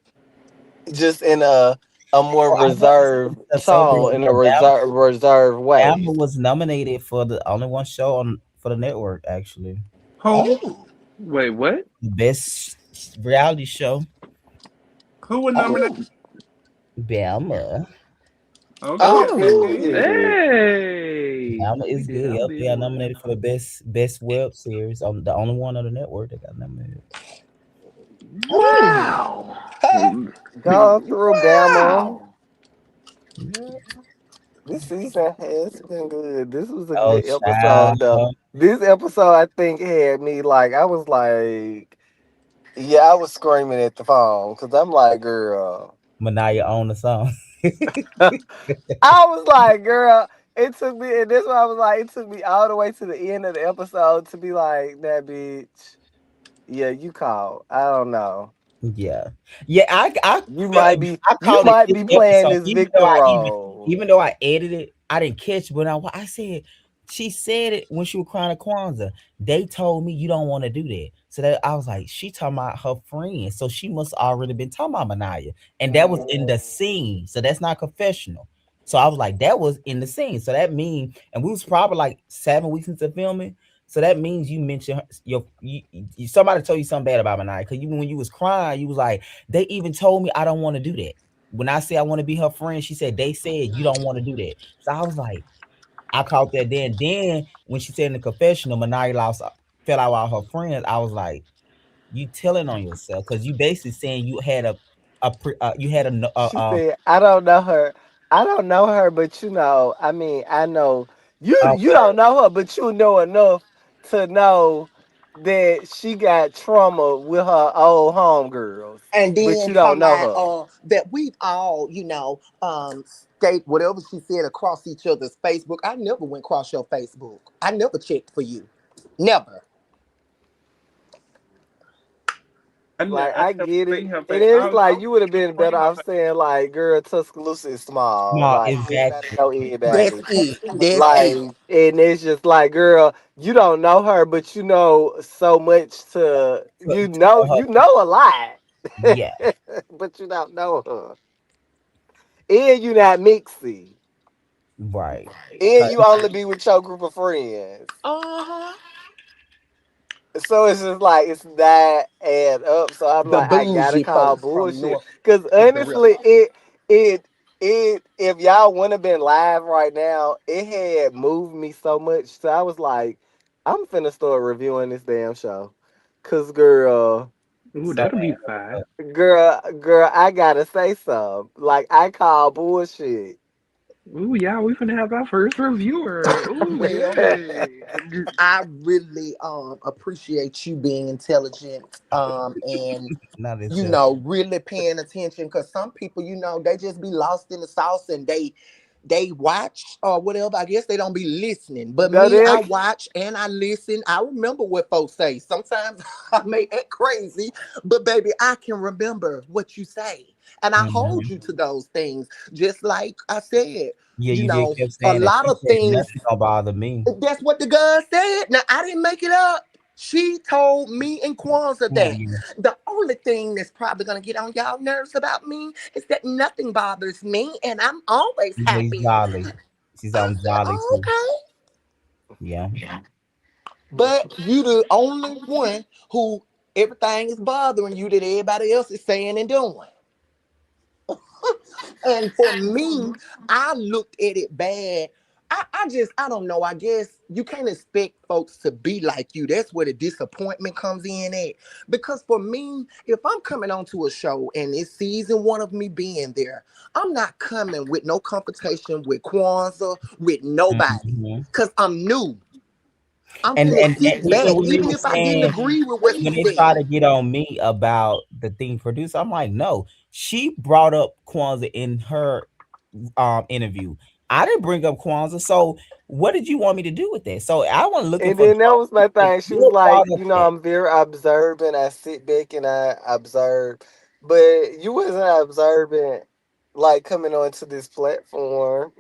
just in a more Oh, I know reserved so tone, in a reserved Bama way. was nominated for the only one show on for the network actually. Who? Oh, Wait, what? The best reality show. Who would nominate? oh, Bama. Okay. oh! Hey, Bama we is did good. our Yep, they bit. got nominated for the best web series. The only one on the network that got nominated. Oh. Wow. Gone through Bama. Wow. Yeah. This season has been good. This was a Oh, good episode, though. child. This episode, I think, had me like, I was like, yeah, I was screaming at the phone because I'm like, girl. Ma'Niyia own the song. I was like, girl, it took me, and this one I was like, it took me all the way to the end of the episode to be like, that bitch, yeah, you called. I don't know. Yeah, yeah. I You felt might be, I you called it might this be playing episode, this victim role. even though I edited it, I didn't catch. But I said she said it when she was crying at Kwanzaa. They told me you don't want to do that, so that I was like, she talking about her friend, so she must already been talking about Ma'Niyia, and that was in the scene, so that's not confessional. So I was like, that was in the scene, so that means, and we was probably like 7 weeks into filming. So that means you mentioned somebody told you something bad about Ma'Niyia because you when you was crying, you was like, they even told me I don't want to do that. When I say I want to be her friend, she said they said you don't want to do that. So I was like, I caught that then. Then when she said in the confessional, Ma'Niyia lost fell out with her friends, I was like, you telling on yourself because you basically saying you had you had She said, "I don't know her. I don't know her, but you know, I mean, I know you. a You don't know her, but you know enough to know that she got trauma with her old homegirls. And But then you don't talking know about her. that we've all, state whatever she said across each other's Facebook. I never went across your Facebook. I never checked for you. Never. Like I I never get it. seen her It face. is I like was you would have looking been for better her off face. saying like, girl, Tuscaloosa is small. small Like everybody exactly. know That's everybody. it. That's Like, it. and it's just like, girl, you don't know her, but you know so much to To know her, you know a lot, yeah, but you don't know her, and you not mixy, right. and you only be with your group of friends. Uh-huh. So it's just like it's that add up. So I'm The like, I gotta bougie call folks from bullshit. North Cause of the honestly, river. it if y'all wouldn't have been live right now, it had moved me so much. So I was like, I'm finna start reviewing this damn show. Cause Ooh, So that'll be fine. girl, I gotta say something. Like I call bullshit. Ooh, yeah, we finna have our first reviewer. Ooh, Well, yay. I really appreciate you being intelligent and not itself. really paying attention because some people, they just be lost in the sauce and they watch or whatever. I guess they don't be listening. But No, me, I they watch and I listen. I remember what folks say. Sometimes I may act crazy, but baby, I can remember what you say. And I hold Mhm. you to those things. Just like I said, Yeah, you did kept a saying that. lot She of said things, nothing gonna bother me. that's what the girl said. Now, I didn't make it up. She told me and Kwanzaa Come on, that you. the only thing that's probably going to get on y'all nerves about me is that nothing bothers me and I'm always She's happy. jolly. She's I on said, jolly oh, too. okay. Yeah. But you the only one who everything is bothering you that everybody else is saying and doing. And for me, I looked at it bad. I don't know. I guess you can't expect folks to be like you. That's where the disappointment comes in at. Because for me, if I'm coming onto a show and it's season one of me being there, I'm not coming with no confrontation with Kwanzaa, with nobody. Mhm. Because I'm new. I'm And, finna and sit even back, when they even were if I didn't saying agree with what he when they try said. to get on me about the thing producer, I'm like, no. She brought up Kwanzaa in her interview. I didn't bring up Kwanzaa. So what did you want me to do with that? So I wasn't looking And for then that trouble. was my Like, thing. She was you like, brought up you know, that. I'm very observant. I sit back and I observe. But you wasn't observant like coming onto this platform.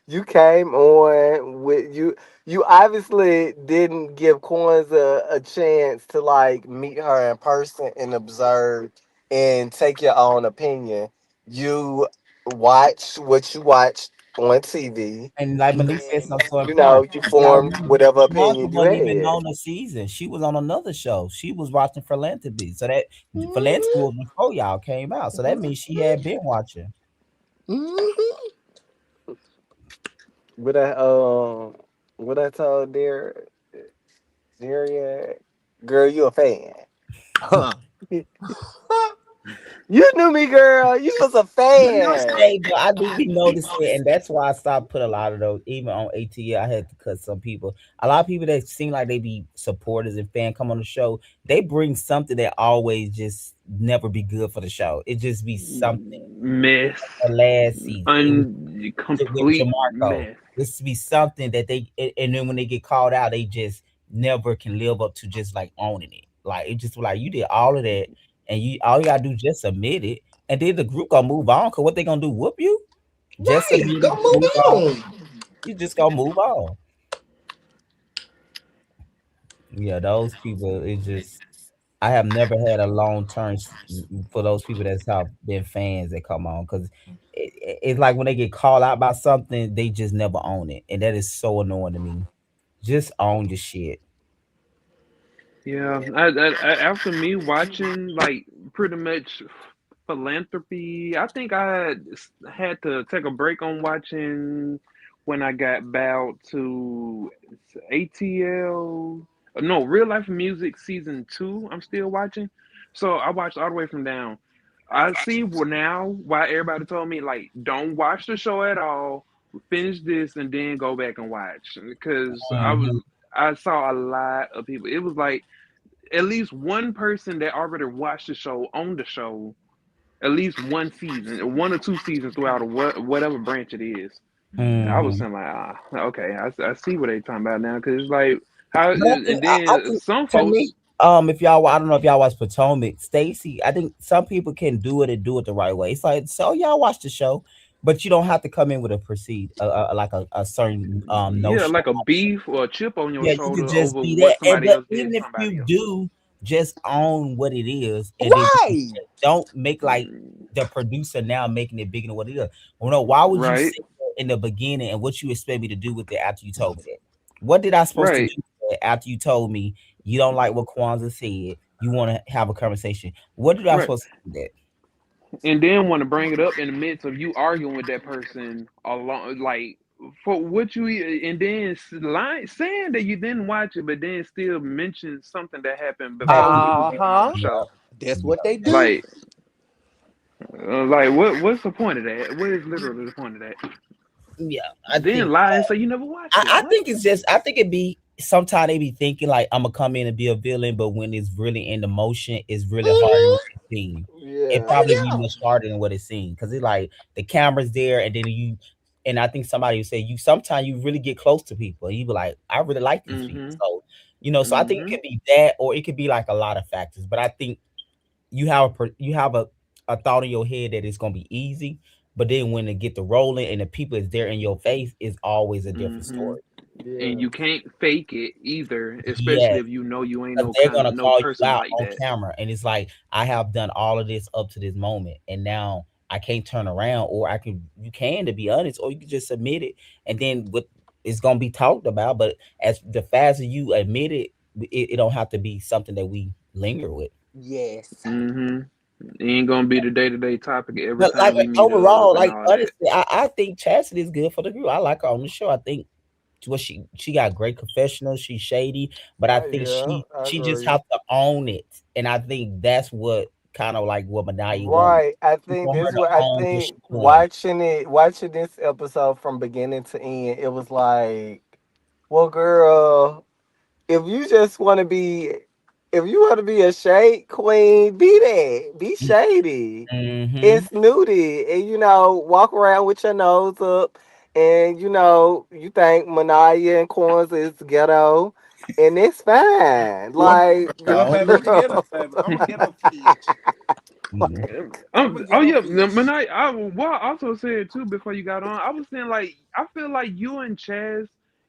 You came on with you obviously didn't give Kwanzaa a chance to like meet her in person and observe and take your own opinion. You watch what you watched on TV. And like And Malik said then, something so you know, important. you You gotta formed remember, whatever Kwanzaa opinion you wasn't even had. on the season. She was on another show. She was watching Philanthropy. So that Philanthropy Mhm. was before y'all came out. So that means she had been watching. Mhm. What what I told Darian, girl, you a fan. Huh. You knew me, girl. You was a But no fan. shade though. I do be noticing, and that's why I stopped putting a lot of those. Even on ATL, I had to cut some people. A lot of people that seem like they be supporters and fan come on the show. They bring something that always just never be good for the show. It just be something. Mess, The last season, it was with complete Jamarco. mess. It's to be something that and then when they get called out, they just never can live up to just like owning it. Like it just like you did all of that, and you all you gotta do just admit it, and then the group gonna move on. Cause what they gonna do? Whoop you? Just Right. admit Go it, move on. move on. You just gonna move on. Yeah, those people. It just I have never had a long term for those people that's have been fans that come on because it's like when they get called out by something, they just never own it, and that is so annoying to me. Just own your shit. Yeah, after me watching like pretty much philanthropy, I think had to take a break on watching when I got about to ATL. No, Real Life Music season two. I'm still watching, so I watched all the way from down. I see now why everybody told me like don't watch the show at all. Finish this and then go back and watch because Mhm. I saw a lot of people. It was like at least one person that already watched the show on the show at least one season, 1 or 2 seasons throughout whatever branch it is. I was Mhm. saying like, okay, I see what they talking about now because it's like how, But and I then think some to me, folks, if y'all, I don't know if y'all watch Potomac, Stacy. I think some people can do it and do it the right way. It's like so y'all watch the show, but you don't have to come in with a proceed, like a certain yeah, notion. like a beef or a chip on your Yeah, you shoulder could just over be what that. And somebody but else did even to if somebody you else. do, just own what it is, and then Right. don't make like the producer now making it bigger than what it is. Well, no, why would you Right, say that in the beginning, and what you expect me to do with it after you told me that? What did I supposed to do right, with it after you told me you don't like what Kwanzaa said? You want to have a conversation. What did I right. supposed to do that? And then want to bring it up in the midst of you arguing with that person along, like for what you and then saying that you didn't watch it, but then still mention something that happened That before you was Uh even on the huh. yeah, show. That's yeah. what they do. Like, like what's the point of that? What is literally the point of that? Yeah, I Then think lie and say you never watched it. I What? think it's just I think it be sometimes they be thinking like I'm gonna come in and be a villain, but when it's really in the motion, it's really harder than what Mhm. it seems. It Yeah. Oh probably be yeah. much harder than what it seems because it's like the camera's there, and then and I think somebody would say you sometimes you really get close to people, and you be like, I really like these people, Mm-hmm. so so I think it Mm-hmm. could be that, or it could be like a lot of factors. But I think you have a thought in your head that it's gonna be easy, but then when it get to rolling and the people is there in your face, it's always a different Mm-hmm. story. And Yeah. you can't fake it either, especially Yes, if you know you ain't because no they're kind gonna no call you person out like on that. camera, and it's like I have done all of this up to this moment, and now I can't turn around, or I can you can to be honest, or you can just admit it, and then what it's gonna be talked about. But as the faster you admit it, it don't have to be something that we linger with. Yes. Mm-hmm. It ain't gonna be the day to day topic every But like time we meet up overall, and like all that. honestly, I think Chastity is good for the group. I like her on the show. I think what she got great confessionals. She's shady, but I think Yeah, I she just agree. have to own it, and I think that's what kind of like what Ma'Niyah want. Right. I She think want this her to what I own what think she's doing. watching this episode from beginning to end, it was like, well, girl, if you just want to be, if you want to be a shade queen, be that. Be shady. Mm-hmm. It's snooty. And, walk around with your nose up. And, you think Manaya and Corns is ghetto. And it's fine. What Like, what So baby? Let me get a baby. I'm gonna get a fish. Oh yeah, Manai. What I also said too before you got on, I was saying like I feel like you and Chaz,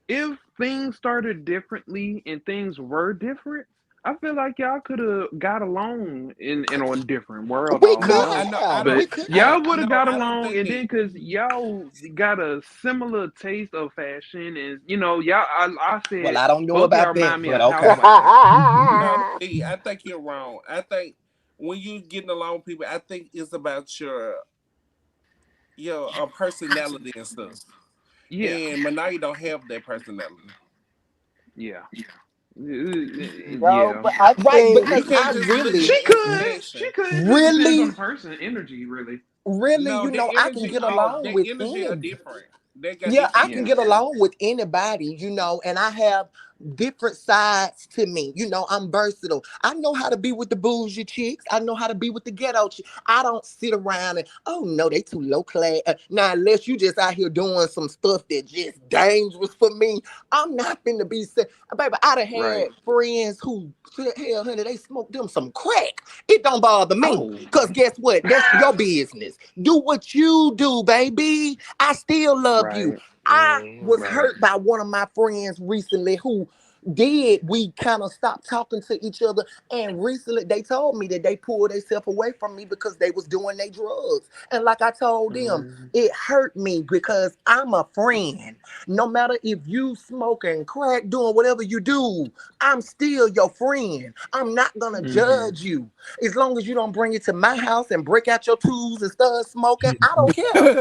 if things started differently and things were different, I feel like y'all could have got along in a different world We could altogether. we But could have. y'all would have got along, and then because y'all got a similar taste of fashion, and y'all, I Well, said I don't know both of y'all about that, remind me but of okay. housewives. I think you're wrong. I think when you getting along with people, I think it's about your personality and stuff. Yeah, And Manaya don't have that personality. yeah, No, yeah. but I Right, think You because can't I just look at really, She it as could. She fashion. could. It just depends on the really, person, energy, really. really, No, the I can energy, get along the with energy are any. different. They got Yeah, different I can Yeah. get energy. along with anybody, and I have different sides to me. I'm versatile. I know how to be with the bougie chicks. I know how to be with the ghetto chicks. I don't sit around and, oh no, they too low class. Now, unless you just out here doing some stuff that just dangerous for me, I'm not finna be saying, baby, I done had Right. friends who, hell, honey, they smoked them some crack. It don't bother me. Oh. Because guess what? That's your business. Do what you do, baby. I still love you. Right. I was Right. hurt by one of my friends recently who we kind of stopped talking to each other, and recently they told me that they pulled themselves away from me because they was doing their drugs. And like I told them, Mm. it hurt me because I'm a friend. No matter if you smoking crack, doing whatever you do, I'm still your friend. I'm not gonna Mm-hmm. judge you. As long as you don't bring it to my house and break out your tools and start smoking, I don't care.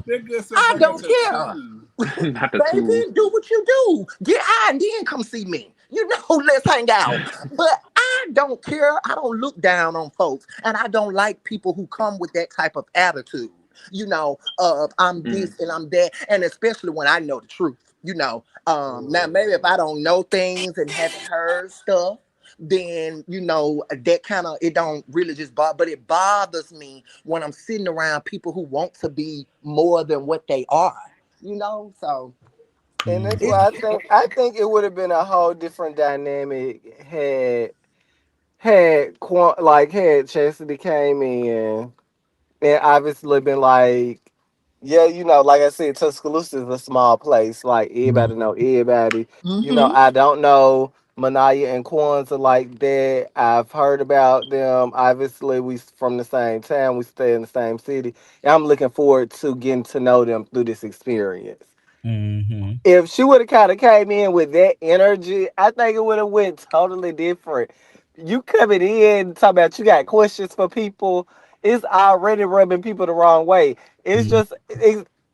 That good stuff I break out don't your care. tooth. Not the tools. Baby, do what you do. Get high and then come see me. Let's hang out. But I don't care. I don't look down on folks. And I don't like people who come with that type of attitude. I'm Mm. this and I'm that. And especially when I know the truth. Now maybe if I don't know things and haven't heard stuff, then that kind of it don't really just bother, but it bothers me when I'm sitting around people who want to be more than what they are. So and that's it's why I think it would have been a whole different dynamic had Chastity came in and obviously been like, yeah, like I said, Tuscaloosa is a small place. Like everybody know everybody. mm-hmm. I don't know Ma'Niyia and Kwanzaa like that. I've heard about them. Obviously, we from the same town. We stay in the same city. And I'm looking forward to getting to know them through this experience. Mm-hmm. If she would have kind of came in with that energy, I think it would have went totally different. You coming in talking about you got questions for people, it's already rubbing people the wrong way. It's Mm-hmm. just,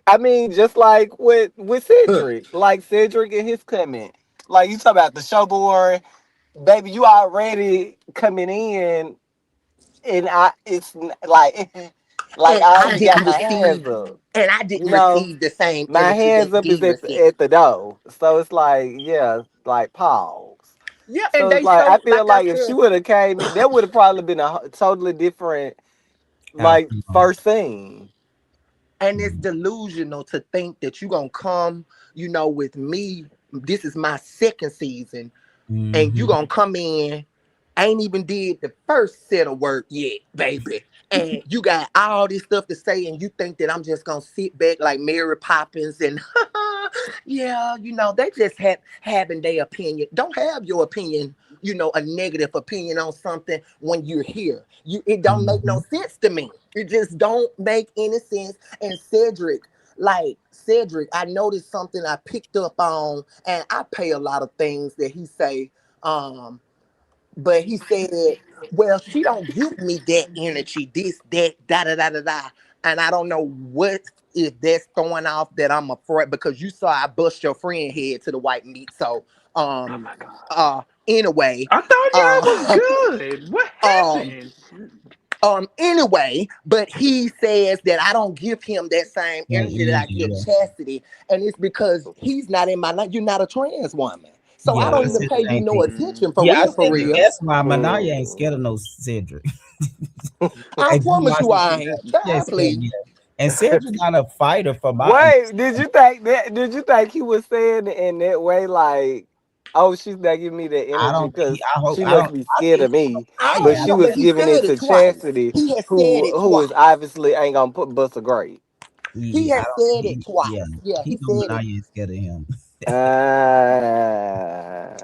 I mean, just like with Cedric, like Cedric and his comment, like you talk about the show board, baby, you already coming in, and like, like and I I already got didn't my hands receive up, and I you didn't know. receive the same My energy hands that up is D at received. the door. So it's like, yeah, like pause. Yeah, and So it's they like say, I feel like I like if she said, would have came in, that would have probably been a totally different like Outcome. first thing. and it's delusional to think that you're gonna come, with me. This is my second season, and you Mm-hmm. gonna come in, ain't even did the first set of work yet, baby. And you got all this stuff to say, and you think that I'm just gonna sit back like Mary Poppins and yeah, they just having their opinion. Don't have your opinion, a negative opinion on something when you're here. It don't make Mm-hmm. no sense to me. It just don't make any sense. And Cedric, I noticed something I picked up on, and I pay a lot of things that he say. Um, but he said, "Well, she don't give me that energy. This, that, da da da da da." And I don't know what if that's throwing off that I'm afraid because you saw I bust your friend head to the white meat. So, Oh um, my God. anyway, I thought y'all was uh, good. What um, happened? but he says that I don't give him that same That energy that I energy, give yeah. Chastity, and it's because he's not in my life. You're not a trans woman, so I Yeah, don't he even said pay the you same no thing. attention for Yeah, I real, for said that. real. That's why Manaya ain't scared of Mm. no Cedric. I If you promise watch you, the I show, ain't. she ain't Child, scared please. yet. And Cedric not a fighter for my Wait, did you think he was saying it in that way? Like, Oh, she's not giving me that I energy don't think because I hope she I don't must be I scared think of me. I But yeah, I don't she know, think was but he giving said it it to twice. Chassidy, He has said it who is twice. obviously ain't gonna put bust a grape. He yeah, I has don't said it think yeah. twice. Yeah, He he know said it. Ma'Niyia is scared of him.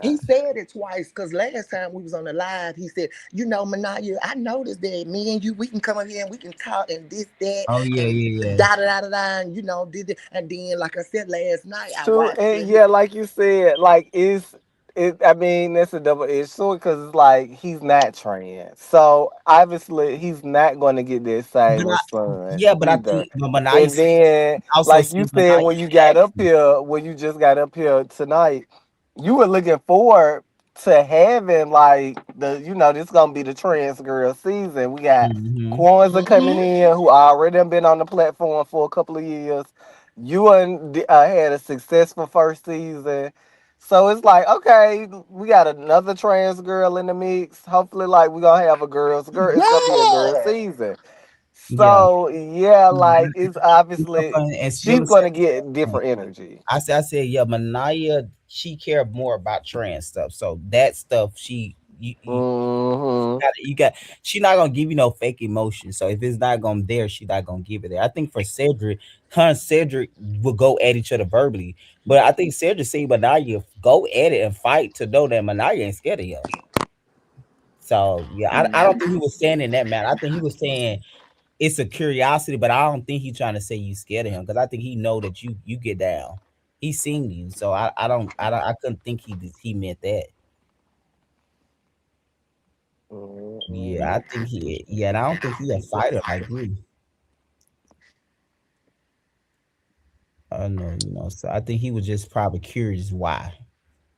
He Ah. said it twice because last time we was on the live, he said, "You know, Ma'Niyia, I noticed that me and you, we can come up here and we can talk and this, that, Oh yeah, and yeah, yeah. da da da da da, and did it." And then, like I said last night, I True, watched and it. yeah, like you said, like it. I mean, that's a double edged sword because it's like he's not trans, so obviously he's not going to get that But same I response yeah, but I either. think but Ma'Niyia And then, also like you see said, Ma'Niyia when you got up reaction. here, when you just got up here tonight, you were looking forward to having like this gonna be the trans girl season. We got Mm-hmm. Kwanzaa coming Mm-hmm. in, who already done been on the platform for a couple of years. You had a successful first season. So it's like, okay, we got another trans girl in the mix. Hopefully, like we gonna have a girls girl. It's gonna be a girl Yeah. season. Yeah. So yeah, like it's It's so obviously funny. And she's Skilla said gonna get different energy. I said, yeah, Ma'Niyia, she care more about trans stuff. So that stuff Hmm. you got she not gonna give you no fake emotion. So if it's not gonna there, she not gonna give it there. I think for Cedric, her and Cedric will go at each other verbally. But I think Cedric see Ma'Niyia go at it and fight to know that Ma'Niyia ain't scared of him. So yeah, I don't think he was saying in that manner. I think he was saying it's a curiosity, but I don't think he's trying to say you scared of him because I think he know that you get down. He's seen you, so I couldn't think he meant that. Yeah, I think and I don't think he a fighter like you. I know, so I think he was just probably curious why.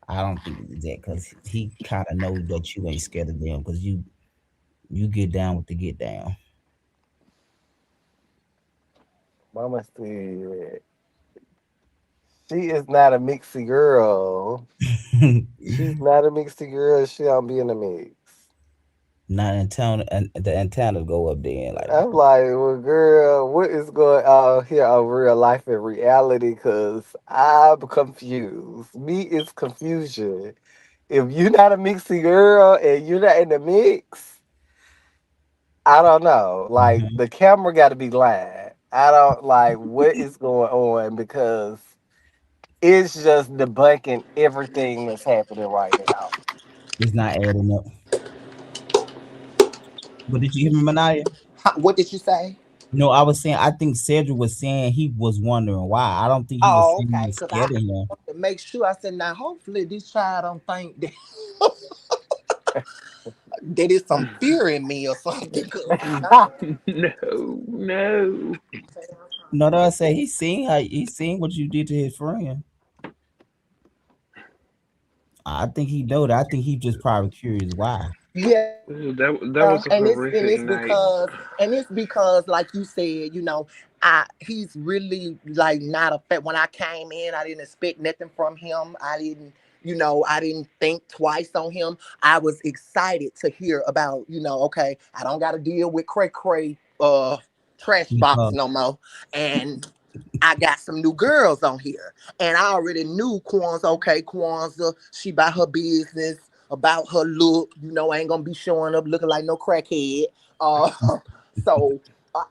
I don't think it was that because he kind of know that you ain't scared of them because you get down with the get down. Mama said she is not a mixy girl. She's not a mixy girl. She don't be in the mix. Not in town, and the antennas go up there and like, I'm like, well, girl, what is going on here on real life and reality? Because I'm confused. Me is confusion. If you're not a mixy girl and you're not in the mix, I don't know. Like mhm, the camera got to be lying. I don't like what is going on because it's just debunking everything that's happening right now. it's not adding up. But did you hear me, Manaya? What did you say? No, I was saying I think Cedric was saying he was wondering why. I don't think he was Oh, saying he okay. was Because scared of him. want to make sure. I said, now, hopefully, this child don't think that there is some fear in me or something. 'Cause No, no. No, I say he seen what you did to his friend. I think he know that. I think he just probably curious why. yeah, That was a and horrific it's night. because like you said, he's really like not a fan. When I came in, I didn't expect nothing from him. I didn't think twice on him. I was excited to hear about, okay, I don't got to deal with cray cray trash box Because no more, and I got some new girls on here. And I already knew Kwanzaa, okay, Kwanzaa, she about her business, about her look, ain't gonna be showing up looking like no crackhead. Uh, so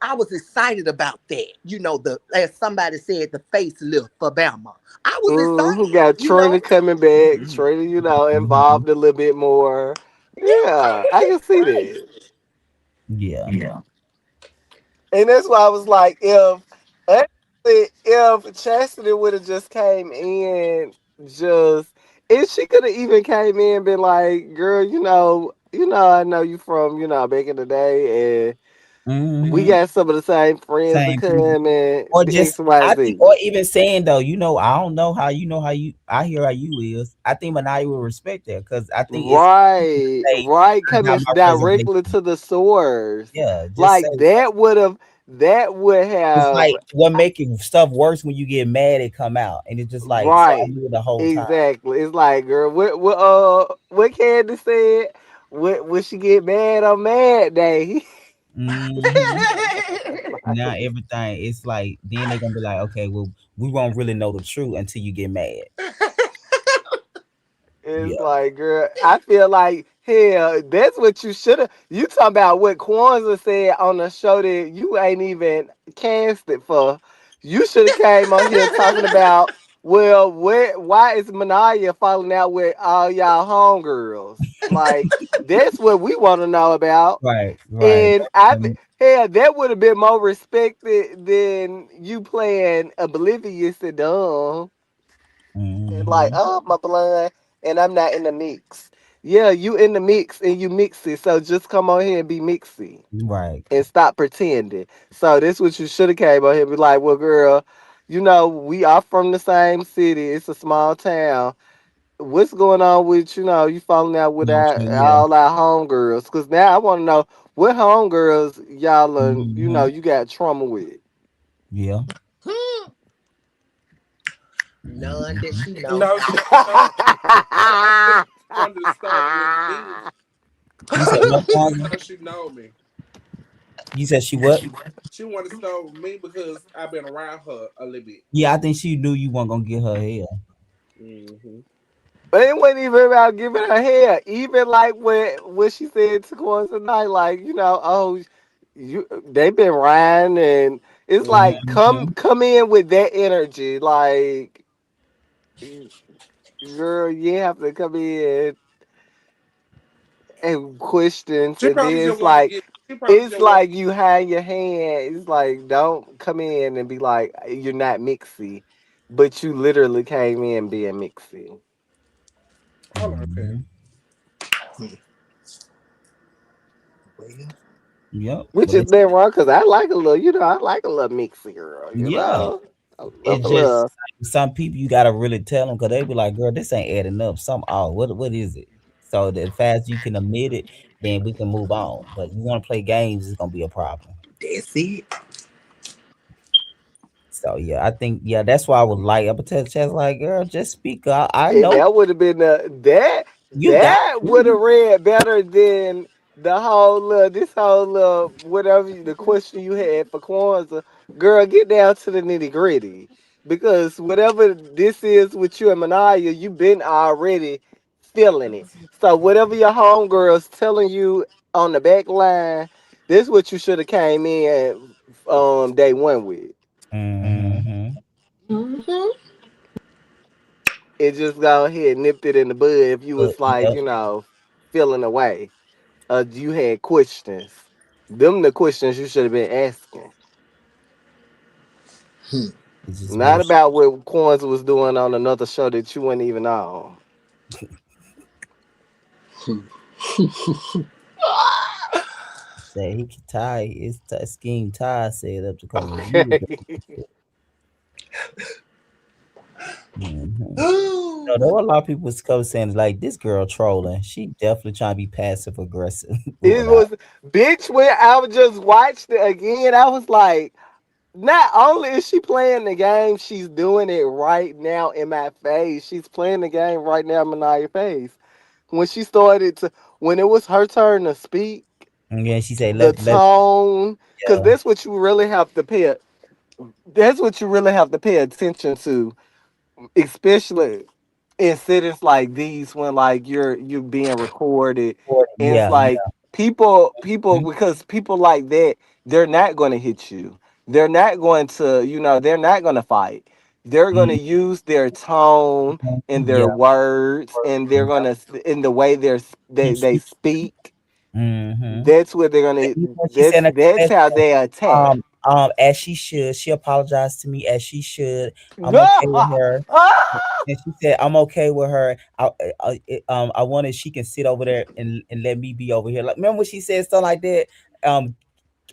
I was excited about that. The as somebody said, the facelift for Bama. I was Mm-hmm. excited, Got Trina coming back. Trina, mhm, involved a little bit more. Yeah, I can see right. that. yeah, And that's why I was like, honestly, if Chastity would have just came in, just if she could have even came in and been like, girl, I know you from, back in the day, and we hmm got some of the same friends that same people. come and Or the X, just Y, I think, or Z. even saying though, I don't know how you. I hear how you is. I think Manaya will respect that because I think it's Right, say right. I got Coming my directly reservation. to the source. Yeah, just say Like that would it's have. like what making stuff worse when you get mad it come out, and it's just like so I Right. knew it the whole time. Exactly. It's like, girl, what Candy said? When she get mad on Mad Day? Hmm Now everything it's like then they're gonna be like, okay, well, we won't really know the truth until you get mad. It's Yeah. like, girl, I feel like hell. That's what you should have. You talking about what Kwanzaa said on the show that you ain't even cast it for. You should have came on here talking about, well, where, why is Ma'Niyia falling out with all y'all homegirls? Like, that's what we want to know about. Right. Right. And hell, that would have been more respected than you playing oblivious and dumb. And like, Mm-hmm. oh, my blood, and I'm not in the mix. Yeah, you in the mix and you mixy, so just come on here and be mixy Right. and stop pretending. So this what you should have came on here and be like, well, girl, we are from the same city. It's a small town. What's going on with you falling out with Yeah. all our homegirls? Because now I want to know what homegirls y'all are, Mm-hmm. you got trauma with. Yeah. None that she know. No, no. I just wanted to start with me. You said what, Kwanzaa? Because she know me. You said she what? She wanted to start with me because I've been around her a little bit. Yeah, I think she knew you weren't gonna get her hair. Hmm. But it wasn't even about giving her hair. Even like what she said to Kwanzaa tonight, like, oh, they've been riding, and it's like Mm-hmm. come in with that energy, like, girl, you have to come in and questions, She and probably then just want to get. She probably it's just want. like you hide your hand. It's like, don't come in and be like you're not mixy, but you literally came in being mixy. Hold on, okay. Mm-hmm. Well, Yep. Which But is it's been wrong because I like a little, I like a little mixy girl, yeah. I love It's a just little. some people you gotta really tell them because they be like, "Girl, this ain't adding up. Some off. What is it?" So the fast you can admit it, then we can move on. But you want to play games, it's gonna be a problem. that's it. So yeah, I think that's why I was like, I'm gonna tell Chess like, girl, just speak up. I And know that would have been you got that would have you. read better than the whole this whole whatever the question you had for Kwanzaa. Girl, get down to the nitty gritty. Because whatever this is with you and Ma'Niyia, you've been already feeling it. So whatever your homegirl's telling you on the back line, this is what you should have came in day one with. Mm-hmm. Hmm. It just go ahead and nipped it in the bud if you But was like, yep, feeling away. You had questions. Them the questions you should have been asking. it's just Not bullshit. about what Coins was doing on another show that you weren't even on. Say he can tie his scheme tie said up to come review. Mm-hmm. No, there were a lot of people was coming saying like this girl trolling. She definitely trying to be passive aggressive with It what I. was, bitch, when I was just watched it again, I was like, not only is she playing the game, she's doing it right now in my face. She's playing the game right now in my face. When she started to, when it was her turn to speak, And then she said, the let tone, because yeah. that's what you really have to pay attention to, especially in settings like these when like you're being recorded, and it's Yeah, like people yeah. because people like that, they're not going to hit you, they're not going to they're not going to fight, they're going to Mhm. use their tone and their Yeah. words, and they're going to in the way they speak. Mm-hmm. That's what they're going You to know, she said in the that's comments, how they attack. as she should. She apologized to me as she should. I'm No. okay with her. And she said, "I'm okay with her. I wanted she can sit over there and let me be over here." Like, remember when she said stuff like that? Um,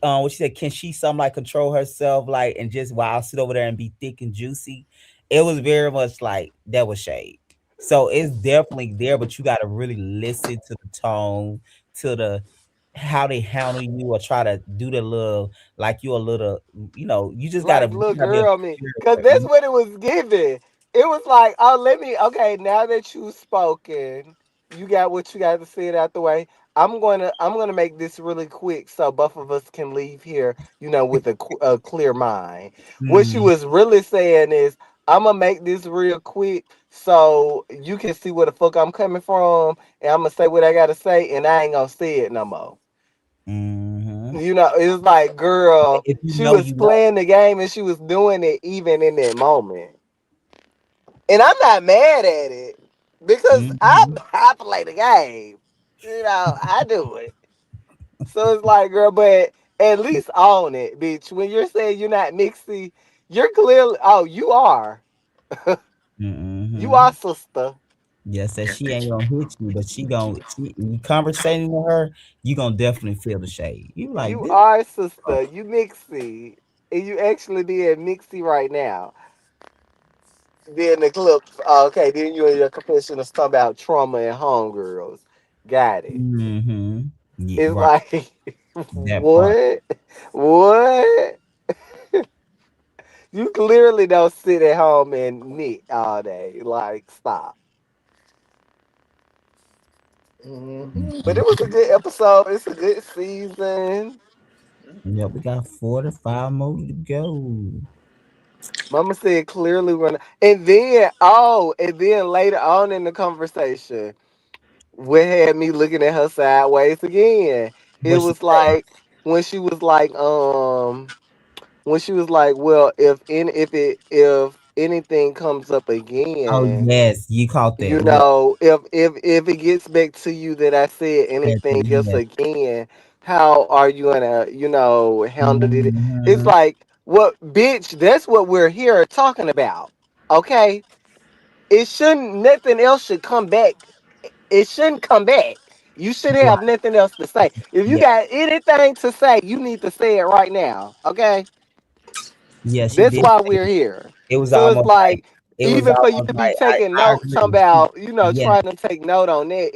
what she said, can she some like control herself, like, and just while I'll sit over there and be thick and juicy? It was very much like that was shade. So it's definitely there, but you got to really listen to the tone, to the how they handle you, or try to do the little like you a little, you just gotta, Like little girl me, because that's what it was giving. It was like, oh, okay, now that you've spoken, you got what you got to say it out the way. I'm gonna make this really quick so both of us can leave here, with a clear mind. What she Mm, was really saying is, I'm gonna make this real quick so you can see where the fuck I'm coming from, and I'm gonna say what I gotta say, and I ain't gonna say it no more. Mm-hmm. You know, it's like, girl, If you she know, was you know. playing the game and she was doing it even in that moment. And I'm not mad at it because I Mm-hmm. I play the game. You know, I do it. So it's like, girl, but at least own it, bitch. When you're saying you're not mixy, you're clearly, oh, you are. You are, Mm-hmm. sister. Yes, that she ain't gonna hit you, but you conversating with her, you gonna definitely feel the shade. You like You this? are, sister. You mixy. And you actually being mixy right now. Then the clip, okay, then you and your confession is talking about trauma and homegirls. Got it. Mm-hmm. Yeah, It's right. like, That part. what? What? You clearly don't sit at home and knit all day. Like, stop. But it was a Mhm. good episode. It's a good season. Yep, we got 4 to 5 more to go. Mama said clearly when, and then later on in the conversation, what had me looking at her sideways again? It What she was say? like when she was like, well, if anything comes up Oh again, yes, you caught that. you Yeah, know, if it gets back to you that I said anything else yes. again, how are you gonna, handle it? It's Mm-hmm. like, what, bitch, that's what we're here talking about. Okay? It shouldn't nothing else should come back. It shouldn't come back. You should have Right. nothing else to say. If you Yeah, got anything to say, you need to say it right now. Okay? yeah. She That's did why say we're here. it was So it's almost like like, it was even for you almost to be like taking I notes, talking agree. about, Yes. trying to take note on that,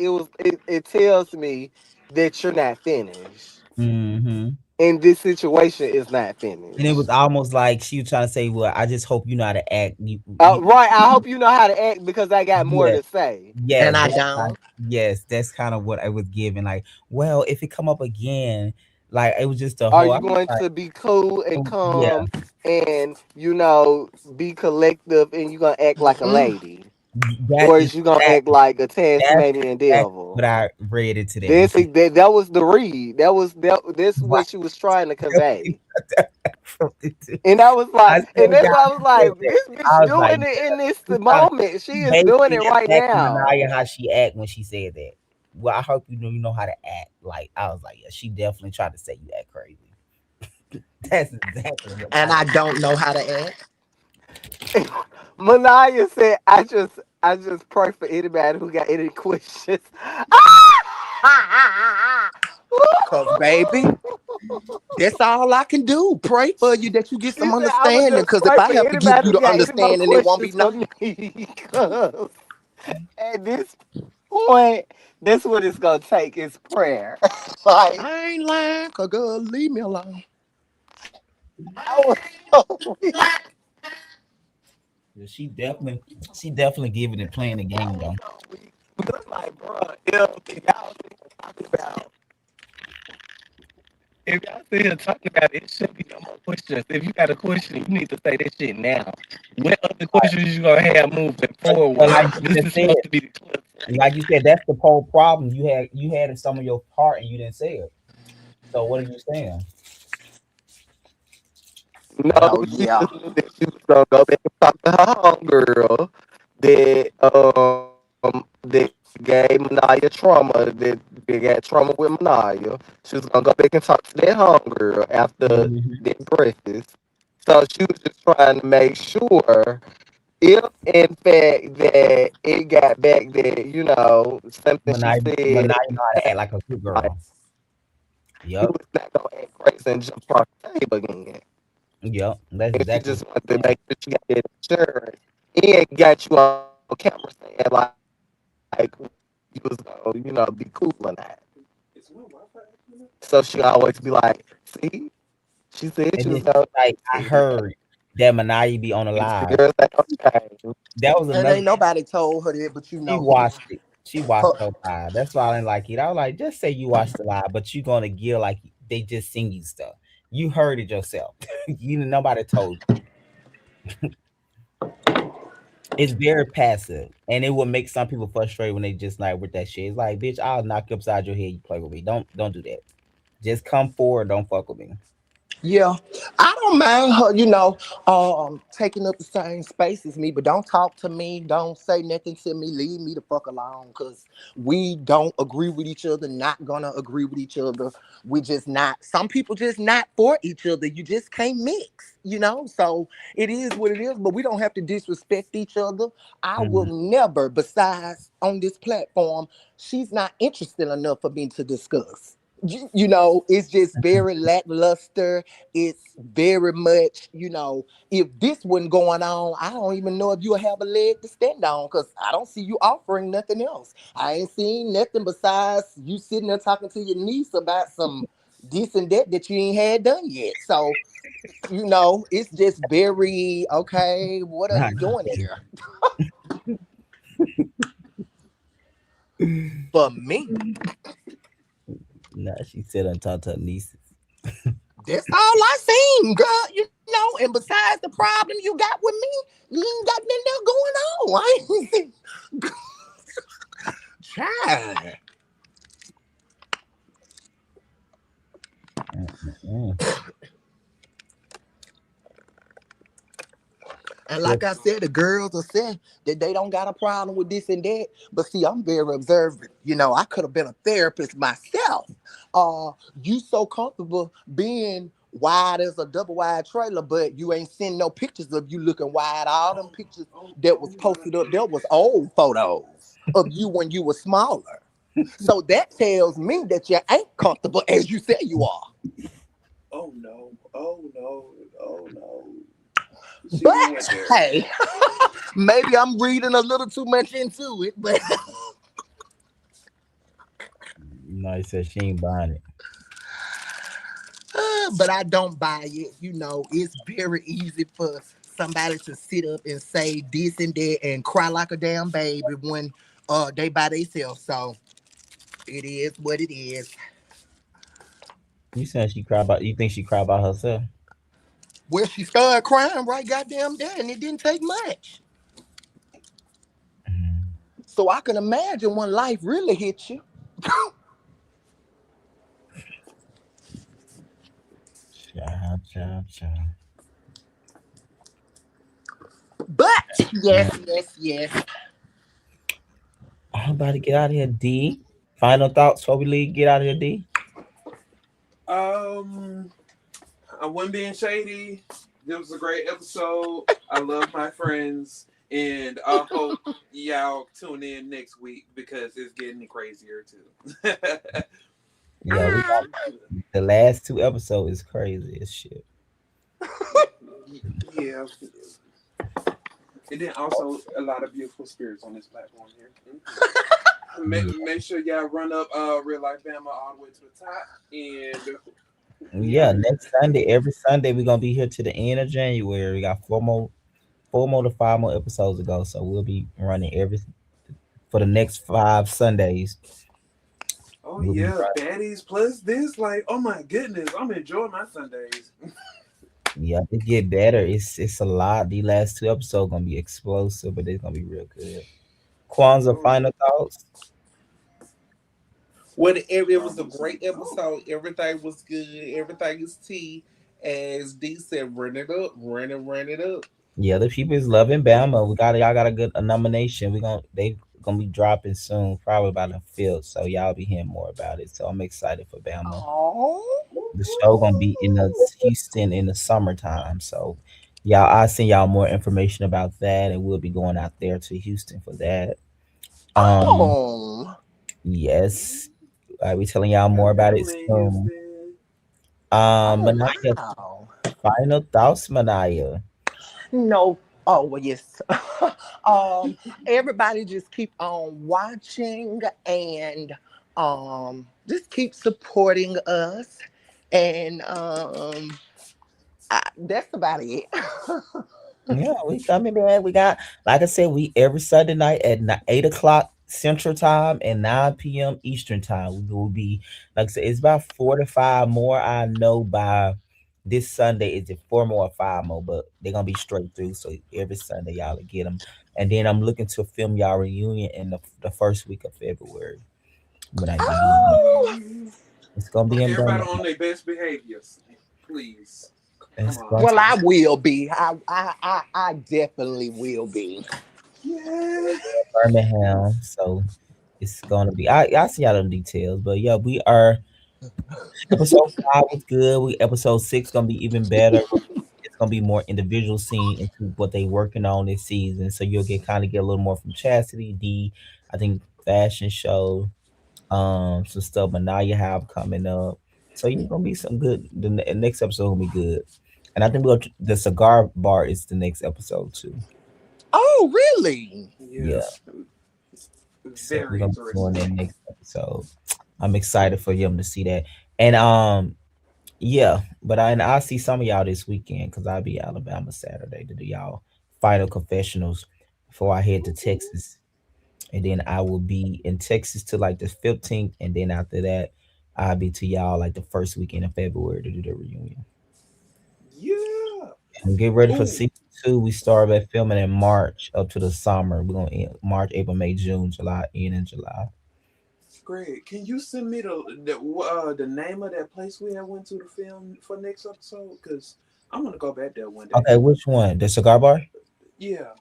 it tells me that you're not finished. Mm-hmm. And this situation is not And it was finished. almost like she was trying to say, "Well, I just hope you know how to act." Right. I hope you know how to act because I got more Yes, to say. yes, And I that's don't. yes, that's kind of what I was giving. Like, well, if it come up again, like it was just a Are whole. I you was going like, to be cool and oh, yeah, calm and, be collective and you going to act like a Mm-mm. lady? that Or is is you going to that act like a that's Tasmanian exactly what devil? I read into that when This, she that was the read. That's right. what she was trying to convey. I And I was like, swear and to that's why I God, was I said like, that. this I bitch was like, doing it in this she was trying to moment. She is doing basically it right attack now. Ma'Niyia how she act when she said that. Well, I hope you know how to act. Like I was like, yeah, she definitely tried to say you act crazy. That's exactly what And I I don't know how to act. Manaya said, I just pray for anybody who got any questions. Cause baby, that's all I can do. Pray for you that you get He some said, I would understanding. just Cause if pray I for have to give anybody you who the got any more understanding, it won't be questions for nothing. me. 'Cause at this point, that's what it's gonna take is prayer. Like, I ain't lying, cause girl, leave me alone. I was so weak. Yeah, she definitely giving it playing the I game was though. so weak. Because, like, bro, if y'all sit here talking about, if y'all sit here talking about it, should be no more questions. If you got a question, you need to say that shit now. What other questions you gonna have moving But forward? like you This just is said, supposed to be the clip. like you said, that's the whole problem. You had in some of your part and you didn't say it. So what are you saying? No, Oh she yeah. just knew that she was gonna go back and talk to her homegirl that gave Manaya trauma, that they got trauma with Manaya. She was gonna go back and talk to that homegirl after Mhm. that breakfast. So she was just trying to make sure if in fact that it got back that, something she But said now at you the know how to act time, like a good like, girl. she Yep. was not gonna act crazy and jump across the table again. Yep. That's And she exactly what just I'm wanted to saying. make sure she got that insurance and got you on camera saying like you was gonna, be cool or not. So she always be like, see, she said she And was then gonna she's like, see I it. heard that Manaya be on a It's the live. girls that don't change. That was And another ain't thing. nobody told her that, but you She know, watched it. She watched her, her live. That's why I didn't like it. I was like, just say you watched the live, but you gonna give like they just sing you stuff. You heard it yourself. You nobody told It's very passive, and it will make some people frustrated when they just like with that shit. It's like, bitch, I'll knock you upside your head. You play with me. Don't do that. Just come forward. Don't fuck with me. Yeah, I don't mind her, taking up the same space as me, but don't talk to me, don't say nothing to me, leave me the fuck alone, cause we don't agree with each other, not gonna agree with each other. We just not. Some people just not for each other. You just can't mix. So it is what it is. But we don't have to disrespect each other. I will Mhm. never. Besides, on this platform, she's not interested enough for me to discuss. It's just very lackluster. It's very much, if this wasn't going on, I don't even know if you'll have a leg to stand on because I don't see you offering nothing else. I ain't seen nothing besides you sitting there talking to your niece about some this and that you ain't had done yet. So, it's just very, okay, what are Nah, you doing here for me? nah, she said and talk to her nieces. That's all I seen, girl. And besides the problem you got with me, you ain't got nothing else going on. I ain't seen. Child. Mm. And So, like I said, the girls are saying that they don't got a problem with this and that. But see, I'm very observant. I could have been a therapist myself. Uh, you so comfortable being wide as a double wide trailer, but you ain't seen no pictures of you looking wide. All them pictures that was posted up there was old photos of you when you were smaller. So that tells me that you ain't comfortable as you say you are. Oh no! Oh no! Oh no! She didn't But went there. hey, maybe I'm reading a little too much into it, but no, he said she ain't buying it. but I don't buy it. It's very easy for somebody to sit up and say this and that and cry like a damn baby when they by themselves. So it is what it is. You said she cry about. You think she cry about herself? Well, she started crying right goddamn there, and it didn't take much. Mhm. So I can imagine when life really hits you. Child, child, child. But Yeah. yes, yes, yes. I'm about to get out of here, D. Final thoughts before we leave. Get out of here, D. Um, I wasn't being shady. It was a great episode. I love my friends, and I hope y'all tune in next week because it's getting crazier too. Yeah, we got the last two episodes is crazy as shit. Yeah, and then also a lot of beautiful spirits on this platform here. Make sure y'all run up Real Life Bama all the way to the top, and we Yeah, out here. next Sunday, every Sunday, we're gonna be here to the end of January. We got four more to five more episodes to go. So we'll be running every for the next 5 Sundays. Oh We'll be yeah, baddies plus this. Like, oh my goodness, I'm enjoying my Sundays. yeah, it get better. It's a lot. The last two episodes gonna be explosive, but it's gonna be real good. Kwanzaa, Oh, final thoughts. It was a almost great something. Oh, episode. Everything was good. Everything is tea. As D said, run it up, run it up. Yeah, the people is loving Bama. Y'all got a nomination. They gonna be dropping soon, probably by the fifth. So y'all be hearing more about it. So I'm excited for Bama. Oh. The show gonna be in the Houston in the summertime. So I'll send y'all more information about that, and we'll be going out there to Houston for that. Um, Oh. yes, I'll be telling y'all got more about it family in soon. Houston. Oh Ma'Niyah, wow. final thoughts, Ma'Niyah. No. Oh well, yes. um, Everybody just keep on watching and just keep supporting us, and that's about it. Yeah, we coming back. We got, like I said, we every Sunday night at 8 o'clock Central Time and 9 p.m. Eastern Time. We will be, like I said, it's about 4 to 5 more. I know by this Sunday is it 4 more or 5 more, but they're gonna be straight through. So every Sunday y'all will get them. And then I'm looking to film y'all reunion in the first week of February when I get in. Oh, It's gonna be in Everybody Birmingham. on their best behaviors, please. Come It's on. going well, to I will be. I definitely will be. Yeah. be in Birmingham, so it's gonna be. I see all them details, but yeah, we are. Episode 5 was good. We episode 6 gonna be even better. It's gonna be more individual scene into what they working on this season. So you'll get a little more from Chassidy, D, I think fashion show, some stuff Ma'Niyia have coming up. So you're gonna be some good. Next episode gonna be good, and I think the cigar bar is the next episode too. Oh, really? Yeah, Yes. so we're Very gonna be doing interesting. that next episode. I'm excited for them to see that, and yeah, but and I'll see some of y'all this weekend because I'll be in Alabama Saturday to do y'all final confessionals before I head to Texas. And then I will be in Texas till like the 15th. And then after that, I'll be to y'all like the first weekend of February to do the reunion. Yeah. And get ready for Oh, season 2. We start back filming in March up to the summer. We're going to end March, April, May, June, July, end in July. Greg, can you send me the name of that place we had went to the film for next episode? Cause I'm gonna go back there one day. Okay, which one? The cigar bar? Yeah.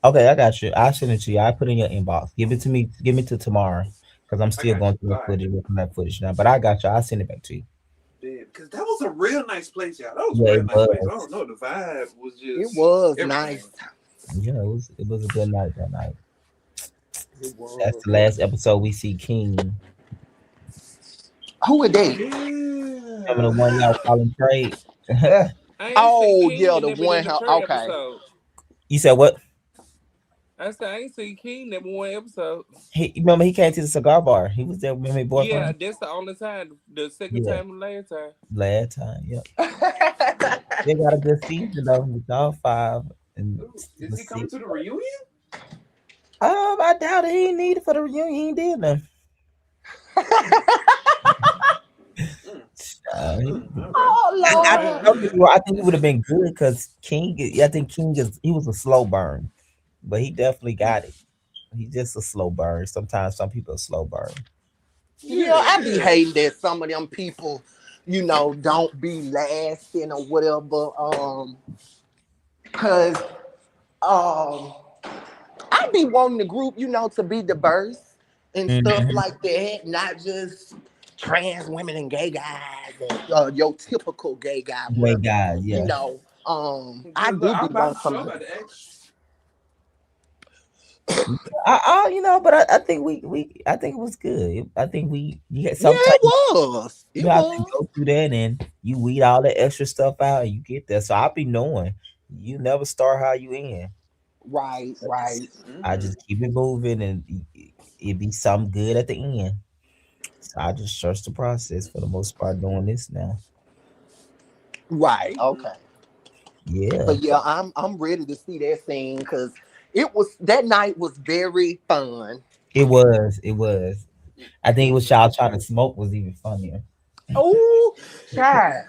Okay, I got you. I'll send it to you. I put it in your inbox. Give it to me. Give me to tomorrow because I'm I still got going you. through All the right. footage, working that footage now. But I got you. I'll send it back to you. Yeah, because that was a real nice place, y'all. That was a Yeah, real it nice place. I was. don't know. The vibe was It just was everything. nice. Yeah, it was a good night that night. It That's was. the last episode we see King. Who are they? Remember the Yeah. one y'all calling trade? I ain't see Oh, King yeah, and the never in one. the first Okay. episode. You said what? I said I ain't see King never one episode. Remember he came to the cigar bar. He was there with my Yeah, boyfriend. that's the only time. The second Yeah, time and last time. last time. Yep. They got a good season though with all 5 and Ooh, is the he coming 6. to the reunion? I doubt it. He ain't needed for the reunion. He ain't did nothing. Mm, He, okay. Oh, All I right. Lord. All don't get right. me wrong, I think it would have been good because King. I think King is he was a slow burn, but he definitely got it. He's just a slow burn. Sometimes some people are slow burn. Yeah, Yeah. I be Yeah. hating that some of them people, don't be lasting or whatever. Cause um I be wanting the group, to be diverse and stuff Mhm. like that, not just trans women and gay guys and your typical gay guy, Great whatever. guys, You yeah. know, I Cause look, do be I'm about wanting to some. show about to ask. But I think I think it was good. I think you get Yeah, sometimes it was. you It have to was. go through that and you weed all the extra stuff out and you get there. So I'll be knowing you never start how you end. Right, right. I Mm-hmm. just keep it moving and it be something good at the end. So I just trust the process for the most part doing this now. Right. Mm-hmm. Okay. Yeah. But yeah, I'm ready to see that scene because that night was very fun. It was. It was. I think it was y'all trying to smoke was even funnier. Oh, child.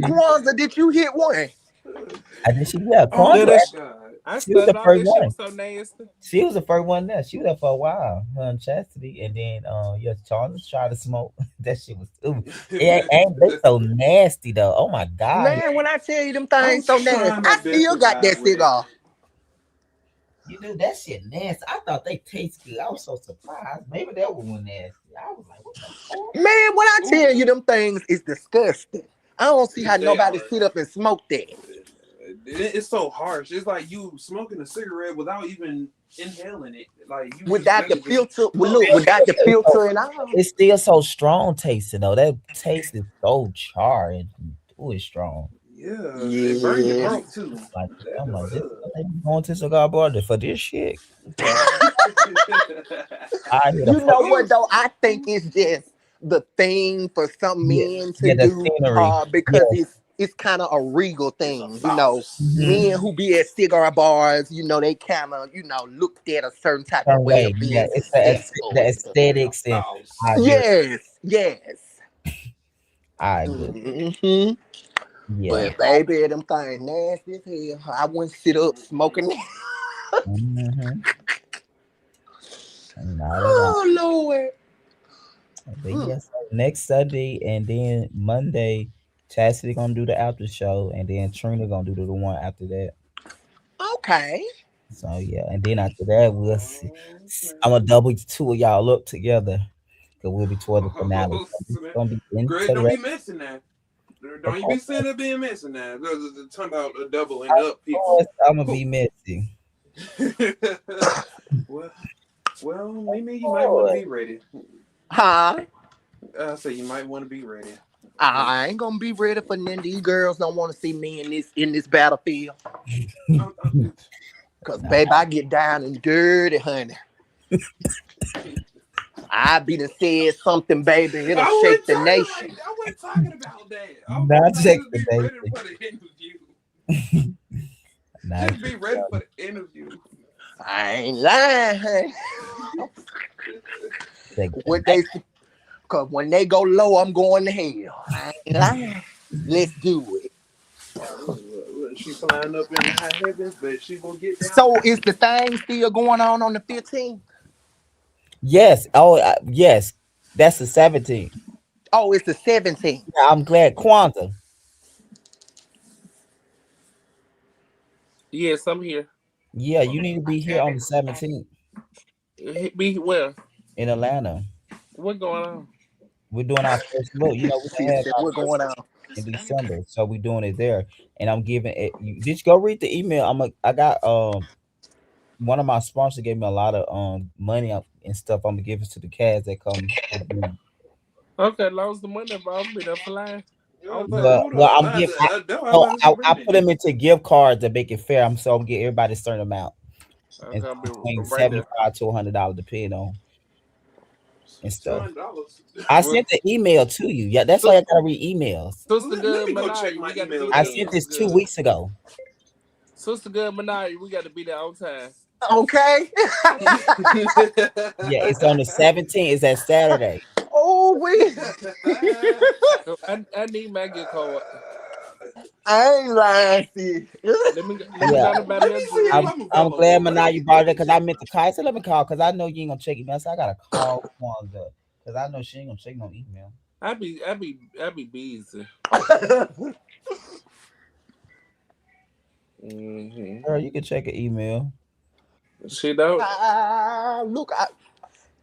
Kwanzaa, did you hit one? I think yeah, Oh Did Kwanzaa, my that? God. I she was the started off first that shit one. was so nasty. She was the first one there. She was there for a while. Her and Chastity, and then yeah, Charles tried to smoke. That shit was ooh. Ain't they so nasty though? Oh my god, Man, when I tell you them I things was so nasty, trying my I best still to got vibe that with it. cigar. you do that shit nasty. I thought they taste good. I was so surprised. Maybe that one nasty. I was like, what the fuck? Man, when I Ooh, tell you them things is disgusting. I don't see how they nobody are. sit up and smoke that It's so harsh. It's like you smoking a cigarette without even inhaling it. Like you just without the really just filter. Well, puff. look, without the It's, so, filter and all. it's still so strong tasting though. That taste is so charred and ooh, it's strong. Yeah, it burn your Yes. throat too. Like That I'm like, this joint, they be going to cigar bar for this shit. ugh. I hit a You know fuck. what though? I think it's just the thing for some Yeah, men to yeah, the do, scenery. because Yeah. it's kind of a regal It's a thing. farce. Mm-hmm. Men who be at cigar bars, they kind of, looked at a certain type of Some way way. of Yeah, being it's successful the and stuff. It's a aesthetics and farce. how you're Yes, yes. All right, good. Mm-hmm. Yeah. But baby, them things nasty as hell. I wouldn't sit up smoking that. Mm-hmm. Not at all. Oh Lord. But Mm, yes, next Sunday and then Monday, Chastity gonna do the after show, and then Trina gonna do the one after that. okay. So yeah, and then after that we'll see. I'm gonna double two of y'all up together because we'll be toward the finale. So it's gonna be Greg, don't be interesting. messing that. Of Don't you be course, saying that being messing that. Talking about doubling of up people. course, I'm gonna be messy. well, well, Mimi, Of you might want to course. be ready. Huh? So you might want to be ready. I ain't gonna be ready for none. These girls don't want to see me in this battlefield. Cause Nah, baby, I get down and dirty, honey. I be done said something, baby. It'll shake the nation. I wasn't talking about that. I was not talking about check just the be ready basic. for the interview. Nah, Just be ready for the interview. I ain't lying, honey. check What the they, cause when they go low, I'm going to hell. I ain't lying. Let's do it. She flying up in the high heavens, but she gonna get down. So is the thing still going on the 15th? Yes. Oh, yes. That's the 17th. Oh, it's the 17th. Yeah, I'm glad. Kwanzaa. Yes, I'm here. Yeah, you need to be here on the 17th Be well. in Atlanta. What going on? We're doing our first look. You know, we're She gonna have said, our "What first going on?" in December, so we're doing it there. And I'm giving it. Did you go read the email? I got one of my sponsors gave me a lot of money and stuff. I'm gonna give it to the cast that come. Okay, as long as the money involved, be there flying. On But time. Well, hold well, on, I'm giving. that's why I So about to say, wait a I put minute. them into gift cards to make it fair. I'm get everybody a certain amount. It's Okay, I'll be between right there. $75 to $100, depending on and stuff. $200. I Well, sent the email to you. Yeah, that's why I gotta read emails. Sister Let Good me go check Minaya, my we got to be email I there. sent then. Sister this two Good. weeks ago. Sister Good Minaya, we got to be there on time. Okay. Yeah, it's on the 17th. It's that Saturday. Oh, we. So I need my gift card. I ain't lying, sis. Let me Yeah, go to buy Let me a me see if dress. I'm I'm glad available. Mana you brought it because I meant to call. I said let me call because I know you ain't gonna check email. So I gotta call Kwanzaa because I know she ain't gonna check no email. I be busy. Hmm. Girl, you can check an email. She don't Look,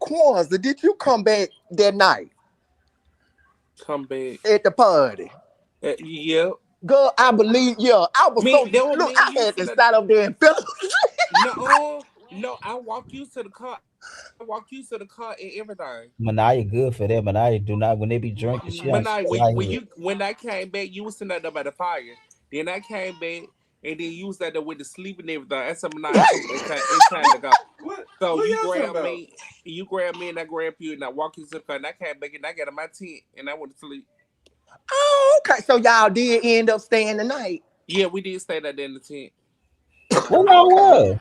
Kwanzaa, did you come back that night come back. at the party? Yeah. Girl, I believe, yeah. I was Me, so, that was look, me and I you had to sitting at start up there and feel. no, I walk you to the car. I walk you to the car and everything. Manaya good for that. Manaya do not when they be drinking. She don't Manai, stay when out when here. you when I came back, you was sitting there by the fire. Then I came back, and then you was out there with the sleep and everything. I said, Manai, it's time to go. So What y'all talking about? you grabbed me, and I grabbed you, and I walked you to the car, and I came back, and I got in my tent, and I went to sleep. Oh, okay. So y'all did end up staying the night. Yeah, we did stay there in the tent. Where y'all Okay. was?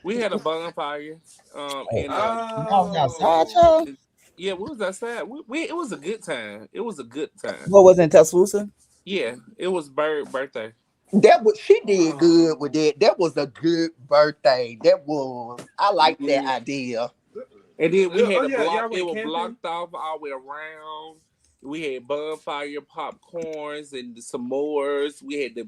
We had a bonfire, Oh, and y'all was outside, Oh. y'all. yeah, we was outside. It was a good time. It was a good time. What was in Tuscaloosa? Yeah, it was Bird birthday. That was she did good with Oh. that. That was a good birthday. I like that Yeah. idea. And then we had Oh a yeah, block. y'all It went was camping. blocked off all the way around. We had bonfire, popcorns, and some s'mores. We had the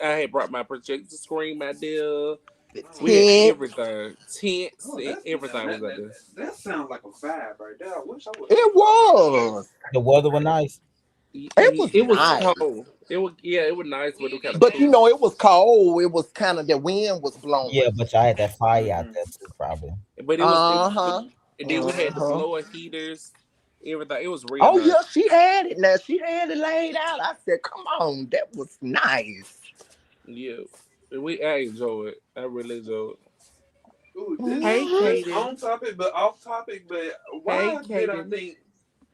I had brought my projector screen out there. The Oh We had wow. tent. everything, tents, Oh, and that's now everything was out there. that sounds like a vibe right there. I wish I would have It been out there that day. was. The weather was nice. It was It was nice. cold. It was nice, but it was kind of But cold. it was cold. It was kind of the wind was blowing. Yeah, but y'all had that fire out Mm-hmm. there too, probably. But Uh-huh. and then we had the Uh-huh. blower heaters, everything. It was real Oh nice. yeah, she had it. Now she had it laid out. I said, come on, that was nice. Yeah, I enjoy it. I really enjoy it. Ooh, Hey, this Mhm. Kaden. on topic but off topic. But Hey, why did I Kaden. think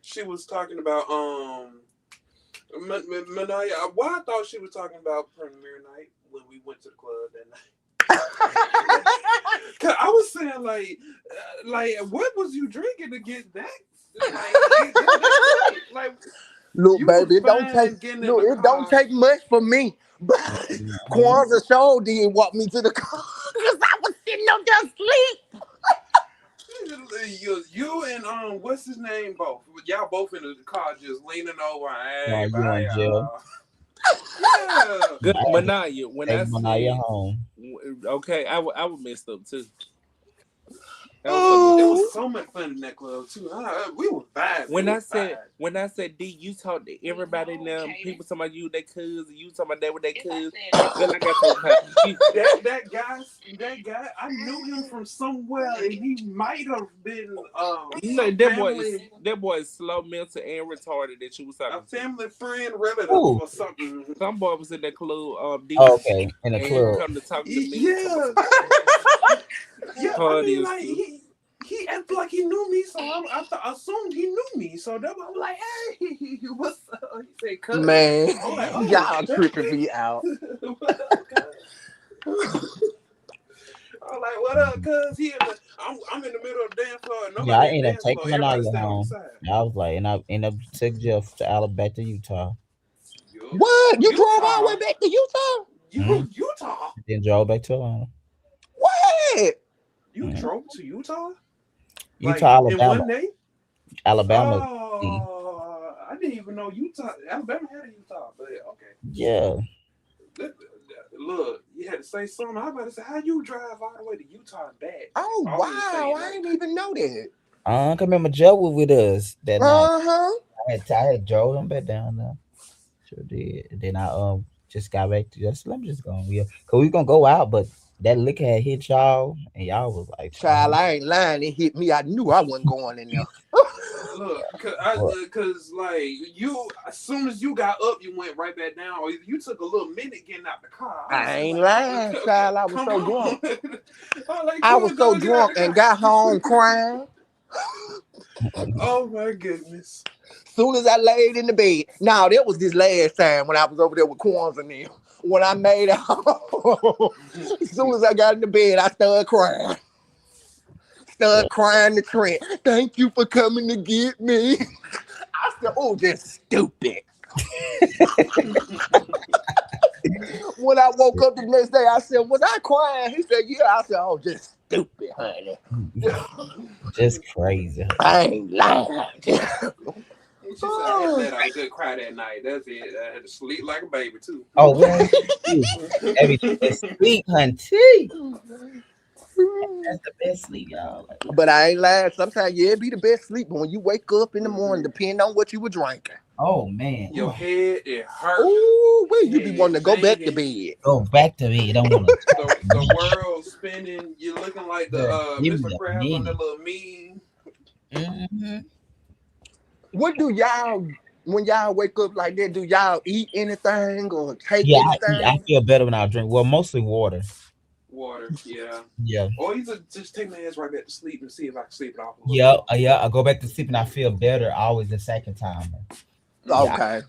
she was talking about Mania? Why I thought she was talking about premiere night when we went to the club that night. Cause I was saying like what was you drinking to get that? Like get that night? Like Look, You was baby, it don't take fine getting in look, the it don't car. take much for me. But Mhm. Kwanzaa show didn't walk me to the car because I was sitting up there asleep. You and what's his name both? Y'all both in the car just leaning over. While Hey, you bye, in jail, y'all. Yeah. Good I had to Ma'Niyia, when take I Ma'Niyah said home. okay, I was messed up too. I was so It messed was up. Oh, so much fun in that club too. We was vibing. It When was I said vibes. when I said D, you talk to everybody now. People talking about you, their cousins. You talking about that with their cousins. Girl, I got so tired. That guy, I knew him from somewhere, and he might have been No, some family, that boy is slow mental and retarded that you was a talking to. family friend, relative, Ooh, or something. Some boy was in that club, oh, D, okay, in the and club. come to talking to me. Talking Yeah, yeah. I about mean, is like he acted like he knew me, so I assumed he knew me. So that was like, hey, what's up? He said, "Cuz." man, I'm like, oh, y'all tripping me out. what up, cuz? I'm like, what up, cuz? I'm in the middle of the dance floor, and Yeah, nobody I at the ended up dance floor. taking Everybody Ma'Niyah stand on the home. side. I was like, and I ended up took Jeff to Alabama, back to Utah. Yup. What? You drove all the way Utah, back to Utah? Mm-hmm. Utah. Then drove back to Atlanta. What? You Mm-hmm. drove to Utah like Utah, in Alabama, one day? Alabama. I didn't even know Utah. Alabama had a Utah, but okay. Yeah. Look, you had to say something. I was about to say, how you drive all the way to Utah and back, Oh all in the wow, same I night? didn't even know that. I can remember Joe was with us that night. Uh-huh. I had drove him back down there. Sure did. And then I just got back to just let me just go. Yeah, cause we gonna go out, but that liquor had hit y'all, and y'all was like, Child, I ain't lying. It hit me. I knew I wasn't going in there. Look, "What?" cause like you, as soon as you got up, you went right back down, or you took a little minute getting out the car. I was I ain't like, lying, child. I was come so on. drunk. I was like, I come was on, so go get out drunk the and car. got home crying. Oh my goodness. Soon as I laid in the bed. Now, that was this last time when I was over there with Quans and them. When I made it home, as soon as I got in the bed, I started crying. Started crying to Trent. Thank you for coming to get me. I said, oh, just stupid. When I woke up the next day, I said, was I crying? He said, yeah. I said, oh, just stupid, honey. Just crazy. I ain't lying. She said I had to let out a good cry that night. That's it. I had to sleep like a baby too. Oh, we ain't sleep. Everything is sleep, hunty. That's the best sleep, y'all. Like, But I ain't lying. Sometimes, yeah, it be the best sleep. But when you wake up in the morning, Mm-hmm. depending on what you were drinking. oh man, Your head it hurt. Ooh, wait, you be Head wanting to go back to banging. bed. go back to me. Don't want to talk to The me. world spinning. You looking like the Girl, give Mr. me a Krabs on that minute. little meme. Mm-hmm. What do y'all, when y'all wake up like that, do y'all eat anything or take Yeah, I eat. I anything? feel better when I drink. Well, mostly water. Water, yeah. Yeah. Or either just take my ass right back to sleep and see if I can sleep it off a little Yeah, bit. yeah. I go back to sleep and I feel better always the second time. Yeah, I Okay.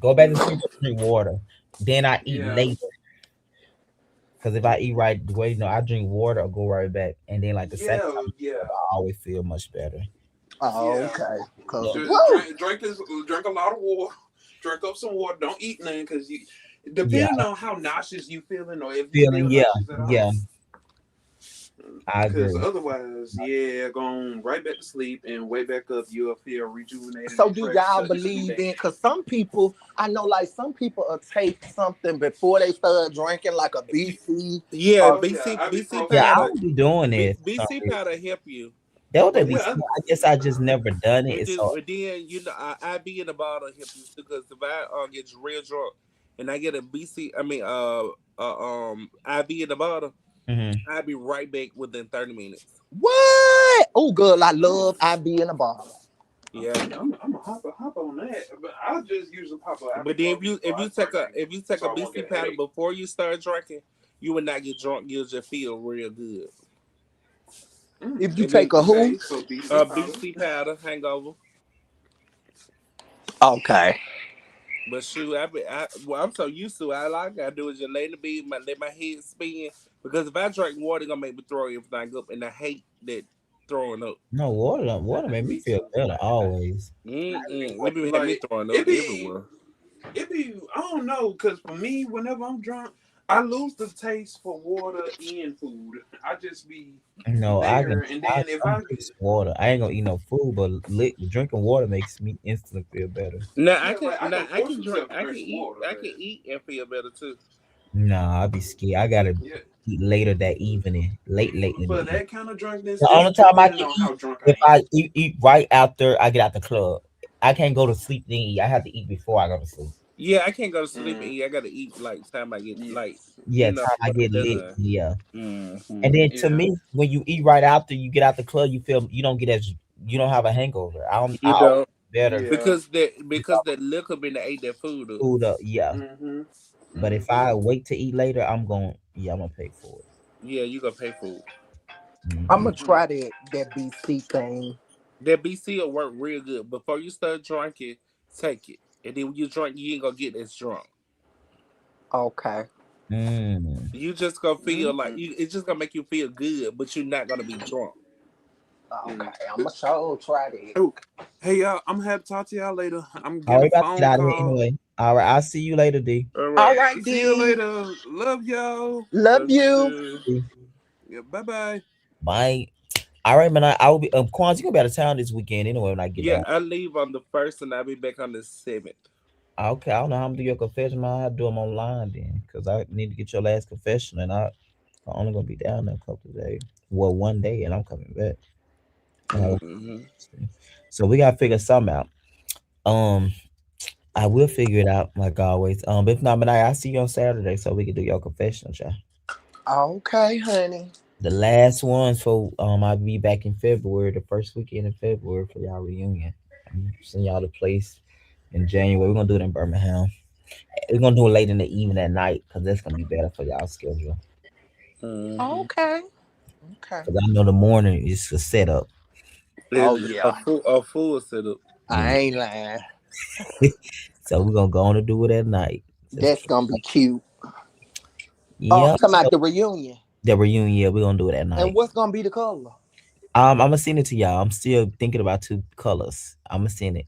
go back to sleep and drink water. Then I eat Yeah, later. Because if I eat right the way, I drink water or go right back. And then like the second yeah, time, yeah, I always feel much better. Oh, yeah. okay. Cause Yeah. woo, Drink a lot of water. Drink up some water. Don't eat nothing because you, Yeah. depending on how nauseous you feeling or if you Feeling, feel yeah. nauseous at all. Yeah. I Because agree. otherwise, yeah, going right back to sleep and wake back up, you'll feel rejuvenated so and do fresh y'all to the believe day. in? Cause some people, I know, like some people will take something before they start drinking, like a BC. yeah, Or Oh yeah, BC Yeah, I ibuprofen. powder, don't be doing it for some BC reason. powder help you. That would be. Yeah, I guess I just never done it. It It's just so. but then I be in the bottle help you because if I get real drunk and I get a BC, IV in the bottle, Mhm. I'll be right back within 30 minutes. what? Oh, girl, I oh, love I be in a bottle. Yeah. I'm a hop on that, but I just usually pop a But then ibuprofen before I start drinking, if you take so a I won't BC get a powder headache. before you start drinking, you will not get drunk. You'll just feel real good. If you And take then a who? Okay, so BC powder. BC powder hangover. Okay. But shoot, well, I'm so used to it. All I gotta do is just lay in the bed, let my head spin. Because if I drink water, it's gonna make me throw everything up, and I hate that. throwing up. No, water made me Me feel too. better always. It be have me Like throwing up it be everywhere. it be I don't know, cause for me, whenever I'm drunk, I lose the taste for water and food. I just be No, there, and I, then if I'm I drink some water. I ain't gonna eat no food, but drinking water makes me instantly feel better. yeah, like I Now can I force can drink. myself to drink some water, I can but eat and feel better too. Nah, I be scared. I gotta yeah, eat later that evening, late in the for evening. that kind of drunkenness, The it's only time I depending can on eat how drunk if I I am. eat right after I get out the club. I can't go to sleep then eat. I have to eat before I go to sleep. Yeah, I can't go to sleep and Mm, eat. I gotta eat like time I get yeah, like Yeah, time I when get I'm lit. done. Yeah, Hmm. and then to yeah. me, when you eat right after you get out the club, you don't get as you don't have a hangover. I You always know, better Yeah. because that liquor been to ate that food up. food up. Yeah, Mhm. but if Mhm. I wait to eat later, I'm gonna pay for it. Yeah, you gonna pay for it. I'm Hmm. gonna try that BC thing. That BC will work real good. Before you start drinking, take it. And then when you drink, you ain't gonna get as drunk. Okay. Mm. You just gonna feel like Mhm. it's just gonna make you feel good, but you're not gonna be drunk. Okay. Mm. I'm gonna sure try that. Oh, hey y'all, I'm gonna have to talk to y'all later. I'm All getting right, a about to get phone out of here call. anyway. All right, I'll see you later, D. All All right. right, See you D. later. Love y'all. Love Love you you. too. Yeah, bye bye. Bye. All right, man. I will be. Kwanzaa, you gonna be out of town this weekend anyway when I get Yeah, down. I leave on the first and I'll be back on the 7th. Okay, I don't know how I'm gonna do your confession, man. I do them online then, cause I need to get your last confession, and I'm only gonna be down there a couple of days. Well, one day, and I'm coming back. Uh, Hmm. so we gotta figure something out. Um, I will figure it out like always. But if not, but I'll see you on Saturday so we can do your confession, y'all. Okay, honey. The last ones for I'll be back in February, the first weekend in February for y'all reunion. I'm send y'all the place in January. We're gonna do it in Birmingham. We're gonna do it late in the evening at night because that's gonna be better for y'all schedule. Hmm. Okay. Okay. Because I know the morning is a setup. Oh It's yeah. a full setup. I Yeah. ain't lying. So we're gonna go on and do it at night. Just That's gonna be cute. yeah. Talking So about the reunion. the reunion, yeah, we're gonna do it at And night. what's gonna be the color? I'm gonna send it to y'all. I'm still thinking about two colors. I'm gonna send it.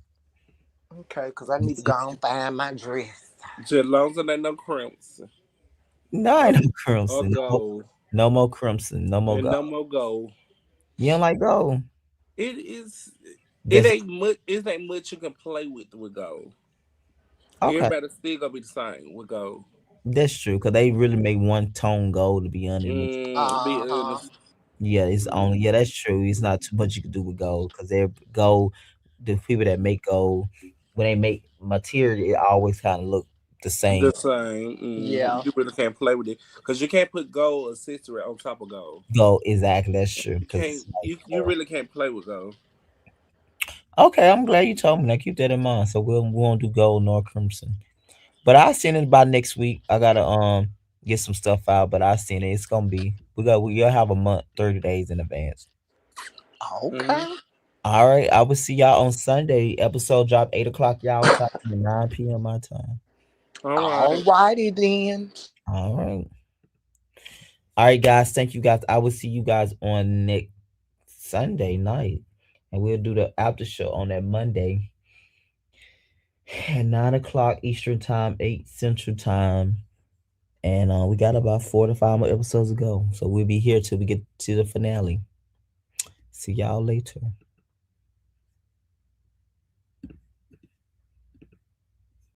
Okay, because I need to go and find my dress. Just long as there ain't no crimson No, I or, ain't no or crimson. No, gold. no more crimson. No more And gold. no more gold. You don't like gold? It is That's it ain't much you can play with gold. okay. Everybody still gonna be the same with gold. That's true because they really make one tone gold. To be honest with Be Uh-huh. honest. you, yeah, it's only yeah, that's true. It's not too much you can do with gold because they're gold. The people that make gold when they make material, it always kind of look the The same. same. Yeah. You really can't play with it because you can't put gold accessory on top of gold. Gold, exactly. That's true You because can't. it's like You really can't play with gold. okay. I'm glad you told me. Now keep that in mind. So we won't do gold nor crimson. But I'll send it by next week. I gotta get some stuff out, but I'll send it. It's gonna be we'll have a month, 30 days in advance. Hmm. Okay. All right, I will see y'all on Sunday. Episode drop 8 o'clock y'all time, 9 p.m. my time. All All right. righty then. All right, all right, guys. Thank you, guys. I will see you guys on next Sunday night, and we'll do the after show on that Monday at 9 o'clock Eastern time, 8 Central time. And we got about 4 to 5 more episodes to go. So we'll be here till we get to the finale. See y'all later.